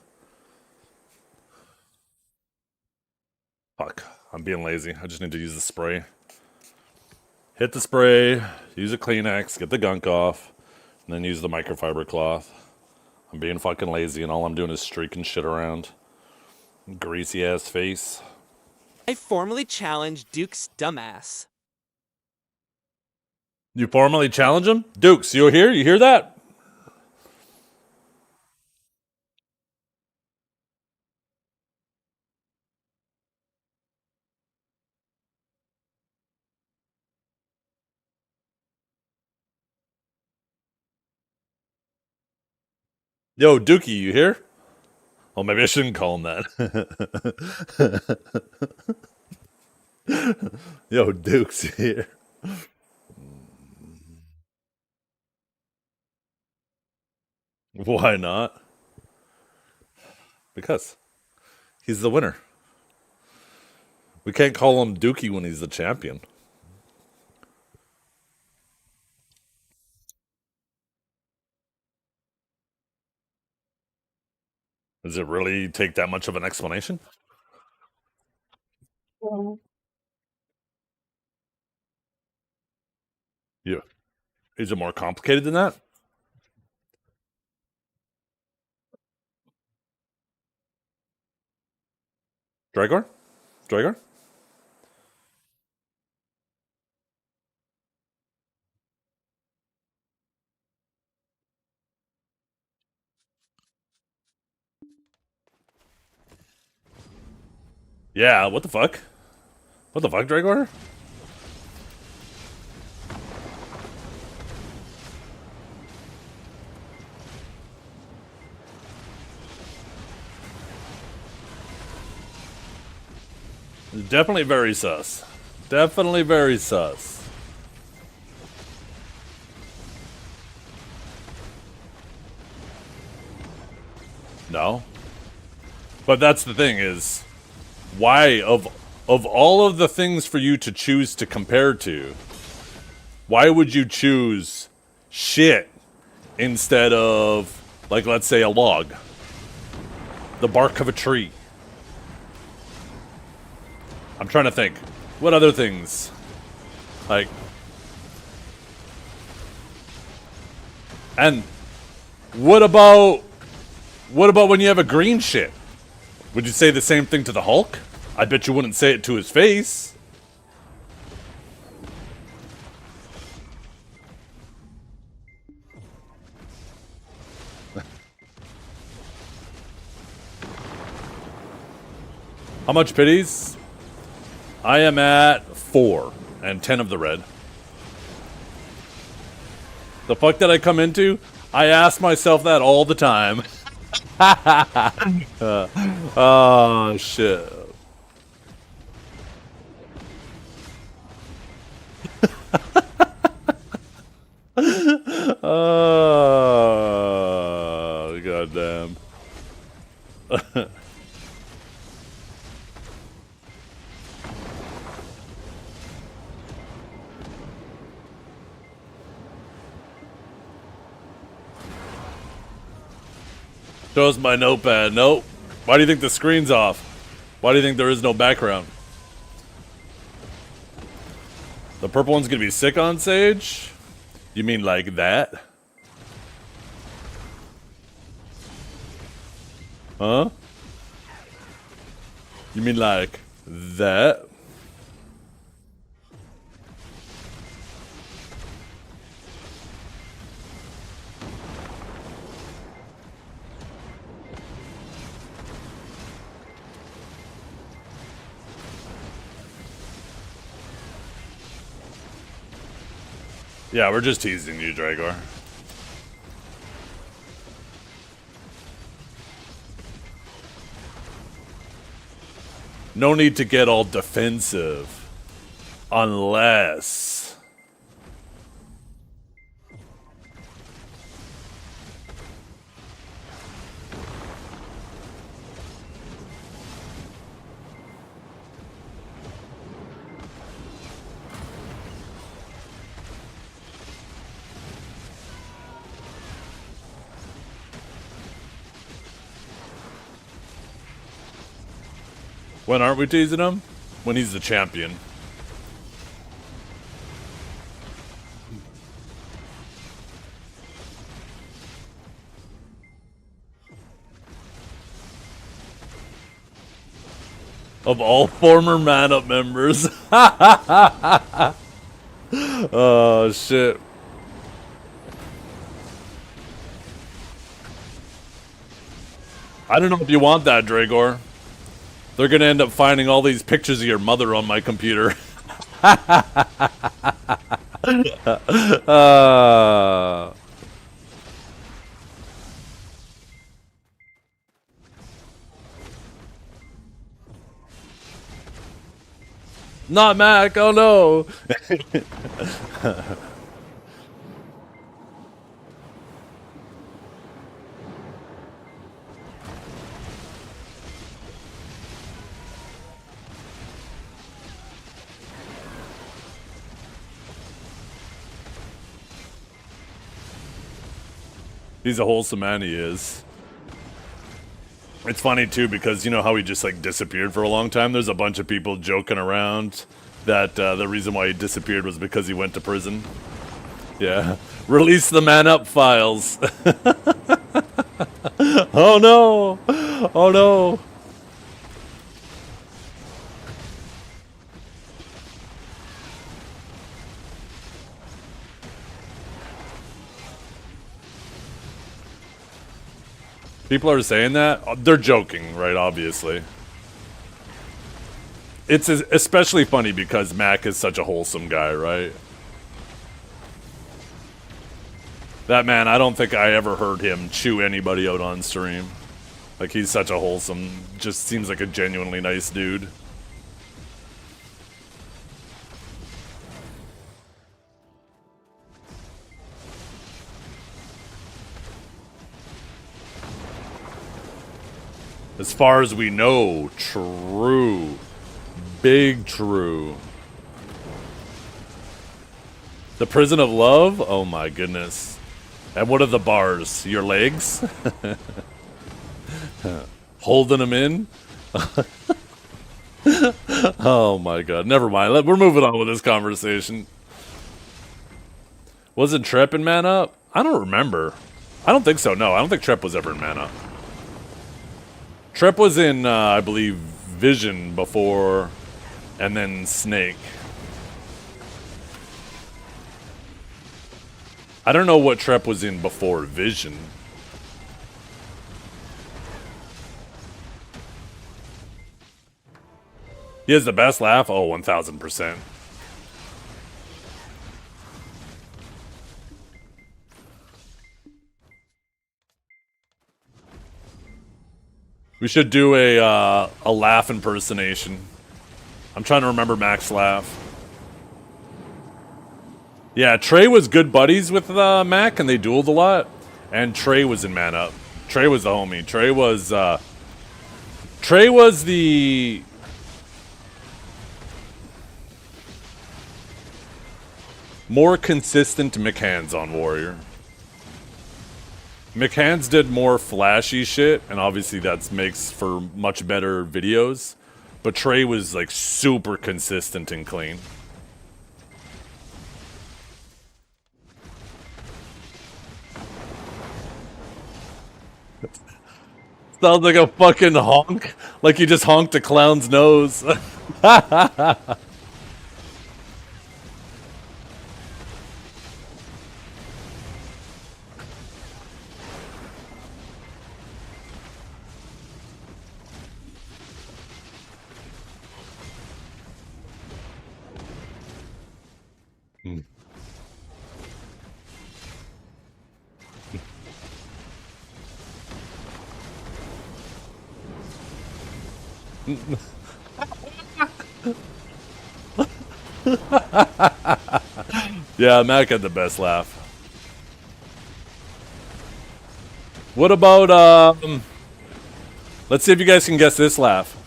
Fuck. I'm being lazy. I just need to use the spray. Hit the spray, use a Kleenex, get the gunk off, and then use the microfiber cloth. I'm being fucking lazy and all I'm doing is streaking shit around. Greasy ass face. I formally challenge Duke's dumbass. You formally challenge him? Dukes, you here? You hear that? Yo, Dookie, you here? Oh, maybe I shouldn't call him that. Yo, Duke's here. Why not? Because he's the winner. We can't call him Dookie when he's the champion. Does it really take that much of an explanation? Yeah. Is it more complicated than that? Dragor? Dragor? Yeah, what the fuck? What the fuck, Dragor? Definitely very sus. Definitely very sus. No. But that's the thing is, why of all of the things for you to choose to compare to, why would you choose shit instead of, like, let's say a log? The bark of a tree. I'm trying to think. What other things? Like... And what about when you have a green shit? Would you say the same thing to the Hulk? I bet you wouldn't say it to his face. How much pities? I am at 4 and 10 of the red. The fuck did I come into? I ask myself that all the time. Oh, shit. Oh, goddamn. Shows my notepad. Nope. Why do you think the screen's off? Why do you think there is no background? The purple one's gonna be sick on Sage? You mean like that? Huh? You mean like that? Yeah, we're just teasing you, Dragor. No need to get all defensive. Unless... When aren't we teasing him? When he's the champion. Of all former Man Up members. Oh, shit. I don't know if you want that, Dragor. They're gonna end up finding all these pictures of your mother on my computer. Not Mac, oh no! He's a wholesome man, he is. It's funny too because you know how he just like disappeared for a long time? There's a bunch of people joking around that the reason why he disappeared was because he went to prison. Yeah. Release the Man Up files. Oh no! Oh no! People are saying that? They're joking, right? Obviously. It's especially funny because Mac is such a wholesome guy, right? That man, I don't think I ever heard him chew anybody out on stream. Like, he's such a wholesome, just seems like a genuinely nice dude. As far as we know, true. Big true. The prison of love? Oh my goodness. And what are the bars? Your legs? Holding them in? Oh my god. Never mind. We're moving on with this conversation. Wasn't Trep in Man Up? I don't remember. I don't think so. No, I don't think Trep was ever in Man Up. Trep was in, I believe, Vision before, and then Snake. I don't know what Trep was in before Vision. He has the best laugh? Oh, 1000%. We should do a laugh impersonation. I'm trying to remember Mac's laugh. Yeah, Trey was good buddies with Mac, and they dueled a lot. And Trey was in Man Up. Trey was the homie. Trey was the... more consistent McHands on Warrior. McHands did more flashy shit, and obviously that makes for much better videos. But Trey was like super consistent and clean. Sounds like a fucking honk. Like you just honked a clown's nose. Yeah, Mac had the best laugh. What about, let's see if you guys can guess this laugh.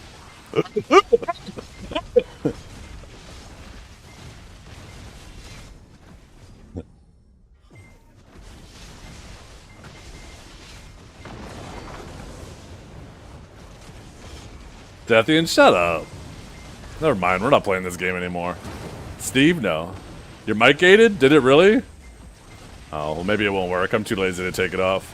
Zethiann, shut up. Never mind, we're not playing this game anymore. Steve, no. Your mic gated? Did it really? Oh, well maybe it won't work. I'm too lazy to take it off.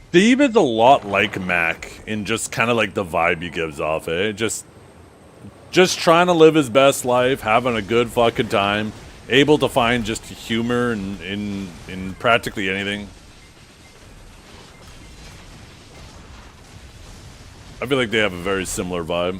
Steve is a lot like Mac in just kind of like the vibe he gives off, eh? Just trying to live his best life, having a good fucking time, able to find just humor in practically anything. I feel like they have a very similar vibe.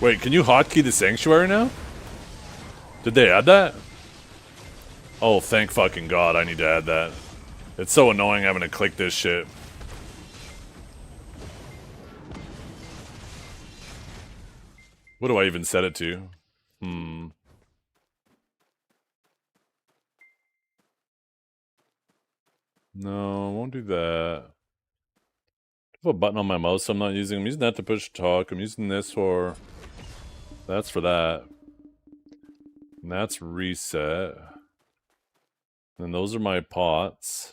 Wait, can you hotkey the sanctuary now? Did they add that? Oh, thank fucking God, I need to add that. It's so annoying having to click this shit. What do I even set it to? No, I won't do that. I have a button on my mouse I'm not using. I'm using that to push talk. I'm using this for... That's for that. And that's reset. And those are my pots.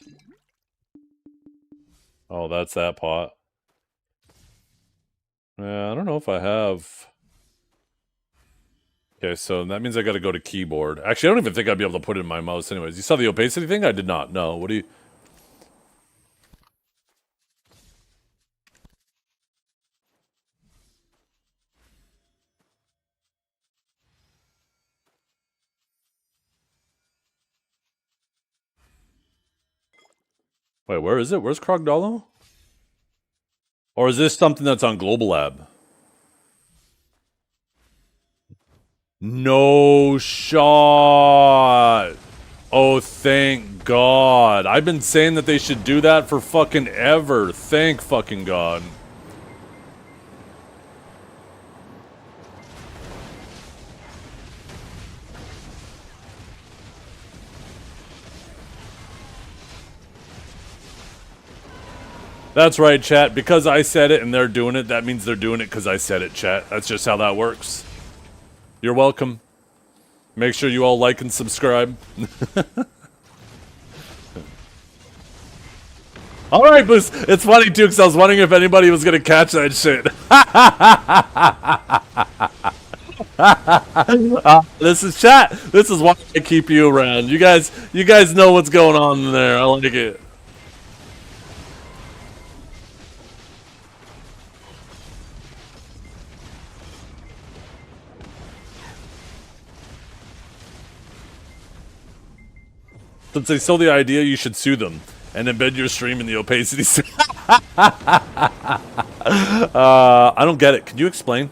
Oh, that's that pot. Yeah, I don't know if I have... Okay, so that means I gotta go to keyboard. Actually, I don't even think I'd be able to put it in my mouse anyways. You saw the opacity thing? I did not. No, what do you... Wait, where is it? Where's Krogdalo? Or is this something that's on Global Lab? No shot. Oh, thank God. I've been saying that they should do that for fucking ever. Thank fucking God. That's right, chat. Because I said it and they're doing it, that means they're doing it because I said it, chat. That's just how that works. You're welcome. Make sure you all like and subscribe. Alright, Boost. It's funny, too, because I was wondering if anybody was going to catch that shit. This is chat. This is why I keep you around. You guys know what's going on in there. I like it. Since they stole the idea, you should sue them and embed your stream in the opacity. I don't get it. Can you explain?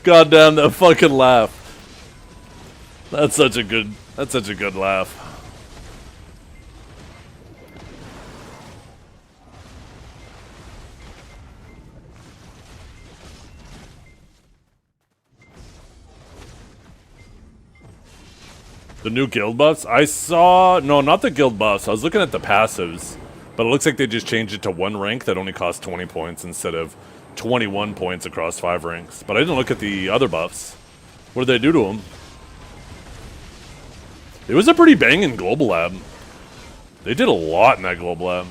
God damn that fucking laugh. That's such a good laugh. The new guild buffs? I saw... No, not the guild buffs. I was looking at the passives. But it looks like they just changed it to one rank that only costs 20 points instead of 21 points across 5 ranks. But I didn't look at the other buffs. What did they do to them? It was a pretty banging global lab. They did a lot in that global lab.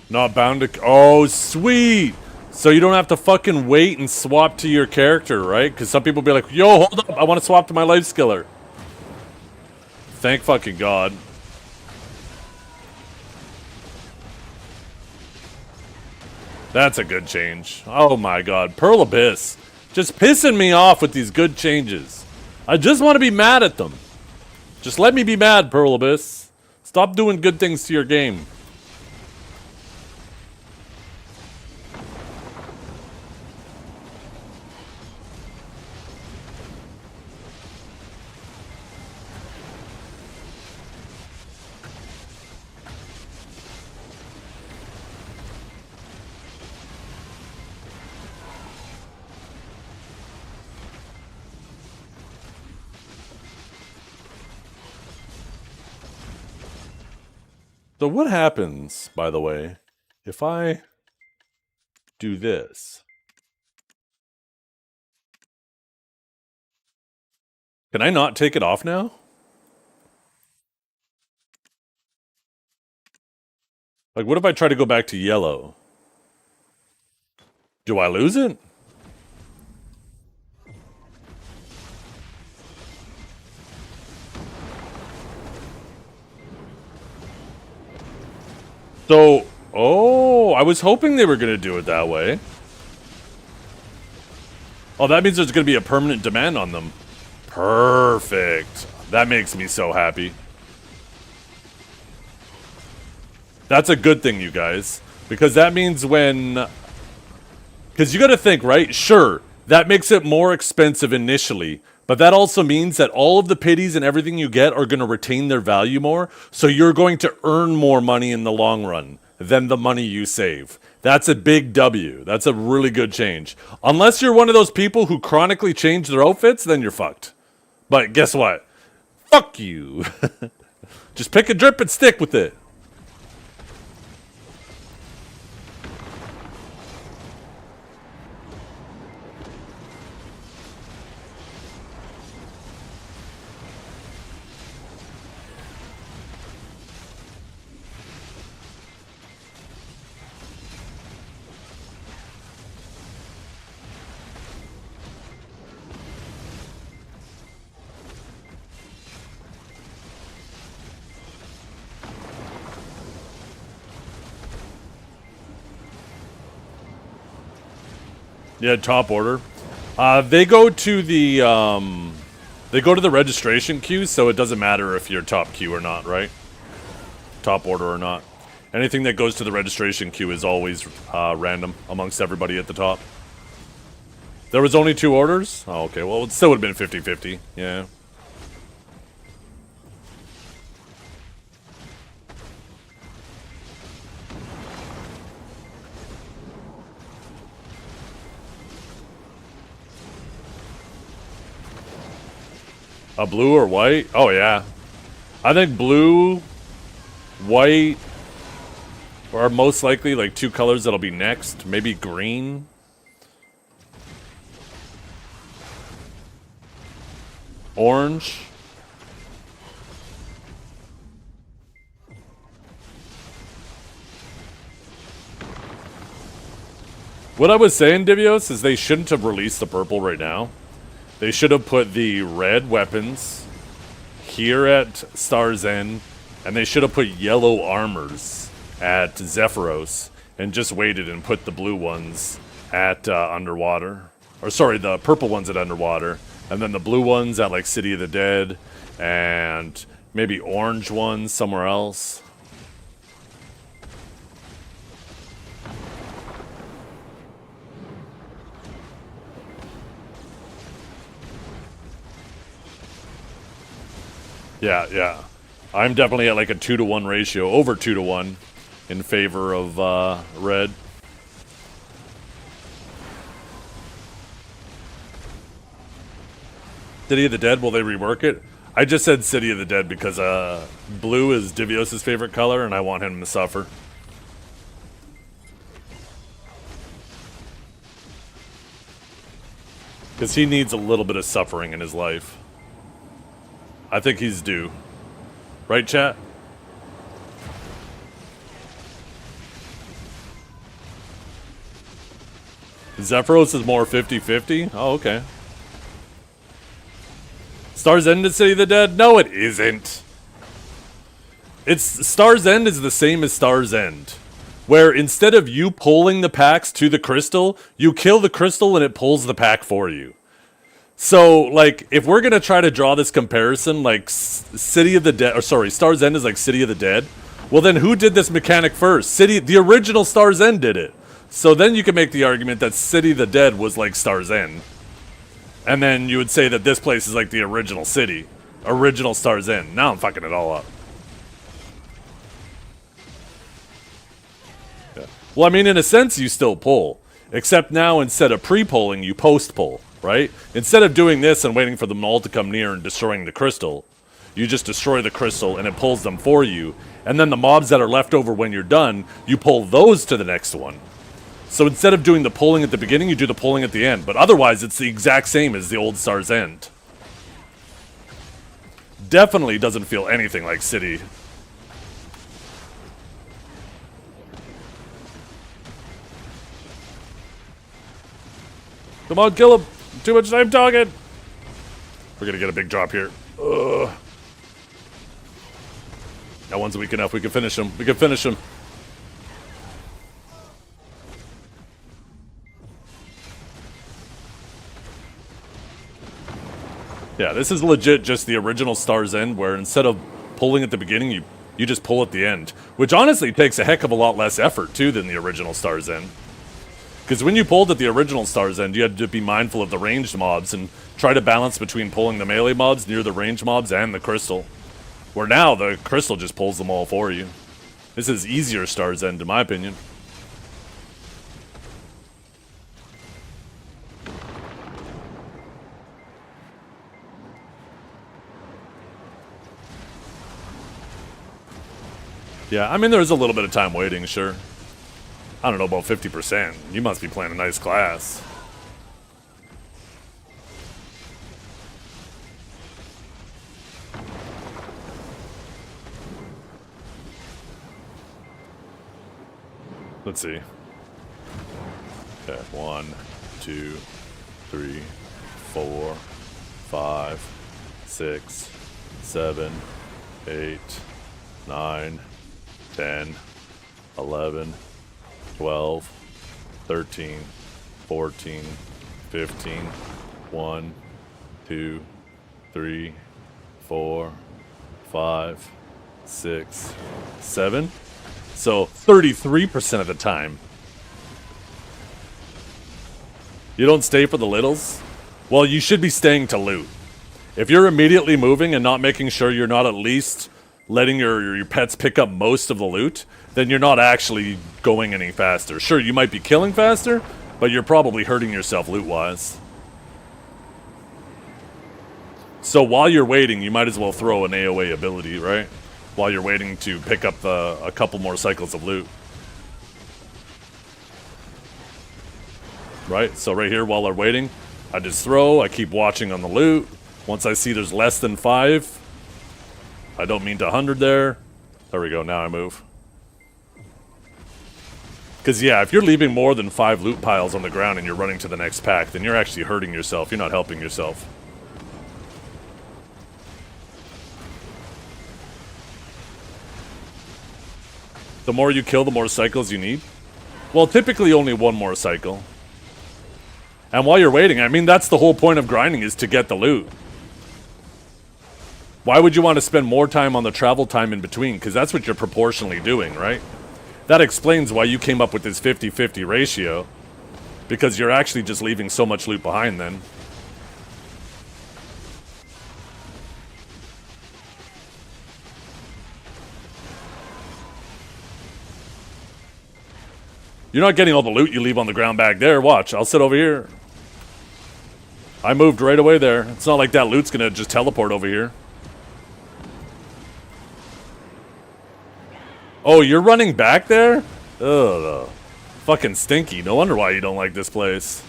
Not bound to... Oh, sweet! So you don't have to fucking wait and swap to your character, right? Because some people be like, yo, hold up, I want to swap to my life skiller. Thank fucking God. That's a good change. Oh my God. Pearl Abyss. Just pissing me off with these good changes. I just want to be mad at them. Just let me be mad, Pearl Abyss. Stop doing good things to your game. So what happens, by the way, if I do this? Can I not take it off now? Like, what if I try to go back to yellow? Do I lose it? So, oh, I was hoping they were going to do it that way. Oh, that means there's going to be a permanent demand on them. Perfect. That makes me so happy. That's a good thing, you guys. Because that means when... Because you got to think, right? Sure, that makes it more expensive initially. But that also means that all of the pities and everything you get are going to retain their value more. So you're going to earn more money in the long run than the money you save. That's a big W. That's a really good change. Unless you're one of those people who chronically change their outfits, then you're fucked. But guess what? Fuck you. Just pick a drip and stick with it. Yeah, top order. They go to the registration queue, so it doesn't matter if you're top queue or not, right? Top order or not. Anything that goes to the registration queue is always random amongst everybody at the top. There was only 2 orders? Oh, okay. Well, it still would have been 50-50. Yeah. A blue or white? Oh, yeah. I think blue, white, are most likely like 2 colors that'll be next. Maybe green. Orange. What I was saying, Divios, is they shouldn't have released the purple right now. They should have put the red weapons here at Star's End, and they should have put yellow armors at Zephyros, and just waited and put the blue ones at underwater. Or sorry, the purple ones at underwater. And then the blue ones at like City of the Dead. And maybe orange ones somewhere else. Yeah, yeah. I'm definitely at like a 2-to-1 ratio, over 2-to-1 in favor of red. City of the Dead, will they rework it? I just said City of the Dead because blue is Divios' favorite color and I want him to suffer. Because he needs a little bit of suffering in his life. I think he's due. Right, chat? Zephyros is more 50-50? Oh, okay. Star's End is City of the Dead? No, it isn't. It's Star's End is the same as Star's End. Where instead of you pulling the packs to the crystal, you kill the crystal and it pulls the pack for you. So, like, if we're gonna try to draw this comparison, like, City of the Dead, or sorry, Star's End is like City of the Dead, well then who did this mechanic first? The original Star's End did it. So then you can make the argument that City of the Dead was like Star's End. And then you would say that this place is like the original city. Original Star's End. Now I'm fucking it all up. Yeah. Well, I mean, in a sense, you still pull. Except now, instead of pre-pulling, you post-pull. Right? Instead of doing this and waiting for them all to come near and destroying the crystal, you just destroy the crystal and it pulls them for you. And then the mobs that are left over when you're done, you pull those to the next one. So instead of doing the pulling at the beginning, you do the pulling at the end. But otherwise, it's the exact same as the old Star's End. Definitely doesn't feel anything like City. Come on, kill him! Too much time talking! We're gonna get a big drop here. Ugh. That one's weak enough. We can finish him. We can finish him. Yeah, this is legit just the original Star's End, where instead of pulling at the beginning, you just pull at the end. Which honestly takes a heck of a lot less effort, too, than the original Star's End. Because when you pulled at the original Star's End, you had to be mindful of the ranged mobs and try to balance between pulling the melee mobs near the ranged mobs and the crystal. Where now, the crystal just pulls them all for you. This is easier Star's End, in my opinion. Yeah, I mean, there is a little bit of time waiting, sure. I don't know, about 50%. You must be playing a nice class. Let's see. Okay, 1, 2, 3, 4, 5, 6, 7, 8, 9, 10, 11, 12, 13, 14, 15, 1, 2, 3, 4, 5, 6, 7. So 33% of the time. You don't stay for the littles? Well, you should be staying to loot. If you're immediately moving and not making sure you're not at least letting your pets pick up most of the loot, then you're not actually going any faster. Sure, you might be killing faster, but you're probably hurting yourself loot-wise. So while you're waiting, you might as well throw an AoE ability, right? While you're waiting to pick up a couple more cycles of loot. Right? So right here, while they're waiting, I just throw, I keep watching on the loot. Once I see there's less than 5, I don't mean to 100 there. There we go, now I move. Because, yeah, if you're leaving more than 5 loot piles on the ground and you're running to the next pack, then you're actually hurting yourself. You're not helping yourself. The more you kill, the more cycles you need. Well, typically only one more cycle. And while you're waiting, I mean, that's the whole point of grinding, is to get the loot. Why would you want to spend more time on the travel time in between? Because that's what you're proportionally doing, right? That explains why you came up with this 50-50 ratio. Because you're actually just leaving so much loot behind then. You're not getting all the loot you leave on the ground back there. Watch, I'll sit over here. I moved right away there. It's not like that loot's gonna just teleport over here. Oh, you're running back there? Ugh. Fucking stinky. No wonder why you don't like this place.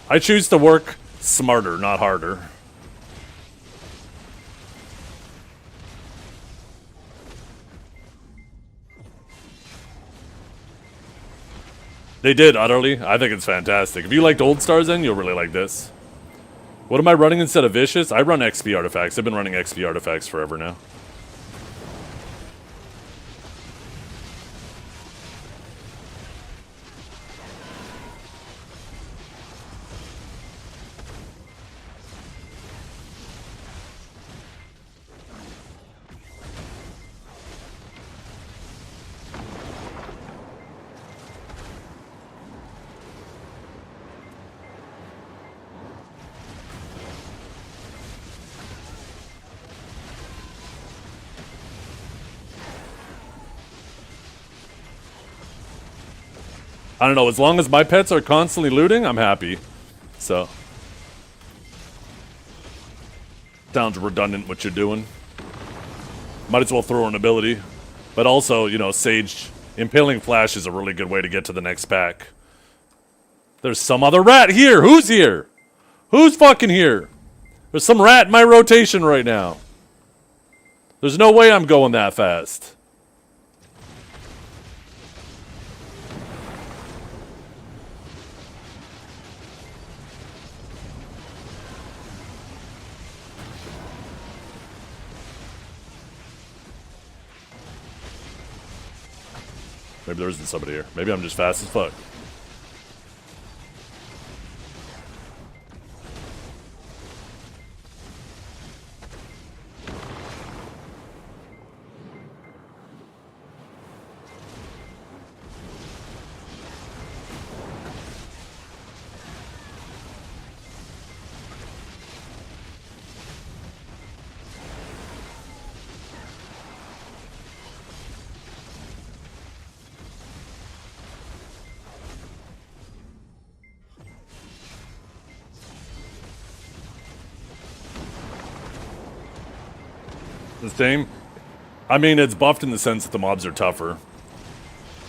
I choose to work smarter, not harder. They did, utterly. I think it's fantastic. If you liked Old Stars, then you'll really like this. What am I running instead of Vicious? I run XP artifacts. I've been running XP artifacts forever now. I don't know, as long as my pets are constantly looting, I'm happy. So. Sounds redundant what you're doing. Might as well throw an ability. But also, you know, Sage Impaling Flash is a really good way to get to the next pack. There's some other rat here! Who's here? Who's fucking here? There's some rat in my rotation right now. There's no way I'm going that fast. Maybe there isn't somebody here. Maybe I'm just fast as fuck. The same. I mean, it's buffed in the sense that the mobs are tougher.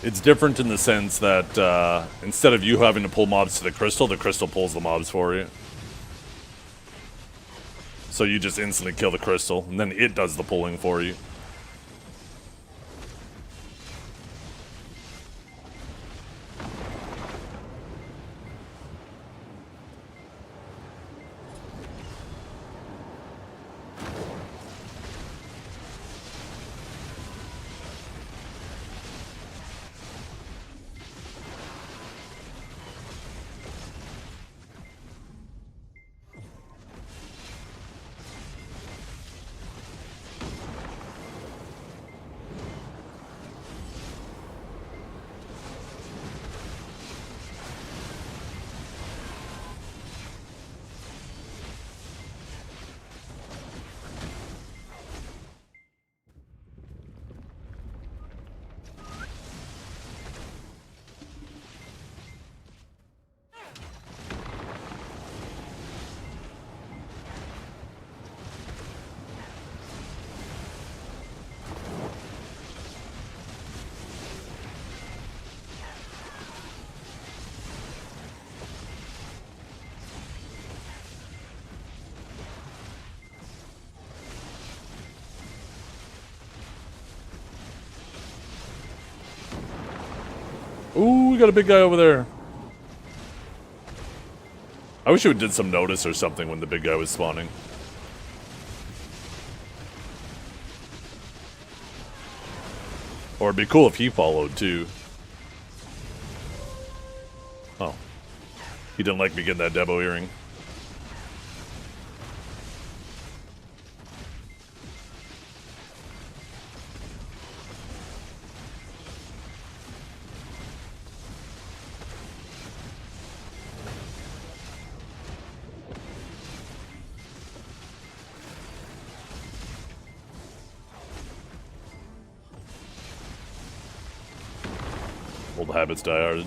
It's different in the sense that instead of you having to pull mobs to the crystal pulls the mobs for you. So you just instantly kill the crystal, and then it does the pulling for you. Ooh, we got a big guy over there. I wish we did some notice or something when the big guy was spawning. Or it'd be cool if he followed too. He didn't like me getting that Debo earring. Old habits die hard.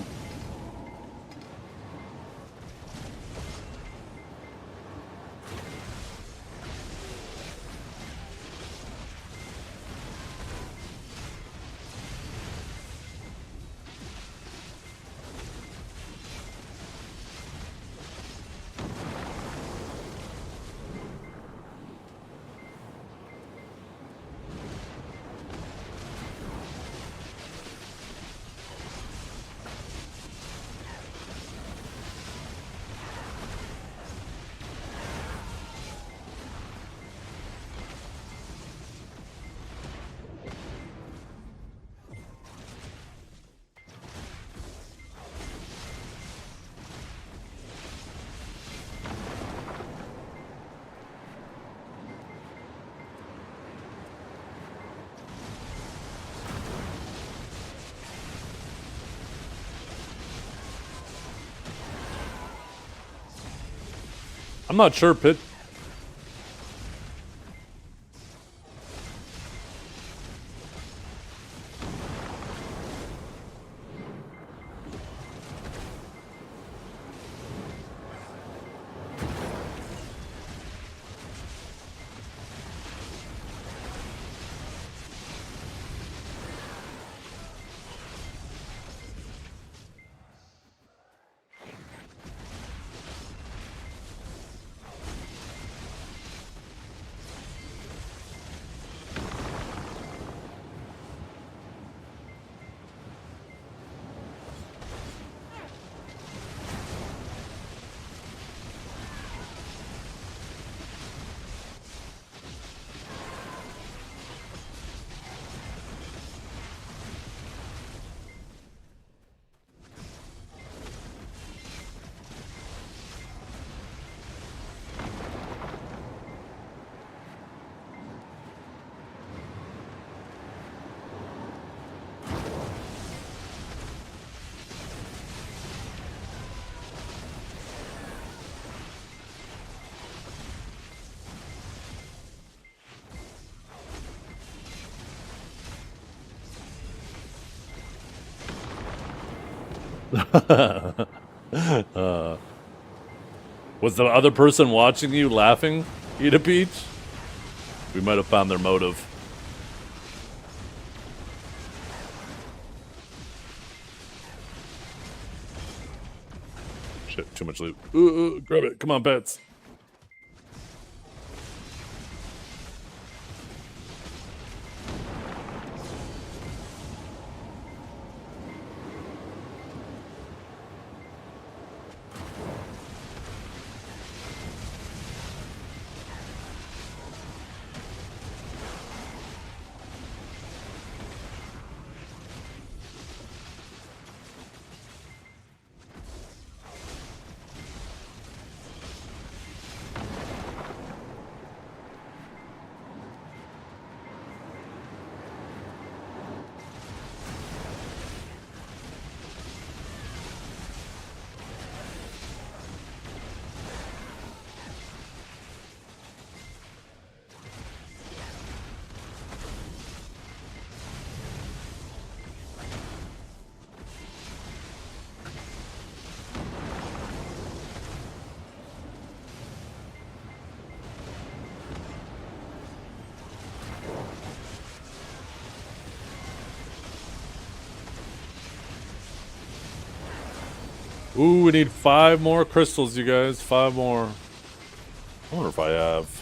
I'm not sure, Pit. Was the other person watching you laughing, eat a peach? We might have found their motive. Shit, too much loot. Grab it. Come on, pets. Ooh, we need 5 more crystals, you guys. 5 more. I wonder if I have.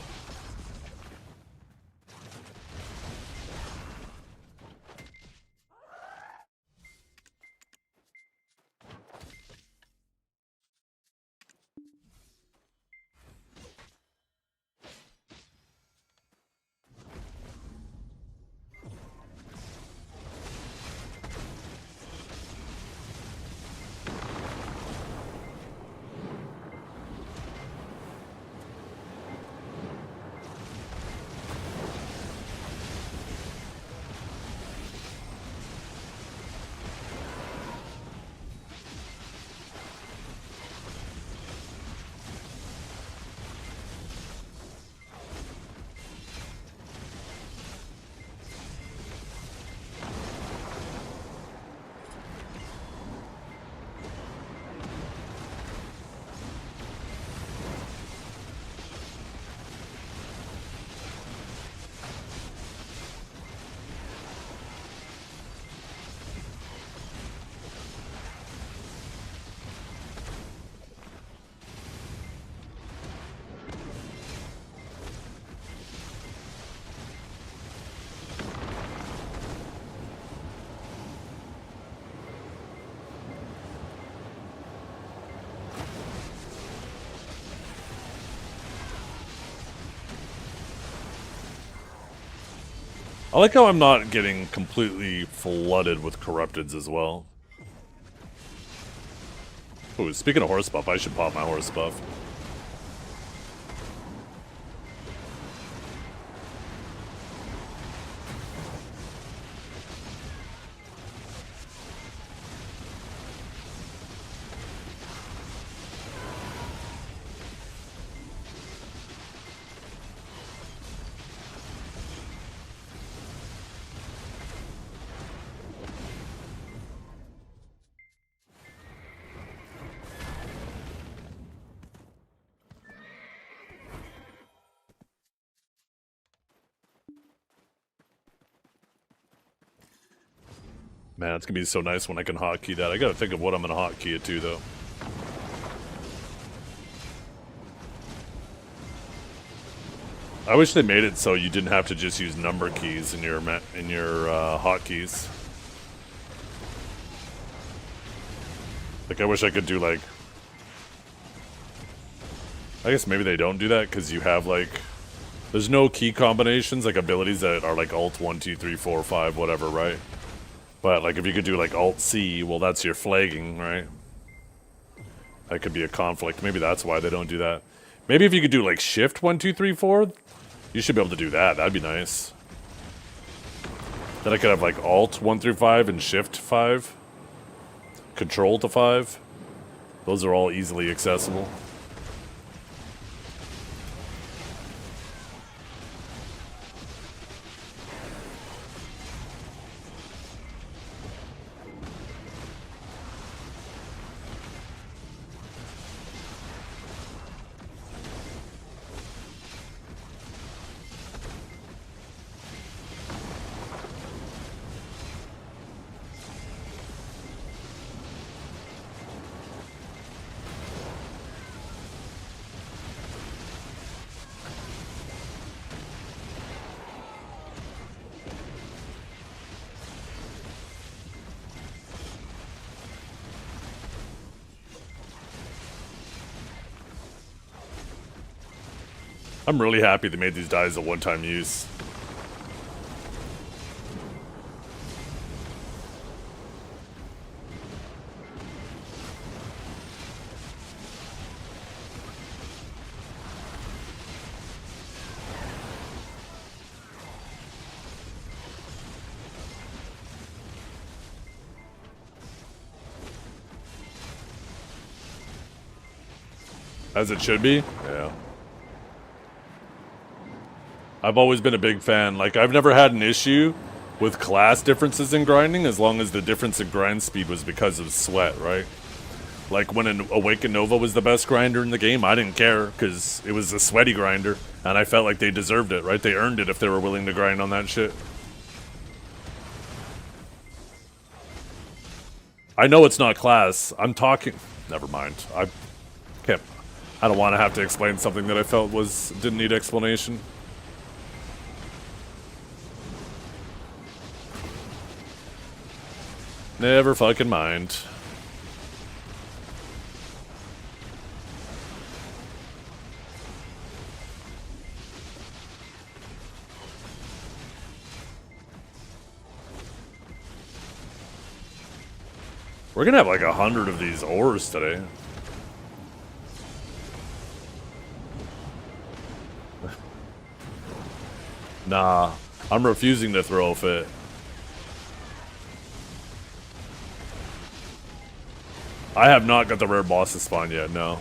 I like how I'm not getting completely flooded with corrupteds as well. Ooh, speaking of horse buff, I should pop my horse buff. Man, it's gonna be so nice when I can hotkey that. I gotta think of what I'm gonna hotkey it to, though. I wish they made it so you didn't have to just use number keys in your hotkeys. Like, I wish I could do, like... I guess maybe they don't do that, because you have, like... There's no key combinations, like abilities that are, like, Alt 1, 2, 3, 4, 5, whatever, right? But, like, if you could do, like, Alt-C, well, that's your flagging, right? That could be a conflict. Maybe that's why they don't do that. Maybe if you could do, like, Shift 1, 2, 3, 4, you should be able to do that. That'd be nice. Then I could have, like, Alt 1 through 5 and Shift 5. Control to 5. Those are all easily accessible. I'm really happy they made these dyes a one-time use. As it should be? Yeah. I've always been a big fan. Like, I've never had an issue with class differences in grinding as long as the difference in grind speed was because of sweat, right? Like, when an Awakened Nova was the best grinder in the game, I didn't care, because it was a sweaty grinder, and I felt like they deserved it, right? They earned it if they were willing to grind on that shit. I know it's not class. I'm talking... Never mind. I don't want to have to explain something that I felt didn't need explanation. Never fucking mind. We're gonna have like 100 of these ores today. Nah, I'm refusing to throw a fit. I have not got the rare boss to spawn yet, no.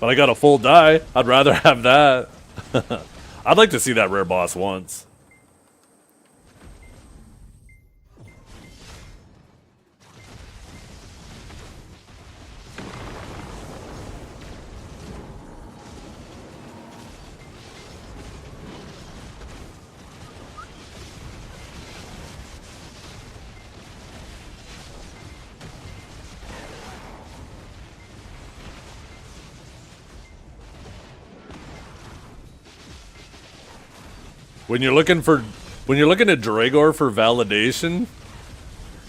But I got a full die. I'd rather have that. I'd like to see that rare boss once. When you're looking at Dragor for validation,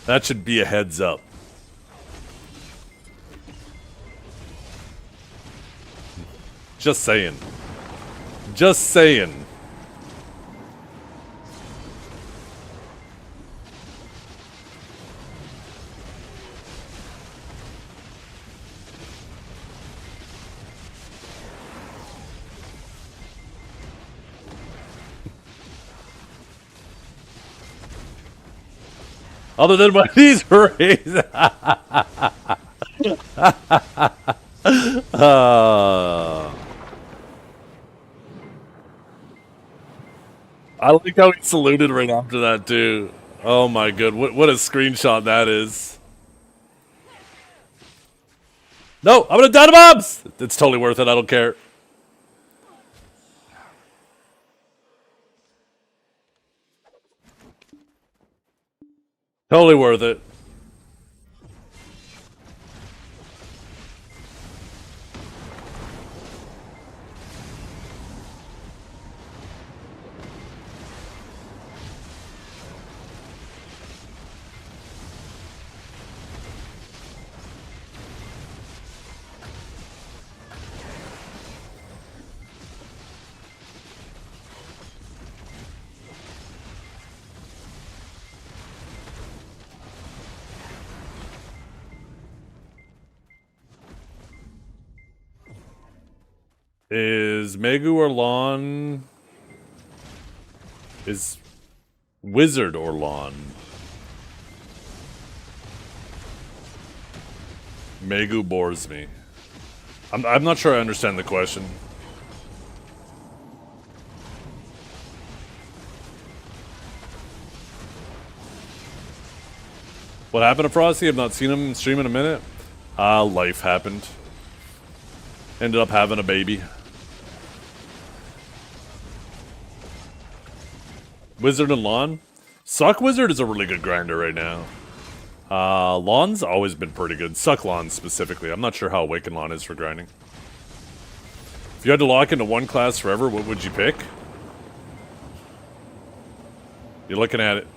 that should be a heads up. Just saying. Just saying. Other than when he's raised. I like how he saluted right after that too. Oh my god, what a screenshot that is. No, I'm gonna die to mobs! It's totally worth it, I don't care. Totally worth it. Is Megu or Lon? Is Wizard or Lon? Megu bores me. I'm not sure I understand the question. What happened to Frosty? I've not seen him stream in a minute. Life happened. Ended up having a baby. Wizard and Lon? Suck Wizard is a really good grinder right now. Lon's always been pretty good. Suck Lon specifically. I'm not sure how Awaken Lon is for grinding. If you had to lock into one class forever, what would you pick? You're looking at it.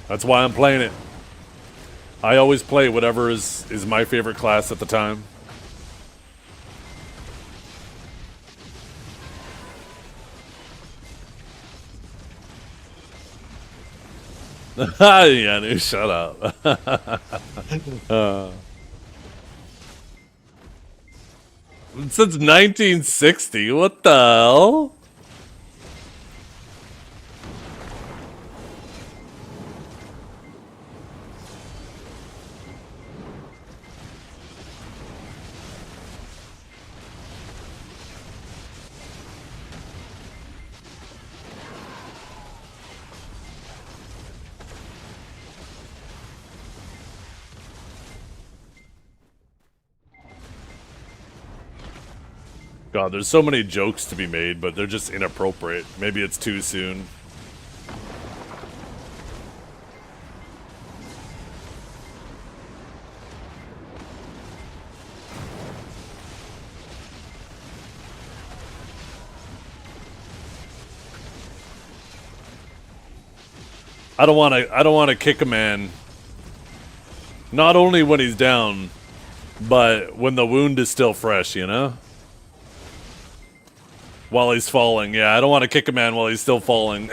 That's why I'm playing it. I always play whatever is my favorite class at the time. Yeah, dude, shut up. Since 1960, what the hell? God, there's so many jokes to be made, but they're just inappropriate. Maybe it's too soon. I don't want to kick a man. Not only when he's down, but when the wound is still fresh, you know? While he's falling. Yeah, I don't want to kick a man while he's still falling.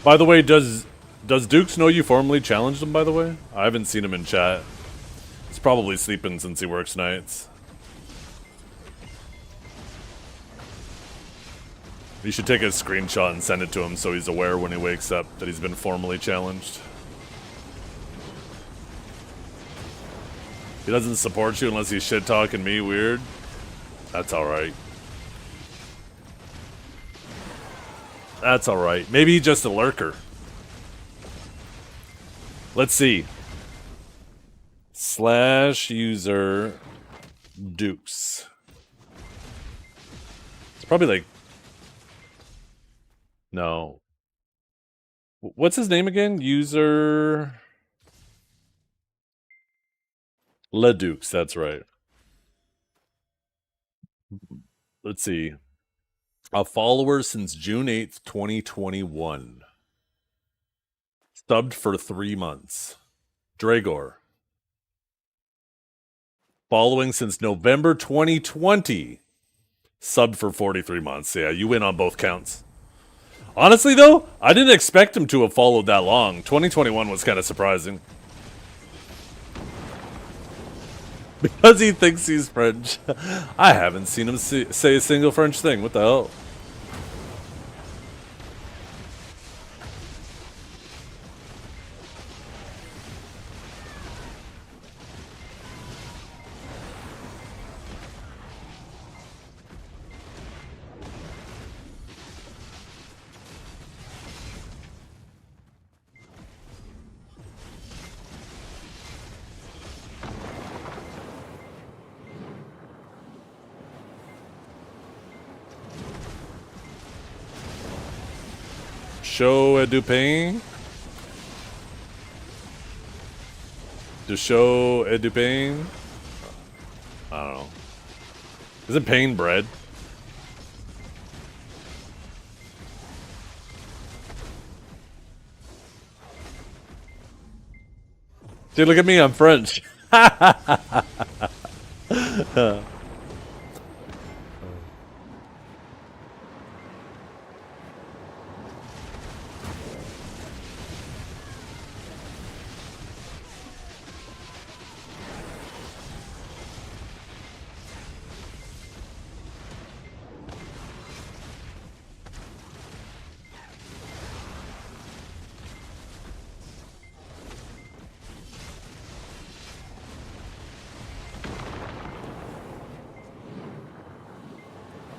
By the way, does Dukes know you formally challenged him, by the way? I haven't seen him in chat. He's probably sleeping since he works nights. You should take a screenshot and send it to him so he's aware when he wakes up that he's been formally challenged. He doesn't support you unless he's shit talking me weird. That's alright. That's alright. Maybe he's just a lurker. Let's see. Slash user Dukes. It's probably like... No. What's his name again? User... LeDukes, that's right. Let's see. A follower since June 8th, 2021. Subbed for 3 months. Dragor. Following since November 2020. Subbed for 43 months. Yeah, you win on both counts. Honestly, though, I didn't expect him to have followed that long. 2021 was kind of surprising. Because he thinks he's French. I haven't seen him say a single French thing. What the hell? Show Dupin. To show Dupin. I don't know. Isn't pain bread? Dude, look at me, I'm French.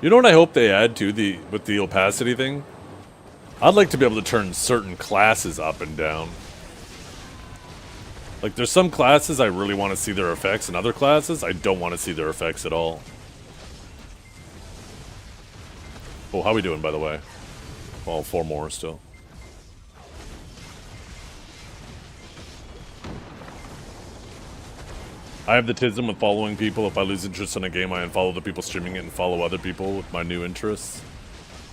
You know what I hope they add to with the opacity thing? I'd like to be able to turn certain classes up and down. Like, there's some classes I really want to see their effects, and other classes I don't want to see their effects at all. Oh, how we doing, by the way? Well, 4 more still. I have the tism with following people. If I lose interest in a game, I unfollow the people streaming it and follow other people with my new interests.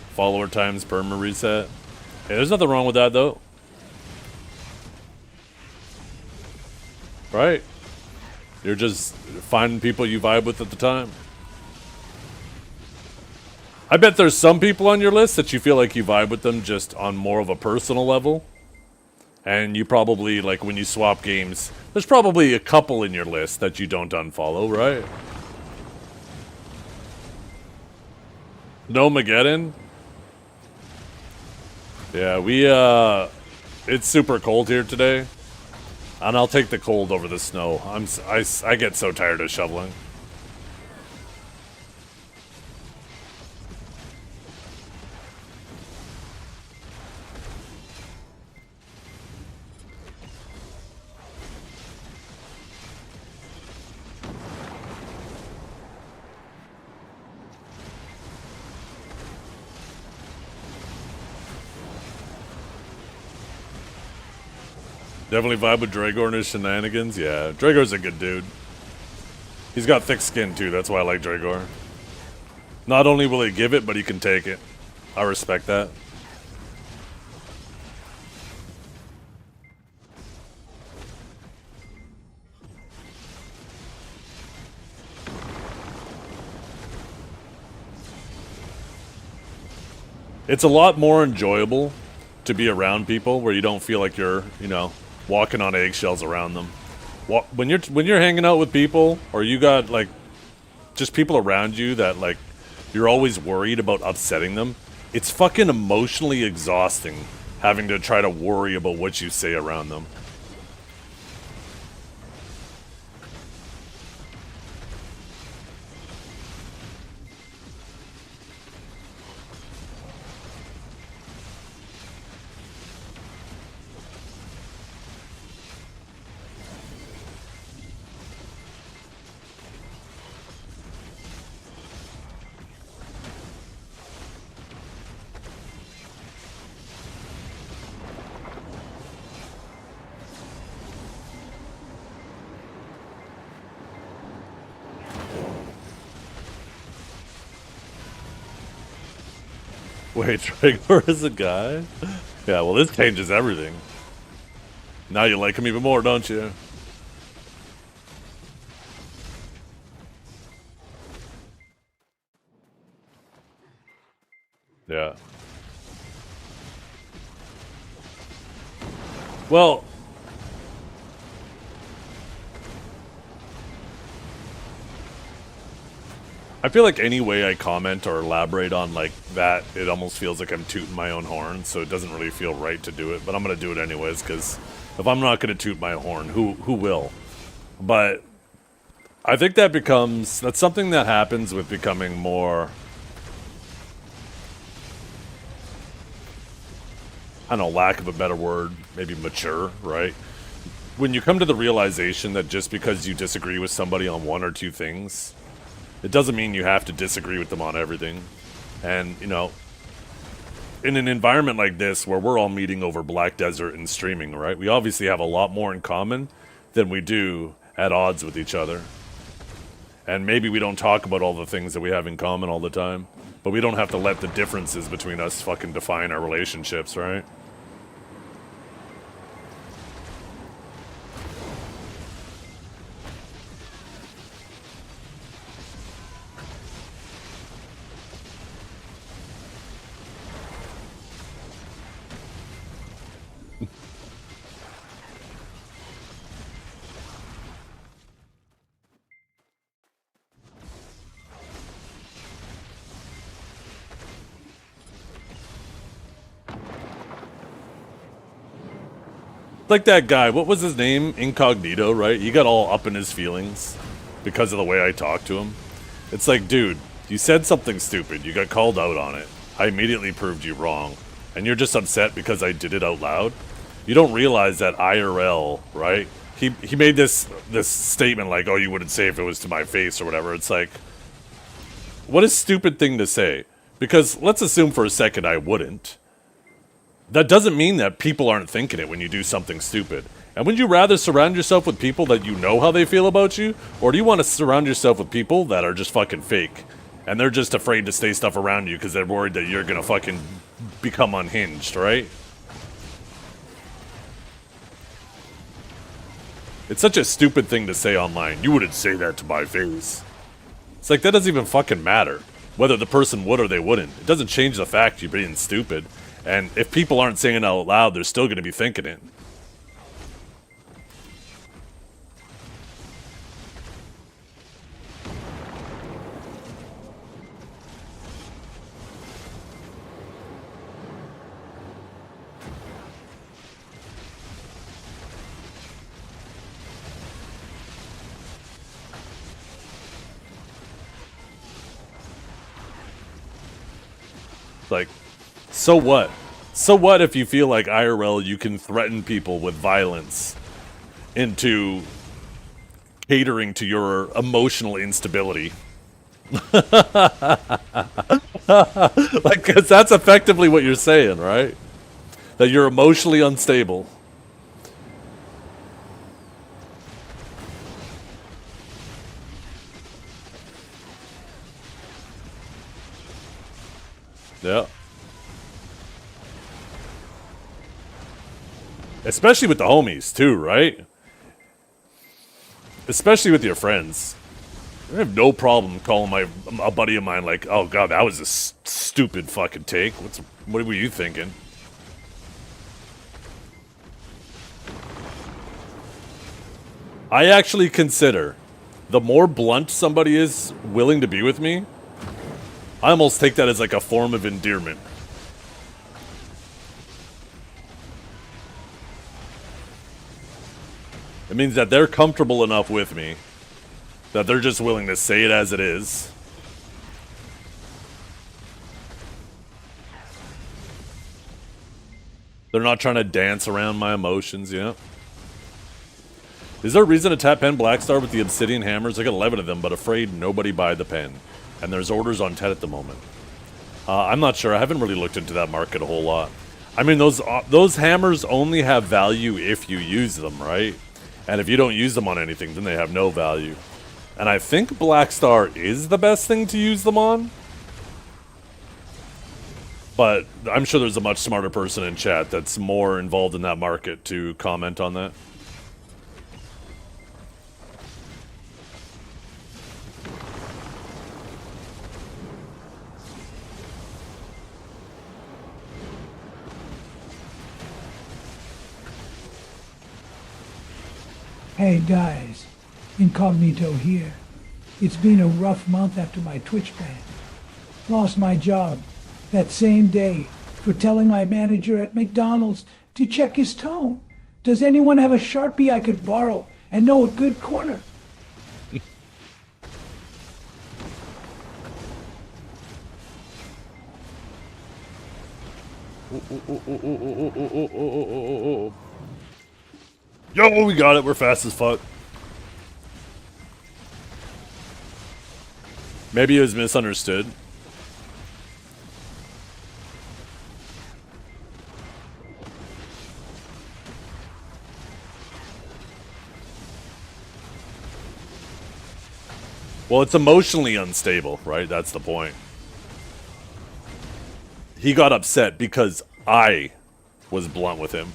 Follower times perma reset. Hey, there's nothing wrong with that, though. Right? You're just finding people you vibe with at the time. I bet there's some people on your list that you feel like you vibe with them just on more of a personal level. And you probably, like, when you swap games, there's probably a couple in your list that you don't unfollow, right? No Mageddon? Yeah, it's super cold here today. And I'll take the cold over the snow. I get so tired of shoveling. Definitely vibe with Dragor and his shenanigans. Yeah, Dragor's a good dude. He's got thick skin too, that's why I like Dragor. Not only will he give it, but he can take it. I respect that. It's a lot more enjoyable to be around people where you don't feel like you're, you know, walking on eggshells around them. When you're hanging out with people, or you got like just people around you that like you're always worried about upsetting them, it's fucking emotionally exhausting having to try to worry about what you say around them. Wait, Trigger is a guy? Yeah, well, this changes everything. Now you like him even more, don't you? Yeah. Well, I feel like any way I comment or elaborate on like that, it almost feels like I'm tooting my own horn, so it doesn't really feel right to do it, but I'm gonna do it anyways, because if I'm not gonna toot my horn, who will? But I think that's something that happens with becoming more, I don't know, lack of a better word, maybe mature, right? When you come to the realization that just because you disagree with somebody on one or two things, it doesn't mean you have to disagree with them on everything. And, you know, in an environment like this where we're all meeting over Black Desert and streaming, right? We obviously have a lot more in common than we do at odds with each other. And maybe we don't talk about all the things that we have in common all the time, but we don't have to let the differences between us fucking define our relationships, right? Like that guy, what was his name? Incognito, right? He got all up in his feelings because of the way I talked to him. It's like, dude, you said something stupid. You got called out on it. I immediately proved you wrong. And you're just upset because I did it out loud? You don't realize that IRL, right? He made this statement like, oh, you wouldn't say if it was to my face or whatever. It's like, what a stupid thing to say. Because let's assume for a second I wouldn't. That doesn't mean that people aren't thinking it when you do something stupid. And would you rather surround yourself with people that you know how they feel about you? Or do you want to surround yourself with people that are just fucking fake? And they're just afraid to say stuff around you because they're worried that you're gonna fucking become unhinged, right? It's such a stupid thing to say online. You wouldn't say that to my face. It's like, that doesn't even fucking matter. Whether the person would or they wouldn't. It doesn't change the fact you're being stupid. And if people aren't saying it out loud, they're still going to be thinking it. Like, so what? So what if you feel like IRL you can threaten people with violence into catering to your emotional instability? Like, 'cause that's effectively what you're saying, right? That you're emotionally unstable. Yeah. Especially with the homies, too, right? Especially with your friends. I have no problem calling a buddy of mine like, oh god, that was a stupid fucking take. What were you thinking? I actually consider the more blunt somebody is willing to be with me, I almost take that as like a form of endearment. It means that they're comfortable enough with me that they're just willing to say it as it is. They're not trying to dance around my emotions, you know? Is there a reason to tap pen Blackstar with the obsidian hammers? I got 11 of them, but afraid nobody buy the pen. And there's orders on 10 at the moment. I'm not sure. I haven't really looked into that market a whole lot. I mean, those hammers only have value if you use them, right? And if you don't use them on anything, then they have no value. And I think Blackstar is the best thing to use them on. But I'm sure there's a much smarter person in chat that's more involved in that market to comment on that. Hey guys, Incognito here. It's been a rough month after my Twitch ban. Lost my job that same day for telling my manager at McDonald's to check his tone. Does anyone have a Sharpie I could borrow and know a good corner? Yo, we got it. We're fast as fuck. Maybe it was misunderstood. Well, it's emotionally unstable, right? That's the point. He got upset because I was blunt with him.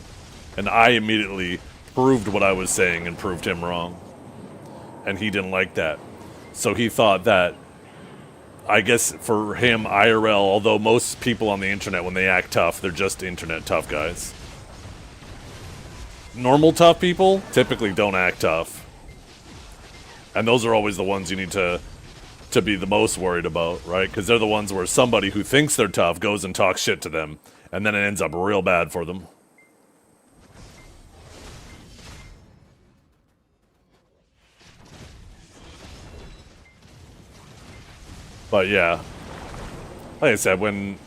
And I immediately proved what I was saying and proved him wrong. And he didn't like that. So he thought that, I guess for him, IRL, although most people on the internet, when they act tough, they're just internet tough guys. Normal tough people typically don't act tough. And those are always the ones you need to be the most worried about, right? Because they're the ones where somebody who thinks they're tough goes and talks shit to them, and then it ends up real bad for them. But yeah, like I said, when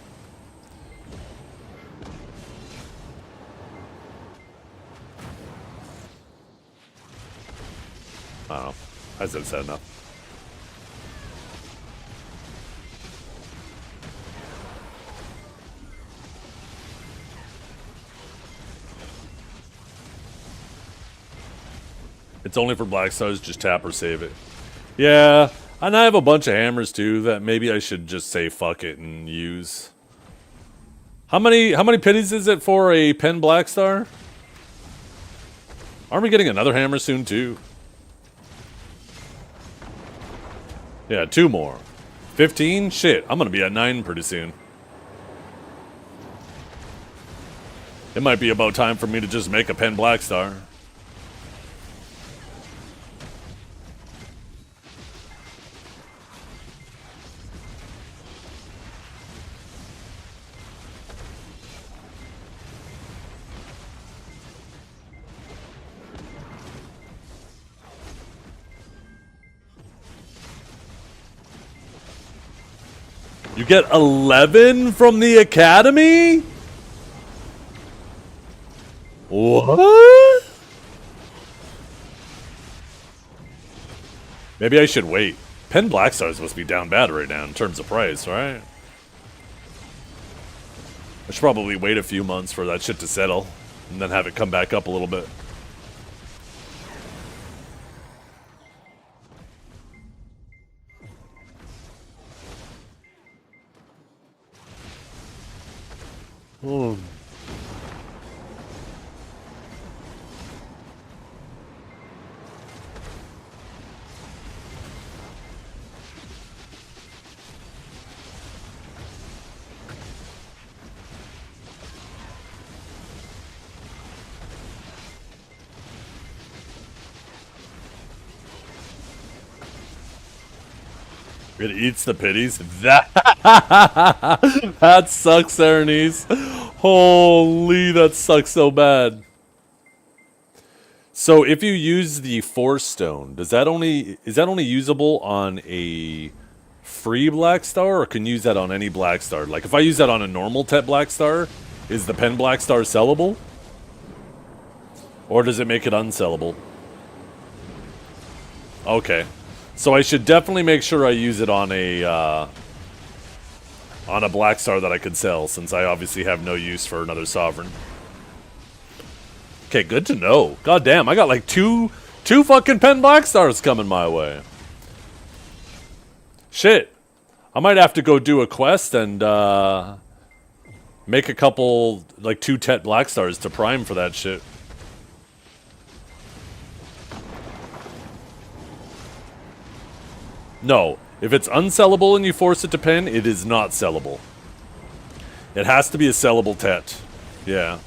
I don't know, I said enough. It's only for Black Stars, just tap or save it. Yeah. And I have a bunch of hammers too that maybe I should just say fuck it and use. How many pities is it for a pen Black Star? Aren't we getting another hammer soon too? Yeah, 2 more. 15? Shit, I'm gonna be at 9 pretty soon. It might be about time for me to just make a pen Black Star. You get 11 from the academy? What? Maybe I should wait. Pen Black Stars must be down bad right now in terms of price, right? I should probably wait a few months for that shit to settle and then have it come back up a little bit. Oh. It eats the pities. That sucks, Aranese. Holy, that sucks so bad. So if you use the Force Stone, is that only usable on a free Black Star, or can you use that on any Black Star? Like if I use that on a normal Tet Black Star, is the Pen Black Star sellable? Or does it make it unsellable? Okay. So I should definitely make sure I use it on a Black Star that I could sell, since I obviously have no use for another Sovereign. Okay, good to know. God damn, I got like two fucking Pen Black Stars coming my way. Shit. I might have to go do a quest and Make a couple, like 2 Tet Black Stars to prime for that shit. No, if it's unsellable and you force it to pen, it is not sellable. It has to be a sellable Tet. Yeah.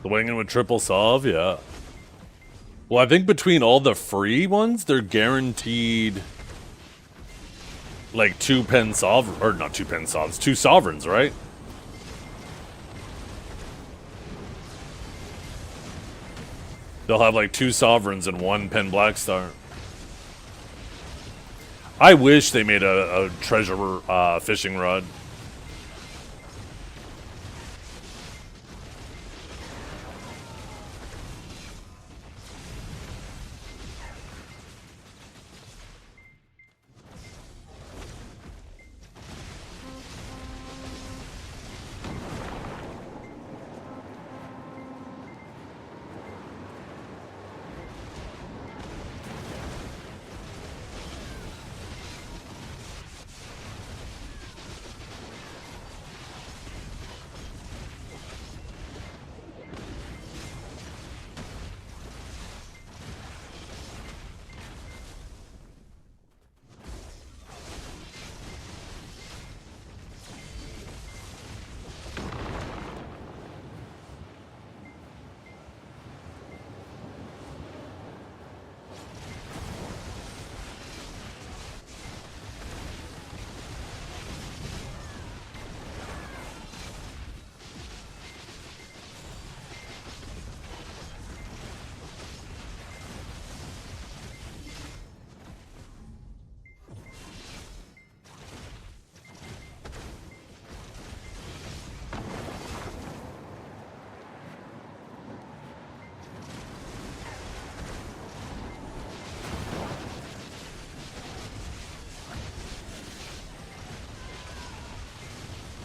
The winging with triple solve, yeah. Well, I think between all the free ones, they're guaranteed like 2 pen sovereign, or not 2 pen solves, 2 sovereigns, right? They'll have like 2 sovereigns and 1 pen black star. I wish they made a treasure fishing rod.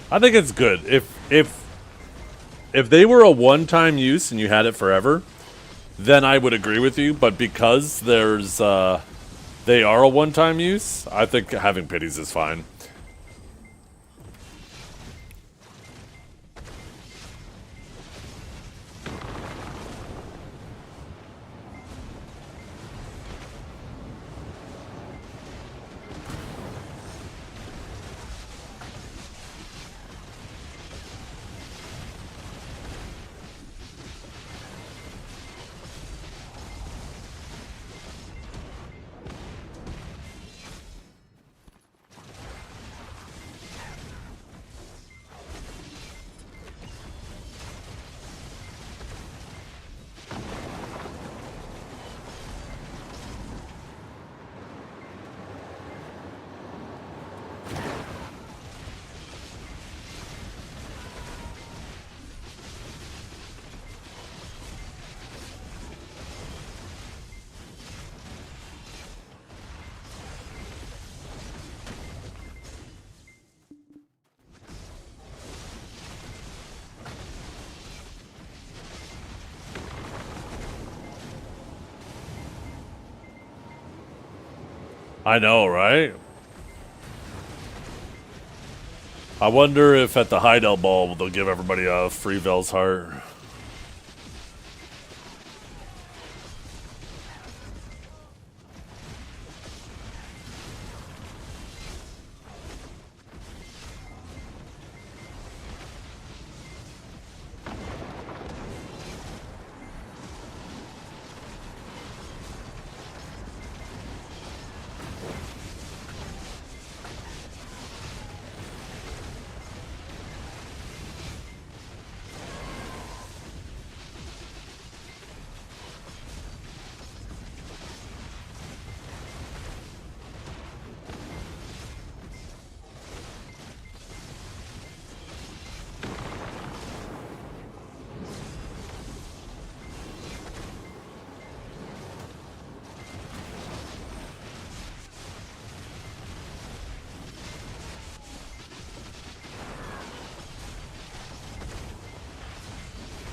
I think it's good. If they were a one-time use and you had it forever, then I would agree with you. But because there's they are a one-time use, I think having pities is fine. I know, right? I wonder if at the Heidel Ball they'll give everybody a free Vel's Heart.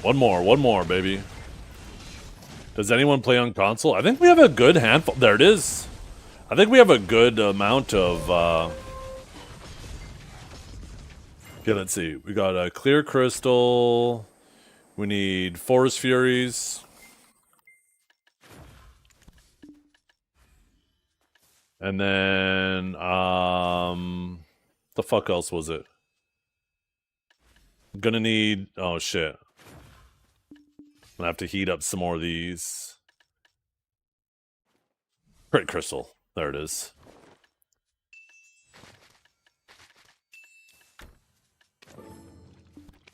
One more, baby. Does anyone play on console? I think we have a good handful. There it is. I think we have a good amount of... Okay, let's see. We got a Clear Crystal. We need Forest Furies. And then, the fuck else was it? I'm gonna need, oh shit. I'm gonna have to heat up some more of these. Crit Crystal. There it is.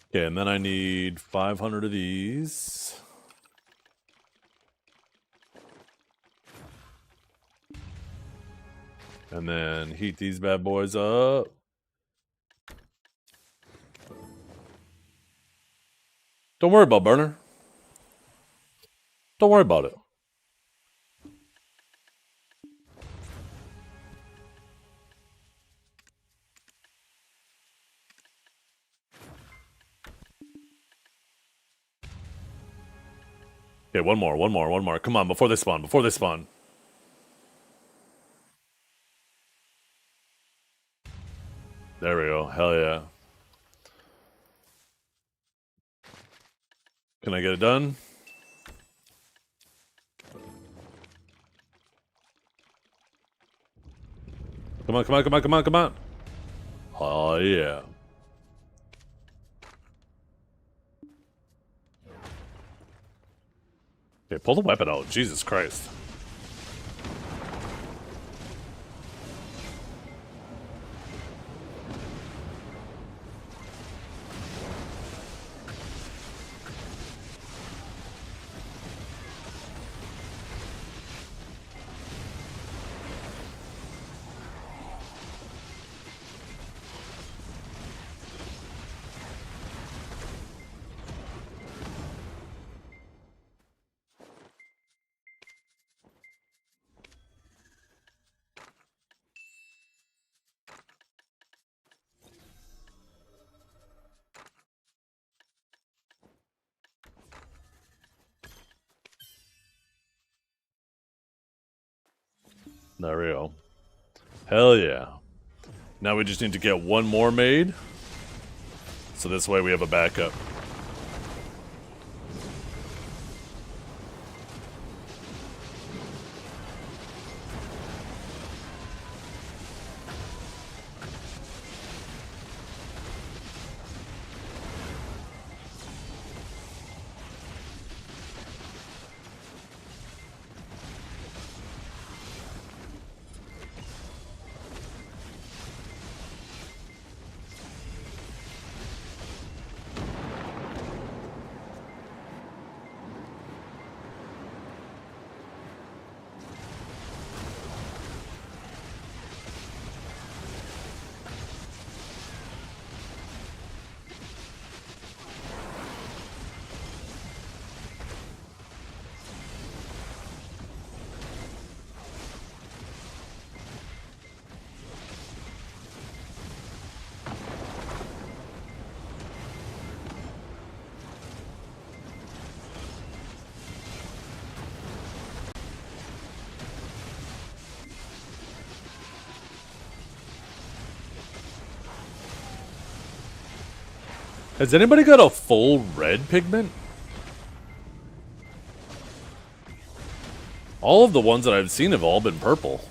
Okay, and then I need 500 of these. And then heat these bad boys up. Don't worry about burner. Don't worry about it. Okay, one more. Come on, before they spawn. There we go. Hell yeah. Can I get it done? Come on. Oh yeah. Okay, pull the weapon out. Jesus Christ. There we go. Hell yeah. Now we just need to get one more made. So this way we have a backup. Has anybody got a full red pigment? All of the ones that I've seen have all been purple.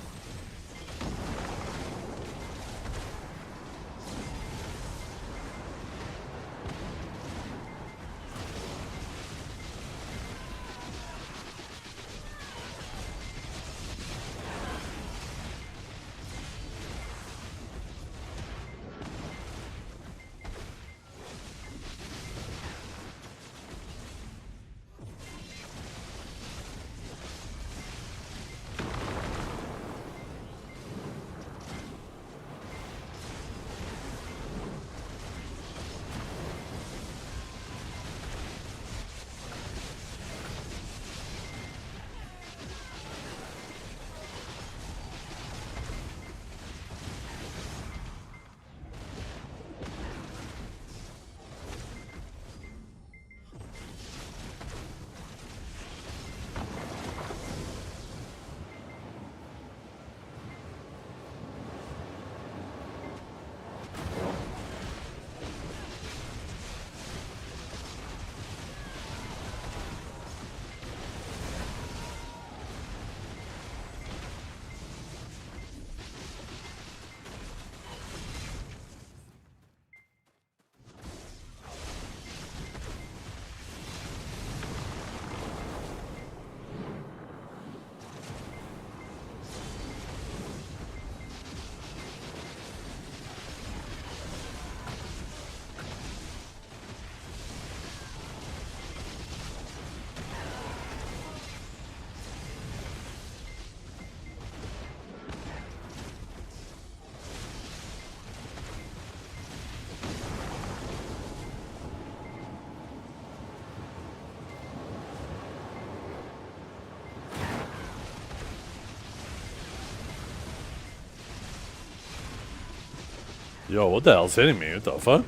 Yo, what the hell's hitting me? What the fuck?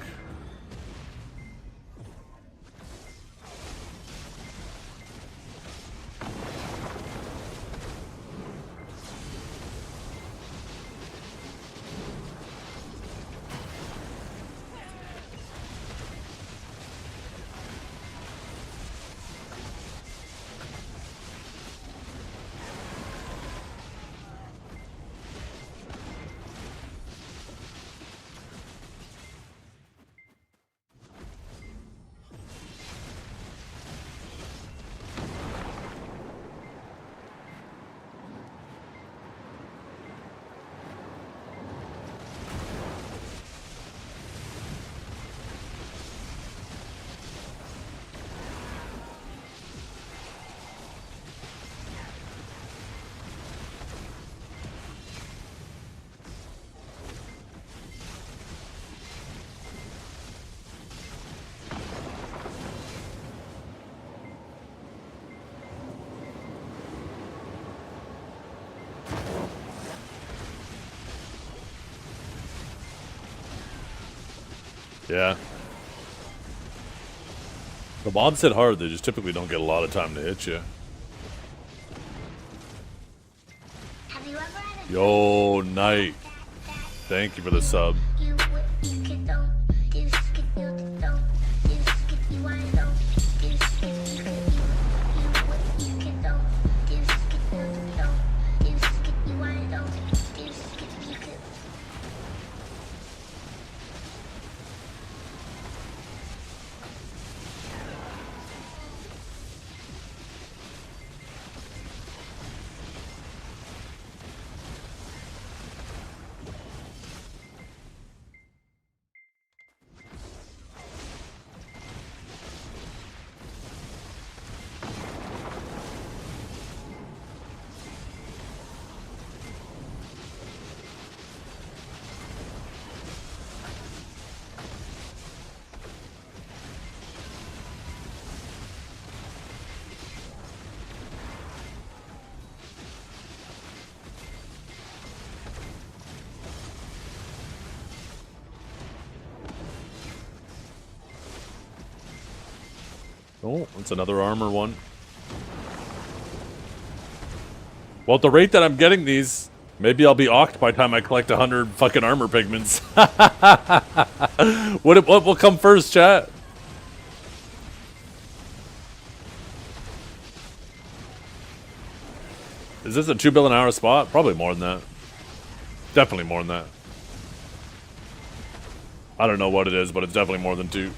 Yeah. The mobs hit hard, they just typically don't get a lot of time to hit you. Have you ever had a Yo, Knight. Thank you for the sub. you what you could do? You could you do? You could you want to? You could you what you could do? You could you do? You could you want to? You could you could. Oh, it's another armor one. Well, at the rate that I'm getting these, maybe I'll be awked by the time I collect 100 fucking armor pigments. What will come first, chat? Is this a 2 bill an hour spot? Probably more than that. Definitely more than that. I don't know what it is, but it's definitely more than 2.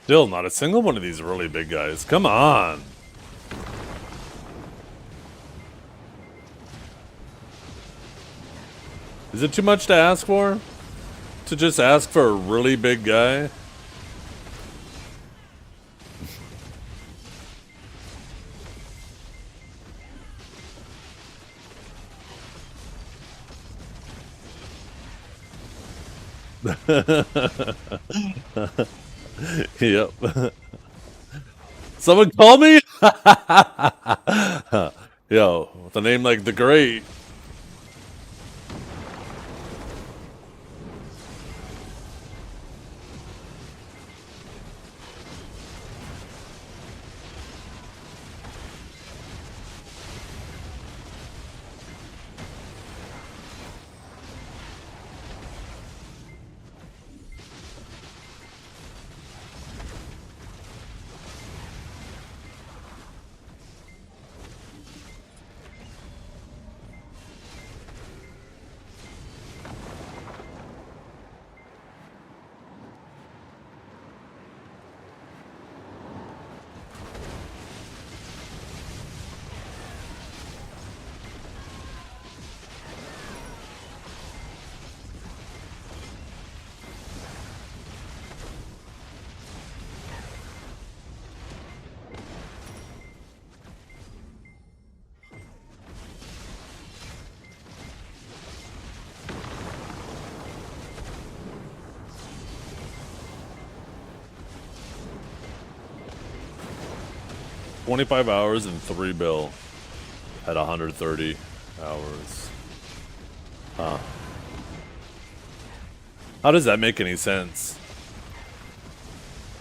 Still not a single one of these really big guys. Come on. Is Is it too much to ask for? To just ask for a really big guy? Yep. Someone call me? Yo, with a name like the Great. $25 hours and 3 bill at 130 hours. Huh. How does that make any sense?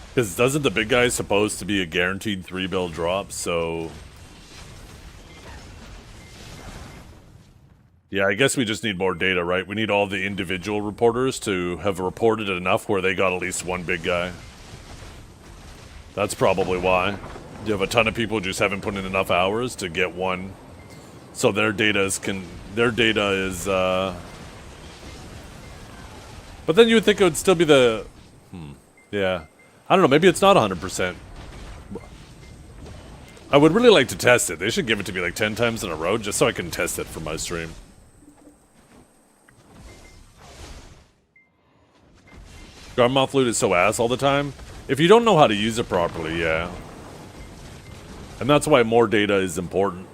Because doesn't the big guy supposed to be a guaranteed 3 bill drop, so... Yeah, I guess we just need more data, right? We need all the individual reporters to have reported enough where they got at least one big guy. That's probably why. You have a ton of people who just haven't put in enough hours to get one. So their data is but then you would think it would still be the yeah. I don't know, maybe it's not 100%. I would really like to test it. They should give it to me like 10 times in a row just so I can test it for my stream. Garmoth loot is so ass all the time. If you don't know how to use it properly, yeah. And that's why more data is important.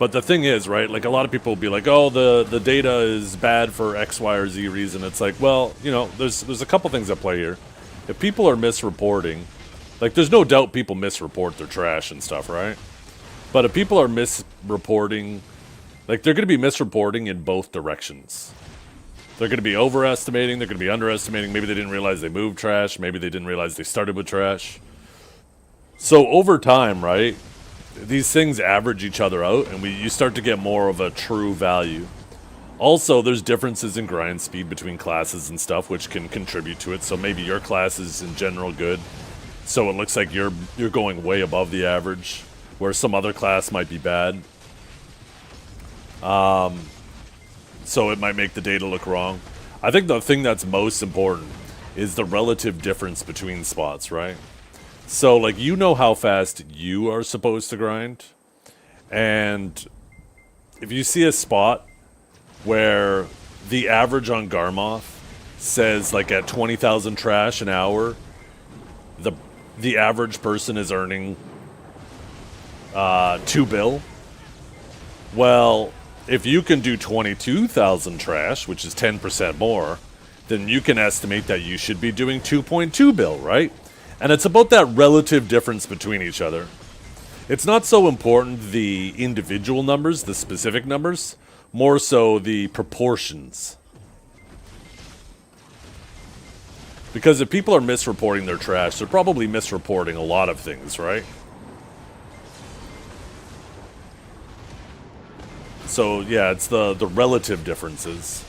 But the thing is, right, like a lot of people will be like, oh, the data is bad for X, Y, or Z reason. It's like, well, you know, there's a couple things at play here. If people are misreporting, like there's no doubt people misreport their trash and stuff, right? But if people are misreporting, like they're going to be misreporting in both directions. They're going to be overestimating, they're going to be underestimating. Maybe they didn't realize they moved trash. Maybe they didn't realize they started with trash. So over time, right? These things average each other out, and you start to get more of a true value. Also, there's differences in grind speed between classes and stuff, which can contribute to it. So maybe your class is in general good, so it looks like you're going way above the average, where some other class might be bad. So it might make the data look wrong. I think the thing that's most important is the relative difference between spots, right? So, like, you know how fast you are supposed to grind. And if you see a spot where the average on Garmoth says, like, at 20,000 trash an hour, the average person is earning 2 bill. Well, if you can do 22,000 trash, which is 10% more, then you can estimate that you should be doing 2.2 bill, right? And it's about that relative difference between each other. It's not so important the individual numbers, the specific numbers, more so the proportions. Because if people are misreporting their trash, they're probably misreporting a lot of things, right? So, yeah, it's the relative differences.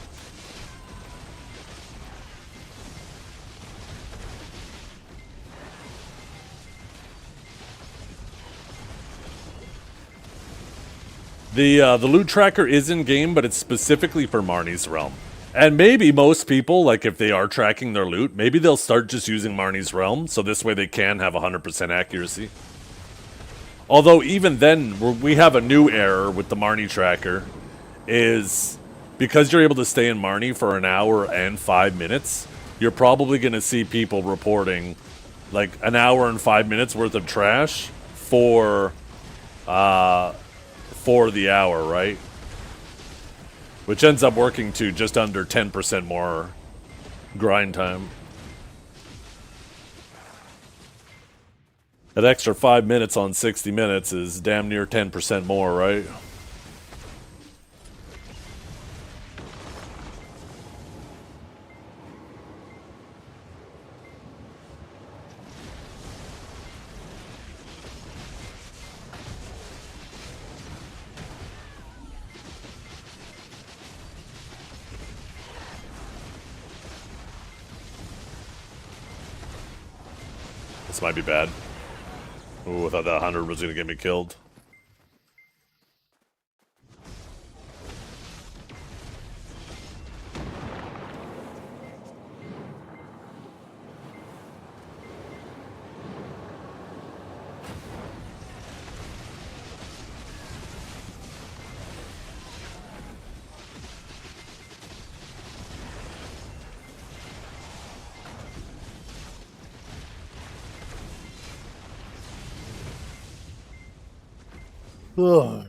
The loot tracker is in-game, but it's specifically for Marnie's Realm. And maybe most people, like if they are tracking their loot, maybe they'll start just using Marnie's Realm, so this way they can have 100% accuracy. Although even then, we have a new error with the Marnie tracker, is because you're able to stay in Marnie for an hour and 5 minutes, you're probably going to see people reporting like an hour and 5 minutes worth of trash for the hour, right? Which ends up working to just under 10% more grind time. That extra 5 minutes on 60 minutes is damn near 10% more, right? This might be bad. Ooh, I thought that 100 was going to get me killed. Ugh.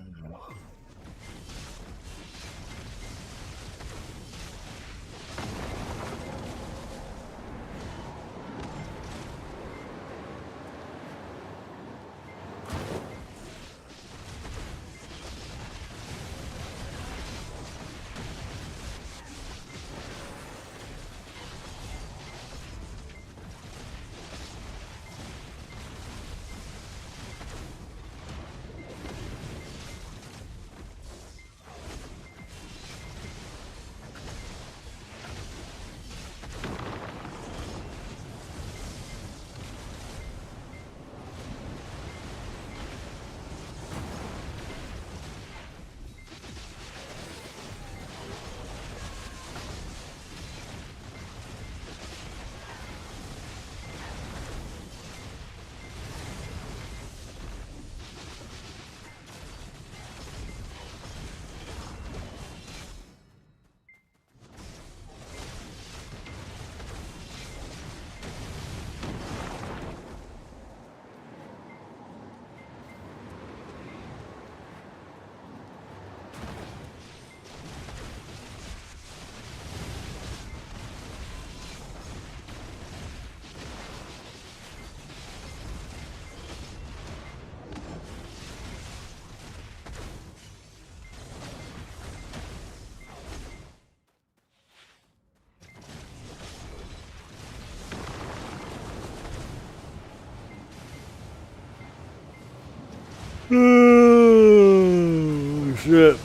Oh, shit.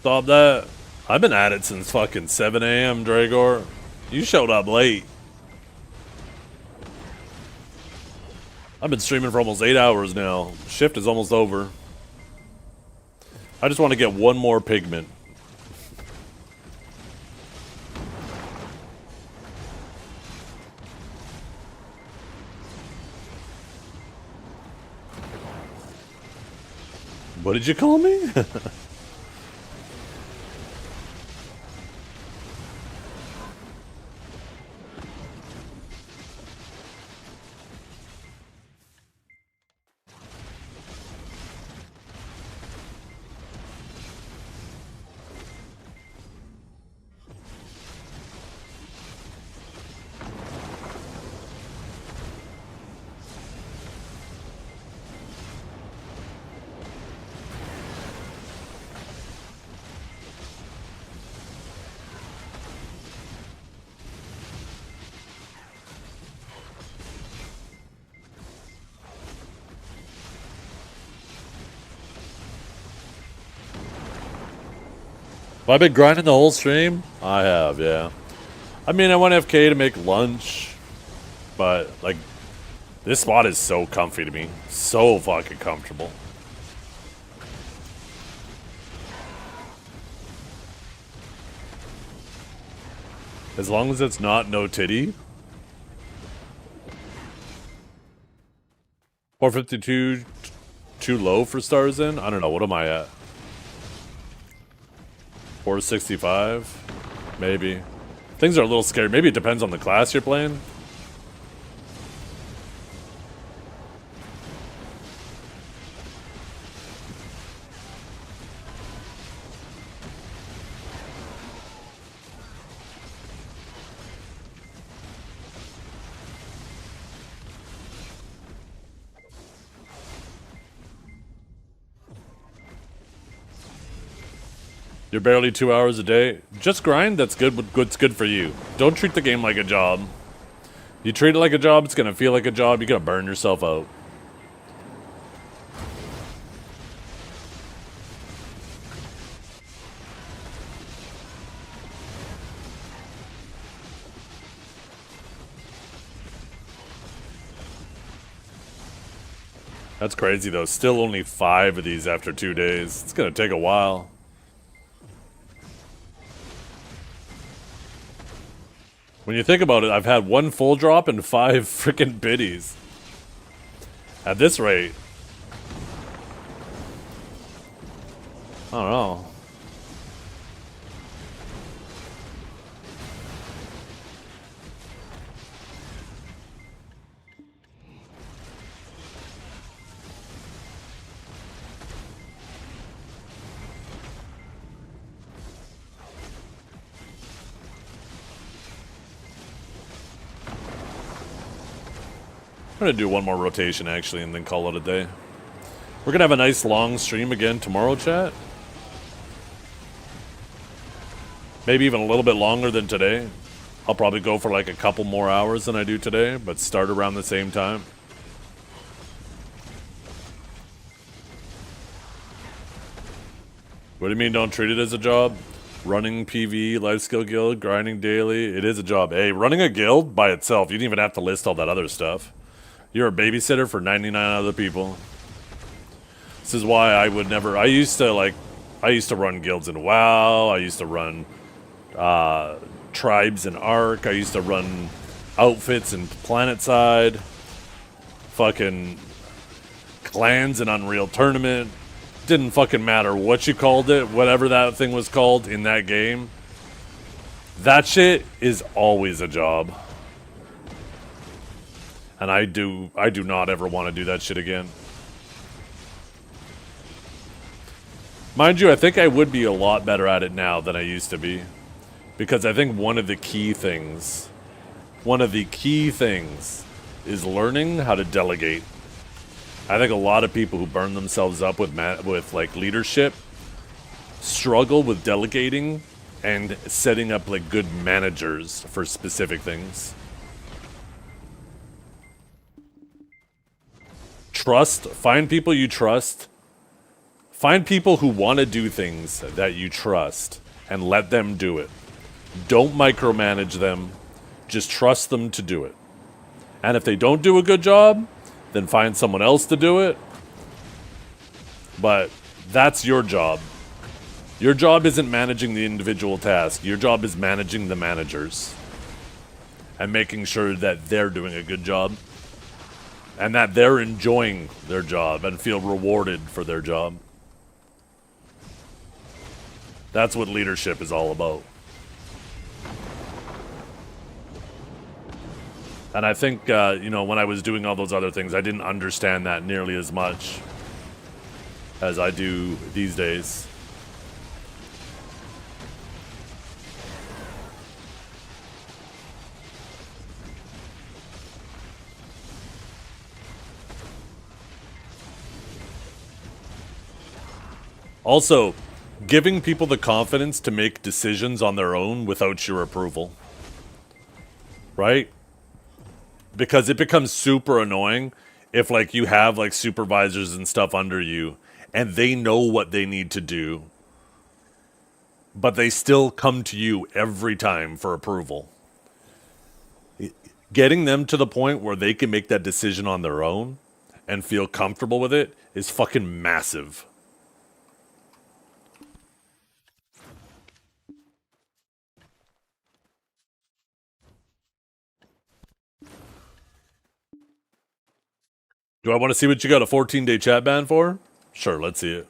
Stop that. I've been at it since fucking 7 a.m., Dragor. You showed up late. I've been streaming for almost 8 hours now. Shift is almost over. I just want to get one more pigment. What did you call me? Have I been grinding the whole stream? I have, yeah. I mean, I went FK to make lunch, but, like, this spot is so comfy to me. So fucking comfortable. As long as it's not no titty. 452 too low for stars in? I don't know. What am I at? 465? Maybe. Things are a little scary. Maybe it depends on the class you're playing. You're barely 2 hours a day. Just grind, that's good, it's good for you. Don't treat the game like a job. You treat it like a job, it's gonna feel like a job, you're gonna burn yourself out. That's crazy though, still only 5 of these after 2 days. It's gonna take a while. When you think about it, I've had 1 full drop and 5 freaking biddies. At this rate, I don't know. I'm gonna do one more rotation actually and then call it a day. We're gonna have a nice long stream again tomorrow, chat. Maybe even a little bit longer than today. I'll probably go for like a couple more hours than I do today, but start around the same time. What do you mean don't treat it as a job? Running PV, life skill guild, grinding daily, it is a job. Hey, running a guild by itself, you didn't even have to list all that other stuff. You're a babysitter for 99 other people. This is why I would never... I used to run guilds in WoW. I used to run tribes in Ark. I used to run outfits in PlanetSide. Fucking clans in Unreal Tournament. Didn't fucking matter what you called it. Whatever that thing was called in that game. That shit is always a job. And I do not ever want to do that shit again. Mind you, I think I would be a lot better at it now than I used to be. Because I think one of the key things is learning how to delegate. I think a lot of people who burn themselves up with like leadership struggle with delegating and setting up like good managers for specific things. Trust, find people you trust. Find people who want to do things that you trust and let them do it. Don't micromanage them. Just trust them to do it. And if they don't do a good job, then find someone else to do it. But that's your job. Your job isn't managing the individual task. Your job is managing the managers. And making sure that they're doing a good job. And that they're enjoying their job and feel rewarded for their job. That's what leadership is all about. And I think, you know, when I was doing all those other things, I didn't understand that nearly as much as I do these days. Also, giving people the confidence to make decisions on their own without your approval. Right? Because it becomes super annoying if, like, you have, like, supervisors and stuff under you, and they know what they need to do, but they still come to you every time for approval. Getting them to the point where they can make that decision on their own and feel comfortable with it is fucking massive. Do I want to see what you got a 14-day chat ban for? Sure, let's see it.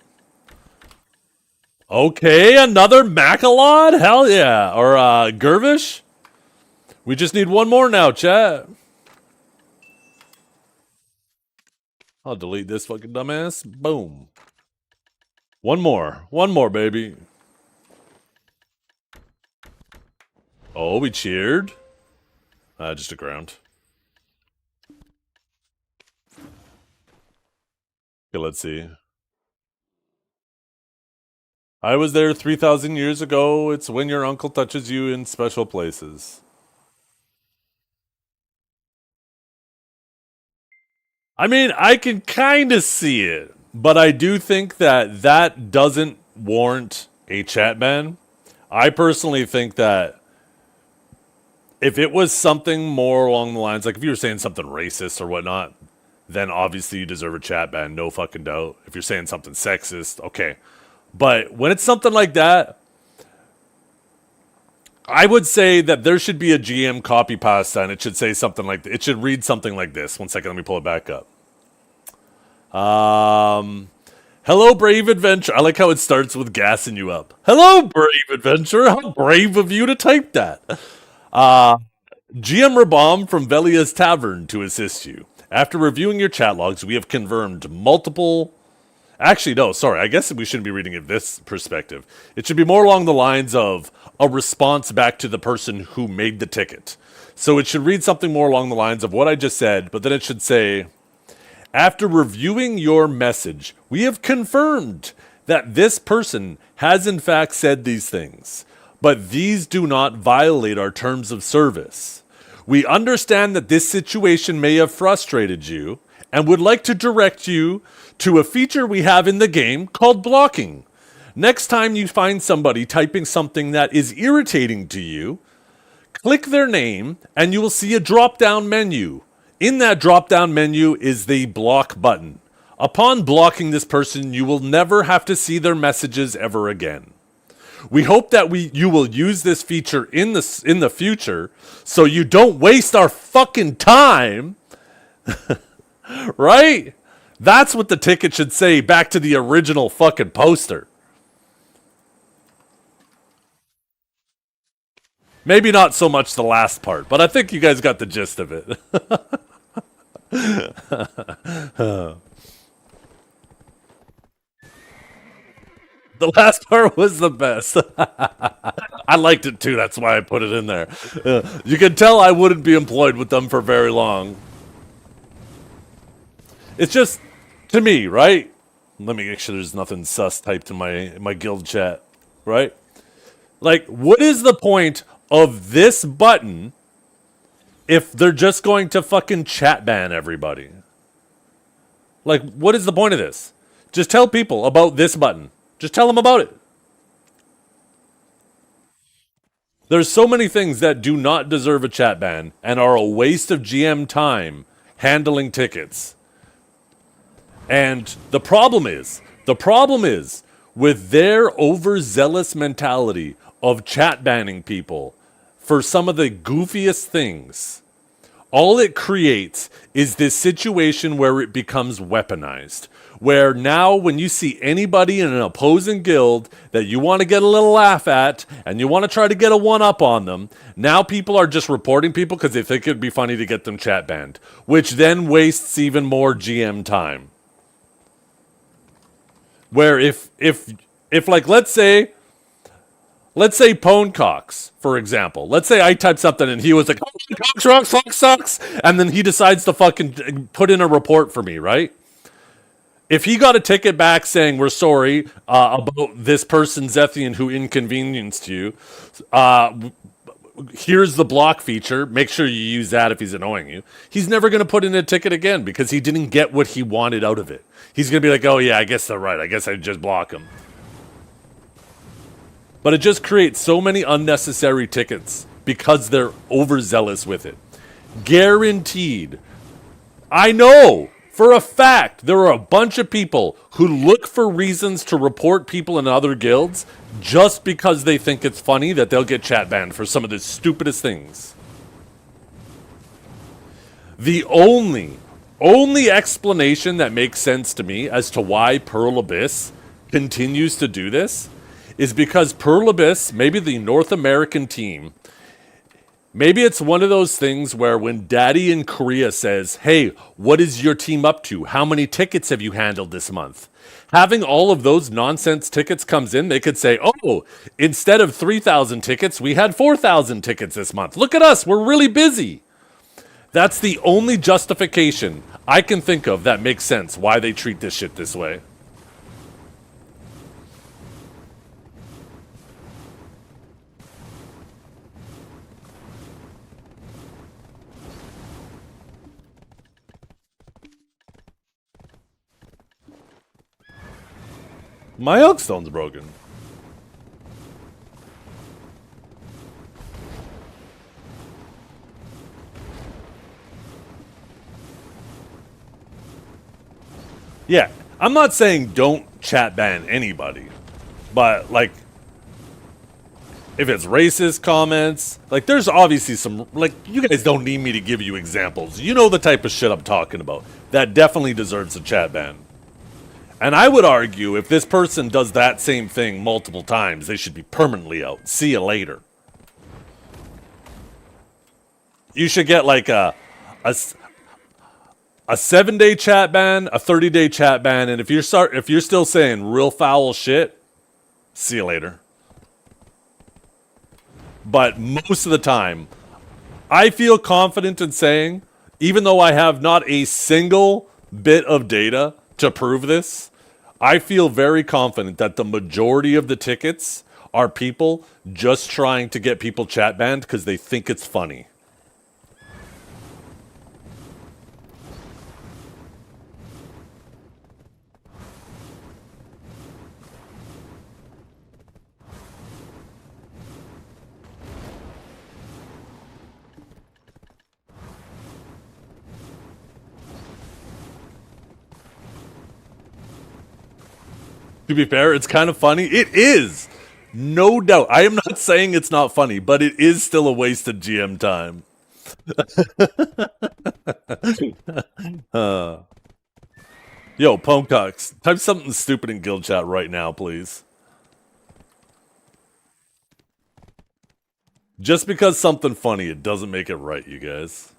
Okay, another Macalod? Hell yeah. Or Gervish? We just need one more now, chat. I'll delete this fucking dumbass. Boom. One more. One more, baby. Oh, we cheered. Just a ground. Okay, let's see. I was there 3,000 years ago. It's when your uncle touches you in special places. I mean, I can kind of see it, but I do think that that doesn't warrant a chat ban. I personally think that if it was something more along the lines, like if you were saying something racist or whatnot, then obviously you deserve a chat ban, no fucking doubt. If you're saying something sexist, okay. But when it's something like that, I would say that there should be a GM copy pasta, and it should say something like it should read something like this. One second, let me pull it back up. Hello, Brave Adventure. I like how it starts with gassing you up. Hello, Brave Adventure. How brave of you to type that. GM Rabom from Velia's Tavern to assist you. After reviewing your chat logs, we have confirmed multiple... Actually, no, sorry. I guess we shouldn't be reading it this perspective. It should be more along the lines of a response back to the person who made the ticket. So it should read something more along the lines of what I just said, but then it should say, after reviewing your message, we have confirmed that this person has in fact said these things, but these do not violate our terms of service. We understand that this situation may have frustrated you and would like to direct you to a feature we have in the game called blocking. Next time you find somebody typing something that is irritating to you, click their name and you will see a drop-down menu. In that drop-down menu is the block button. Upon blocking this person, you will never have to see their messages ever again. We hope that you will use this feature in the future so you don't waste our fucking time. Right? That's what the ticket should say back to the original fucking poster. Maybe not so much the last part, but I think you guys got the gist of it. The last part was the best. I liked it too, that's why I put it in there. You can tell I wouldn't be employed with them for very long. It's just, to me, right? Let me make sure there's nothing sus typed in my guild chat, right? Like, what is the point of this button if they're just going to fucking chat ban everybody? Like, what is the point of this? Just tell people about this button. Just tell them about it. There's so many things that do not deserve a chat ban and are a waste of GM time handling tickets. And the problem is with their overzealous mentality of chat banning people for some of the goofiest things, all it creates is this situation where it becomes weaponized. Where now when you see anybody in an opposing guild that you want to get a little laugh at and you want to try to get a one-up on them, now people are just reporting people because they think it'd be funny to get them chat banned, which then wastes even more GM time. Where if like, let's say Ponecox, for example. Let's say I typed something and he was like, Cox sucks, and then he decides to fucking put in a report for me, right? If he got a ticket back saying, we're sorry about this person, Zethiann, who inconvenienced you, here's the block feature, make sure you use that if he's annoying you, he's never going to put in a ticket again because he didn't get what he wanted out of it. He's going to be like, oh yeah, I guess they're right. I guess I just block him. But it just creates so many unnecessary tickets because they're overzealous with it. Guaranteed. I know for a fact there are a bunch of people who look for reasons to report people in other guilds just because they think it's funny that they'll get chat banned for some of the stupidest things. The only only explanation that makes sense to me as to why Pearl Abyss continues to do this is because Pearl Abyss, maybe the North American team, maybe it's one of those things where when Daddy in Korea says, hey, what is your team up to? How many tickets have you handled this month? Having all of those nonsense tickets comes in, they could say, oh, instead of 3,000 tickets, we had 4,000 tickets this month. Look at us, we're really busy. That's the only justification I can think of that makes sense why they treat this shit this way. My Elkstone's broken. Yeah, I'm not saying don't chat ban anybody, but like, if it's racist comments, like there's obviously some, like you guys don't need me to give you examples. You know the type of shit I'm talking about. That definitely deserves a chat ban. And I would argue if this person does that same thing multiple times, they should be permanently out. See you later. You should get like a 7-day chat ban, a 30-day chat ban, and if you're still saying real foul shit, see you later. But most of the time, I feel confident in saying, even though I have not a single bit of data to prove this, I feel very confident that the majority of the tickets are people just trying to get people chat banned because they think it's funny. To be fair, it's kind of funny. It is. No doubt. I am not saying it's not funny, but it is still a waste of GM time. Yo, Pomecox, type something stupid in guild chat right now, please. Just because something funny, it doesn't make it right, you guys.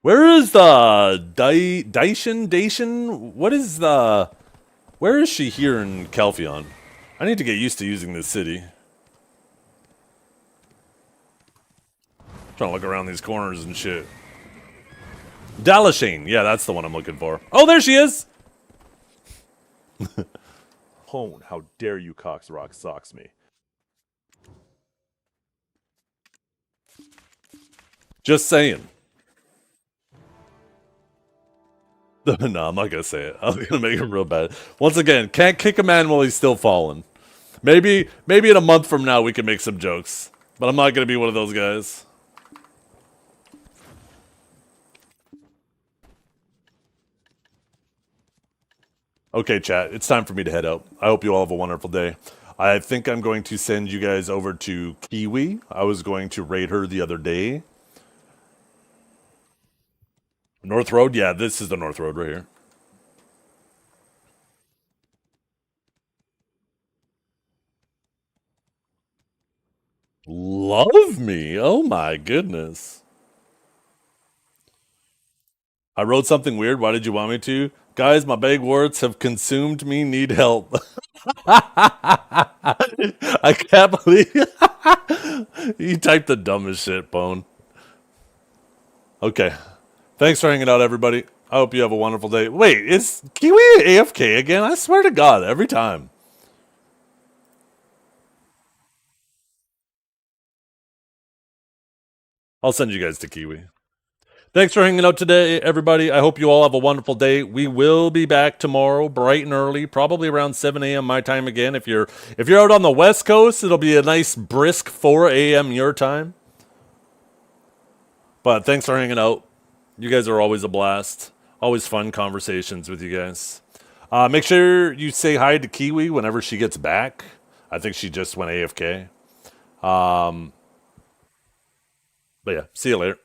Where is the Dacian? What is the... Where is she here in Calpheon? I need to get used to using this city. Trying to look around these corners and shit. Dalashane. Yeah, that's the one I'm looking for. Oh, there she is! Hone, how dare you cox rock socks me. Just saying. No, I'm not gonna say it. I'm gonna make him real bad. Once again, can't kick a man while he's still falling. Maybe in a month from now we can make some jokes. But I'm not gonna be one of those guys. Okay, chat, it's time for me to head out. I hope you all have a wonderful day. I think I'm going to send you guys over to Kiwi. I was going to raid her the other day. North Road? Yeah, this is the North Road right here. Love me? Oh my goodness. I wrote something weird. Why did you want me to? Guys, my big words have consumed me. Need help. I can't believe you typed the dumbest shit, Bone. Okay. Thanks for hanging out, everybody. I hope you have a wonderful day. Wait, is Kiwi AFK again? I swear to God, every time. I'll send you guys to Kiwi. Thanks for hanging out today, everybody. I hope you all have a wonderful day. We will be back tomorrow, bright and early, probably around 7 a.m. my time again. If you're out on the West Coast, it'll be a nice brisk 4 a.m. your time. But thanks for hanging out. You guys are always a blast. Always fun conversations with you guys. Make sure you say hi to Kiwi whenever she gets back. I think she just went AFK. But yeah, see you later.